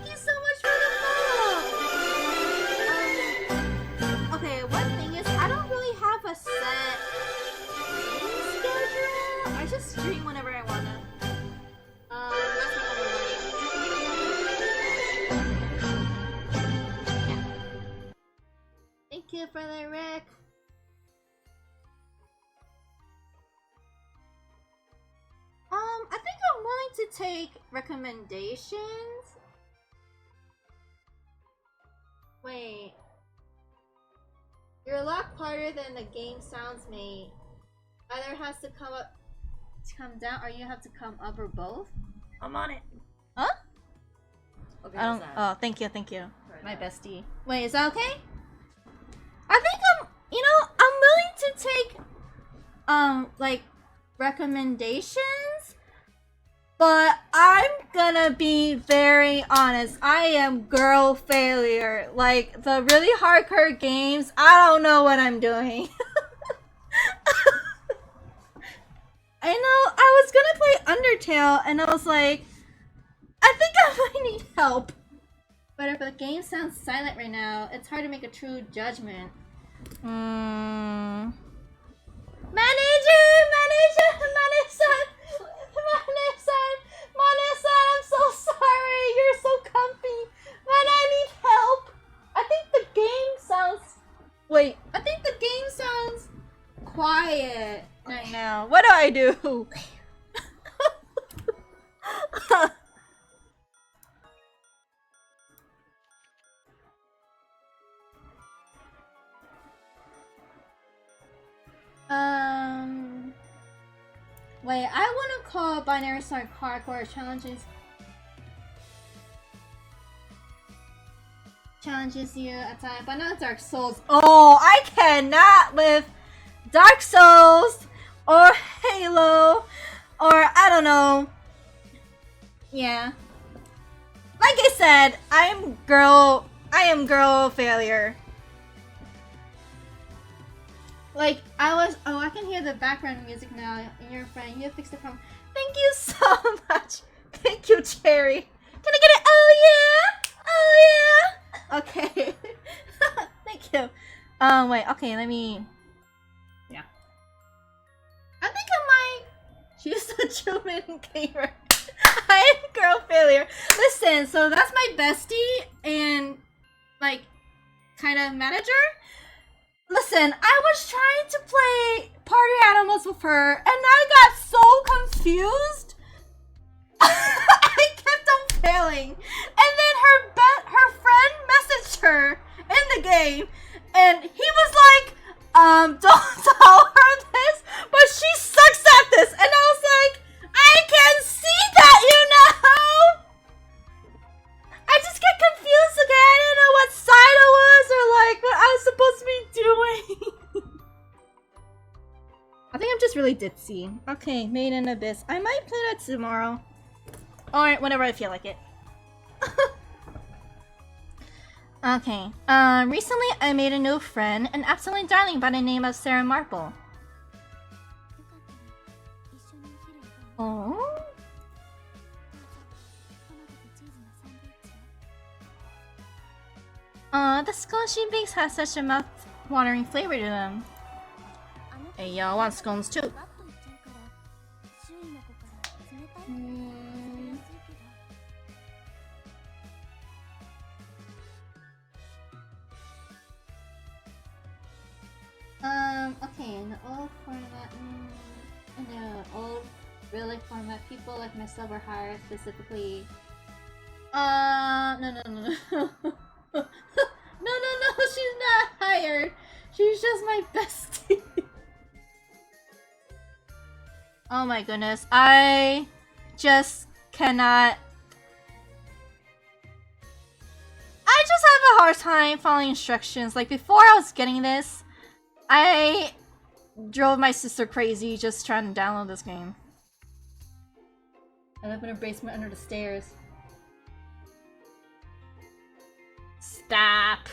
S1: you so much for the follow. Okay, one thing is I don't really have a set stream schedule. I just stream whenever I wanna. That's my yeah. Thank you for the Rick. I think I'm willing to take recommendations. Wait. You're a lot harder than the game sounds, mate. Either has to come down, or you have to come up, or both. I'm on it. Huh?
S2: Okay,
S1: I don't. Oh, thank you. My bestie. Wait, is that okay? I think I'm willing to take, like, recommendations, but I'm gonna be very honest. I am girl failure. Like, the really hardcore games, I don't know what I'm doing. I know, I was gonna play Undertale, and I was like, I think I might need help. But if the game sounds silent right now, it's hard to make a true judgment. Mane-san, I'm so sorry. You're so comfy, but I need help. I think the game sounds quiet right now. What do I do? Wait, I want to call Binary Star hardcore challenges you at time, but not Dark Souls. Oh, I cannot live Dark Souls or Halo or I don't know. Yeah. Like I said, I am girl failure. Like, I can hear the background music now, and your friend, you fixed the problem. Thank you so much. Thank you, Cherry. Can I get it? Oh yeah! Okay. Thank you. Wait, okay, let me... Yeah. I think I might choose the Truman gamer. I am girl failure. Listen, so that's my bestie and, like, kind of manager. Listen, I was trying to play Party Animals with her, and I got so confused. I kept on failing, and then her friend messaged her in the game, and he was like, "Don't tell her this, but she sucks at this." And I was like, "I can see that, you know." I just get confused again. I didn't know what side it was or like what I was supposed to be doing. I think I'm just really ditzy. Okay, Made in Abyss. I might play that tomorrow. Or whenever I feel like it. Okay. Recently I made a new friend, an absolute darling by the name of Sarah Marple. Oh. The scones she bakes has such a mouth-watering flavor to them. Hey, y'all want scones too? Okay, in the old format, in the old real-life format, people like myself were hired specifically. No. No, she's not hired. She's just my bestie. Oh my goodness, I just cannot. I just have a hard time following instructions. Like, before I was getting this, I drove my sister crazy just trying to download this game. I live in a basement under the stairs. Stop.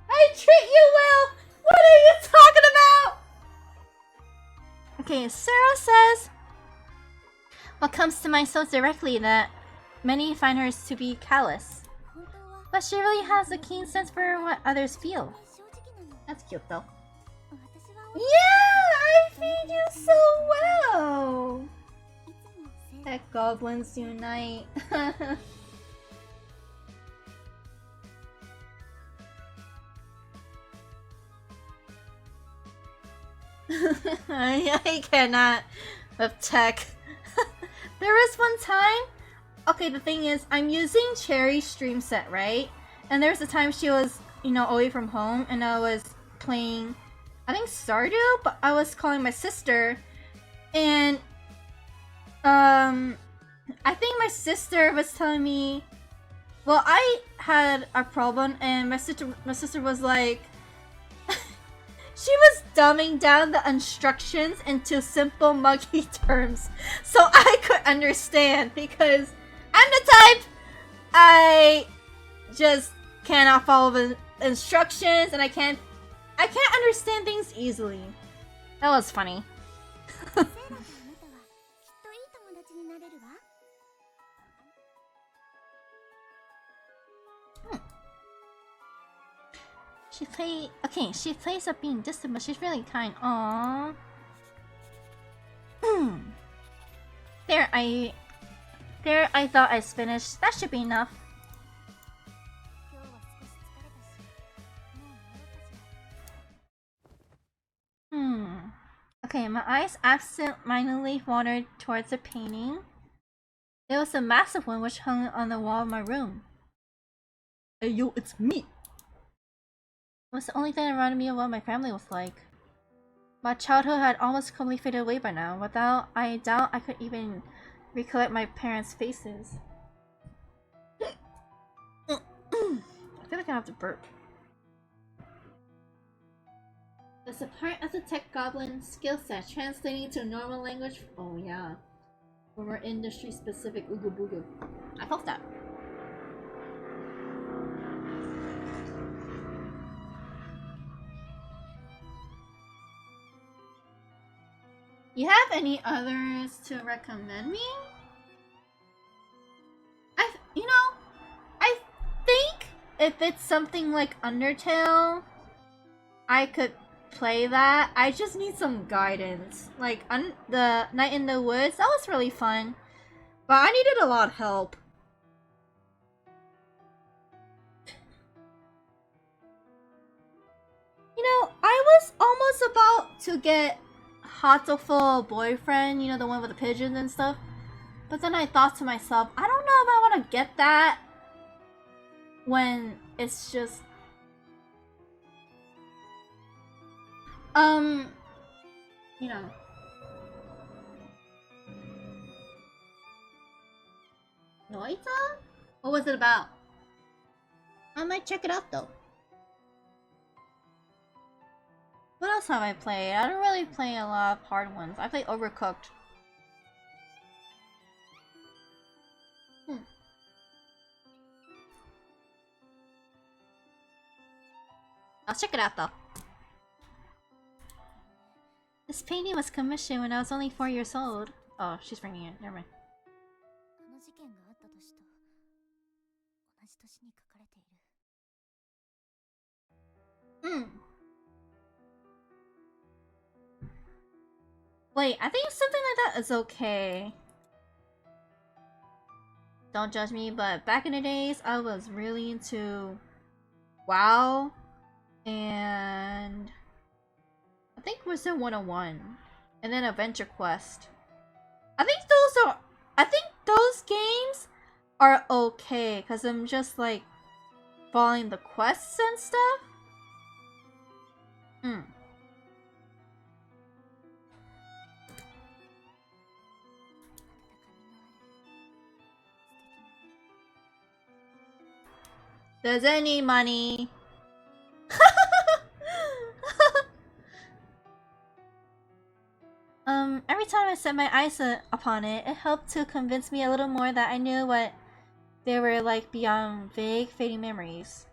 S1: I treat you well! What are you talking about? Okay, Sarah says, what comes to mind so directly that many find her to be callous. But she really has a keen sense for what others feel. That's cute though. Yeah, I feed you so well! Heck, goblins unite. I cannot with tech. There was one time. Okay, the thing is, I'm using Cherry's stream set, right? And there was a time she was, away from home, and I was playing, I think Stardew, but I was calling my sister, and I think my sister was telling me, well, I had a problem, and my sister was like, she was dumbing down the instructions into simple muggy terms, so I could understand, because I'm the type, I just cannot follow the instructions, and I can't understand things easily. That was funny. She plays up being distant, but she's really kind. Aww. There, I thought I finished. That should be enough. Okay, my eyes absent-mindedly wandered towards a painting. It was a massive one which hung on the wall of my room. Hey yo, it's me! It was the only thing that reminded me of what my family was like. My childhood had almost completely faded away by now. I doubt I could even recollect my parents' faces. I feel like I have to burp. There's a part of the tech goblin skill set translating to normal language. Oh yeah. For more industry specific ooga booga. I felt that. You have any others to recommend me? I think if it's something like Undertale, I could play that. I just need some guidance. Like the Night in the Woods, that was really fun, but I needed a lot of help. I was almost about to get Hatoful boyfriend, the one with the pigeons and stuff. But then I thought to myself, I don't know if I want to get that when it's just Noita? What was it about? I might check it out though. What else have I played? I don't really play a lot of hard ones. I play Overcooked. I'll check it out though. This painting was commissioned when I was only 4 years old. Oh, she's bringing it. Never mind.
S4: あの事件があった年と同じ年に書かれている。
S1: Wait, I think something like that is okay. Don't judge me, but back in the days, I was really into WoW and I think Wizard 101 and then Adventure Quest. I think those games are okay because I'm just like following the quests and stuff. Does it need money? Every time I set my eyes upon it, it helped to convince me a little more that I knew what they were like beyond vague, fading memories.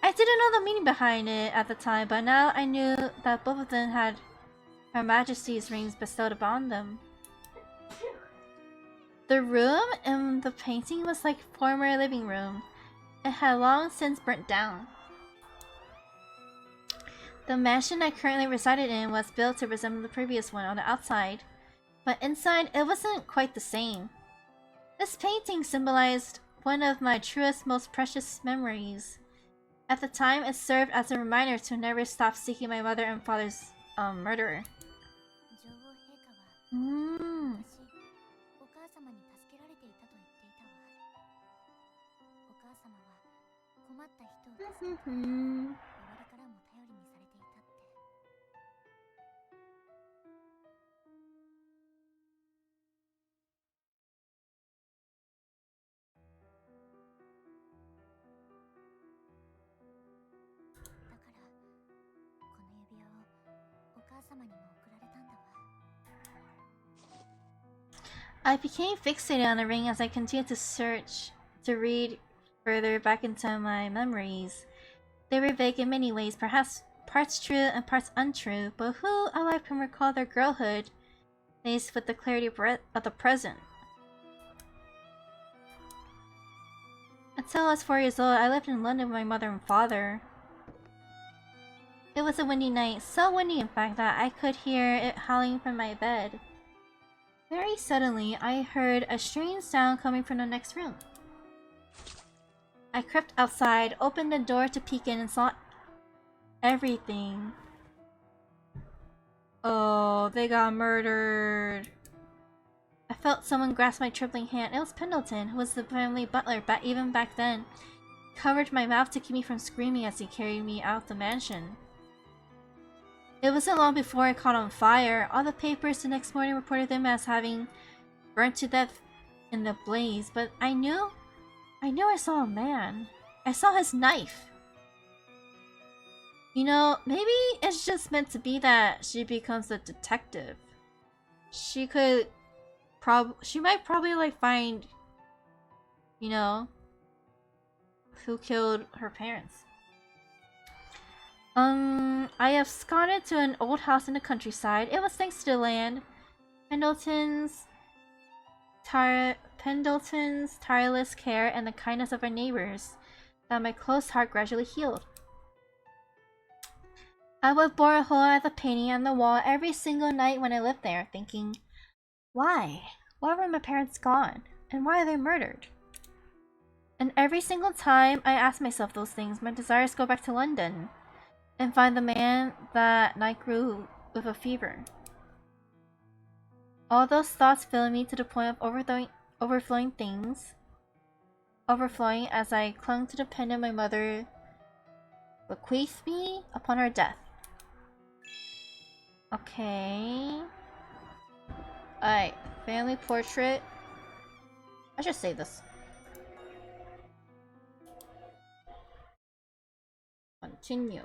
S1: I didn't know the meaning behind it at the time, but now I knew that both of them had Her Majesty's rings bestowed upon them. The room in the painting was like a former living room. It had long since burnt down. The mansion I currently resided in was built to resemble the previous one on the outside, but inside it wasn't quite the same. This painting symbolized one of my truest, most precious memories. At the time, it served as a reminder to never stop seeking my mother and father's murderer.
S4: 母様にも送られたんだわ。
S1: I became fixated on the ring as I continued to search, to read further back into my memories. They were vague in many ways, perhaps parts true and parts untrue, but who alive can recall their girlhood days with the clarity of the present? Until I was 4 years old, I lived in London with my mother and father. It was a windy night, so windy in fact that I could hear it howling from my bed. Very suddenly, I heard a strange sound coming from the next room. I crept outside, opened the door to peek in, and saw everything. Oh, they got murdered. I felt someone grasp my trembling hand. It was Pendleton, who was the family butler even back then. He covered my mouth to keep me from screaming as he carried me out of the mansion. It wasn't long before it caught on fire. All the papers the next morning reported them as having burnt to death in the blaze, but I knew I saw a man. I saw his knife. You know, maybe it's just meant to be that she becomes a detective. She might probably like find, you know, who killed her parents. I absconded to an old house in the countryside. It was thanks to the land, Pendleton's tireless care and the kindness of our neighbors that my closed heart gradually healed. I would bore a hole at the painting on the wall every single night when I lived there, thinking, why? Why were my parents gone? And why are they murdered? And every single time I asked myself those things, my desires go back to London and find the man that night grew with a fever. All those thoughts filled me to the point of overflowing as I clung to the pendant my mother bequeathed me upon her death. Okay. Alright, family portrait. I should save this. Continue.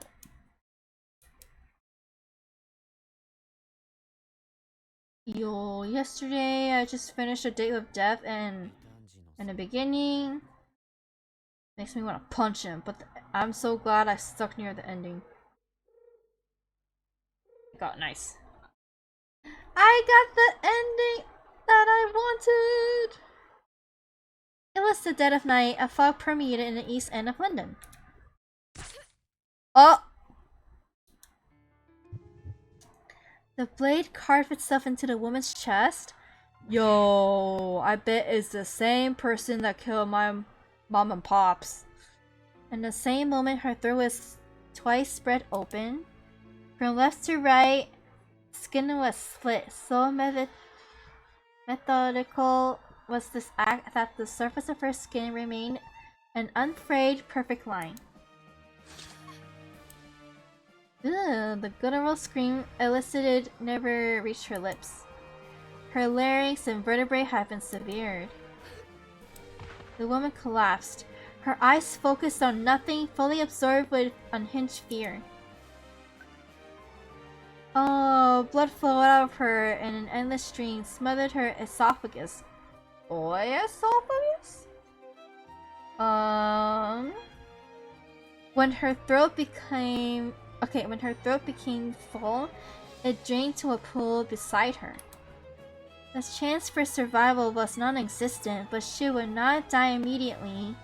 S1: Yo, yesterday I just finished A Date with Death, and in the beginning makes me want to punch him, but I'm so glad I stuck near the ending. Got nice. I got the ending that I wanted! It was the dead of night. A fog permeated in the east end of London. Oh! The blade carved itself into the woman's chest. Yo, I bet it's the same person that killed my mom and pops. In the same moment, her throat was twice spread open. From left to right, skin was split. So methodical was this act that the surface of her skin remained an unfrayed, perfect line. Ugh, the guttural scream elicited never reached her lips. Her larynx and vertebrae had been severed. The woman collapsed, her eyes focused on nothing, fully absorbed with unhinged fear. Oh, blood flowed out of her in an endless stream, smothered her esophagus. Esophagus? When her throat became full, it drained to a pool beside her. The chance for survival was non-existent, but she would not die immediately.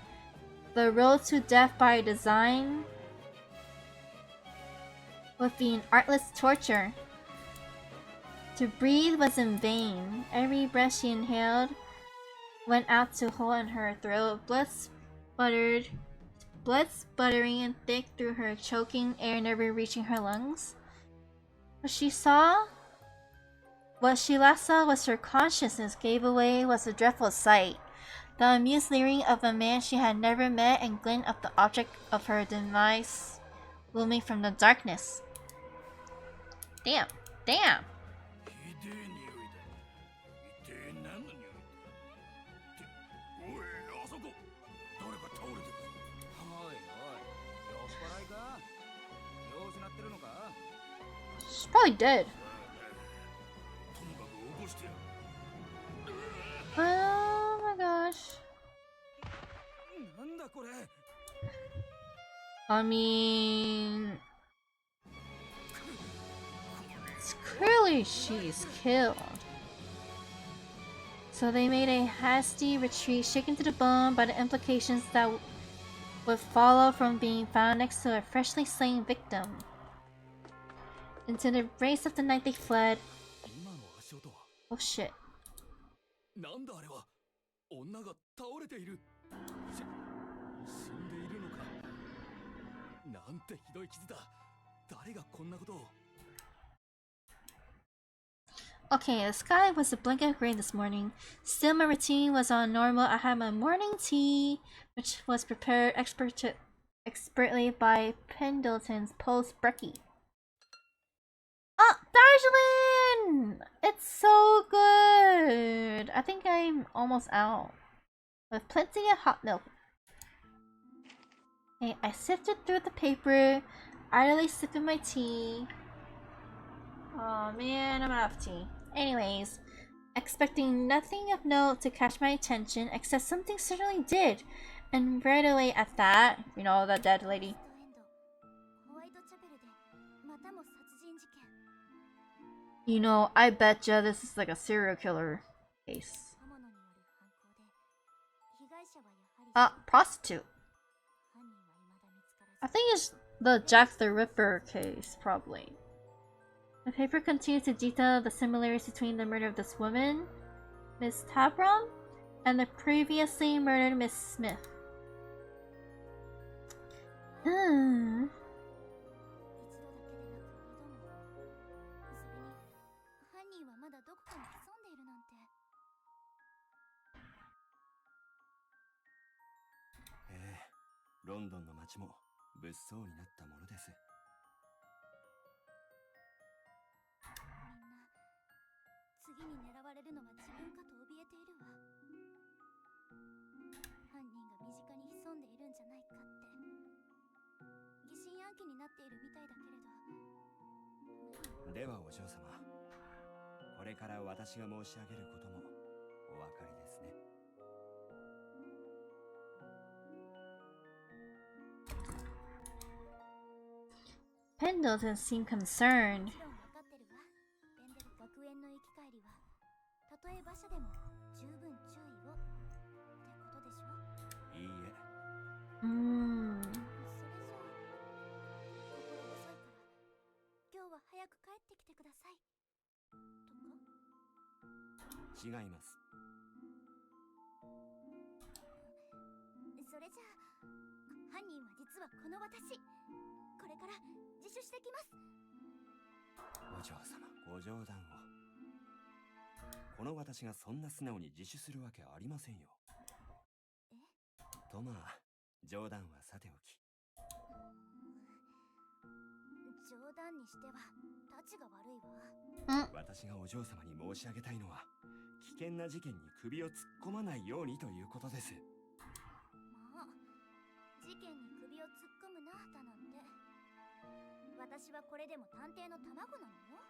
S1: The road to death by design would be an artless torture. To breathe was in vain. Every breath she inhaled went out to a hole in her throat, blood sputtering and thick through her, choking air never reaching her lungs. What she last saw was her consciousness gave away was a dreadful sight. The amused leering of a man she had never met and glint of the object of her demise looming from the darkness. Damn. Damn. She's probably dead. Oh my gosh. I mean... it's clearly she's killed. So they made a hasty retreat, shaken to the bone by the implications that would follow from being found next to a freshly slain victim. Into the embrace of the night they fled. Oh shit. Okay, the sky was a blanket of rain this morning. Still, my routine was on normal. I had my morning tea, which was prepared expertly by Pendleton's post-brekkie. Oh, Darjeeling! It's so good! I think I'm almost out. With plenty of hot milk. Okay, I sifted through the paper, idly sipping my tea. Oh man, I'm out of tea. Anyways, expecting nothing of note to catch my attention, except something certainly did. And right away at that, you know, that dead lady. You know, I betcha this is like a serial killer case. Prostitute. I think it's the Jack the Ripper case, probably. The paper continues to detail the similarities between the murder of this woman, Miss Tabram, and the previously murdered Miss Smith. Pendleton seemed concerned.
S4: る馬車でも十分注意をってことでしょ。
S3: いいえ。
S4: それじゃあ心細いから今日は早く帰ってきてくださいとか。
S3: 違います。
S4: それじゃあ犯人は実はこの私。これから自首してきます。
S3: お嬢様、ご冗談を。この私がそんな素直に自首するわけありませんよ。とまあ、冗談はさておき。
S4: 冗談にしてはタチが悪いわ。
S3: 私がお嬢様に申し上げたいのは、危険な事件に首を突っ込まないようにということです。
S4: まあ、事件に首を突っ込むなだなんて。私はこれでも探偵の卵なのよ。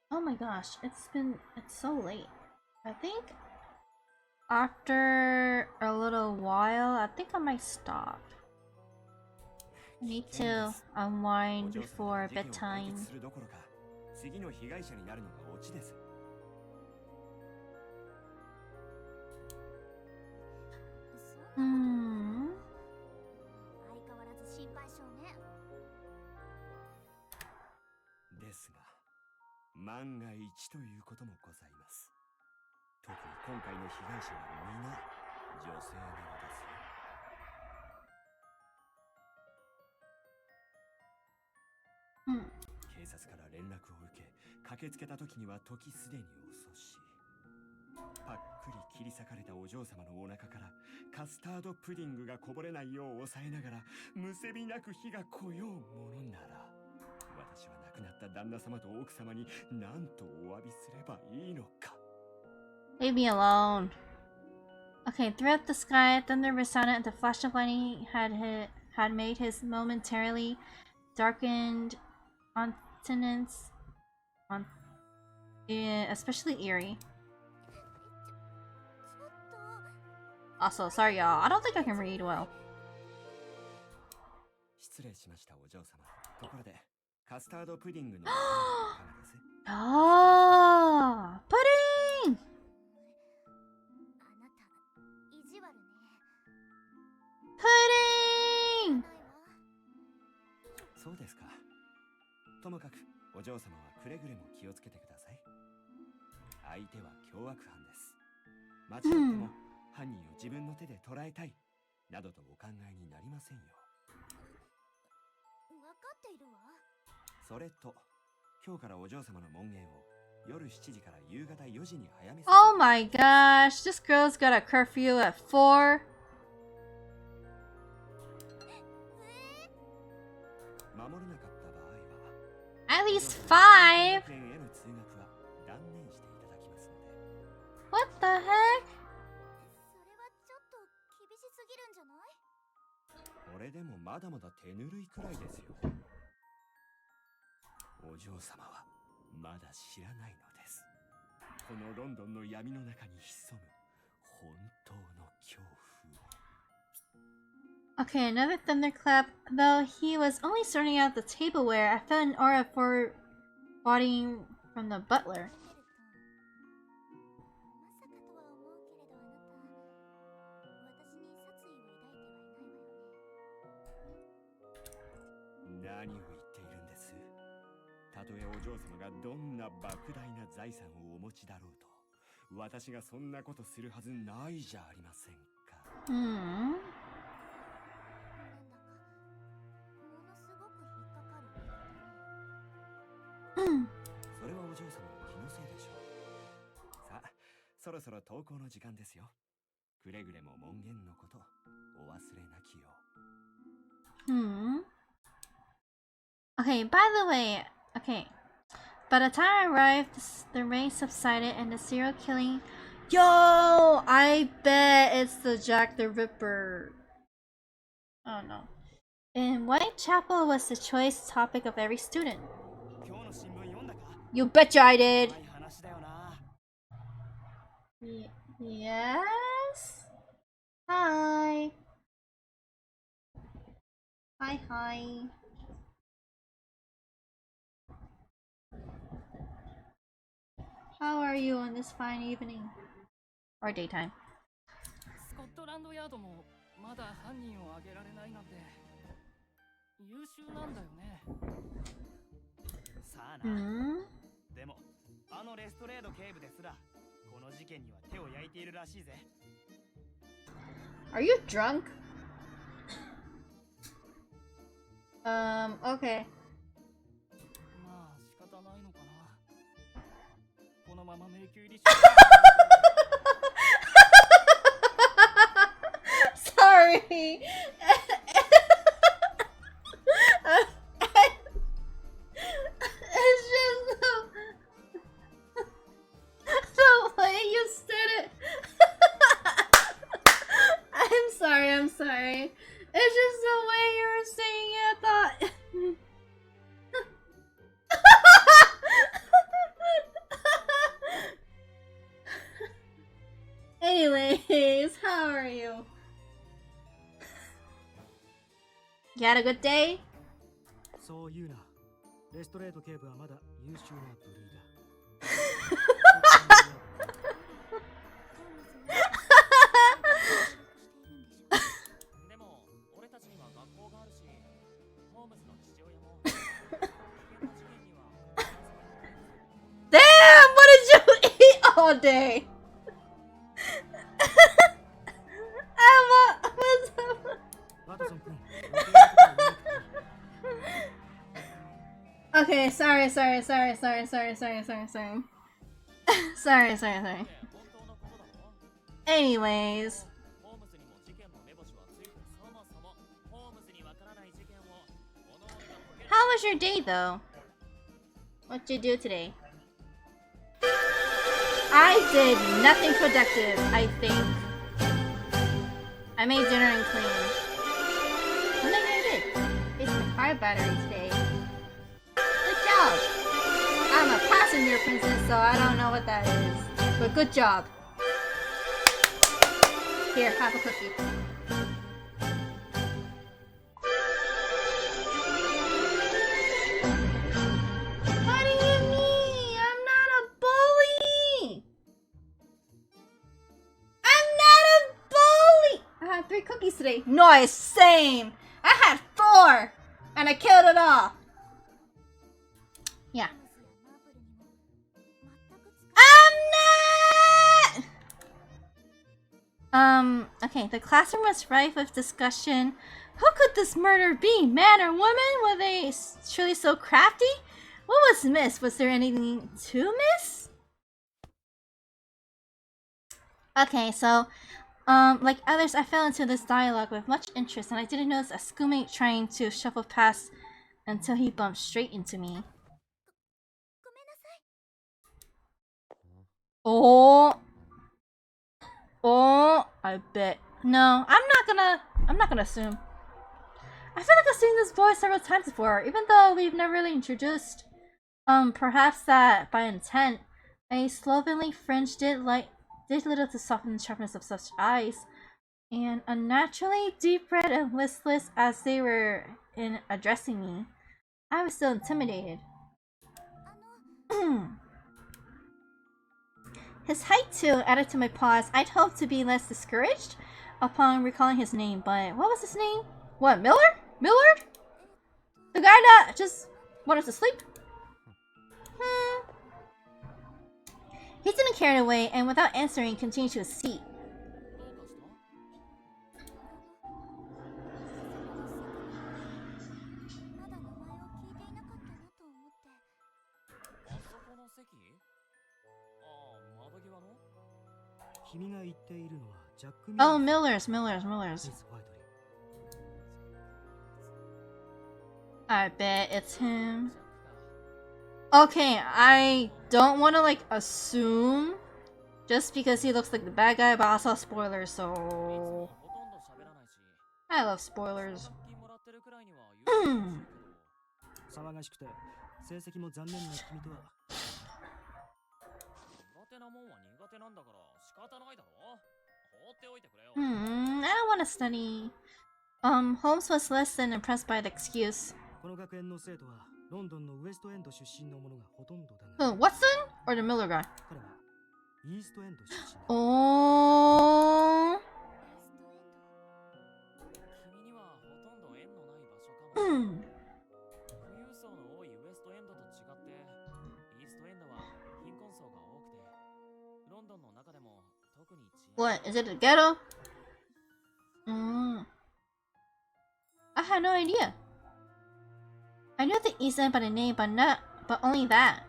S1: Oh my gosh, it's so late. I think after a little while, I think I might stop. I need to unwind before bedtime.
S3: 次の被害者になるのがオチです。
S4: 相変わらず心配性ね。
S3: ですが、万が一ということもございます。特に今回の被害者は皆女性なのですよ。警察から連絡を受け、駆けつけた時には時すでに遅し、パックリ切り裂かれたお嬢様のお腹からカスタードプディングがこぼれないよう抑えながらむせびなく火が来ようものなら、私は亡くなった旦那様と奥様に何とお詫びすればいいのか。
S1: Leave me alone. Okay, throughout the sky, thunder resounded and the flash of lightning had made his momentarily darkened continents especially eerie. Also, sorry y'all, I don't think I can read well.
S3: 失礼しましたお嬢様。ところでカスタードプディングのいかがです？
S1: ああ、プディング。
S4: あなた意地悪ね。
S1: プディング。
S3: そうですか。ともかくお嬢様はくれぐれも気をつけてください。相手は凶悪犯です。間違っても犯人を自分の手で捕らえたいなどとお考えになりませんよ。
S4: 分かっているわ。
S3: それと今日からお嬢様の門限を夜7時から夕方4時に早めさせて。
S1: Oh my gosh, this girl's got a curfew at 4.
S3: 守れなかった場合は
S1: At least 5.
S3: 学園への通学は断念していただきますので。
S1: What the heck?
S4: それはちょっと厳しすぎるんじゃない？
S3: これでもまだまだ手ぬるいくらいですよ。お嬢様はまだ知らないのです。このロンドンの闇の中に潜む本当の恐怖を。
S1: Okay, another thunderclap. Though he was only sorting out the tableware, I felt an aura foreboding from the butler.
S3: 何を言っているんです。たとえお嬢様がどんな莫大な財産をお持ちだろうと、私がそんなことするはずないじゃありませんか。それはお嬢様の気のせいでしょう。さあ、そろそろ登校の時間ですよ。くれぐれも門限のことお忘れなきよう。
S1: Okay, by the way, okay. By the time I arrived, the rain subsided and the serial killing. Yo, I bet it's the Jack the Ripper. Oh no. In Whitechapel was the choice topic of every student. You betcha I did. Yes. Hi. Hi. How are you on this fine evening? Or daytime?
S10: スコットランドヤードもまだ犯人を挙げられないなんて優秀なんだよね。
S14: さあな。
S1: Hmm?
S14: でもあのレストレード警部ですらこの事件には手を焼いているらしいぜ。
S1: Are you drunk? Okay.
S10: まあ仕方ないのかな。このまま迷宮入りし
S1: Sorry. It's just the way you said it. I'm sorry. It's just the way you were saying it, I thought. Anyways, how are you? You had a good day?
S5: そう言うな。レストレート警部はまだ優秀なブリーダー。
S6: でも俺たちには学校があるし、ホームズの父親も
S1: Damn! What did you eat all day? Okay, sorry. Sorry. Anyways. How was your day though? What'd you do today? I did nothing productive, I think. I made dinner and cleaned. Something I did. Fixed my car battery today. Good job! I'm a passenger princess, so I don't know what that is. But good job. Here, have a cookie. What do you mean? I'm not a bully! I'm not a bully! I had 3 cookies today. Nice, same! I had 4! And I killed it all! Yeah. Okay, the classroom was rife with discussion. Who could this murderer be? Man or woman? Were they truly so crafty? What was missed? Was there anything to miss? Okay, so, like others, I fell into this dialogue with much interest, and I didn't notice a schoolmate trying to shuffle past until he bumped straight into me. Oh, I bet. No, I'm not gonna assume. I feel like I've seen this boy several times before, even though we've never really introduced. Perhaps that by intent, a slovenly fringe did little to soften the sharpness of such eyes, and unnaturally deep red and listless as they were in addressing me, I was still intimidated. His height, too, added to my pause. I'd hoped to be less discouraged upon recalling his name, but what was his name? What, Miller? Millard? The guy that just wanted to sleep? He didn't carry it away, and without answering, continued to his seat. Oh, Miller's. I bet it's him. Okay, I don't want to like assume just because he looks like the bad guy, but I saw spoilers, so I love spoilers.
S5: 騒がしくて成績も残念な君とは。
S6: 苦手なもんは苦手なんだから仕方ないだろ。放っておいてくれよ。
S1: I don't want to study. Holmes was less than impressed by the excuse.
S5: この学園の生徒はロンドンのウエストエンド出身のものがほとんどだが。
S1: Who, Watson or the Miller guy?
S5: 彼はイーストエンド出身だ。
S1: Oh.
S6: 君にはほとんど縁のない場所かも。
S1: Hmm.
S6: 富裕層の多いウエストエンドと違って、イーストエンドは貧困層が多くて、ロンドンの中でも特に治安。
S1: What, is it a ghetto? I had no idea. I knew the East End by the name, but only that.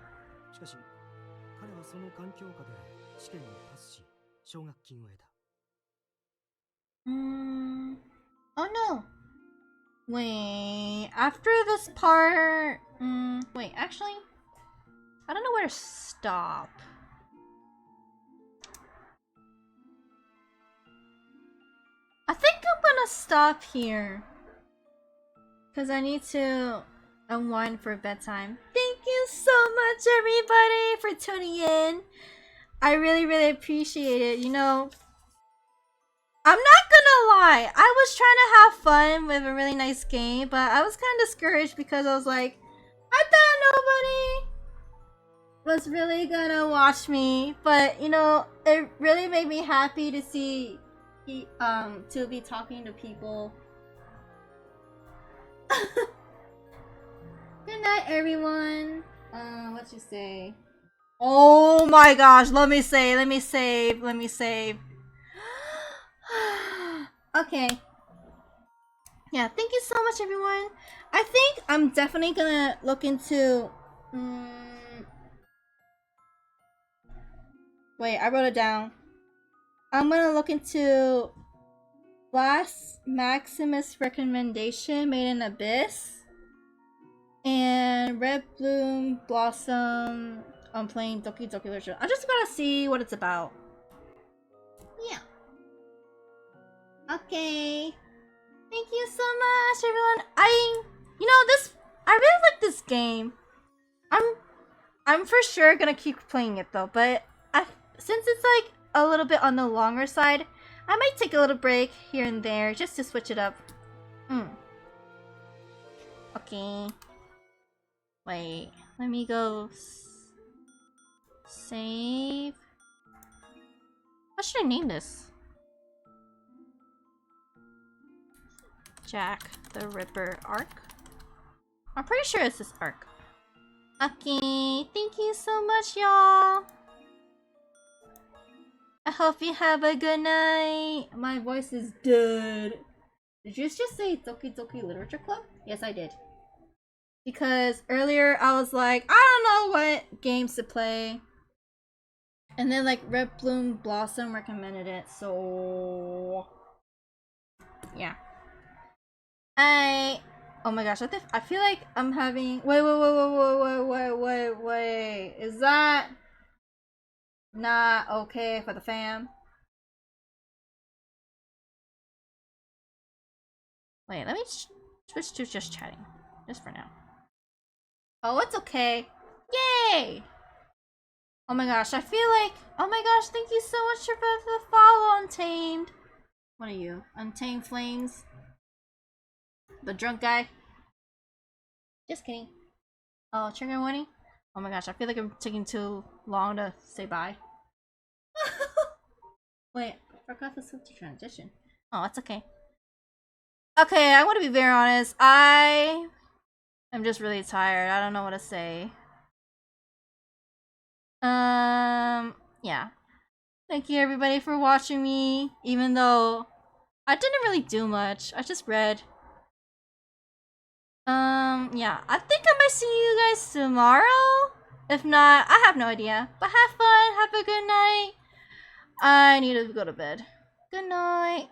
S5: しかし、彼はその環境下で試験をパスし、奨学金を得た。
S1: Oh no. Wait, after this part... wait, actually... I don't know where to stop. I think I'm gonna stop here. Because I need to unwind for bedtime. Thank you so much, everybody, for tuning in. I really, really appreciate it. You know, I'm not gonna lie. I was trying to have fun with a really nice game, but I was kind of discouraged because I was like, I thought nobody was really gonna watch me. But, you know, it really made me happy to see, to be talking to people. Good night, everyone. What you say? Oh my gosh, let me save. Okay. Yeah, thank you so much, everyone. I think I'm definitely gonna look into... Wait, I wrote it down. I'm gonna look into last Maximus recommendation, Made in Abyss. And Red Bloom Blossom. I'm playing Doki Doki Literature. I'm just gonna see what it's about. Yeah. Okay. Thank you so much, everyone. I really like this game. I'm for sure gonna keep playing it though, but since it's like a little bit on the longer side, I might take a little break here and there just to switch it up. Okay. Wait, let me go save. What should I name this? Jack the Ripper arc? I'm pretty sure it's this arc. Okay, thank you so much, y'all. I hope you have a good night. My voice is dead. Did you just say Doki Doki Literature Club? Yes, I did. Because earlier I was like, I don't know what games to play. And then like Red Bloom Blossom recommended it, so yeah. Oh my gosh, I feel like I'm having wait. Is that not okay for the fam? Wait, let me switch to just chatting. Just for now. Oh, it's okay. Yay! Oh my gosh, I feel like... Oh my gosh, thank you so much for the follow, Untamed. What are you? Untamed Flames? The drunk guy? Just kidding. Oh, trigger warning? Oh my gosh, I feel like I'm taking too long to say bye. Wait, I forgot the switch to transition. Oh, it's okay. Okay, I want to be very honest. I'm just really tired. I don't know what to say. Yeah. Thank you everybody for watching me, even though I didn't really do much. I just read. Yeah. I think I might see you guys tomorrow. If not, I have no idea. But have fun. Have a good night. I need to go to bed. Good night.